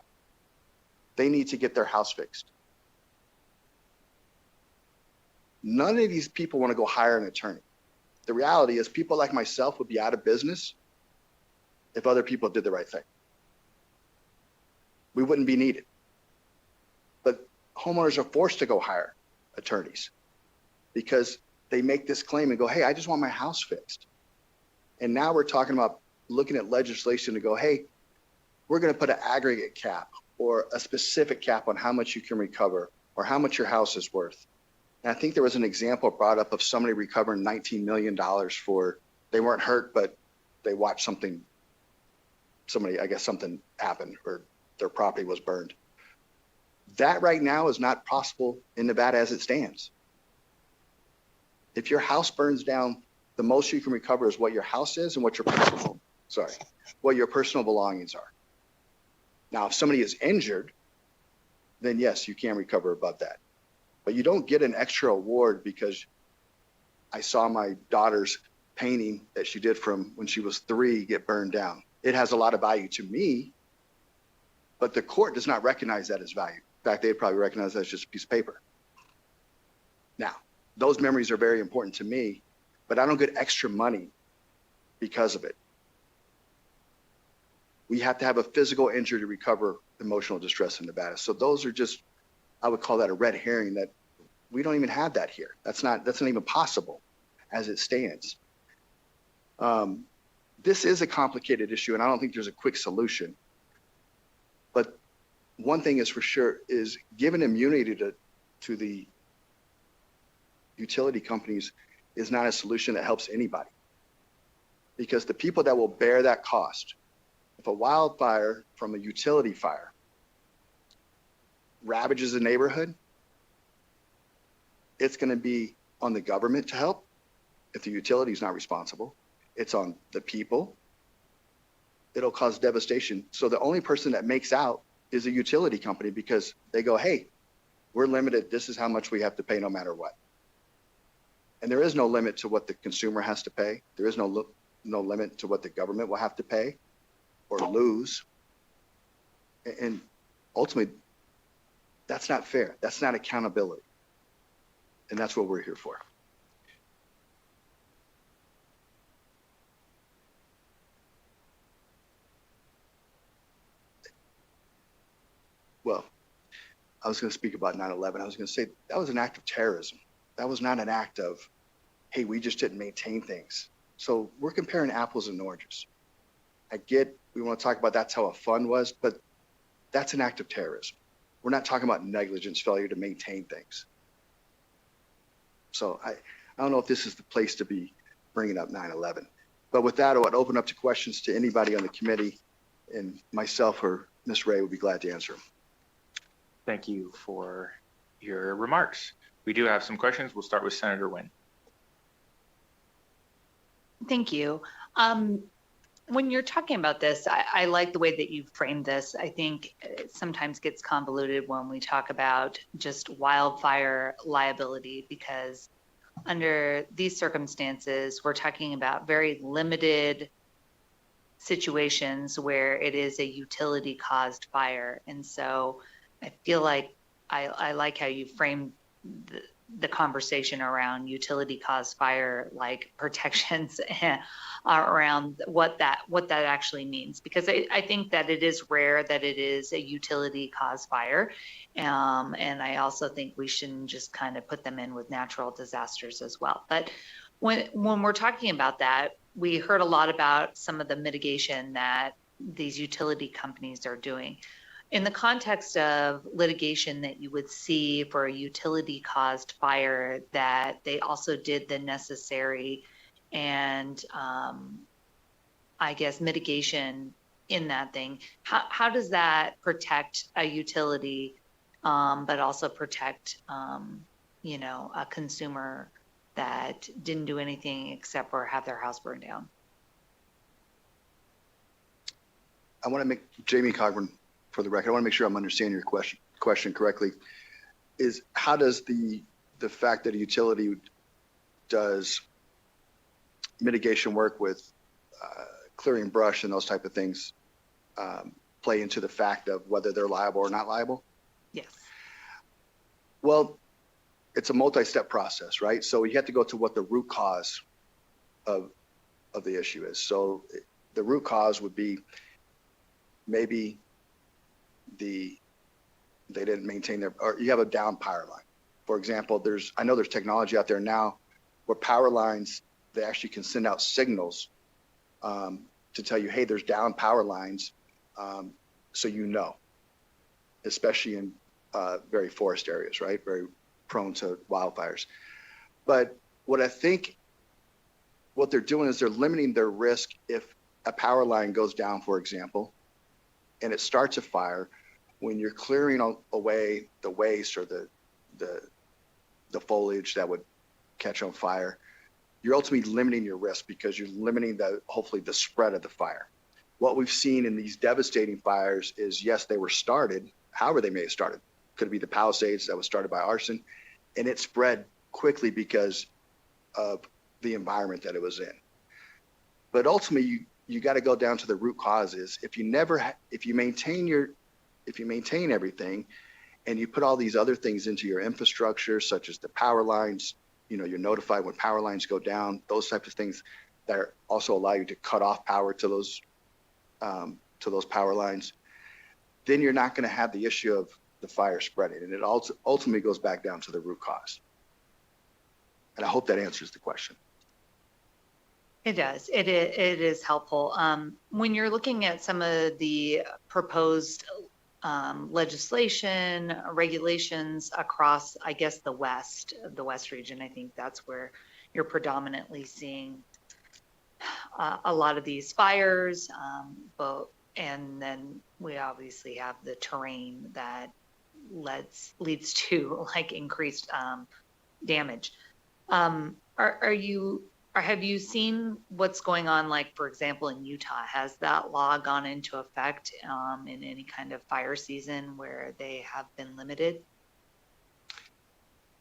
They need to get their house fixed. None of these people want to go hire an attorney. The reality is people like myself would be out of business if other people did the right thing. We wouldn't be needed. But homeowners are forced to go hire attorneys because they make this claim and go, hey, I just want my house fixed. And now we're talking about looking at legislation to go, hey, we're going to put an aggregate cap or a specific cap on how much you can recover or how much your house is worth. And I think there was an example brought up of somebody recovering $19 million for, they weren't hurt, but they watched something happened or their property was burned. That right now is not possible in Nevada as it stands. If your house burns down, the most you can recover is what your house is and what your personal belongings are. Now, if somebody is injured, then yes, you can recover above that. But you don't get an extra award because I saw my daughter's painting that she did from when she was 3 get burned down. It has a lot of value to me, but the court does not recognize that as value. In fact, they'd probably recognize that as just a piece of paper. Now, those memories are very important to me, but I don't get extra money because of it. We have to have a physical injury to recover emotional distress in Nevada. So those are just, I would call that a red herring, that we don't even have that here. That's not even possible as it stands. This is a complicated issue, and I don't think there's a quick solution. But one thing is for sure is giving immunity to the utility companies is not a solution that helps anybody. Because the people that will bear that cost, if a wildfire from a utility fire ravages a neighborhood, it's going to be on the government to help if the utility is not responsible. It's on the people. It'll cause devastation. So the only person that makes out is a utility company because they go, hey, we're limited. This is how much we have to pay no matter what. And there is no limit to what the consumer has to pay. There is no limit to what the government will have to pay or lose. And ultimately, that's not fair. That's not accountability. And that's what we're here for. Well, I was going to speak about 9/11. I was going to say that was an act of terrorism. That was not an act of, hey, we just didn't maintain things. So we're comparing apples and oranges. I get we want to talk about that's how a fund was, but that's an act of terrorism. We're not talking about negligence, failure to maintain things. So I don't know if this is the place to be bringing up 9/11. But with that, I would open up to questions to anybody on the committee, and myself or Ms. Ray would be glad to answer them. Thank you for your remarks. We do have some questions. We'll start with Senator Nguyen. Thank you. When you're talking about this, I like the way that you framed this. I think it sometimes gets convoluted when we talk about just wildfire liability, because under these circumstances, we're talking about very limited situations where it is a utility caused fire. And so I feel like I like how you framed the conversation around utility caused fire, like protections around what that actually means, because I think that it is rare that it is a utility caused fire, and I also think we shouldn't just kind of put them in with natural disasters as well. But when we're talking about that, we heard a lot about some of the mitigation that these utility companies are doing. In the context of litigation that you would see for a utility caused fire, that they also did the necessary and I guess mitigation in that thing, how does that protect a utility, but also protect a consumer that didn't do anything except for have their house burned down. I want to make Jamie Cogburn, for the record, I want to make sure I'm understanding your question correctly. Is how does the fact that a utility does mitigation work with clearing brush and those type of things play into the fact of whether they're liable or not liable? Yes. Well, it's a multi-step process, right? So you have to go to what the root cause of the issue is. So the root cause would be maybe they didn't maintain or you have a down power line. For example, I know there's technology out there now where power lines, they actually can send out signals to tell you, hey, there's down power lines, so especially in very forest areas, right? Very prone to wildfires. But what I think what they're doing is they're limiting their risk if a power line goes down, for example, and it starts a fire. When you're clearing away the waste or the foliage that would catch on fire, you're ultimately limiting your risk because you're limiting hopefully the spread of the fire. What we've seen in these devastating fires is, yes, they were started, however they may have started. Could be the Palisades that was started by arson, and it spread quickly because of the environment that it was in. But ultimately, you got to go down to the root causes. If you maintain everything, and you put all these other things into your infrastructure, such as the power lines, you're notified when power lines go down, those types of things that also allow you to cut off power to those power lines, then you're not going to have the issue of the fire spreading. And it ultimately goes back down to the root cause. And I hope that answers the question. It does. It is helpful. When you're looking at some of the proposed legislation, regulations across, I guess, the West region, I think that's where you're predominantly seeing a lot of these fires. And then we obviously have the terrain that leads to like increased damage. Have you seen what's going on, like, for example, in Utah? Has that law gone into effect in any kind of fire season where they have been limited?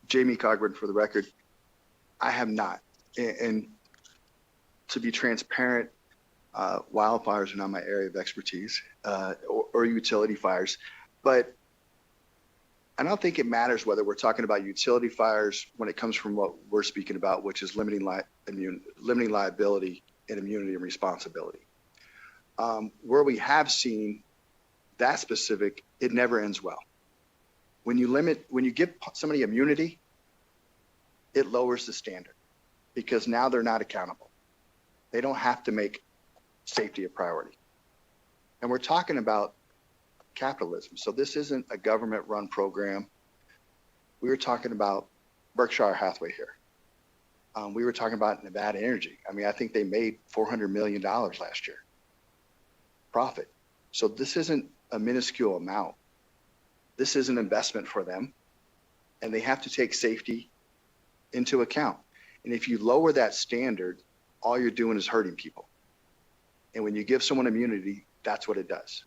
Jamie Cogburn, for the record, I have not. And to be transparent, wildfires are not my area of expertise, or utility fires. But I don't think it matters whether we're talking about utility fires when it comes from what we're speaking about, which is limiting liability and immunity and responsibility. Where we have seen that specific, it never ends well. When you give somebody immunity, it lowers the standard because now they're not accountable. They don't have to make safety a priority. And we're talking about capitalism. So this isn't a government-run program. We were talking about Berkshire Hathaway here. We were talking about Nevada Energy. I mean, I think they made $400 million last year profit. So this isn't a minuscule amount. This is an investment for them, and they have to take safety into account. And if you lower that standard, all you're doing is hurting people. And when you give someone immunity, that's what it does.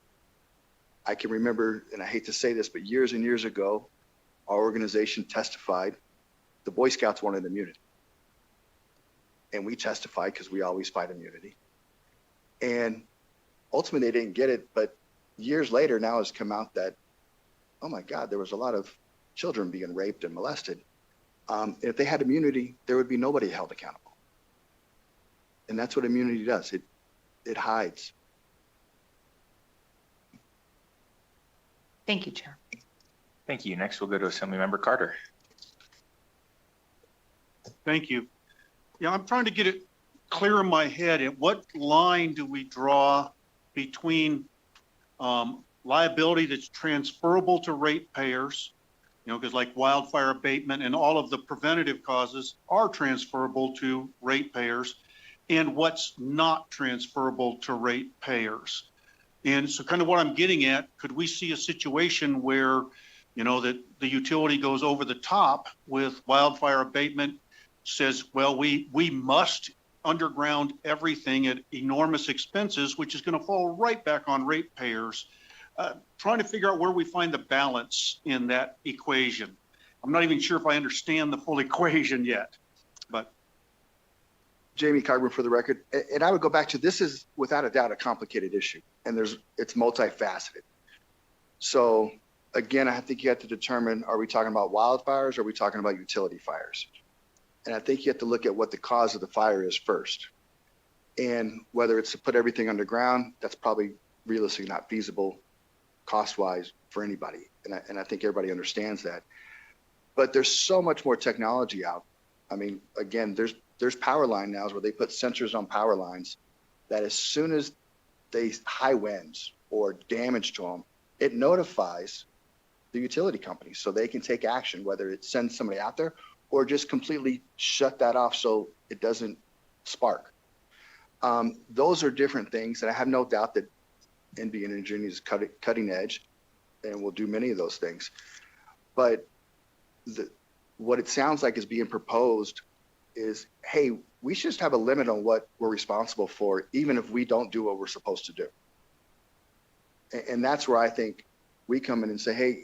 I can remember, and I hate to say this, but years and years ago, our organization testified, the Boy Scouts wanted immunity. And we testified because we always fight immunity. And ultimately they didn't get it, but years later now has come out that, oh my God, there was a lot of children being raped and molested. If they had immunity, there would be nobody held accountable. And that's what immunity does. It hides. Thank you, Chair. Thank you. Next, we'll go to Assemblymember Carter. Thank you. Yeah, I'm trying to get it clear in my head. At what line do we draw between liability that's transferable to ratepayers, because like wildfire abatement and all of the preventative causes are transferable to ratepayers, and what's not transferable to ratepayers? And so kind of what I'm getting at, could we see a situation where, You know, that the utility goes over the top with wildfire abatement, says, well, we must underground everything at enormous expenses, which is going to fall right back on ratepayers. Trying to figure out where we find the balance in that equation. I'm not even sure if I understand the full equation yet, but. Jamie Cogburn for the record, and I would go back to, this is without a doubt a complicated issue, and it's multifaceted. So again, I think you have to determine, are we talking about wildfires or are we talking about utility fires? And I think you have to look at what the cause of the fire is first. And whether it's to put everything underground, that's probably realistically not feasible cost-wise for anybody. And I think everybody understands that. But there's so much more technology out. I mean, again, there's power line now where they put sensors on power lines that as soon as they high winds or damage to them, it notifies the utility company so they can take action, whether it sends somebody out there or just completely shut that off so it doesn't spark. Those are different things, and I have no doubt that NV Energy is cutting edge and will do many of those things. But what it sounds like is being proposed is, hey, we should just have a limit on what we're responsible for, even if we don't do what we're supposed to do. And that's where I think we come in and say, hey,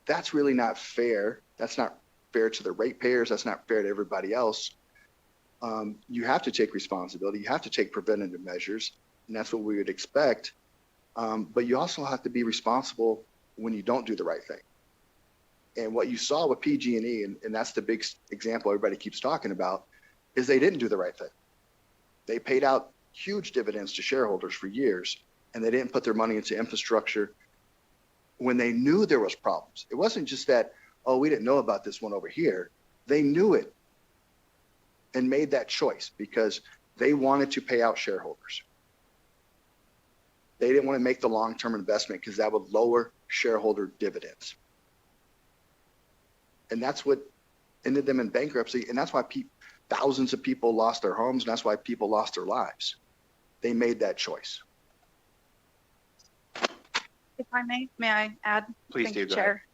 that's really not fair. That's not fair to the ratepayers. That's not fair to everybody else. You have to take responsibility. You have to take preventative measures, and that's what we would expect. But you also have to be responsible when you don't do the right thing. And what you saw with PG&E, and that's the big example everybody keeps talking about, is they didn't do the right thing. They paid out huge dividends to shareholders for years, and they didn't put their money into infrastructure when they knew there was problems. It wasn't just that, oh, we didn't know about this one over here. They knew it and made that choice because they wanted to pay out shareholders. They didn't want to make the long-term investment because that would lower shareholder dividends. And that's what ended them in bankruptcy. And that's why thousands of people lost their homes. And that's why people lost their lives. They made that choice. If I may I add? Please Thank do, you, go Chair.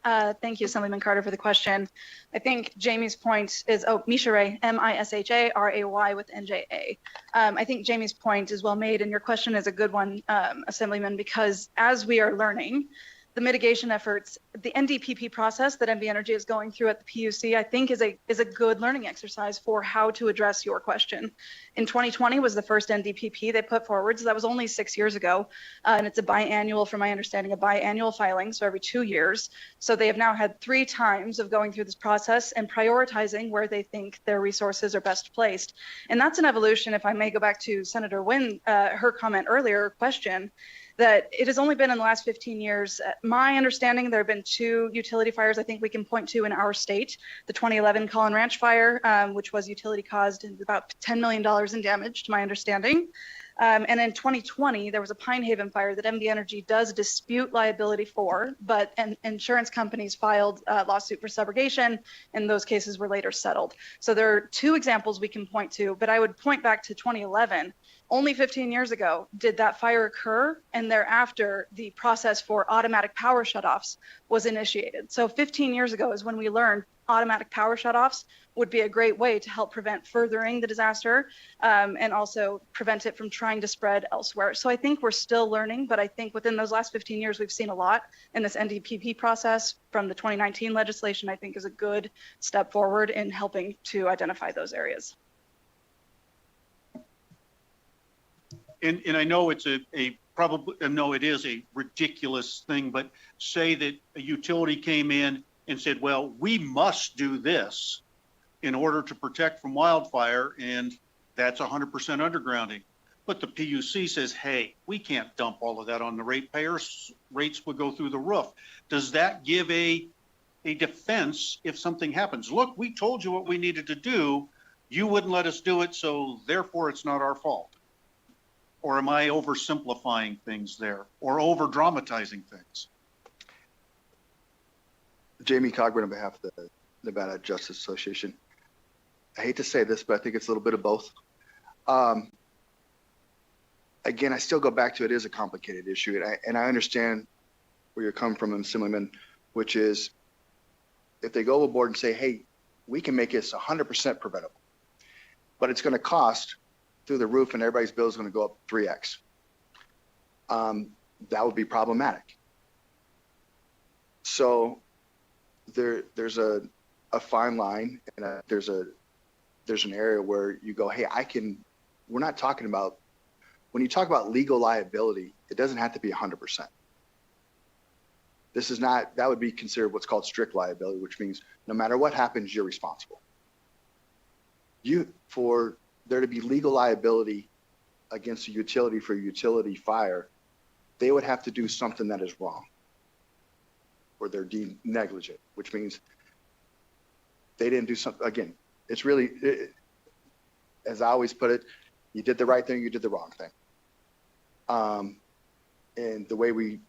Thank you, Assemblyman Carter, for the question. I think Jamie's point is, Misha Ray, M-I-S-H-A-R-A-Y with N-J-A. I think Jamie's point is well made, and your question is a good one, Assemblyman, because as we are learning, the mitigation efforts, the NDPP process that NV Energy is going through at the PUC, I think is a good learning exercise for how to address your question. In 2020 was the first NDPP they put forward, so that was only 6 years ago. And it's a biannual, from my understanding, a biannual filing, so every 2 years. So they have now had 3 times of going through this process and prioritizing where they think their resources are best placed. And that's an evolution, if I may go back to Senator Wynn, her comment earlier, question, that it has only been in the last 15 years. My understanding, there have been 2 utility fires I think we can point to in our state. The 2011 Collin Ranch fire, which was utility caused, and about $10 million in damage, to my understanding. And in 2020, there was a Pine Haven fire that NV Energy does dispute liability for, but insurance companies filed a lawsuit for subrogation, and those cases were later settled. So there are 2 examples we can point to, but I would point back to 2011. Only 15 years ago did that fire occur, and thereafter the process for automatic power shutoffs was initiated. So 15 years ago is when we learned automatic power shutoffs would be a great way to help prevent furthering the disaster, and also prevent it from trying to spread elsewhere. So I think we're still learning, but I think within those last 15 years, we've seen a lot in this NDPP process from the 2019 legislation, I think is a good step forward in helping to identify those areas. And I know it's it is a ridiculous thing, but say that a utility came in and said, well, we must do this in order to protect from wildfire, and that's 100% undergrounding. But the PUC says, hey, we can't dump all of that on the ratepayers. Rates would go through the roof. Does that give a defense if something happens? Look, we told you what we needed to do. You wouldn't let us do it, so therefore it's not our fault. Or am I oversimplifying things there or over dramatizing things? Jamie Cogburn on behalf of the Nevada Justice Association. I hate to say this, but I think it's a little bit of both. Again, I still go back to it is a complicated issue, and I understand where you're coming from, Assemblyman, which is if they go overboard and say, hey, we can make this 100% preventable, but it's going to cost through the roof and everybody's bill is going to go up 3x. That would be problematic. So there's a fine line, and there's an area where you go, hey, we're not talking about, when you talk about legal liability, it doesn't have to be 100%. This is not, that would be considered what's called strict liability, which means no matter what happens, you're responsible. For there to be legal liability against a utility for a utility fire, they would have to do something that is wrong, or they're deemed negligent, which means they didn't do something. Again, it's really, as I always put it, you did the right thing, you did the wrong thing. And the way we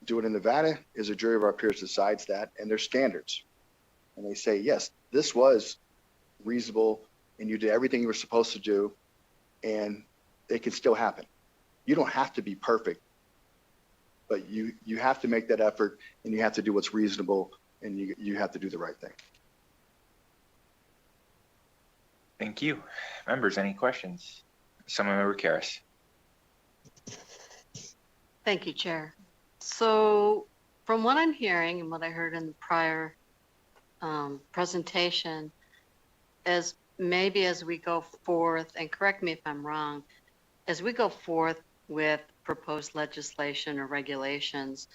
do it in Nevada is a jury of our peers decides that, and there's standards. And they say, yes, this was reasonable, and you did everything you were supposed to do, and it can still happen. You don't have to be perfect, but you have to make that effort, and you have to do what's reasonable, and you have to do the right thing. Thank you. Members, any questions? Member Karras. Thank you, Chair. So from what I'm hearing and what I heard in the prior presentation, as maybe as we go forth, and correct me if I'm wrong, as we go forth with proposed legislation or regulations,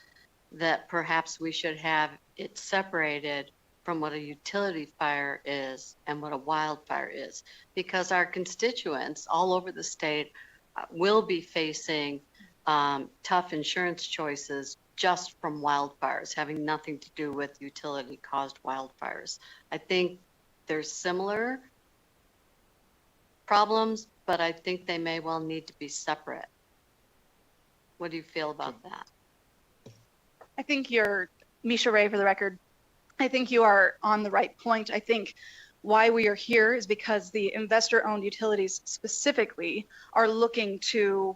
that perhaps we should have it separated from what a utility fire is and what a wildfire is, because our constituents all over the state will be facing tough insurance choices just from wildfires, having nothing to do with utility caused wildfires. I think there's similar problems, but I think they may well need to be separate. What do you feel about that? I think you're, Misha Ray for the record, I think you are on the right point. I think why we are here is because the investor-owned utilities specifically are looking to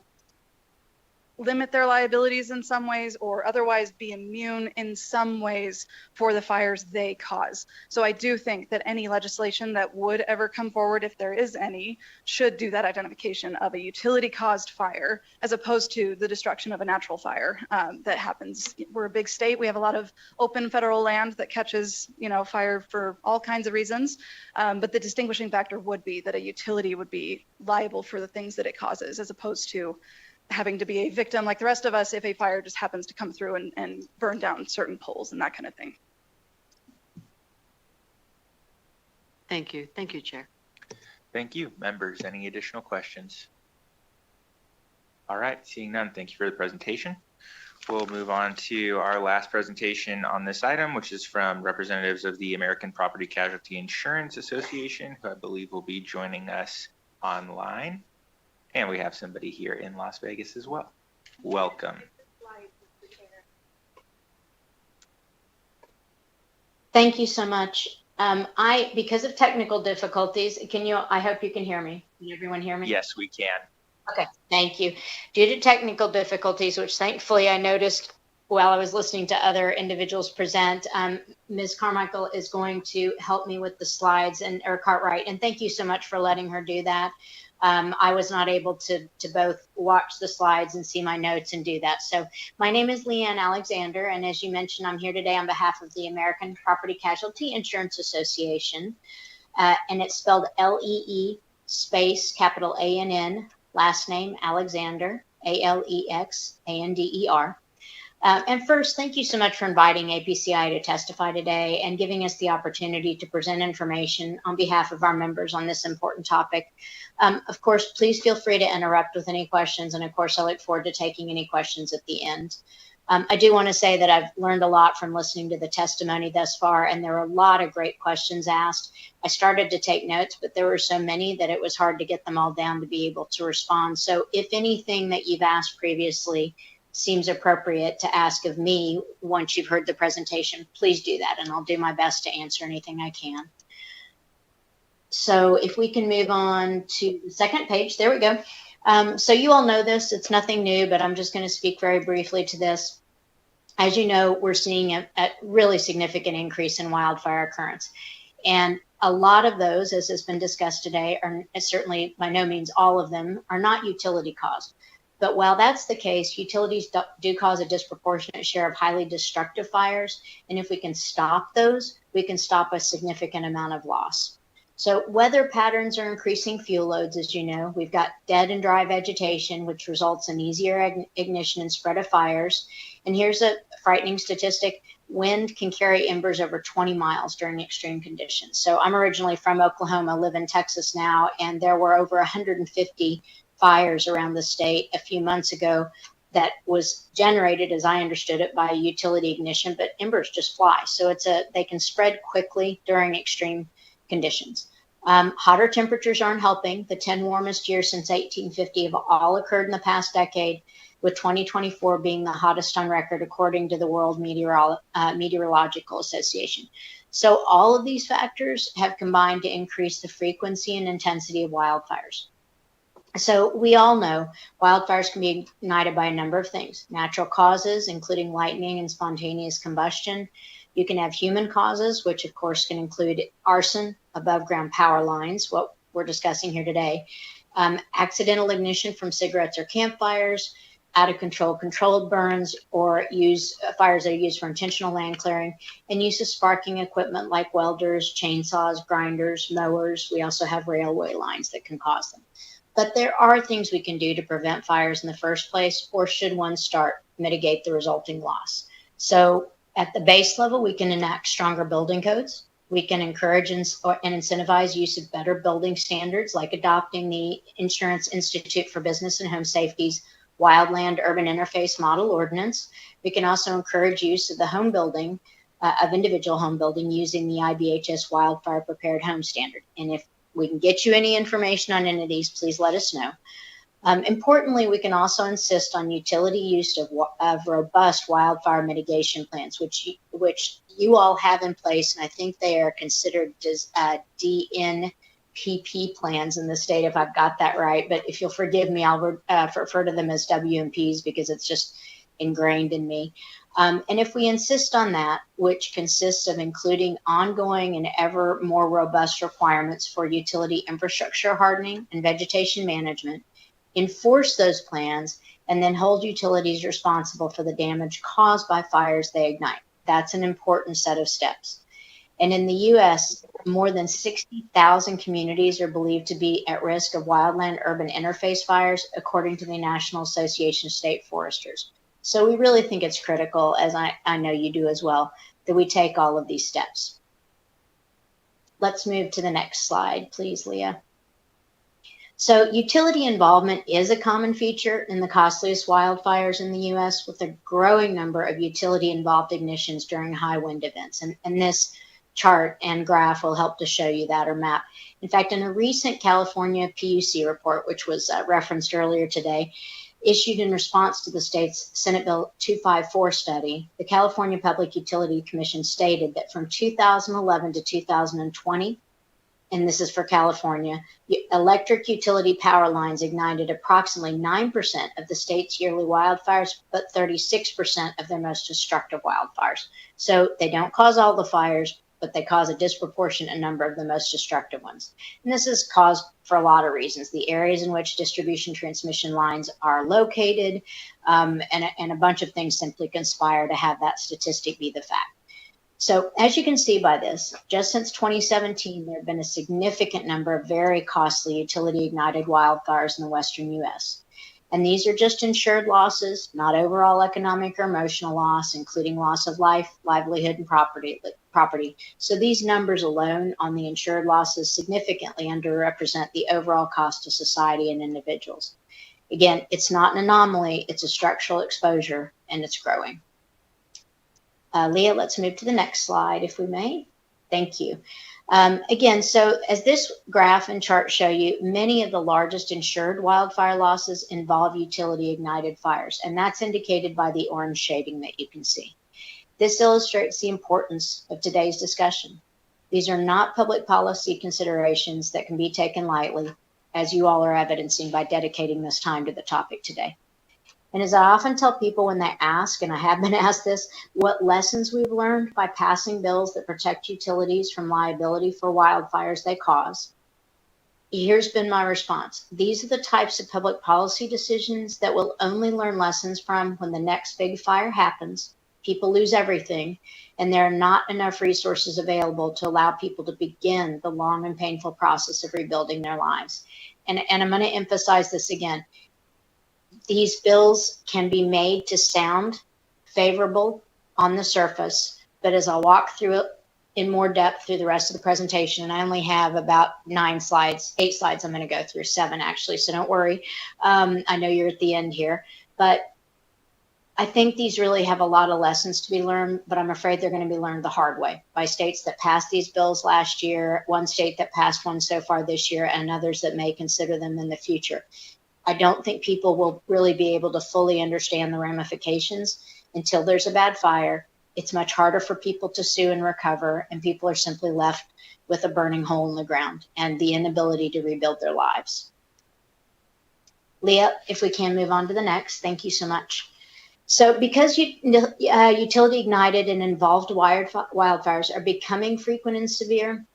limit their liabilities in some ways or otherwise be immune in some ways for the fires they cause. So I do think that any legislation that would ever come forward, if there is any, should do that identification of a utility caused fire as opposed to the destruction of a natural fire that happens. We're a big state. We have a lot of open federal land that catches, fire for all kinds of reasons. But the distinguishing factor would be that a utility would be liable for the things that it causes as opposed to having to be a victim like the rest of us if a fire just happens to come through and burn down certain poles and that kind of thing. Thank you. Thank you, Chair. Thank you. Members, any additional questions? All right, seeing none, thank you for the presentation. We'll move on to our last presentation on this item, which is from representatives of the American Property Casualty Insurance Association, who I believe will be joining us online. And we have somebody here in Las Vegas as well. Welcome. Thank you so much. Because of technical difficulties, I hope you can hear me. Can everyone hear me? Yes, we can. Okay, thank you. Due to technical difficulties, which thankfully I noticed while I was listening to other individuals present, Ms. Carmichael is going to help me with the slides, or Cartwright, and thank you so much for letting her do that. I was not able to both watch the slides and see my notes and do that. So my name is Leanne Alexander, and as you mentioned, I'm here today on behalf of the American Property Casualty Insurance Association, and it's spelled LEE space capital ANN, last name Alexander, ALEXANDER. And first, thank you so much for inviting APCI to testify today and giving us the opportunity to present information on behalf of our members on this important topic. Of course, please feel free to interrupt with any questions, and of course, I look forward to taking any questions at the end. I do want to say that I've learned a lot from listening to the testimony thus far, and there are a lot of great questions asked. I started to take notes, but there were so many that it was hard to get them all down to be able to respond. So if anything that you've asked previously seems appropriate to ask of me once you've heard the presentation, please do that, and I'll do my best to answer anything I can. So if we can move on to the second page, there we go. So you all know this, it's nothing new, but I'm just going to speak very briefly to this. As you know, we're seeing a really significant increase in wildfire occurrence. And a lot of those, as has been discussed today, are certainly by no means all of them are not utility caused. But while that's the case, utilities do cause a disproportionate share of highly destructive fires. And if we can stop those, we can stop a significant amount of loss. So weather patterns are increasing fuel loads, as you know. We've got dead and dry vegetation, which results in easier ignition and spread of fires. And here's a frightening statistic. Wind can carry embers over 20 miles during extreme conditions. So I'm originally from Oklahoma, live in Texas now, and there were over 150 fires around the state a few months ago that was generated, as I understood it, by utility ignition, but embers just fly. So they can spread quickly during extreme conditions. Hotter temperatures aren't helping. The 10 warmest years since 1850 have all occurred in the past decade, with 2024 being the hottest on record, according to the World Meteorological Association. So all of these factors have combined to increase the frequency and intensity of wildfires. So we all know wildfires can be ignited by a number of things. Natural causes, including lightning and spontaneous combustion. You can have human causes, which of course can include arson, above ground power lines, what we're discussing here today, accidental ignition from cigarettes or campfires, out of control controlled burns, or fires that are used for intentional land clearing, and use of sparking equipment like welders, chainsaws, grinders, mowers. We also have railway lines that can cause them. But there are things we can do to prevent fires in the first place, or should one start, mitigate the resulting loss. So at the base level, we can enact stronger building codes. We can encourage and incentivize use of better building standards, like adopting the Insurance Institute for Business and Home Safety's Wildland Urban Interface Model Ordinance. We can also encourage use of the home building, of individual home building, using the IBHS Wildfire Prepared Home Standard. And if we can get you any information on any of these, please let us know. Importantly, we can also insist on utility use of robust wildfire mitigation plans, which you all have in place, and I think they are considered DNPP plans in the state, if I've got that right. But if you'll forgive me, I'll refer to them as WMPs because it's just ingrained in me. And if we insist on that, which consists of including ongoing and ever more robust requirements for utility infrastructure hardening and vegetation management, enforce those plans, and then hold utilities responsible for the damage caused by fires they ignite. That's an important set of steps. And in the U.S., more than 60,000 communities are believed to be at risk of wildland urban interface fires, according to the National Association of State Foresters. So we really think it's critical, as I know you do as well, that we take all of these steps. Let's move to the next slide, please, Leah. So utility involvement is a common feature in the costliest wildfires in the U.S., with a growing number of utility-involved ignitions during high wind events. And this chart and graph will help to show you that, or map. In fact, in a recent California PUC report, which was referenced earlier today, issued in response to the state's Senate Bill 254 study, the California Public Utility Commission stated that from 2011 to 2020, and this is for California, electric utility power lines ignited approximately 9% of the state's yearly wildfires, but 36% of their most destructive wildfires. So they don't cause all the fires, but they cause a disproportionate number of the most destructive ones. And this is caused for a lot of reasons. The areas in which distribution transmission lines are located, and a bunch of things simply conspire to have that statistic be the fact. So as you can see by this, just since 2017, there have been a significant number of very costly utility-ignited wildfires in the western U.S. And these are just insured losses, not overall economic or emotional loss, including loss of life, livelihood, and property. So these numbers alone on the insured losses significantly underrepresent the overall cost to society and individuals. Again, it's not an anomaly, it's a structural exposure, and it's growing. Leah, let's move to the next slide, if we may. Thank you. Again, so as this graph and chart show you, many of the largest insured wildfire losses involve utility-ignited fires, and that's indicated by the orange shading that you can see. This illustrates the importance of today's discussion. These are not public policy considerations that can be taken lightly, as you all are evidencing by dedicating this time to the topic today. And as I often tell people when they ask, and I have been asked this, what lessons we've learned by passing bills that protect utilities from liability for wildfires they cause, here's been my response. These are the types of public policy decisions that we'll only learn lessons from when the next big fire happens, people lose everything, and there are not enough resources available to allow people to begin the long and painful process of rebuilding their lives. And I'm going to emphasize this again. These bills can be made to sound favorable on the surface, but as I walk through it in more depth through the rest of the presentation, and I only have about 8 slides I'm going to go through, 7 actually, so don't worry. I know you're at the end here, but I think these really have a lot of lessons to be learned, but I'm afraid they're going to be learned the hard way by states that passed these bills last year, one state that passed one so far this year, and others that may consider them in the future. I don't think people will really be able to fully understand the ramifications until there's a bad fire. It's much harder for people to sue and recover, and people are simply left with a burning hole in the ground and the inability to rebuild their lives. Leah, if we can move on to the next, thank you so much. So because utility ignited and involved wildfires are becoming frequent and severe,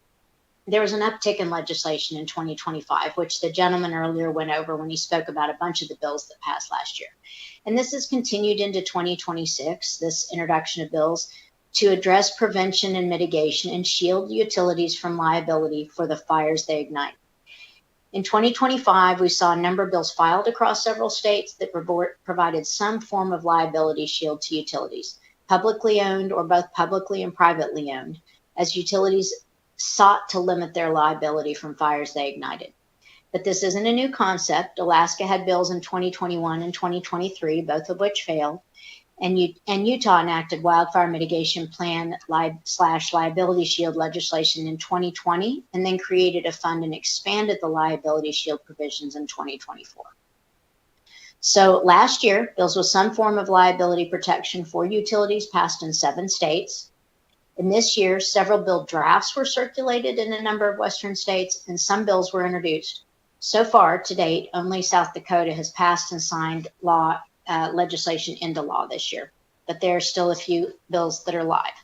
there was an uptick in legislation in 2025, which the gentleman earlier went over when he spoke about a bunch of the bills that passed last year. And this has continued into 2026, this introduction of bills to address prevention and mitigation and shield utilities from liability for the fires they ignite. In 2025, we saw a number of bills filed across several states that provided some form of liability shield to utilities, publicly owned or both publicly and privately owned, as utilities sought to limit their liability from fires they ignited. But this isn't a new concept. Alaska had bills in 2021 and 2023, both of which failed. And Utah enacted wildfire mitigation plan / liability shield legislation in 2020, and then created a fund and expanded the liability shield provisions in 2024. So last year, bills with some form of liability protection for utilities passed in 7 states. And this year, several bill drafts were circulated in a number of Western states, and some bills were introduced. So far, to date, only South Dakota has passed and signed legislation into law this year, but there are still a few bills that are live.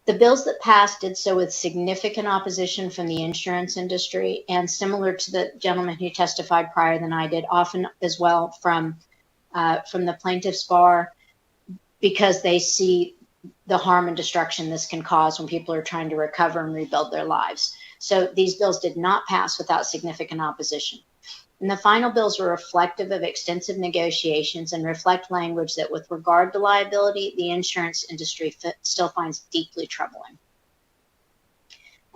The bills that passed did so with significant opposition from the insurance industry, and similar to the gentleman who testified prior than I did, often as well from the plaintiff's bar, because they see the harm and destruction this can cause when people are trying to recover and rebuild their lives. So these bills did not pass without significant opposition. And the final bills were reflective of extensive negotiations and reflect language that, with regard to liability, the insurance industry still finds deeply troubling.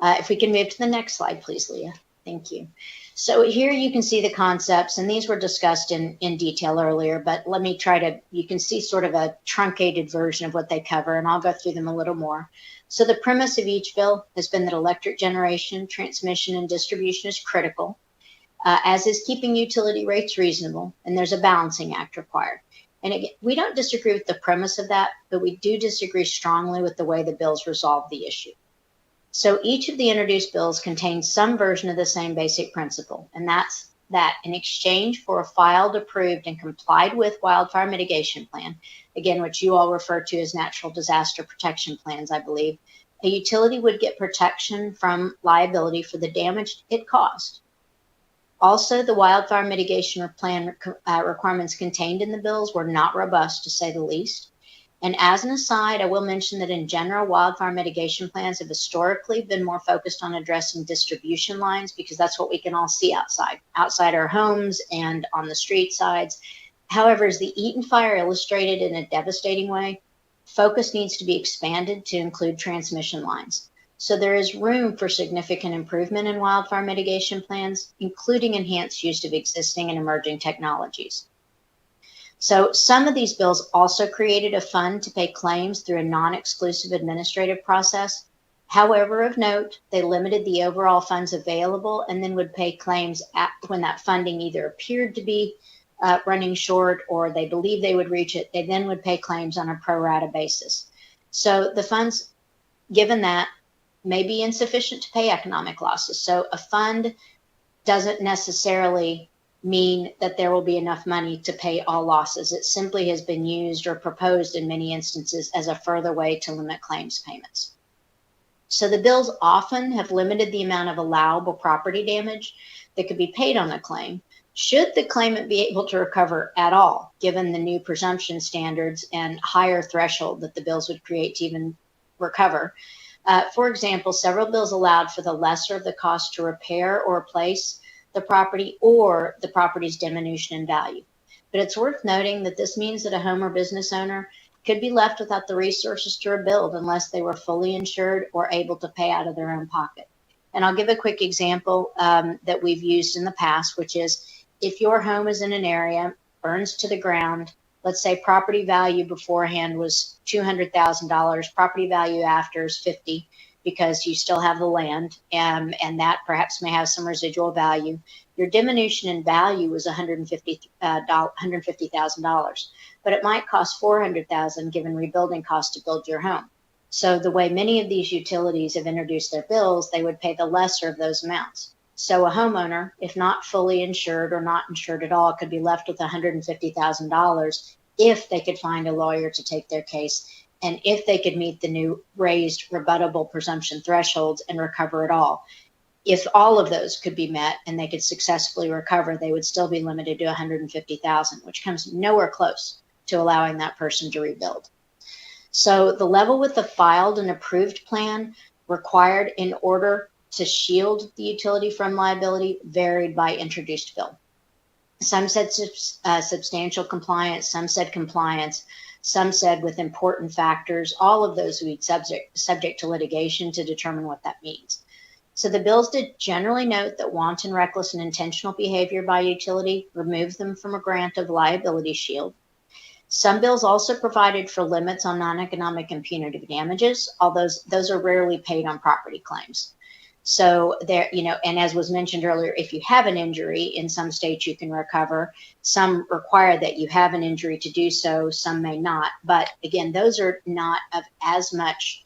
If we can move to the next slide, please, Leah. Thank you. So here you can see the concepts, and these were discussed in detail earlier, but let me you can see sort of a truncated version of what they cover, and I'll go through them a little more. So the premise of each bill has been that electric generation, transmission, and distribution is critical, as is keeping utility rates reasonable, and there's a balancing act required. And again, we don't disagree with the premise of that, but we do disagree strongly with the way the bills resolve the issue. So each of the introduced bills contains some version of the same basic principle, and that's that in exchange for a filed, approved, and complied with wildfire mitigation plan, again, which you all refer to as natural disaster protection plans, I believe, a utility would get protection from liability for the damage it caused. Also, the wildfire mitigation plan requirements contained in the bills were not robust, to say the least. And as an aside, I will mention that in general, wildfire mitigation plans have historically been more focused on addressing distribution lines, because that's what we can all see outside our homes and on the street sides. However, as the Eaton fire illustrated in a devastating way, focus needs to be expanded to include transmission lines. So there is room for significant improvement in wildfire mitigation plans, including enhanced use of existing and emerging technologies. So some of these bills also created a fund to pay claims through a non-exclusive administrative process. However, of note, they limited the overall funds available and then would pay claims when that funding either appeared to be running short or they believed they would reach it. They then would pay claims on a pro rata basis. So the funds, given that, may be insufficient to pay economic losses. So a fund doesn't necessarily mean that there will be enough money to pay all losses. It simply has been used or proposed in many instances as a further way to limit claims payments. So the bills often have limited the amount of allowable property damage that could be paid on a claim, should the claimant be able to recover at all, given the new presumption standards and higher threshold that the bills would create to even recover. For example, several bills allowed for the lesser of the cost to repair or replace the property or the property's diminution in value. But it's worth noting that this means that a home or business owner could be left without the resources to rebuild unless they were fully insured or able to pay out of their own pocket. And I'll give a quick example that we've used in the past, which is if your home is in an area, burns to the ground, let's say property value beforehand was $200,000, property value after is $50,000 because you still have the land, and that perhaps may have some residual value. Your diminution in value was $150,000, but it might cost $400,000 given rebuilding costs to build your home. So the way many of these utilities have introduced their bills, they would pay the lesser of those amounts. So a homeowner, if not fully insured or not insured at all, could be left with $150,000 if they could find a lawyer to take their case and if they could meet the new raised rebuttable presumption thresholds and recover it all. If all of those could be met and they could successfully recover, they would still be limited to $150,000, which comes nowhere close to allowing that person to rebuild. So the level with the filed and approved plan required in order to shield the utility from liability varied by introduced bill. Some said substantial compliance, some said compliance, some said with important factors. All of those would be subject to litigation to determine what that means. So the bills did generally note that wanton, reckless, and intentional behavior by utility removed them from a grant of liability shield. Some bills also provided for limits on non-economic and punitive damages, although those are rarely paid on property claims. So there, and as was mentioned earlier, if you have an injury, in some states you can recover. Some require that you have an injury to do so, some may not. But again, those are not of as much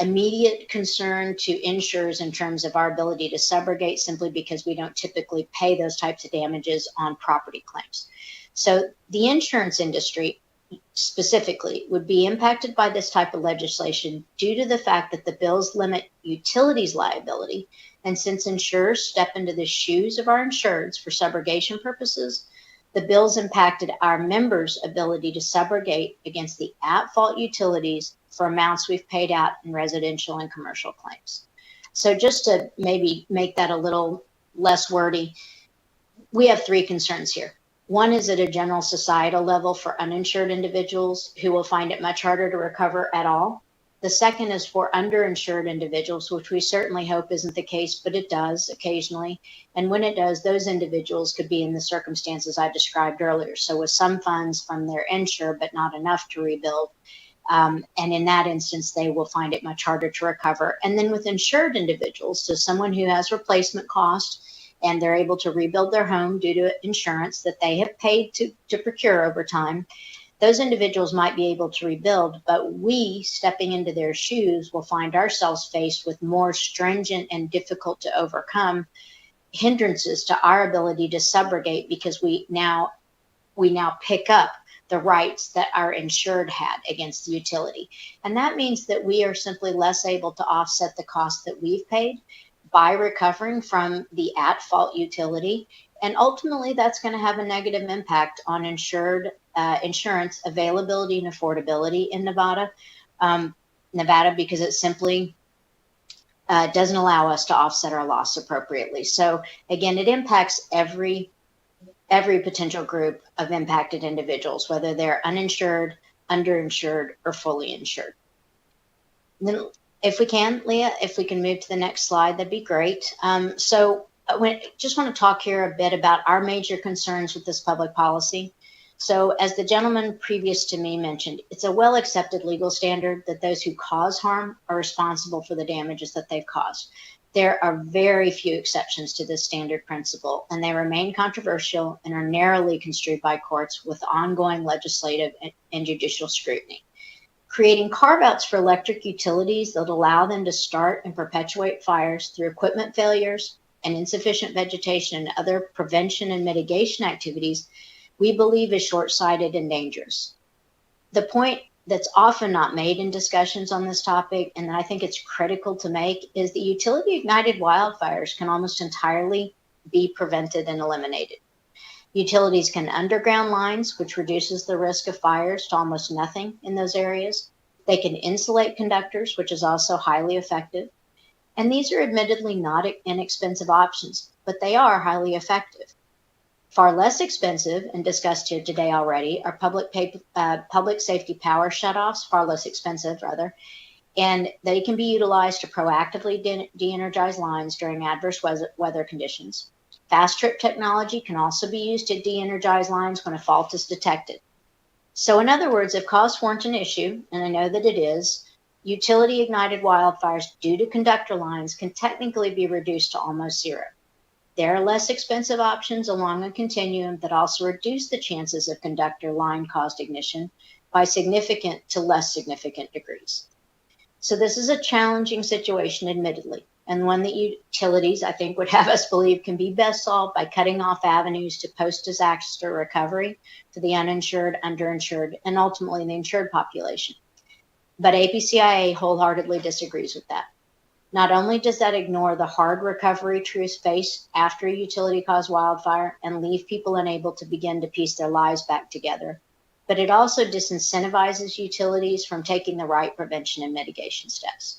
immediate concern to insurers in terms of our ability to subrogate, simply because we don't typically pay those types of damages on property claims. So the insurance industry specifically would be impacted by this type of legislation due to the fact that the bills limit utilities liability. And since insurers step into the shoes of our insureds for subrogation purposes, the bills impacted our members' ability to subrogate against the at-fault utilities for amounts we've paid out in residential and commercial claims. So just to maybe make that a little less wordy, we have three concerns here. One is at a general societal level for uninsured individuals who will find it much harder to recover at all. The second is for underinsured individuals, which we certainly hope isn't the case, but it does occasionally. And when it does, those individuals could be in the circumstances I described earlier. So with some funds from their insured, but not enough to rebuild. And in that instance, they will find it much harder to recover. And then with insured individuals, so someone who has replacement cost, and they're able to rebuild their home due to insurance that they have paid to procure over time, those individuals might be able to rebuild, but we, stepping into their shoes, will find ourselves faced with more stringent and difficult to overcome hindrances to our ability to subrogate, because we now pick up the rights that our insured had against the utility. And that means that we are simply less able to offset the costs that we've paid by recovering from the at-fault utility. And ultimately, that's going to have a negative impact on insurance availability and affordability in Nevada, because it simply doesn't allow us to offset our loss appropriately. So again, it impacts every potential group of impacted individuals, whether they're uninsured, underinsured, or fully insured. Then, if we can, Leah, if we can move to the next slide, that'd be great. So I just want to talk here a bit about our major concerns with this public policy. So as the gentleman previous to me mentioned, it's a well-accepted legal standard that those who cause harm are responsible for the damages that they've caused. There are very few exceptions to this standard principle, and they remain controversial and are narrowly construed by courts with ongoing legislative and judicial scrutiny. Creating carve-outs for electric utilities that allow them to start and perpetuate fires through equipment failures, and insufficient vegetation and other prevention and mitigation activities, we believe is short-sighted and dangerous. The point that's often not made in discussions on this topic, and I think it's critical to make, is that utility-ignited wildfires can almost entirely be prevented and eliminated. Utilities can underground lines, which reduces the risk of fires to almost nothing in those areas. They can insulate conductors, which is also highly effective. And these are admittedly not inexpensive options, but they are highly effective. Far less expensive, and discussed here today already, are public safety power shutoffs, far less expensive rather, and they can be utilized to proactively de-energize lines during adverse weather conditions. Fast trip technology can also be used to de-energize lines when a fault is detected. So in other words, if costs weren't an issue, and I know that it is, utility-ignited wildfires due to conductor lines can technically be reduced to almost zero. There are less expensive options along a continuum that also reduce the chances of conductor line-caused ignition by significant to less significant degrees. So this is a challenging situation, admittedly, and one that utilities, I think, would have us believe can be best solved by cutting off avenues to post-disaster recovery for the uninsured, underinsured, and ultimately the insured population. But APCIA wholeheartedly disagrees with that. Not only does that ignore the hard recovery truths faced after a utility-caused wildfire and leave people unable to begin to piece their lives back together, but it also disincentivizes utilities from taking the right prevention and mitigation steps.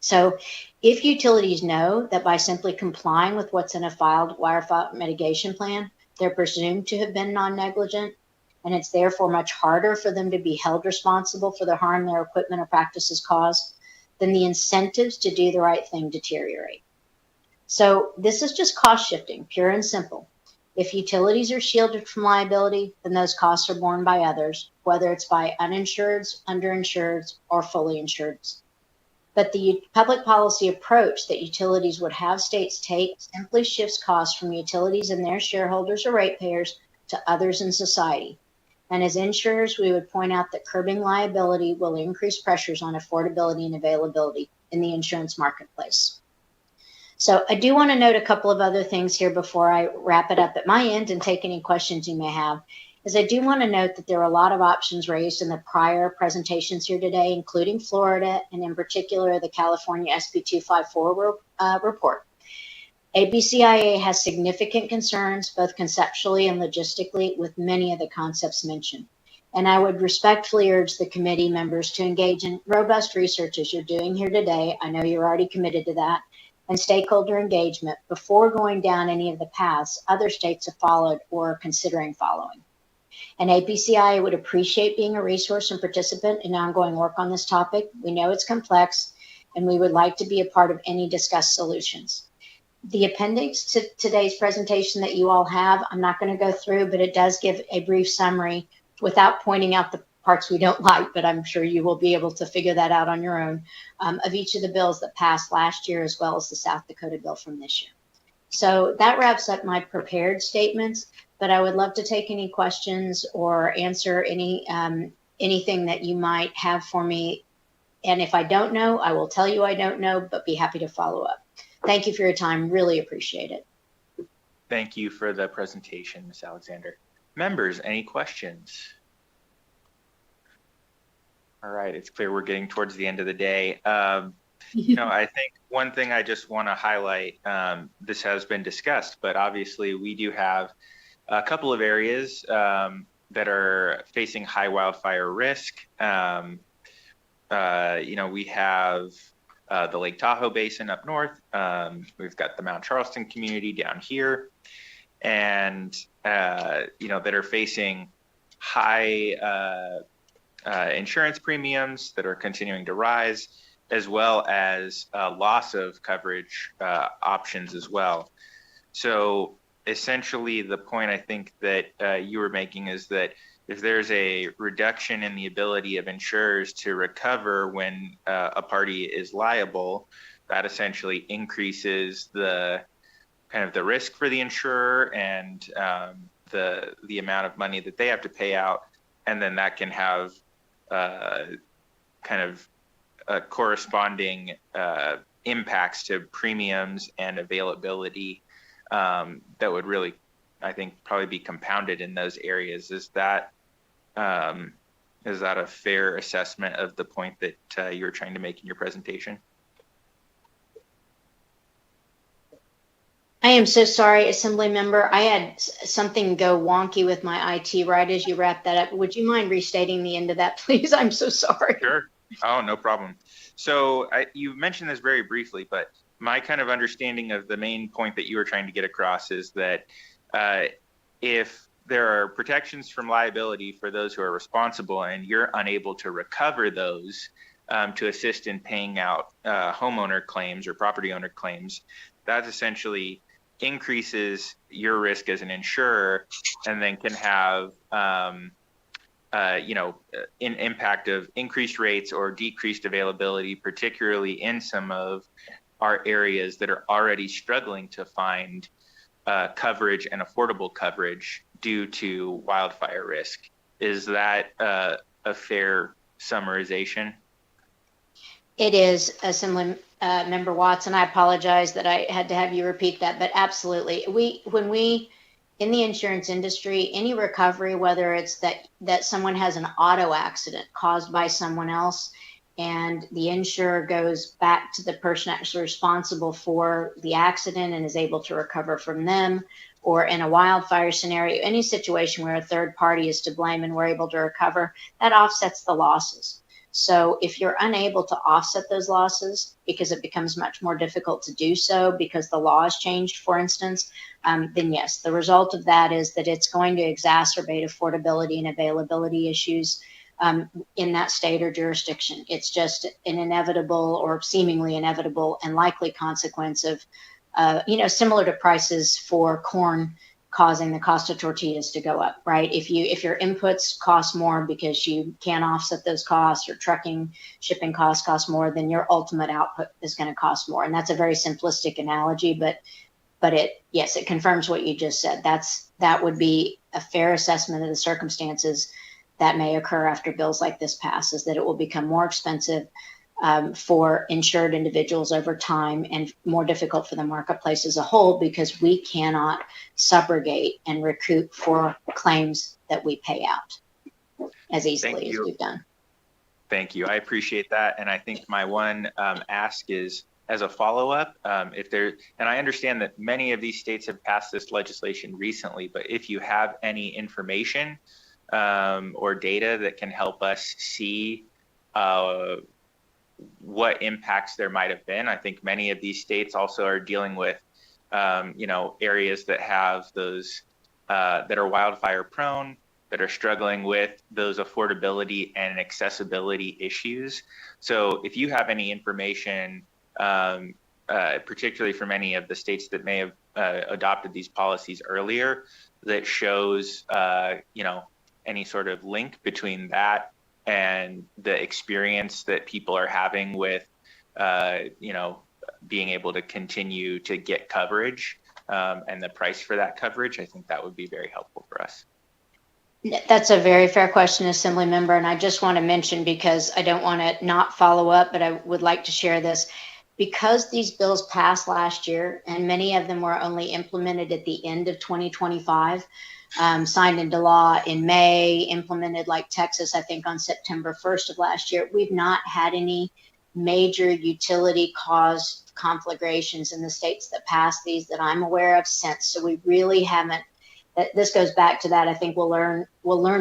So if utilities know that by simply complying with what's in a filed wildfire mitigation plan, they're presumed to have been non-negligent, and it's therefore much harder for them to be held responsible for the harm their equipment or practices cause, then the incentives to do the right thing deteriorate. So this is just cost shifting, pure and simple. If utilities are shielded from liability, then those costs are borne by others, whether it's by uninsureds, underinsureds, or fully insureds. But the public policy approach that utilities would have states take simply shifts costs from utilities and their shareholders or ratepayers to others in society. And as insurers, we would point out that curbing liability will increase pressures on affordability and availability in the insurance marketplace. So I do want to note a couple of other things here before I wrap it up at my end and take any questions you may have. Is I do want to note that there are a lot of options raised in the prior presentations here today, including Florida and in particular the California SB 254 report. APCIA has significant concerns, both conceptually and logistically, with many of the concepts mentioned. And I would respectfully urge the committee members to engage in robust research as you're doing here today. I know you're already committed to that, and stakeholder engagement before going down any of the paths other states have followed or are considering following. And APCIA would appreciate being a resource and participant in ongoing work on this topic. We know it's complex, and we would like to be a part of any discussed solutions. The appendix to today's presentation that you all have, I'm not going to go through, but it does give a brief summary without pointing out the parts we don't like, but I'm sure you will be able to figure that out on your own, of each of the bills that passed last year, as well as the South Dakota bill from this year. So that wraps up my prepared statements, but I would love to take any questions or answer anything that you might have for me. And if I don't know, I will tell you I don't know, but be happy to follow up. Thank you for your time. Really appreciate it. Thank you for the presentation, Ms. Alexander. Members, any questions? All right, it's clear we're getting towards the end of the day. I think one thing I just want to highlight, this has been discussed, but obviously we do have a couple of areas that are facing high wildfire risk. We have the Lake Tahoe Basin up north. We've got the Mount Charleston community down here, and that are facing high insurance premiums that are continuing to rise, as well as loss of coverage options as well. So essentially, the point I think that you were making is that if there's a reduction in the ability of insurers to recover when a party is liable, that essentially increases the kind of the risk for the insurer and the amount of money that they have to pay out, and then that can have kind of a corresponding impacts to premiums and availability that would really, I think, probably be compounded in those areas. Is that a fair assessment of the point that you were trying to make in your presentation? I am so sorry, Assembly Member. I had something go wonky with my IT right as you wrap that up. Would you mind restating the end of that, please? I'm so sorry. Sure. Oh, no problem. So you mentioned this very briefly, but my kind of understanding of the main point that you were trying to get across is that if there are protections from liability for those who are responsible and you're unable to recover those to assist in paying out homeowner claims or property owner claims, that essentially increases your risk as an insurer and then can have an impact of increased rates or decreased availability, particularly in some of our areas that are already struggling to find coverage and affordable coverage due to wildfire risk. Is that a fair summarization? It is, Assembly Member Watson. I apologize that I had to have you repeat that, but absolutely. When we in the insurance industry, any recovery, whether it's that someone has an auto accident caused by someone else and the insurer goes back to the person actually responsible for the accident and is able to recover from them, or in a wildfire scenario, any situation where a third party is to blame and we're able to recover, that offsets the losses. So if you're unable to offset those losses because it becomes much more difficult to do so because the law has changed, for instance, then yes, the result of that is that it's going to exacerbate affordability and availability issues in that state or jurisdiction. It's just an inevitable or seemingly inevitable and likely consequence of, similar to prices for corn causing the cost of tortillas to go up, right? If your inputs cost more because you can't offset those costs, or shipping costs cost more, then your ultimate output is going to cost more. And that's a very simplistic analogy, but it confirms what you just said. That would be a fair assessment of the circumstances that may occur after bills like this pass, is that it will become more expensive for insured individuals over time and more difficult for the marketplace as a whole because we cannot subrogate and recoup for claims that we pay out as easily as we've done. Thank you. I appreciate that. And I think my one ask is, as a follow-up, and I understand that many of these states have passed this legislation recently, but if you have any information or data that can help us see what impacts there might have been. I think many of these states also are dealing with, areas that have those that are wildfire prone, that are struggling with those affordability and accessibility issues. So if you have any information, particularly from any of the states that may have adopted these policies earlier, that shows, any sort of link between that and the experience that people are having with, being able to continue to get coverage and the price for that coverage, I think that would be very helpful for us. That's a very fair question, Assembly Member. And I just want to mention, because I don't want to not follow up, but I would like to share this. Because these bills passed last year, and many of them were only implemented at the end of 2025, signed into law in May, implemented like Texas, I think on September 1st of last year, we've not had any major utility caused conflagrations in the states that passed these that I'm aware of since. So we really haven't. This goes back to that. I think we'll learn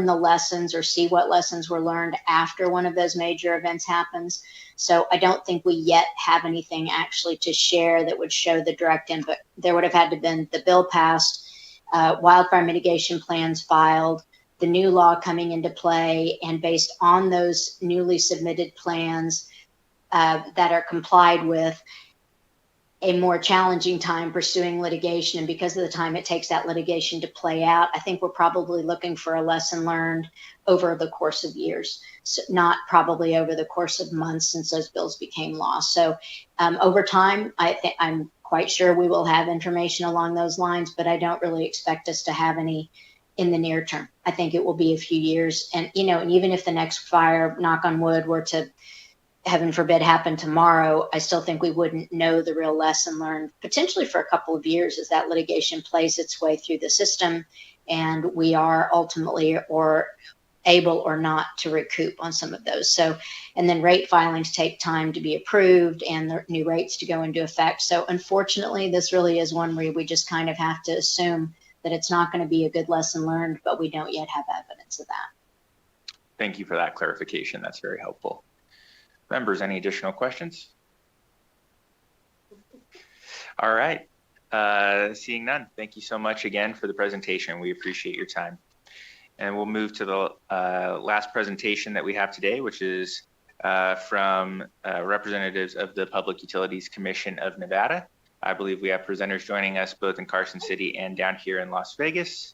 the lessons or see what lessons were learned after one of those major events happens. So I don't think we yet have anything actually to share that would show the direct input. There would have had to been the bill passed, wildfire mitigation plans filed, the new law coming into play, and based on those newly submitted plans that are complied with, a more challenging time pursuing litigation. And because of the time it takes that litigation to play out, I think we're probably looking for a lesson learned over the course of years, so not probably over the course of months since those bills became law. So over time, I'm quite sure we will have information along those lines, but I don't really expect us to have any in the near term. I think it will be a few years. And, and even if the next fire, knock on wood, were to heaven forbid, happen tomorrow, I still think we wouldn't know the real lesson learned potentially for a couple of years as that litigation plays its way through the system and we are ultimately or able or not to recoup on some of those. So, and then rate filings take time to be approved and the new rates to go into effect. So unfortunately, this really is one where we just kind of have to assume that it's not going to be a good lesson learned, but we don't yet have evidence of that. Thank you for that clarification. That's very helpful. Members, any additional questions? All right. Seeing none, thank you so much again for the presentation. We appreciate your time. And we'll move to the last presentation that we have today, which is from representatives of the Public Utilities Commission of Nevada. I believe we have presenters joining us both in Carson City and down here in Las Vegas.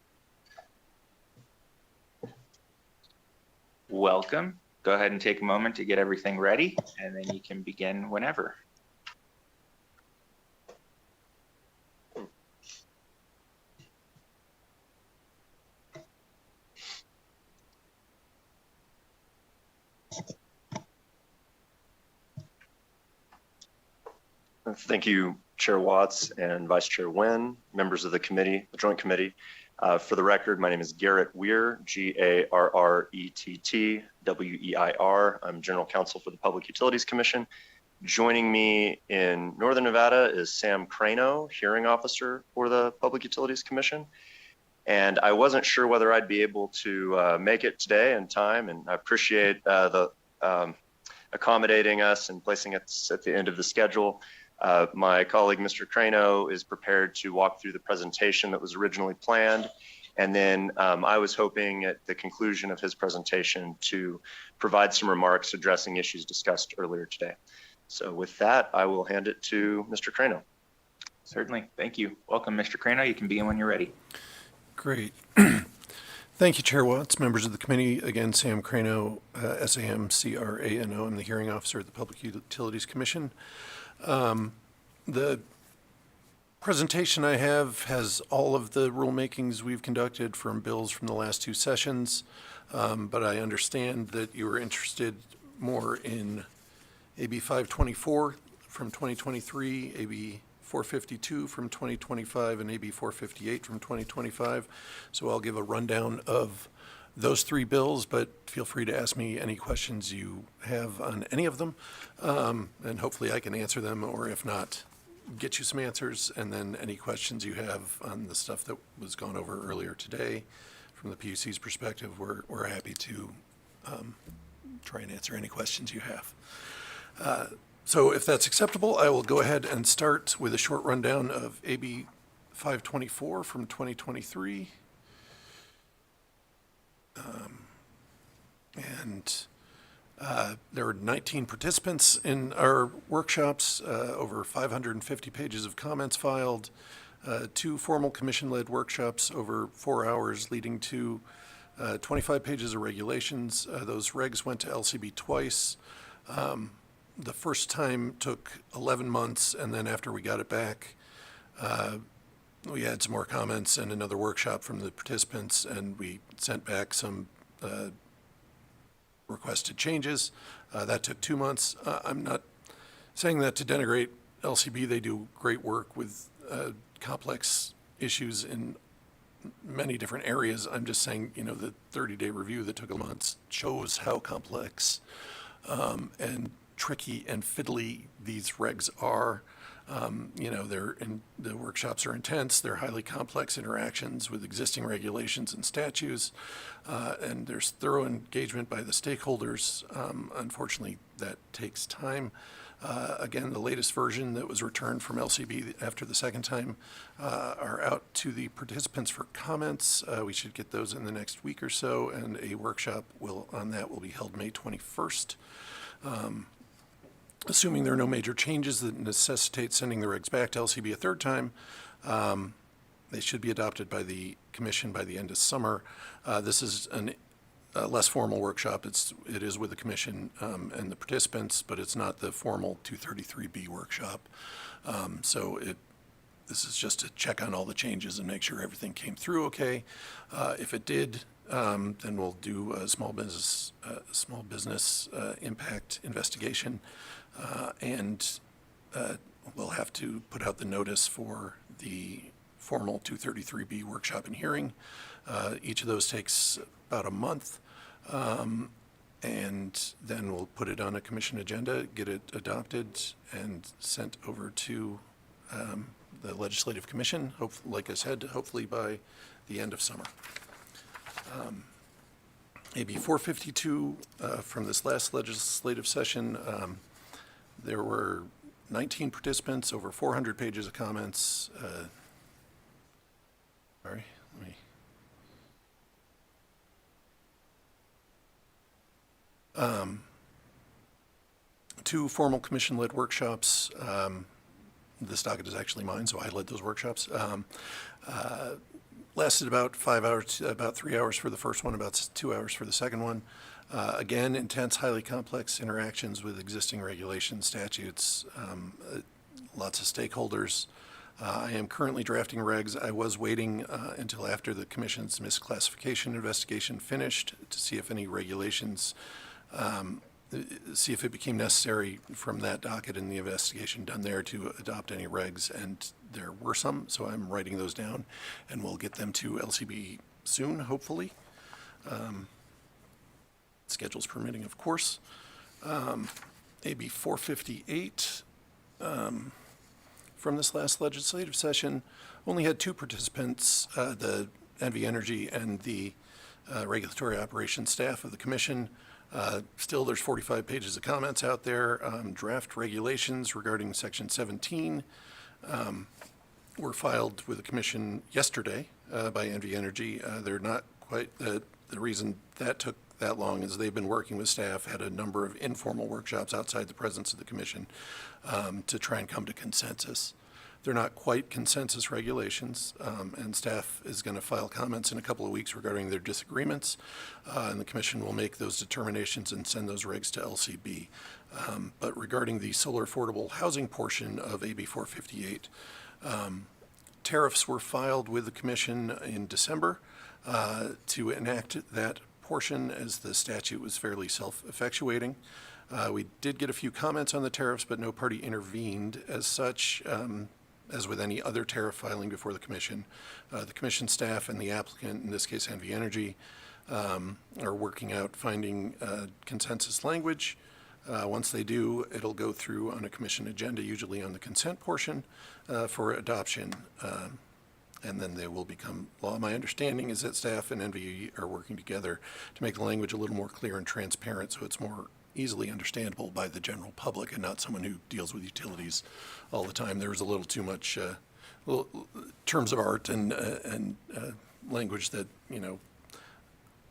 Welcome. Go ahead and take a moment to get everything ready, and then you can begin whenever. Thank you, Chair Watts and Vice Chair Nguyen, members of the committee, the Joint Committee. For the record, my name is Garrett Weir, Garrett-Weir. I'm General Counsel for the Public Utilities Commission. Joining me in Northern Nevada is Sam Crano, Hearing Officer for the Public Utilities Commission. And I wasn't sure whether I'd be able to make it today in time, and I appreciate the accommodating us and placing us at the end of the schedule. My colleague, Mr. Crano, is prepared to walk through the presentation that was originally planned. And then I was hoping at the conclusion of his presentation to provide some remarks addressing issues discussed earlier today. So with that, I will hand it to Mr. Crano. Certainly. Thank you. Welcome, Mr. Crano. You can begin when you're ready. Great. Thank you, Chair Watts, members of the committee. Again, Sam Crano, S-A-M-C-R-A-N-O. I'm the hearing officer at the Public Utilities Commission. The presentation I have has all of the rulemakings we've conducted from bills from the last two sessions, but I understand that you are interested more in AB 524 from 2023, AB 452 from 2025, and AB 458 from 2025. So I'll give a rundown of those three bills, but feel free to ask me any questions you have on any of them, and hopefully I can answer them, or if not, get you some answers, and then any questions you have on the stuff that was gone over earlier today from the PUC's perspective, we're happy to try and answer any questions you have. So if that's acceptable, I will go ahead and start with a short rundown of AB 524 from 2023. There were 19 participants in our workshops, over 550 pages of comments filed, 2 formal commission-led workshops over 4 hours leading to 25 pages of regulations. Those regs went to LCB twice. The first time took 11 months, and then after we got it back, we had some more comments and another workshop from the participants, and we sent back some requested changes. That took 2 months. I'm not saying that to denigrate LCB. They do great work with complex issues in many different areas. I'm just saying, you know, the 30-day review that took a month shows how complex and tricky and fiddly these regs are. You know, the workshops are intense. They're highly complex interactions with existing regulations and statutes, and there's thorough engagement by the stakeholders. Unfortunately, that takes time. Again, the latest version that was returned from LCB after the second time are out to the participants for comments. We should get those in the next week or so, and a workshop on that will be held May 21st. Assuming there are no major changes that necessitate sending the regs back to LCB a third time, they should be adopted by the commission by the end of summer. This is a less formal workshop. It is with the commission and the participants, but it's not the formal 233B workshop. This is just to check on all the changes and make sure everything came through okay. If it did, then we'll do a small business impact investigation, and we'll have to put out the notice for the formal 233B workshop and hearing. Each of those takes about a month, and then we'll put it on a commission agenda, get it adopted, and sent over to the Legislative Commission, like I said, hopefully by the end of summer. AB 452 from this last legislative session, there were 19 participants, over 400 pages of comments. Sorry, let me. Two formal commission-led workshops. This docket is actually mine, so I led those workshops. Lasted about 5 hours, about 3 hours for the first one, about 2 hours for the second one. Again, intense, highly complex interactions with existing regulations, statutes, lots of stakeholders. I am currently drafting regs. I was waiting until after the commission's misclassification investigation finished to see if any regulations, see if it became necessary from that docket in the investigation done there to adopt any regs, and there were some, so I'm writing those down, and we'll get them to LCB soon, hopefully. Schedules permitting, of course. AB 458 from this last legislative session only had two participants, the NV Energy and the regulatory operations staff of the commission. Still, there's 45 pages of comments out there. Draft regulations regarding Section 17 were filed with the commission yesterday by NV Energy. They're not quite, the reason that took that long is they've been working with staff, had a number of informal workshops outside the presence of the commission to try and come to consensus. They're not quite consensus regulations, and staff is going to file comments in a couple of weeks regarding their disagreements, and the commission will make those determinations and send those regs to LCB. But regarding the solar affordable housing portion of AB 458, tariffs were filed with the commission in December to enact that portion, as the statute was fairly self-effectuating. We did get a few comments on the tariffs, but no party intervened as such. As with any other tariff filing before the commission, the commission staff and the applicant, in this case NV Energy, are working out finding consensus language. Once they do, it'll go through on a commission agenda, usually on the consent portion, for adoption, and then they will become law. My understanding is that staff and NV are working together to make the language a little more clear and transparent, so it's more easily understandable by the general public and not someone who deals with utilities all the time. There's a little too much terms of art and language that, you know,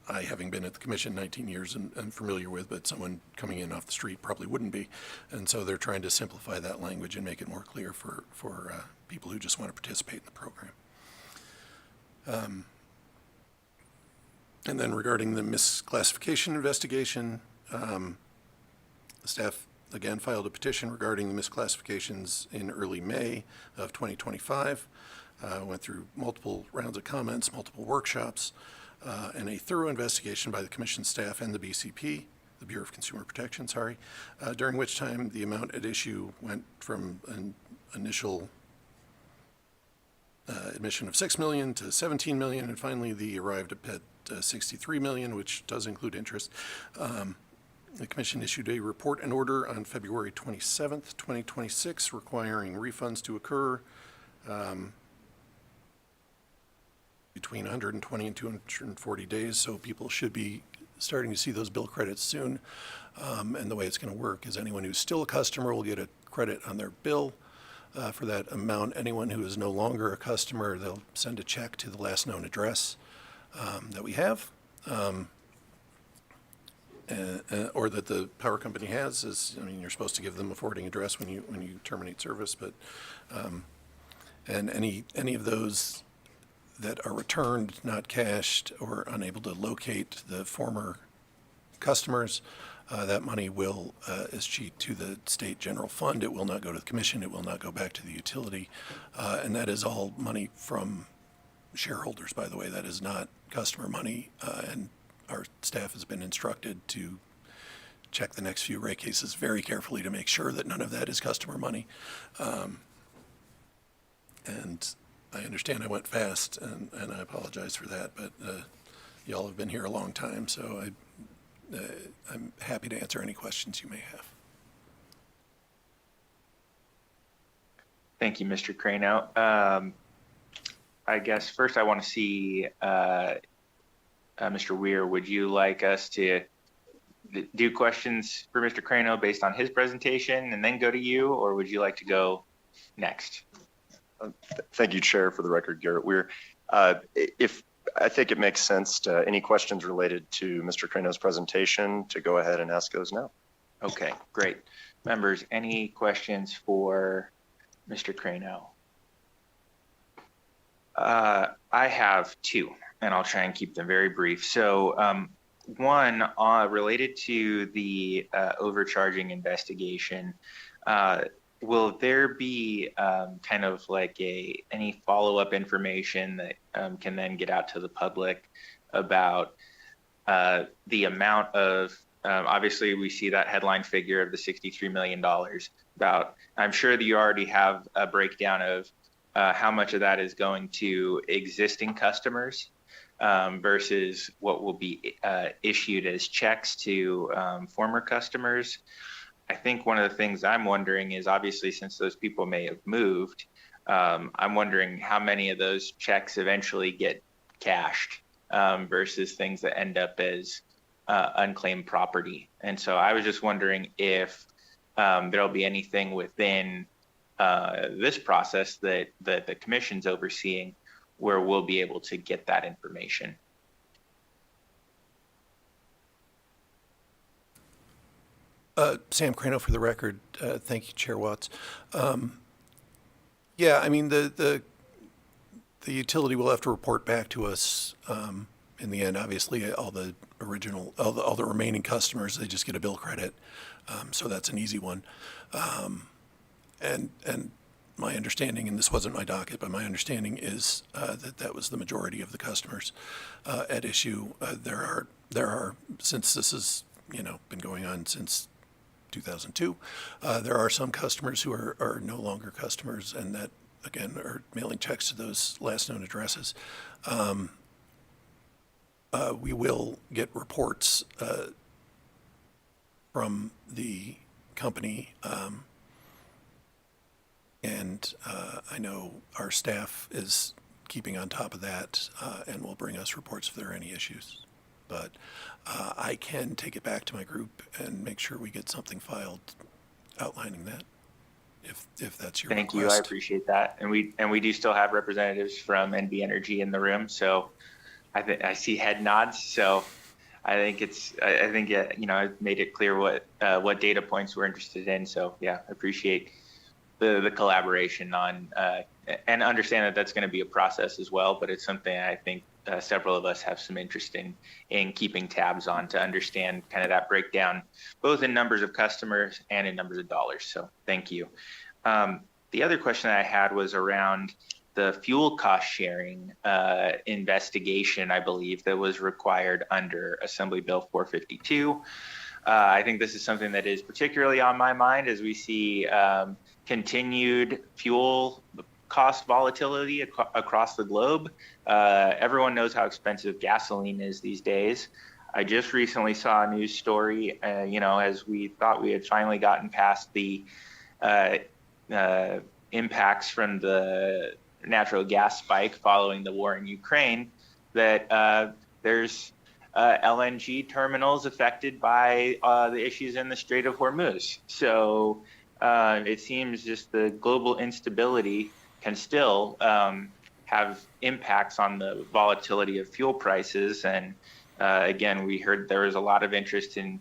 I, having been at the commission 19 years, and familiar with, but someone coming in off the street probably wouldn't be. And so they're trying to simplify that language and make it more clear for people who just want to participate in the program. And then regarding the misclassification investigation, the staff again filed a petition regarding the misclassifications in early May of 2025. Went through multiple rounds of comments, multiple workshops, and a thorough investigation by the commission staff and the BCP, the Bureau of Consumer Protection, during which time the amount at issue went from an initial admission of $6 million to $17 million, and finally they arrived at $63 million, which does include interest. The commission issued a report and order on February 27th, 2026, requiring refunds to occur between 120 and 240 days, so people should be starting to see those bill credits soon. And the way it's going to work is anyone who's still a customer will get a credit on their bill for that amount. Anyone who is no longer a customer, they'll send a check to the last known address that we have, or that the power company has. I mean, you're supposed to give them a forwarding address when you terminate service, but and any of those that are returned, not cashed, or unable to locate the former customers, that money will escheat to the state general fund. It will not go to the commission. It will not go back to the utility. And that is all money from shareholders, by the way. That is not customer money, and our staff has been instructed to check the next few rate cases very carefully to make sure that none of that is customer money. And I understand I went fast, and I apologize for that, but y'all have been here a long time, so I'm happy to answer any questions you may have. Thank you, Mr. Crano. I guess first I want to see, Mr. Weir, would you like us to do questions for Mr. Crano based on his presentation and then go to you, or would you like to go next? Thank you, Chair. For the record, Garrett Weir. If I think it makes sense to any questions related to Mr. Crano's presentation to go ahead and ask those now. Okay, great. Members, any questions for Mr. Crano? I have two, and I'll try and keep them very brief. So one related to the overcharging investigation. Will there be kind of like any follow-up information that can then get out to the public about the amount of, obviously we see that headline figure of the $63 million about, I'm sure that you already have a breakdown of how much of that is going to existing customers versus what will be issued as checks to former customers. I think one of the things I'm wondering is, obviously, since those people may have moved, I'm wondering how many of those checks eventually get cashed versus things that end up as unclaimed property. And so I was just wondering if there'll be anything within this process that the commission's overseeing where we'll be able to get that information. Sam Crano for the record. Thank you, Chair Watts. Yeah, I mean, the utility will have to report back to us in the end. Obviously, all the remaining customers, they just get a bill credit. So that's an easy one. And my understanding, and this wasn't my docket, but my understanding is that was the majority of the customers at issue. There are, since this has, been going on since 2002, there are some customers who are no longer customers, and that, again, are mailing checks to those last known addresses. We will get reports from the company, and I know our staff is keeping on top of that and will bring us reports if there are any issues. But I can take it back to my group and make sure we get something filed outlining that, if that's your request. Thank you, I appreciate that. And we do still have representatives from NV Energy in the room, so I see head nods. So I think I've made it clear what data points we're interested in. So yeah, I appreciate the collaboration on and understand that that's going to be a process as well. But it's something I think several of us have some interest in keeping tabs on to understand kind of that breakdown, both in numbers of customers and in numbers of dollars. So thank you. The other question I had was around the fuel cost sharing investigation, I believe, that was required under Assembly Bill 452. I think this is something that is particularly on my mind as we see continued fuel cost volatility across the globe. Everyone knows how expensive gasoline is these days. I just recently saw a news story, as we thought we had finally gotten past the impacts from the natural gas spike following the war in Ukraine, that there's LNG terminals affected by the issues in the Strait of Hormuz. So it seems just the global instability can still have impacts on the volatility of fuel prices. And again, we heard there was a lot of interest in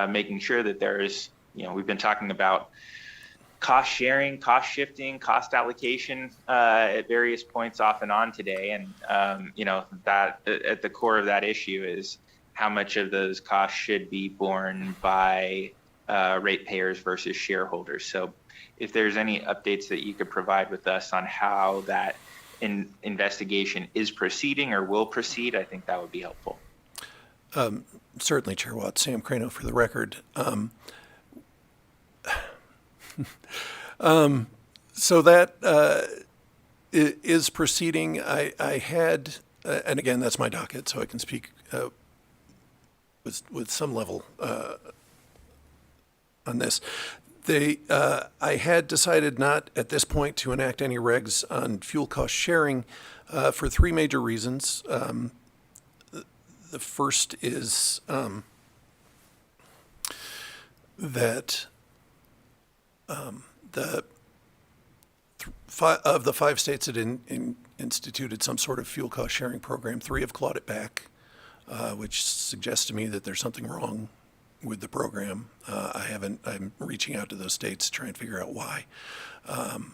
making sure that there is, we've been talking about cost sharing, cost shifting, cost allocation at various points off and on today. And, that at the core of that issue is how much of those costs should be borne by ratepayers versus shareholders. So if there's any updates that you could provide with us on how that investigation is proceeding or will proceed, I think that would be helpful. Certainly, Chair Watts. Sam Crano for the record. So that is proceeding. I had, and again, that's my docket, so I can speak with some level on this. I had decided not at this point to enact any regs on fuel cost sharing for three major reasons. The first is that of the 5 states that instituted some sort of fuel cost sharing program, 3 have clawed it back, which suggests to me that there's something wrong with the program. I'm reaching out to those states to try and figure out why.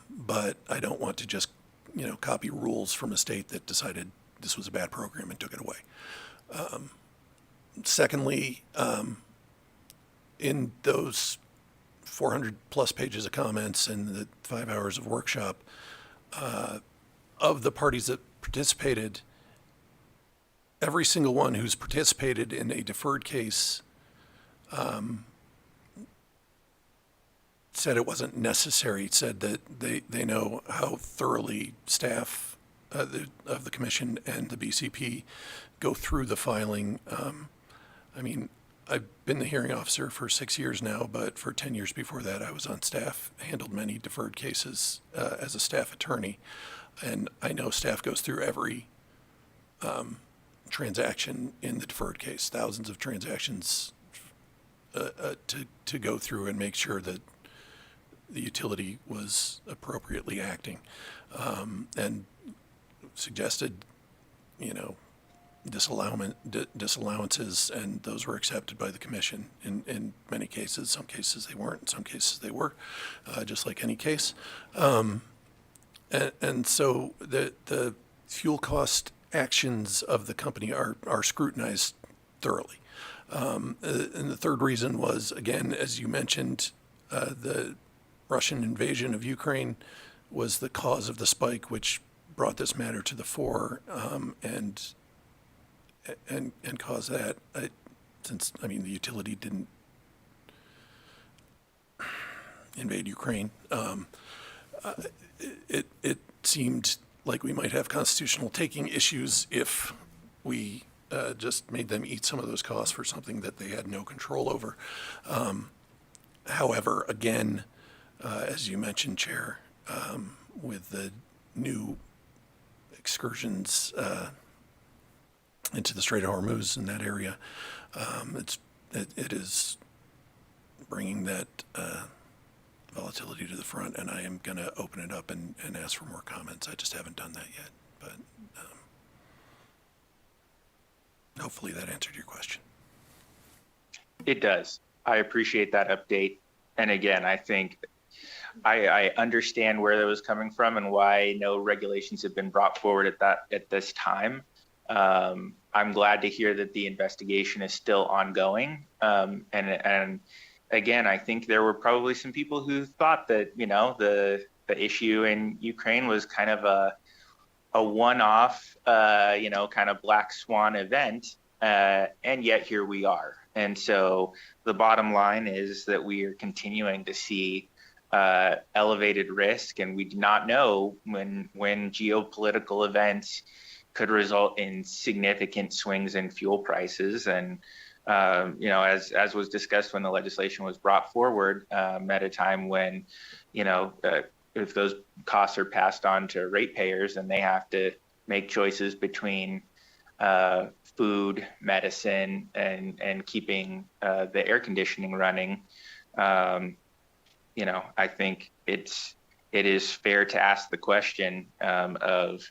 But I don't want to just, copy rules from a state that decided this was a bad program and took it away. Secondly, in those 400 plus pages of comments and the 5 hours of workshop, of the parties that participated, every single one who's participated in a deferred case said it wasn't necessary, said that they know how thoroughly staff of the commission and the BCP go through the filing. I've been the hearing officer for 6 years now, but for 10 years before that, I was on staff, handled many deferred cases as a staff attorney. And I know staff goes through every transaction in the deferred case, thousands of transactions to go through and make sure that the utility was appropriately acting, and suggested, disallowances, and those were accepted by the commission in many cases. Some cases they weren't, in some cases they were, just like any case. And so the fuel cost actions of the company are scrutinized thoroughly. And the third reason was, again, as you mentioned, the Russian invasion of Ukraine was the cause of the spike, which brought this matter to the fore, and caused that. Since the utility didn't invade Ukraine, it seemed like we might have constitutional taking issues if we just made them eat some of those costs for something that they had no control over. However, again, as you mentioned, Chair, with the new excursions into the Strait of Hormuz in that area, it is bringing that volatility to the front, and I am going to open it up and ask for more comments. I just haven't done that yet, but hopefully that answered your question. It does. I appreciate that update. And again, I think I understand where that was coming from and why no regulations have been brought forward at this time. I'm glad to hear that the investigation is still ongoing. And again, I think there were probably some people who thought that, the issue in Ukraine was kind of a one-off, kind of black swan event. And yet here we are. And so the bottom line is that we are continuing to see elevated risk, and we do not know when geopolitical events could result in significant swings in fuel prices. And as was discussed when the legislation was brought forward, at a time when, if those costs are passed on to ratepayers and they have to make choices between food, medicine, and keeping the air conditioning running, I think it is fair to ask the question of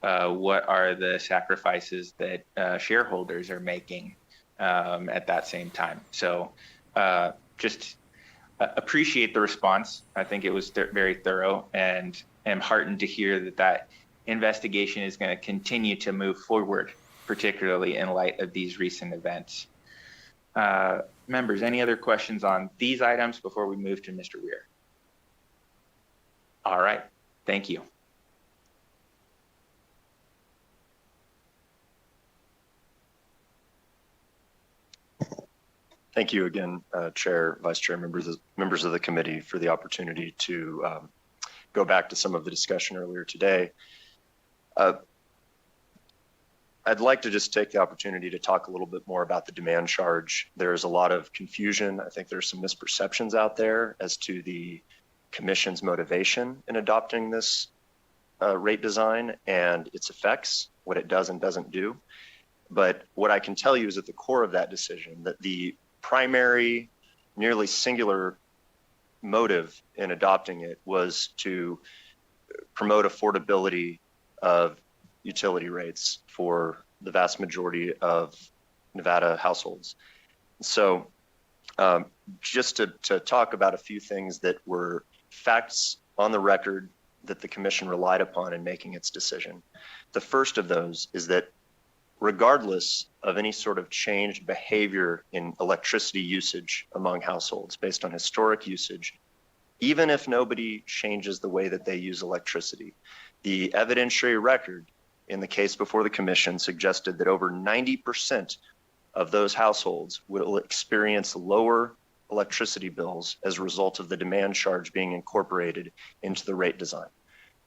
what are the sacrifices that shareholders are making at that same time. So just appreciate the response. I think it was very thorough, and am heartened to hear that investigation is going to continue to move forward, particularly in light of these recent events. Members, any other questions on these items before we move to Mr. Weir? All right, thank you. Thank you again, Chair, Vice Chair, members of the committee for the opportunity to go back to some of the discussion earlier today. I'd like to just take the opportunity to talk a little bit more about the demand charge. There's a lot of confusion. I think there's some misperceptions out there as to the Commission's motivation in adopting this rate design and its effects, what it does and doesn't do. But what I can tell you is at the core of that decision that the primary, nearly singular motive in adopting it was to promote affordability of utility rates for the vast majority of Nevada households. So just to talk about a few things that were facts on the record that the Commission relied upon in making its decision. The first of those is that regardless of any sort of changed behavior in electricity usage among households based on historic usage, even if nobody changes the way that they use electricity, the evidentiary record in the case before the Commission suggested that over 90% of those households will experience lower electricity bills as a result of the demand charge being incorporated into the rate design.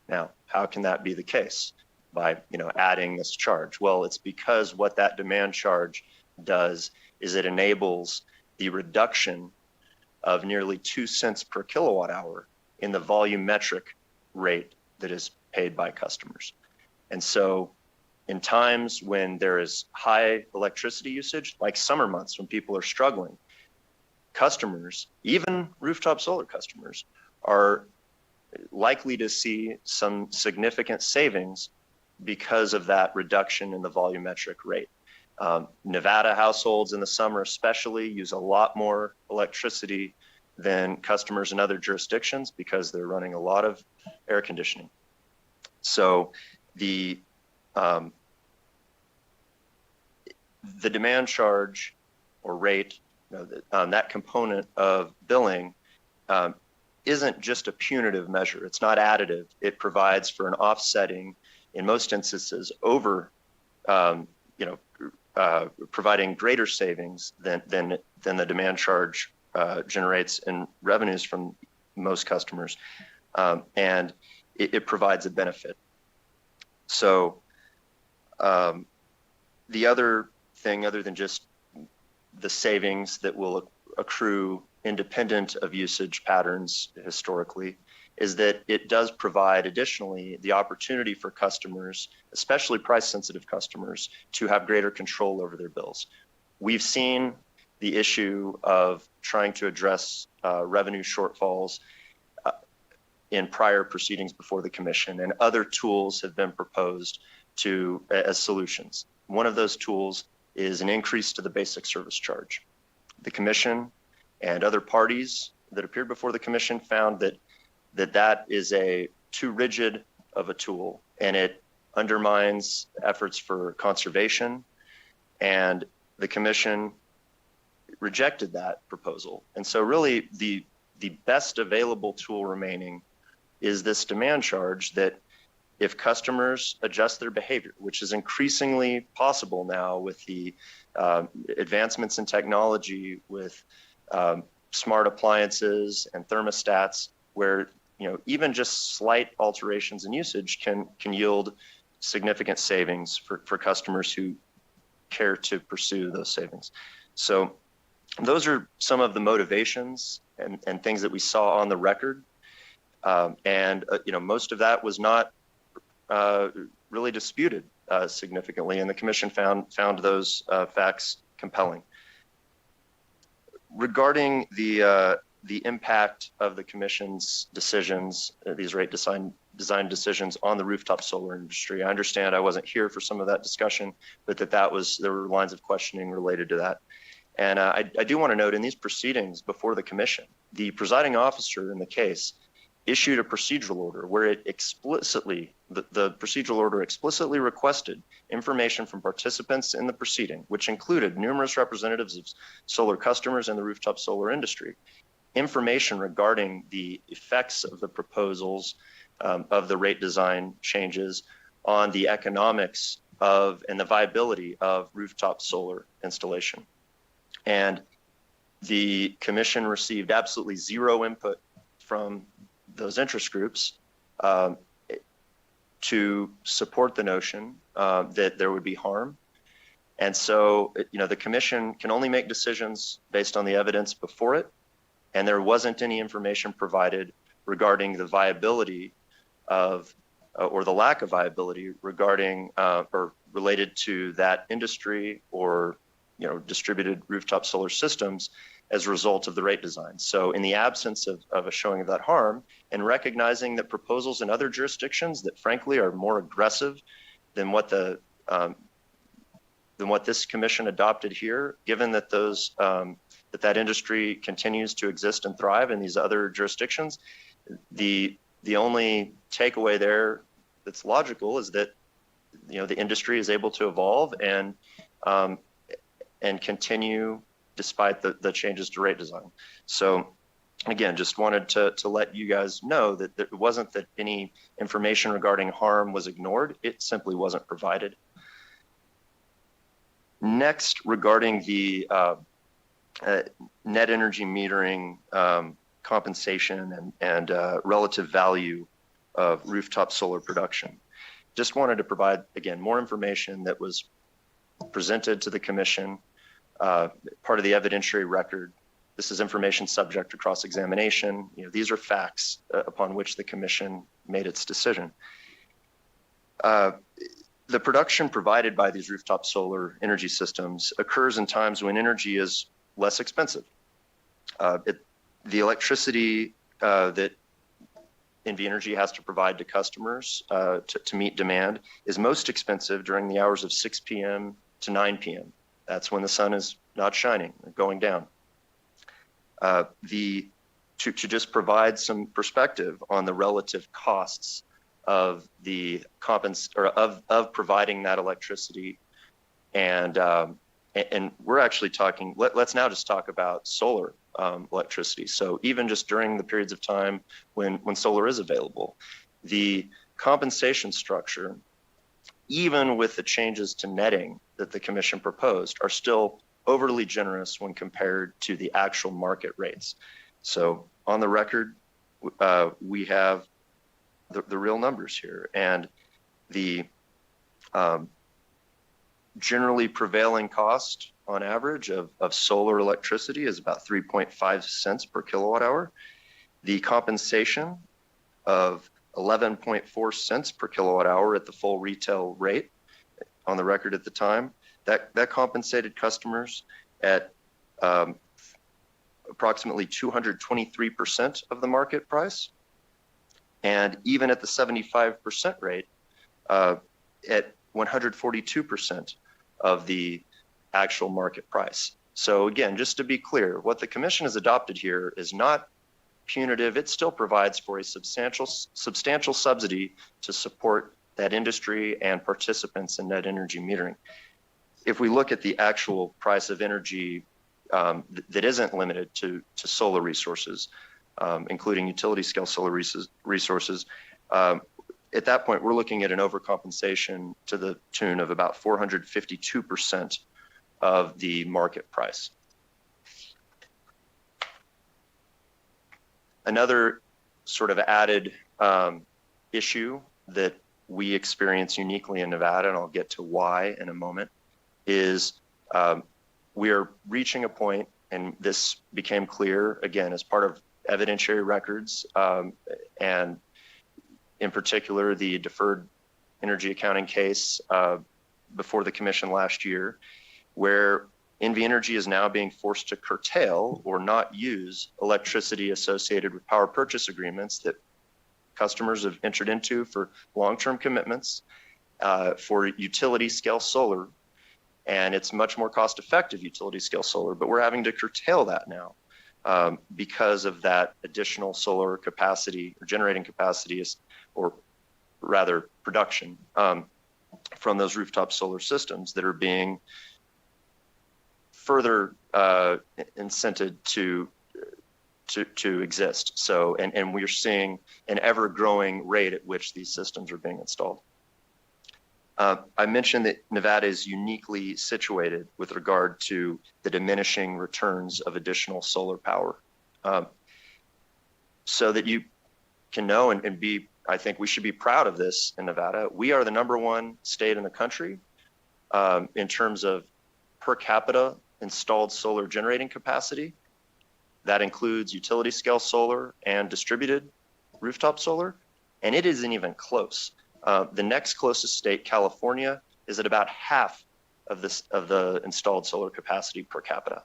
Now, how can that be the case? By adding this charge? Well, it's because what that demand charge does is it enables the reduction of nearly 2 cents per kilowatt hour in the volumetric rate that is paid by customers. And so in times when there is high electricity usage, like summer months when people are struggling, customers, even rooftop solar customers, are likely to see some significant savings because of that reduction in the volumetric rate. Nevada households in the summer especially use a lot more electricity than customers in other jurisdictions because they're running a lot of air conditioning. So the demand charge or rate, that component of billing isn't just a punitive measure. It's not additive. It provides for an offsetting, in most instances, over providing greater savings than the demand charge generates in revenues from most customers, and it provides a benefit. So the other thing, other than just the savings that will accrue independent of usage patterns historically, is that it does provide additionally the opportunity for customers, especially price-sensitive customers, to have greater control over their bills. We've seen the issue of trying to address revenue shortfalls in prior proceedings before the Commission, and other tools have been proposed as solutions. One of those tools is an increase to the basic service charge. The Commission and other parties that appeared before the Commission found that is too rigid of a tool, and it undermines efforts for conservation, and the Commission rejected that proposal. And so really the best available tool remaining is this demand charge that, if customers adjust their behavior, which is increasingly possible now with the advancements in technology, with smart appliances and thermostats, where even just slight alterations in usage can yield significant savings for customers who care to pursue those savings. So those are some of the motivations and things that we saw on the record. Most of that was not really disputed significantly, and the Commission found those facts compelling. Regarding the impact of the Commission's decisions, these rate design decisions on the rooftop solar industry, I understand I wasn't here for some of that discussion, but there were lines of questioning related to that. And I do want to note, in these proceedings before the Commission, the presiding officer in the case issued a procedural order where it the procedural order explicitly requested information from participants in the proceeding, which included numerous representatives of solar customers and the rooftop solar industry, information regarding the effects of the proposals of the rate design changes on the economics of and the viability of rooftop solar installation. And The commission received absolutely zero input from those interest groups to support the notion that there would be harm. And so, the commission can only make decisions based on the evidence before it, and there wasn't any information provided regarding the viability of, or the lack of viability regarding or related to that industry or, distributed rooftop solar systems as a result of the rate design. So in the absence of a showing of that harm, and recognizing that proposals in other jurisdictions that frankly are more aggressive than what this commission adopted here, given that that industry continues to exist and thrive in these other jurisdictions, the only takeaway there that's logical is that the industry is able to evolve and continue despite the changes to rate design. So again, just wanted to let you guys know that it wasn't that any information regarding harm was ignored, it simply wasn't provided. Next, regarding the net energy metering compensation and relative value of rooftop solar production. Just wanted to provide, again, more information that was presented to the commission, part of the evidentiary record. This is information subject to cross-examination. These are facts upon which the commission made its decision. The production provided by these rooftop solar energy systems occurs in times when energy is less expensive. The electricity that NV Energy has to provide to customers to meet demand is most expensive during the hours of 6 p.m. to 9 p.m. That's when the sun is not shining or going down. To just provide some perspective on the relative costs of of providing that electricity, and we're actually talking. Let's now just talk about solar electricity. So even just during the periods of time when solar is available, the compensation structure, even with the changes to netting that the commission proposed, are still overly generous when compared to the actual market rates. So on the record, we have the real numbers here, and the generally prevailing cost on average of solar electricity is about 3.5 cents per kilowatt hour. The compensation of 11.4 cents per kilowatt hour at the full retail rate on the record at the time, that compensated customers at approximately 223% of the market price. And even at the 75% rate, at 142% of the actual market price. So again, just to be clear, what the commission has adopted here is not punitive. It still provides for a substantial subsidy to support that industry and participants in net energy metering. If we look at the actual price of energy that isn't limited to solar resources, including utility scale solar resources, at that point, we're looking at an overcompensation to the tune of about 452% of the market price. Another sort of added issue that we experience uniquely in Nevada, and I'll get to why in a moment, is we are reaching a point, and this became clear again as part of evidentiary records, and in particular the deferred energy accounting case before the commission last year, where NV Energy is now being forced to curtail or not use electricity associated with power purchase agreements that customers have entered into for long-term commitments for utility scale solar. And it's much more cost-effective utility scale solar, but we're having to curtail that now because of that additional solar capacity or generating capacity, or rather production from those rooftop solar systems that are being further incented to exist. So, and we're seeing an ever-growing rate at which these systems are being installed. I mentioned that Nevada is uniquely situated with regard to the diminishing returns of additional solar power. So that you can know and be, I think we should be proud of this in Nevada. We are the #1 state in the country in terms of per capita installed solar generating capacity. That includes utility scale solar and distributed rooftop solar, and it isn't even close. The next closest state, California, is at about half of the installed solar capacity per capita.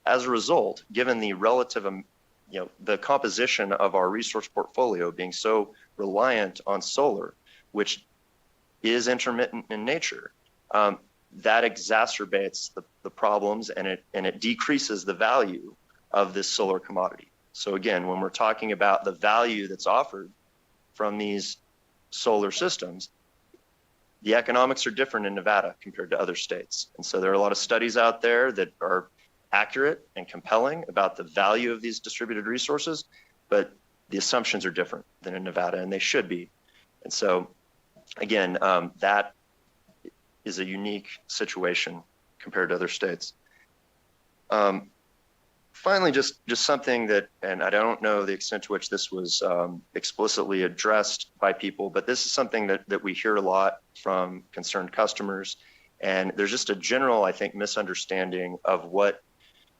As a result, given the relative, the composition of our resource portfolio being so reliant on solar, which is intermittent in nature, that exacerbates the problems and it decreases the value of this solar commodity. So again, when we're talking about the value that's offered from these solar systems, the economics are different in Nevada compared to other states. And so there are a lot of studies out there that are accurate and compelling about the value of these distributed resources, but the assumptions are different than in Nevada, and they should be. And so again, that is a unique situation compared to other states. Finally, just something that, and I don't know the extent to which this was explicitly addressed by people, but this is something that we hear a lot from concerned customers. And there's just a general, I think, misunderstanding of what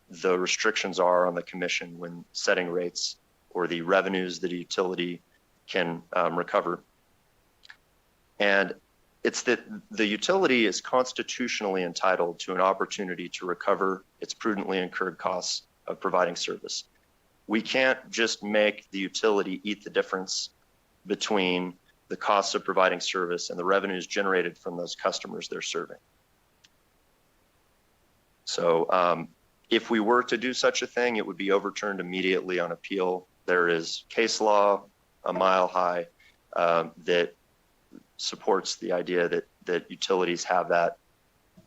the restrictions are on the commission when setting rates or the revenues that a utility can recover. And it's that the utility is constitutionally entitled to an opportunity to recover its prudently incurred costs of providing service. We can't just make the utility eat the difference between the costs of providing service and the revenues generated from those customers they're serving. So if we were to do such a thing, it would be overturned immediately on appeal. There is case law a mile high that supports the idea that utilities have that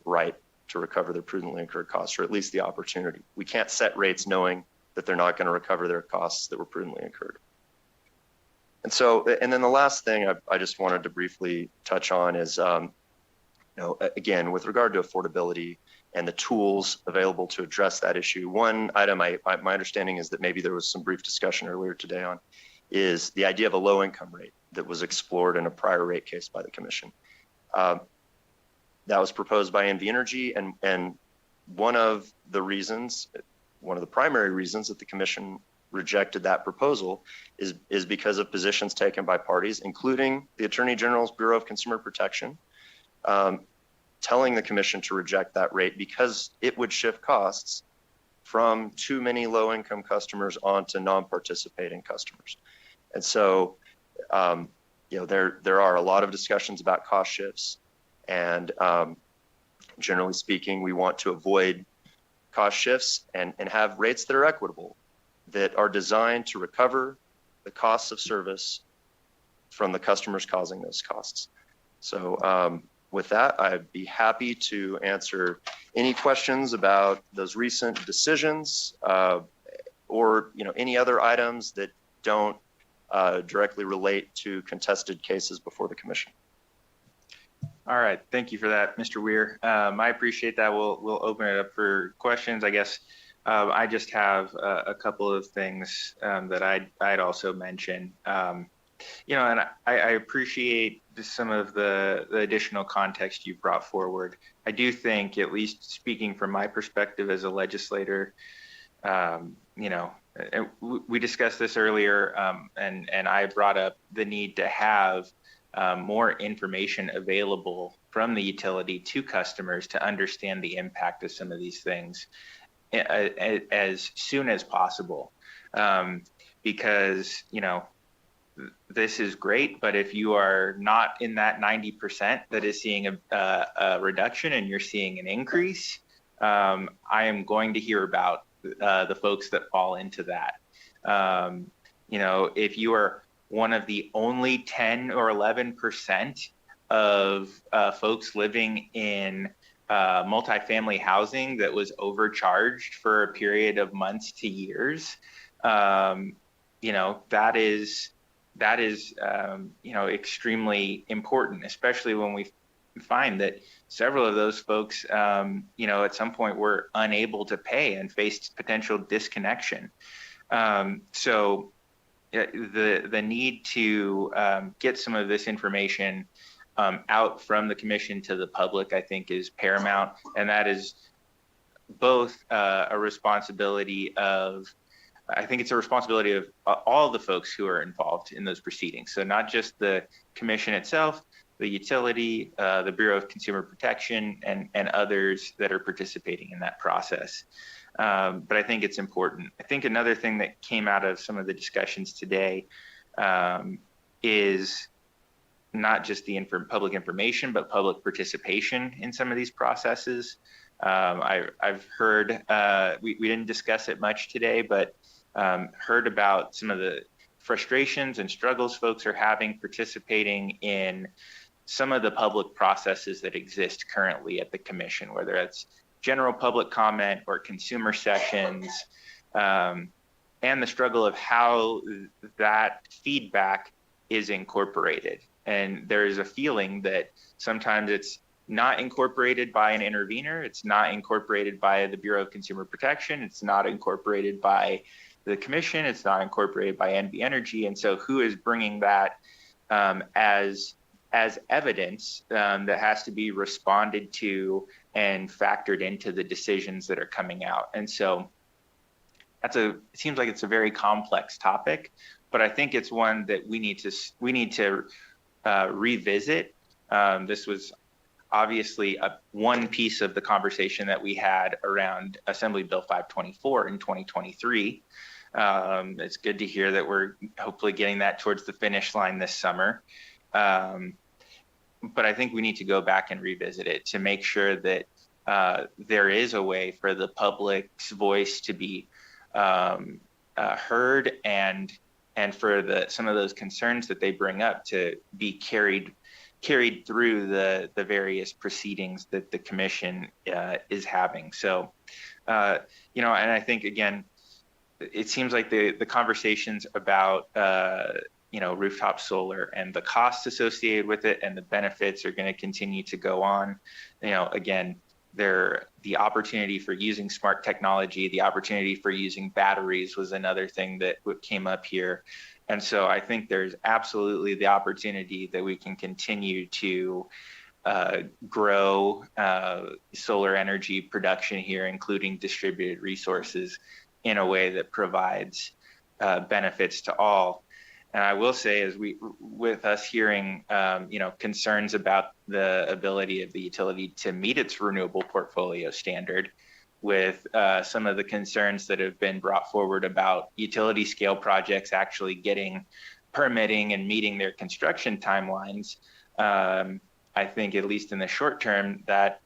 right to recover their prudently incurred costs, or at least the opportunity. We can't set rates knowing that they're not going to recover their costs that were prudently incurred. And so, and then the last thing I just wanted to briefly touch on is, again, with regard to affordability and the tools available to address that issue. One item my understanding is that maybe there was some brief discussion earlier today on is the idea of a low income rate that was explored in a prior rate case by the commission. That was proposed by NV Energy, and one of the primary reasons that the commission rejected that proposal is because of positions taken by parties, including the Attorney General's Bureau of Consumer Protection, telling the commission to reject that rate because it would shift costs from too many low-income customers onto non-participating customers. And so, there are a lot of discussions about cost shifts. And generally speaking, we want to avoid cost shifts and have rates that are equitable, that are designed to recover the costs of service from the customers causing those costs. So with that, I'd be happy to answer any questions about those recent decisions or any other items that don't directly relate to contested cases before the commission. All right, thank you for that, Mr. Weir. I appreciate that. We'll open it up for questions. I guess I just have a couple of things that I'd also mention. And I appreciate some of the additional context you've brought forward. I do think, at least speaking from my perspective as a legislator, we discussed this earlier, and I brought up the need to have more information available from the utility to customers to understand the impact of some of these things as soon as possible. Because, this is great, but if you are not in that 90% that is seeing a reduction and you're seeing an increase, I am going to hear about the folks that fall into that. If you are one of the only 10 or 11% of folks living in multifamily housing that was overcharged for a period of months to years, that is extremely important, especially when we find that several of those folks, at some point were unable to pay and faced potential disconnection. So the need to get some of this information out from the commission to the public, I think, is paramount. And that is both a responsibility of, I think it's a responsibility of all the folks who are involved in those proceedings. So not just the commission itself, the utility, the Bureau of Consumer Protection, and others that are participating in that process. But I think it's important. I think another thing that came out of some of the discussions today is not just the public information, but public participation in some of these processes. I've heard, we didn't discuss it much today, but heard about some of the frustrations and struggles folks are having participating in some of the public processes that exist currently at the commission, whether it's general public comment or consumer sessions, and the struggle of how that feedback is incorporated. And there is a feeling that sometimes it's not incorporated by an intervener, it's not incorporated by the Bureau of Consumer Protection, it's not incorporated by the commission, it's not incorporated by NV Energy. And so who is bringing that as evidence that has to be responded to and factored into the decisions that are coming out? And so it seems like it's a very complex topic, but I think it's one that we need to revisit. This was obviously one piece of the conversation that we had around Assembly Bill 524 in 2023. It's good to hear that we're hopefully getting that towards the finish line this summer. But I think we need to go back and revisit it to make sure that there is a way for the public's voice to be heard, and for some of those concerns that they bring up to be carried through the various proceedings that the commission is having. So, and I think, again, it seems like the conversations about rooftop solar and the costs associated with it and the benefits are going to continue to go on. Again, the opportunity for using smart technology, the opportunity for using batteries was another thing that came up here. And so I think there's absolutely the opportunity that we can continue to grow solar energy production here, including distributed resources, in a way that provides benefits to all. And I will say, with us hearing, concerns about the ability of the utility to meet its renewable portfolio standard, with some of the concerns that have been brought forward about utility scale projects actually getting permitting and meeting their construction timelines, I think, at least in the short term, that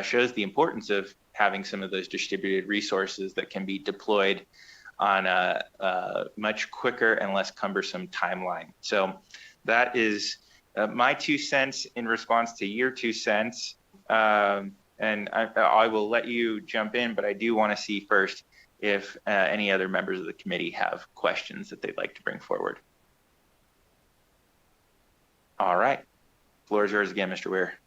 shows the importance of having some of those distributed resources that can be deployed on a much quicker and less cumbersome timeline. So that is my 2 cents in response to your 2 cents. And I will let you jump in, but I do want to see first if any other members of the committee have questions that they'd like to bring forward. All right. Floor is yours again, Mr. Weir.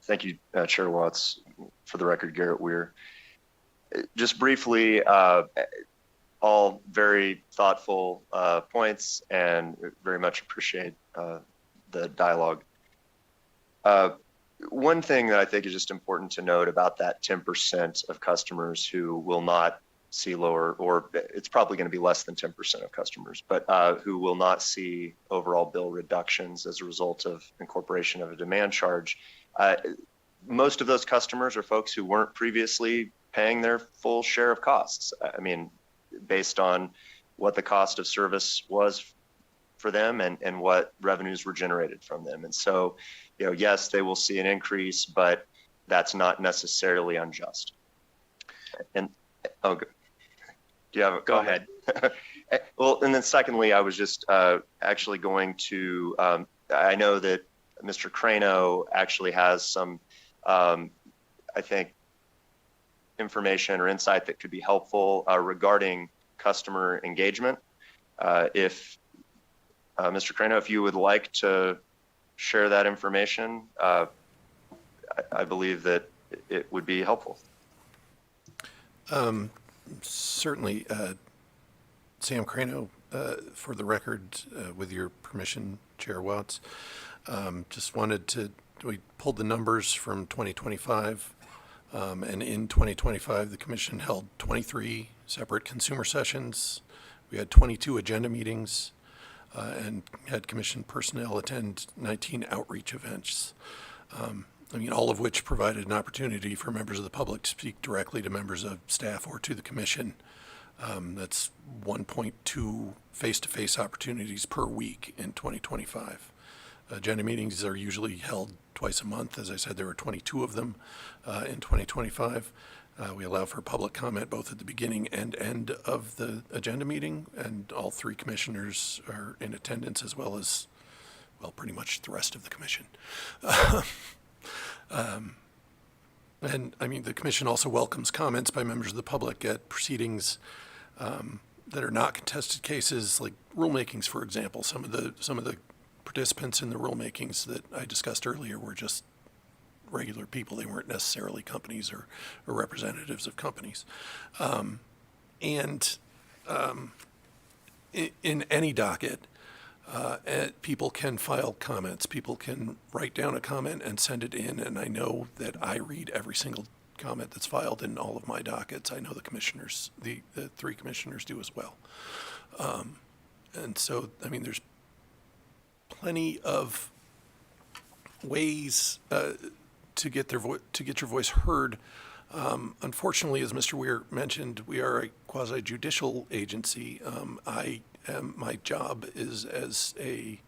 Thank you, Chair Watts. For the record, Garrett Weir. Just briefly, all very thoughtful points, and very much appreciate the dialogue. One thing that I think is just important to note about that 10% of customers who will not see lower, or it's probably going to be less than 10% of customers, but who will not see overall bill reductions as a result of incorporation of a demand charge. Most of those customers are folks who weren't previously paying their full share of costs. I mean, based on what the cost of service was for them and what revenues were generated from them. And so, yes, they will see an increase, but that's not necessarily unjust. And do you have a comment? Go ahead. Well, and then secondly, I was just actually going to, I know that Mr. Crano actually has some, I think, information or insight that could be helpful regarding customer engagement. If Mr. Crano, if you would like to share that information, I believe that it would be helpful. Certainly, Sam Crano, for the record, with your permission, Chair Watts, just wanted to, we pulled the numbers from 2025, and in 2025, the commission held 23 separate consumer sessions. We had 22 agenda meetings, and had commission personnel attend 19 outreach events. I mean, all of which provided an opportunity for members of the public to speak directly to members of staff or to the commission. That's 1.2 face-to-face opportunities per week in 2025. Agenda meetings are usually held twice a month. As I said, there were 22 of them in 2025. We allow for public comment both at the beginning and end of the agenda meeting, and all three commissioners are in attendance, as well as, well, pretty much the rest of the commission. And I mean, the commission also welcomes comments by members of the public at proceedings that are not contested cases, like rulemakings, for example. Some of the participants in the rulemakings that I discussed earlier were just regular people. They weren't necessarily companies or representatives of companies. In any docket, people can file comments. People can write down a comment and send it in, and I know that I read every single comment that's filed in all of my dockets. I know the commissioners, the three commissioners do as well. And so, I mean, there's plenty of ways to get your voice heard. Unfortunately, as Mr. Weir mentioned, we are a quasi-judicial agency. My job is as a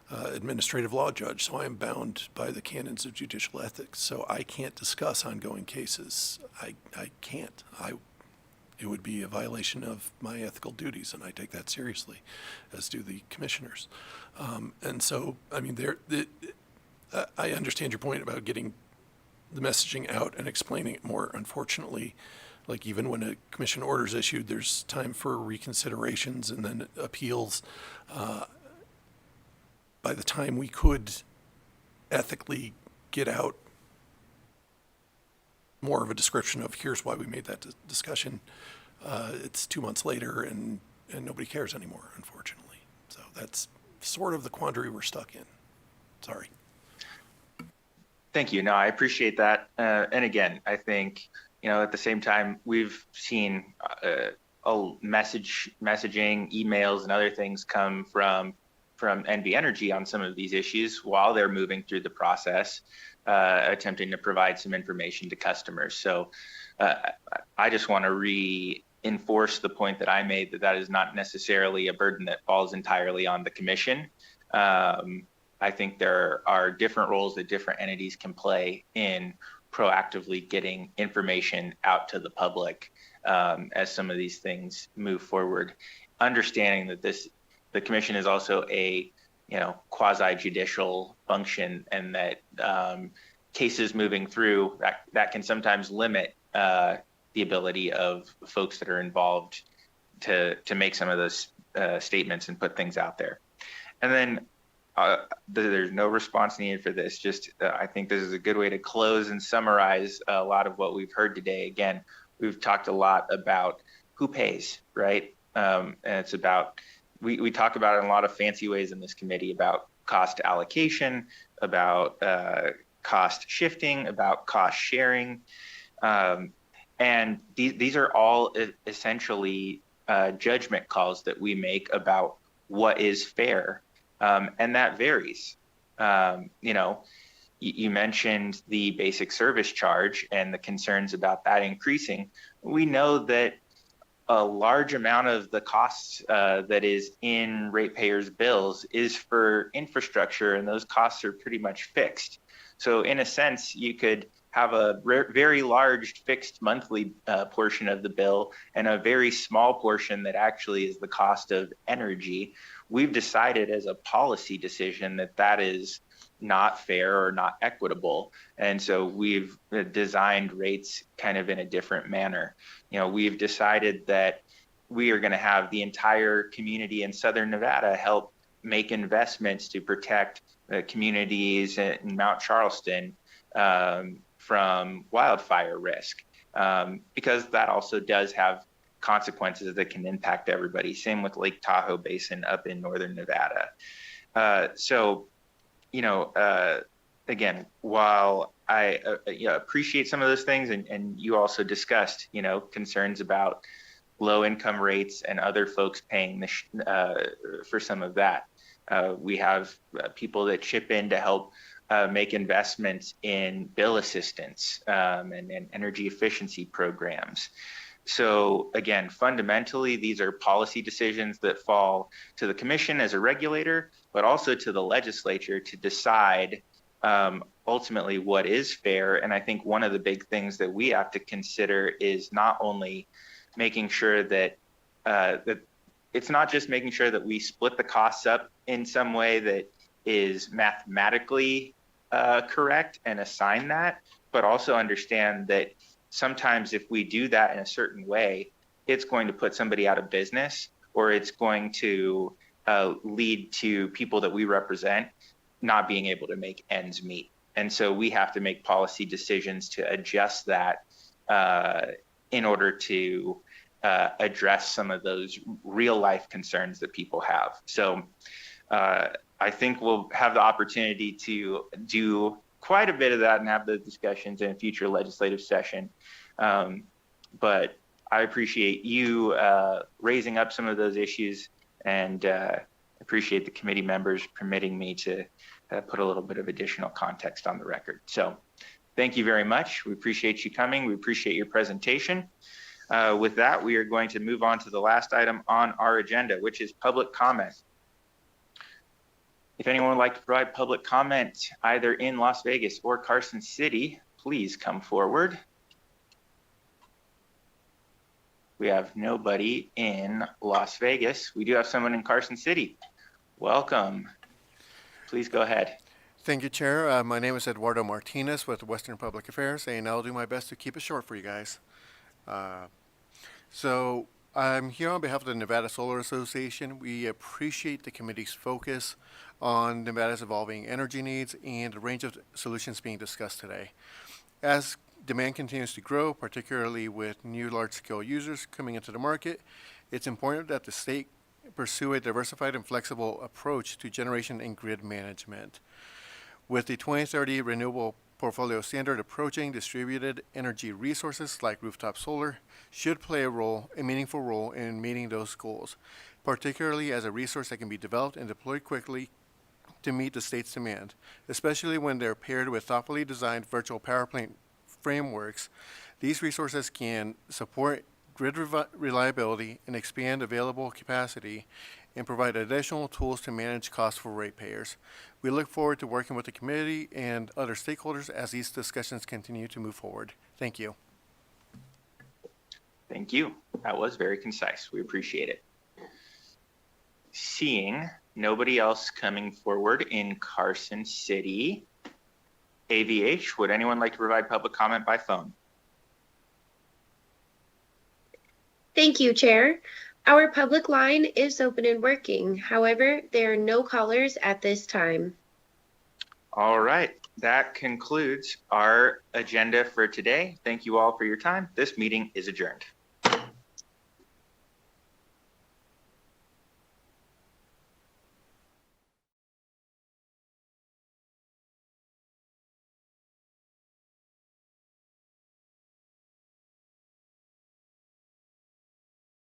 administrative law judge, so I am bound by the canons of judicial ethics. So I can't discuss ongoing cases. I can't. It would be a violation of my ethical duties, and I take that seriously, as do the commissioners. And so, I mean, I understand your point about getting the messaging out and explaining it more. Unfortunately, like even when a commission order is issued, there's time for reconsiderations and then appeals. By the time we could ethically get out more of a description of here's why we made that discussion, it's 2 months later and nobody cares anymore, unfortunately. So that's sort of the quandary we're stuck in. Sorry. Thank you. No, I appreciate that. And again, I think, at the same time, we've seen messaging, emails, and other things come from NV Energy on some of these issues while they're moving through the process, attempting to provide some information to customers. So I just want to reinforce the point that I made, that is not necessarily a burden that falls entirely on the commission. I think there are different roles that different entities can play in proactively getting information out to the public as some of these things move forward. Understanding that the commission is also a quasi-judicial function, and that cases moving through that can sometimes limit the ability of folks that are involved to make some of those statements and put things out there. And then there's no response needed for this. Just I think this is a good way to close and summarize a lot of what we've heard today. Again, we've talked a lot about who pays, right? And it's about, we talk about it in a lot of fancy ways in this committee, about cost allocation, about cost shifting, about cost sharing. And these are all essentially judgment calls that we make about what is fair. And that varies. You mentioned the basic service charge and the concerns about that increasing. We know that a large amount of the costs that is in ratepayers' bills is for infrastructure, and those costs are pretty much fixed. So in a sense, you could have a very large fixed monthly portion of the bill and a very small portion that actually is the cost of energy. We've decided as a policy decision that is not fair or not equitable. And so we've designed rates kind of in a different manner. We've decided that we are going to have the entire community in Southern Nevada help make investments to protect communities in Mount Charleston. from wildfire risk, because that also does have consequences that can impact everybody. Same with Lake Tahoe Basin up in northern Nevada. So, you know, again, while I appreciate some of those things, and you also discussed, you know, concerns about low income rates and other folks paying for some of that. We have people that chip in to help make investments in bill assistance and energy efficiency programs. So again, fundamentally, these are policy decisions that fall to the commission as a regulator, but also to the legislature to decide ultimately what is fair. And I think one of the big things that we have to consider is not only making sure that that it's not just making sure that we split the costs up in some way that is mathematically correct and assign that, but also understand that sometimes if we do that in a certain way, it's going to put somebody out of business, or it's going to lead to people that we represent not being able to make ends meet. And so we have to make policy decisions to adjust that in order to address some of those real life concerns that people have. So I think we'll have the opportunity to do quite a bit of that and have those discussions in a future legislative session. But I appreciate you raising up some of those issues, and appreciate the committee members permitting me to put a little bit of additional context on the record. So thank you very much. We appreciate you coming. We appreciate your presentation. With that, we are going to move on to the last item on our agenda, which is public comment. If anyone would like to provide public comment either in Las Vegas or Carson City, please come forward. We have nobody in Las Vegas. We do have someone in Carson City. Welcome. Please go ahead. Thank you, Chair. My name is Eduardo Martinez with Western Public Affairs, and I'll do my best to keep it short for you guys. So I'm here on behalf of the Nevada Solar Association. We appreciate the committee's focus on Nevada's evolving energy needs and a range of solutions being discussed today. As demand continues to grow, particularly with new large-scale users coming into the market, it's important that the state pursue a diversified and flexible approach to generation and grid management. With the 2030 Renewable Portfolio Standard approaching, distributed energy resources like rooftop solar should play a meaningful role in meeting those goals, particularly as a resource that can be developed and deployed quickly to meet the state's demand, especially when they're paired with thoughtfully designed virtual power plant frameworks. These resources can support grid reliability and expand available capacity and provide additional tools to manage costs for ratepayers. We look forward to working with the committee and other stakeholders as these discussions continue to move forward. Thank you. Thank you. That was very concise. We appreciate it. Seeing nobody else coming forward in Carson City, AVH, would anyone like to provide public comment by phone? Thank you, Chair. Our public line is open and working. However, there are no callers at this time. All right. That concludes our agenda for today. Thank you all for your time. This meeting is adjourned.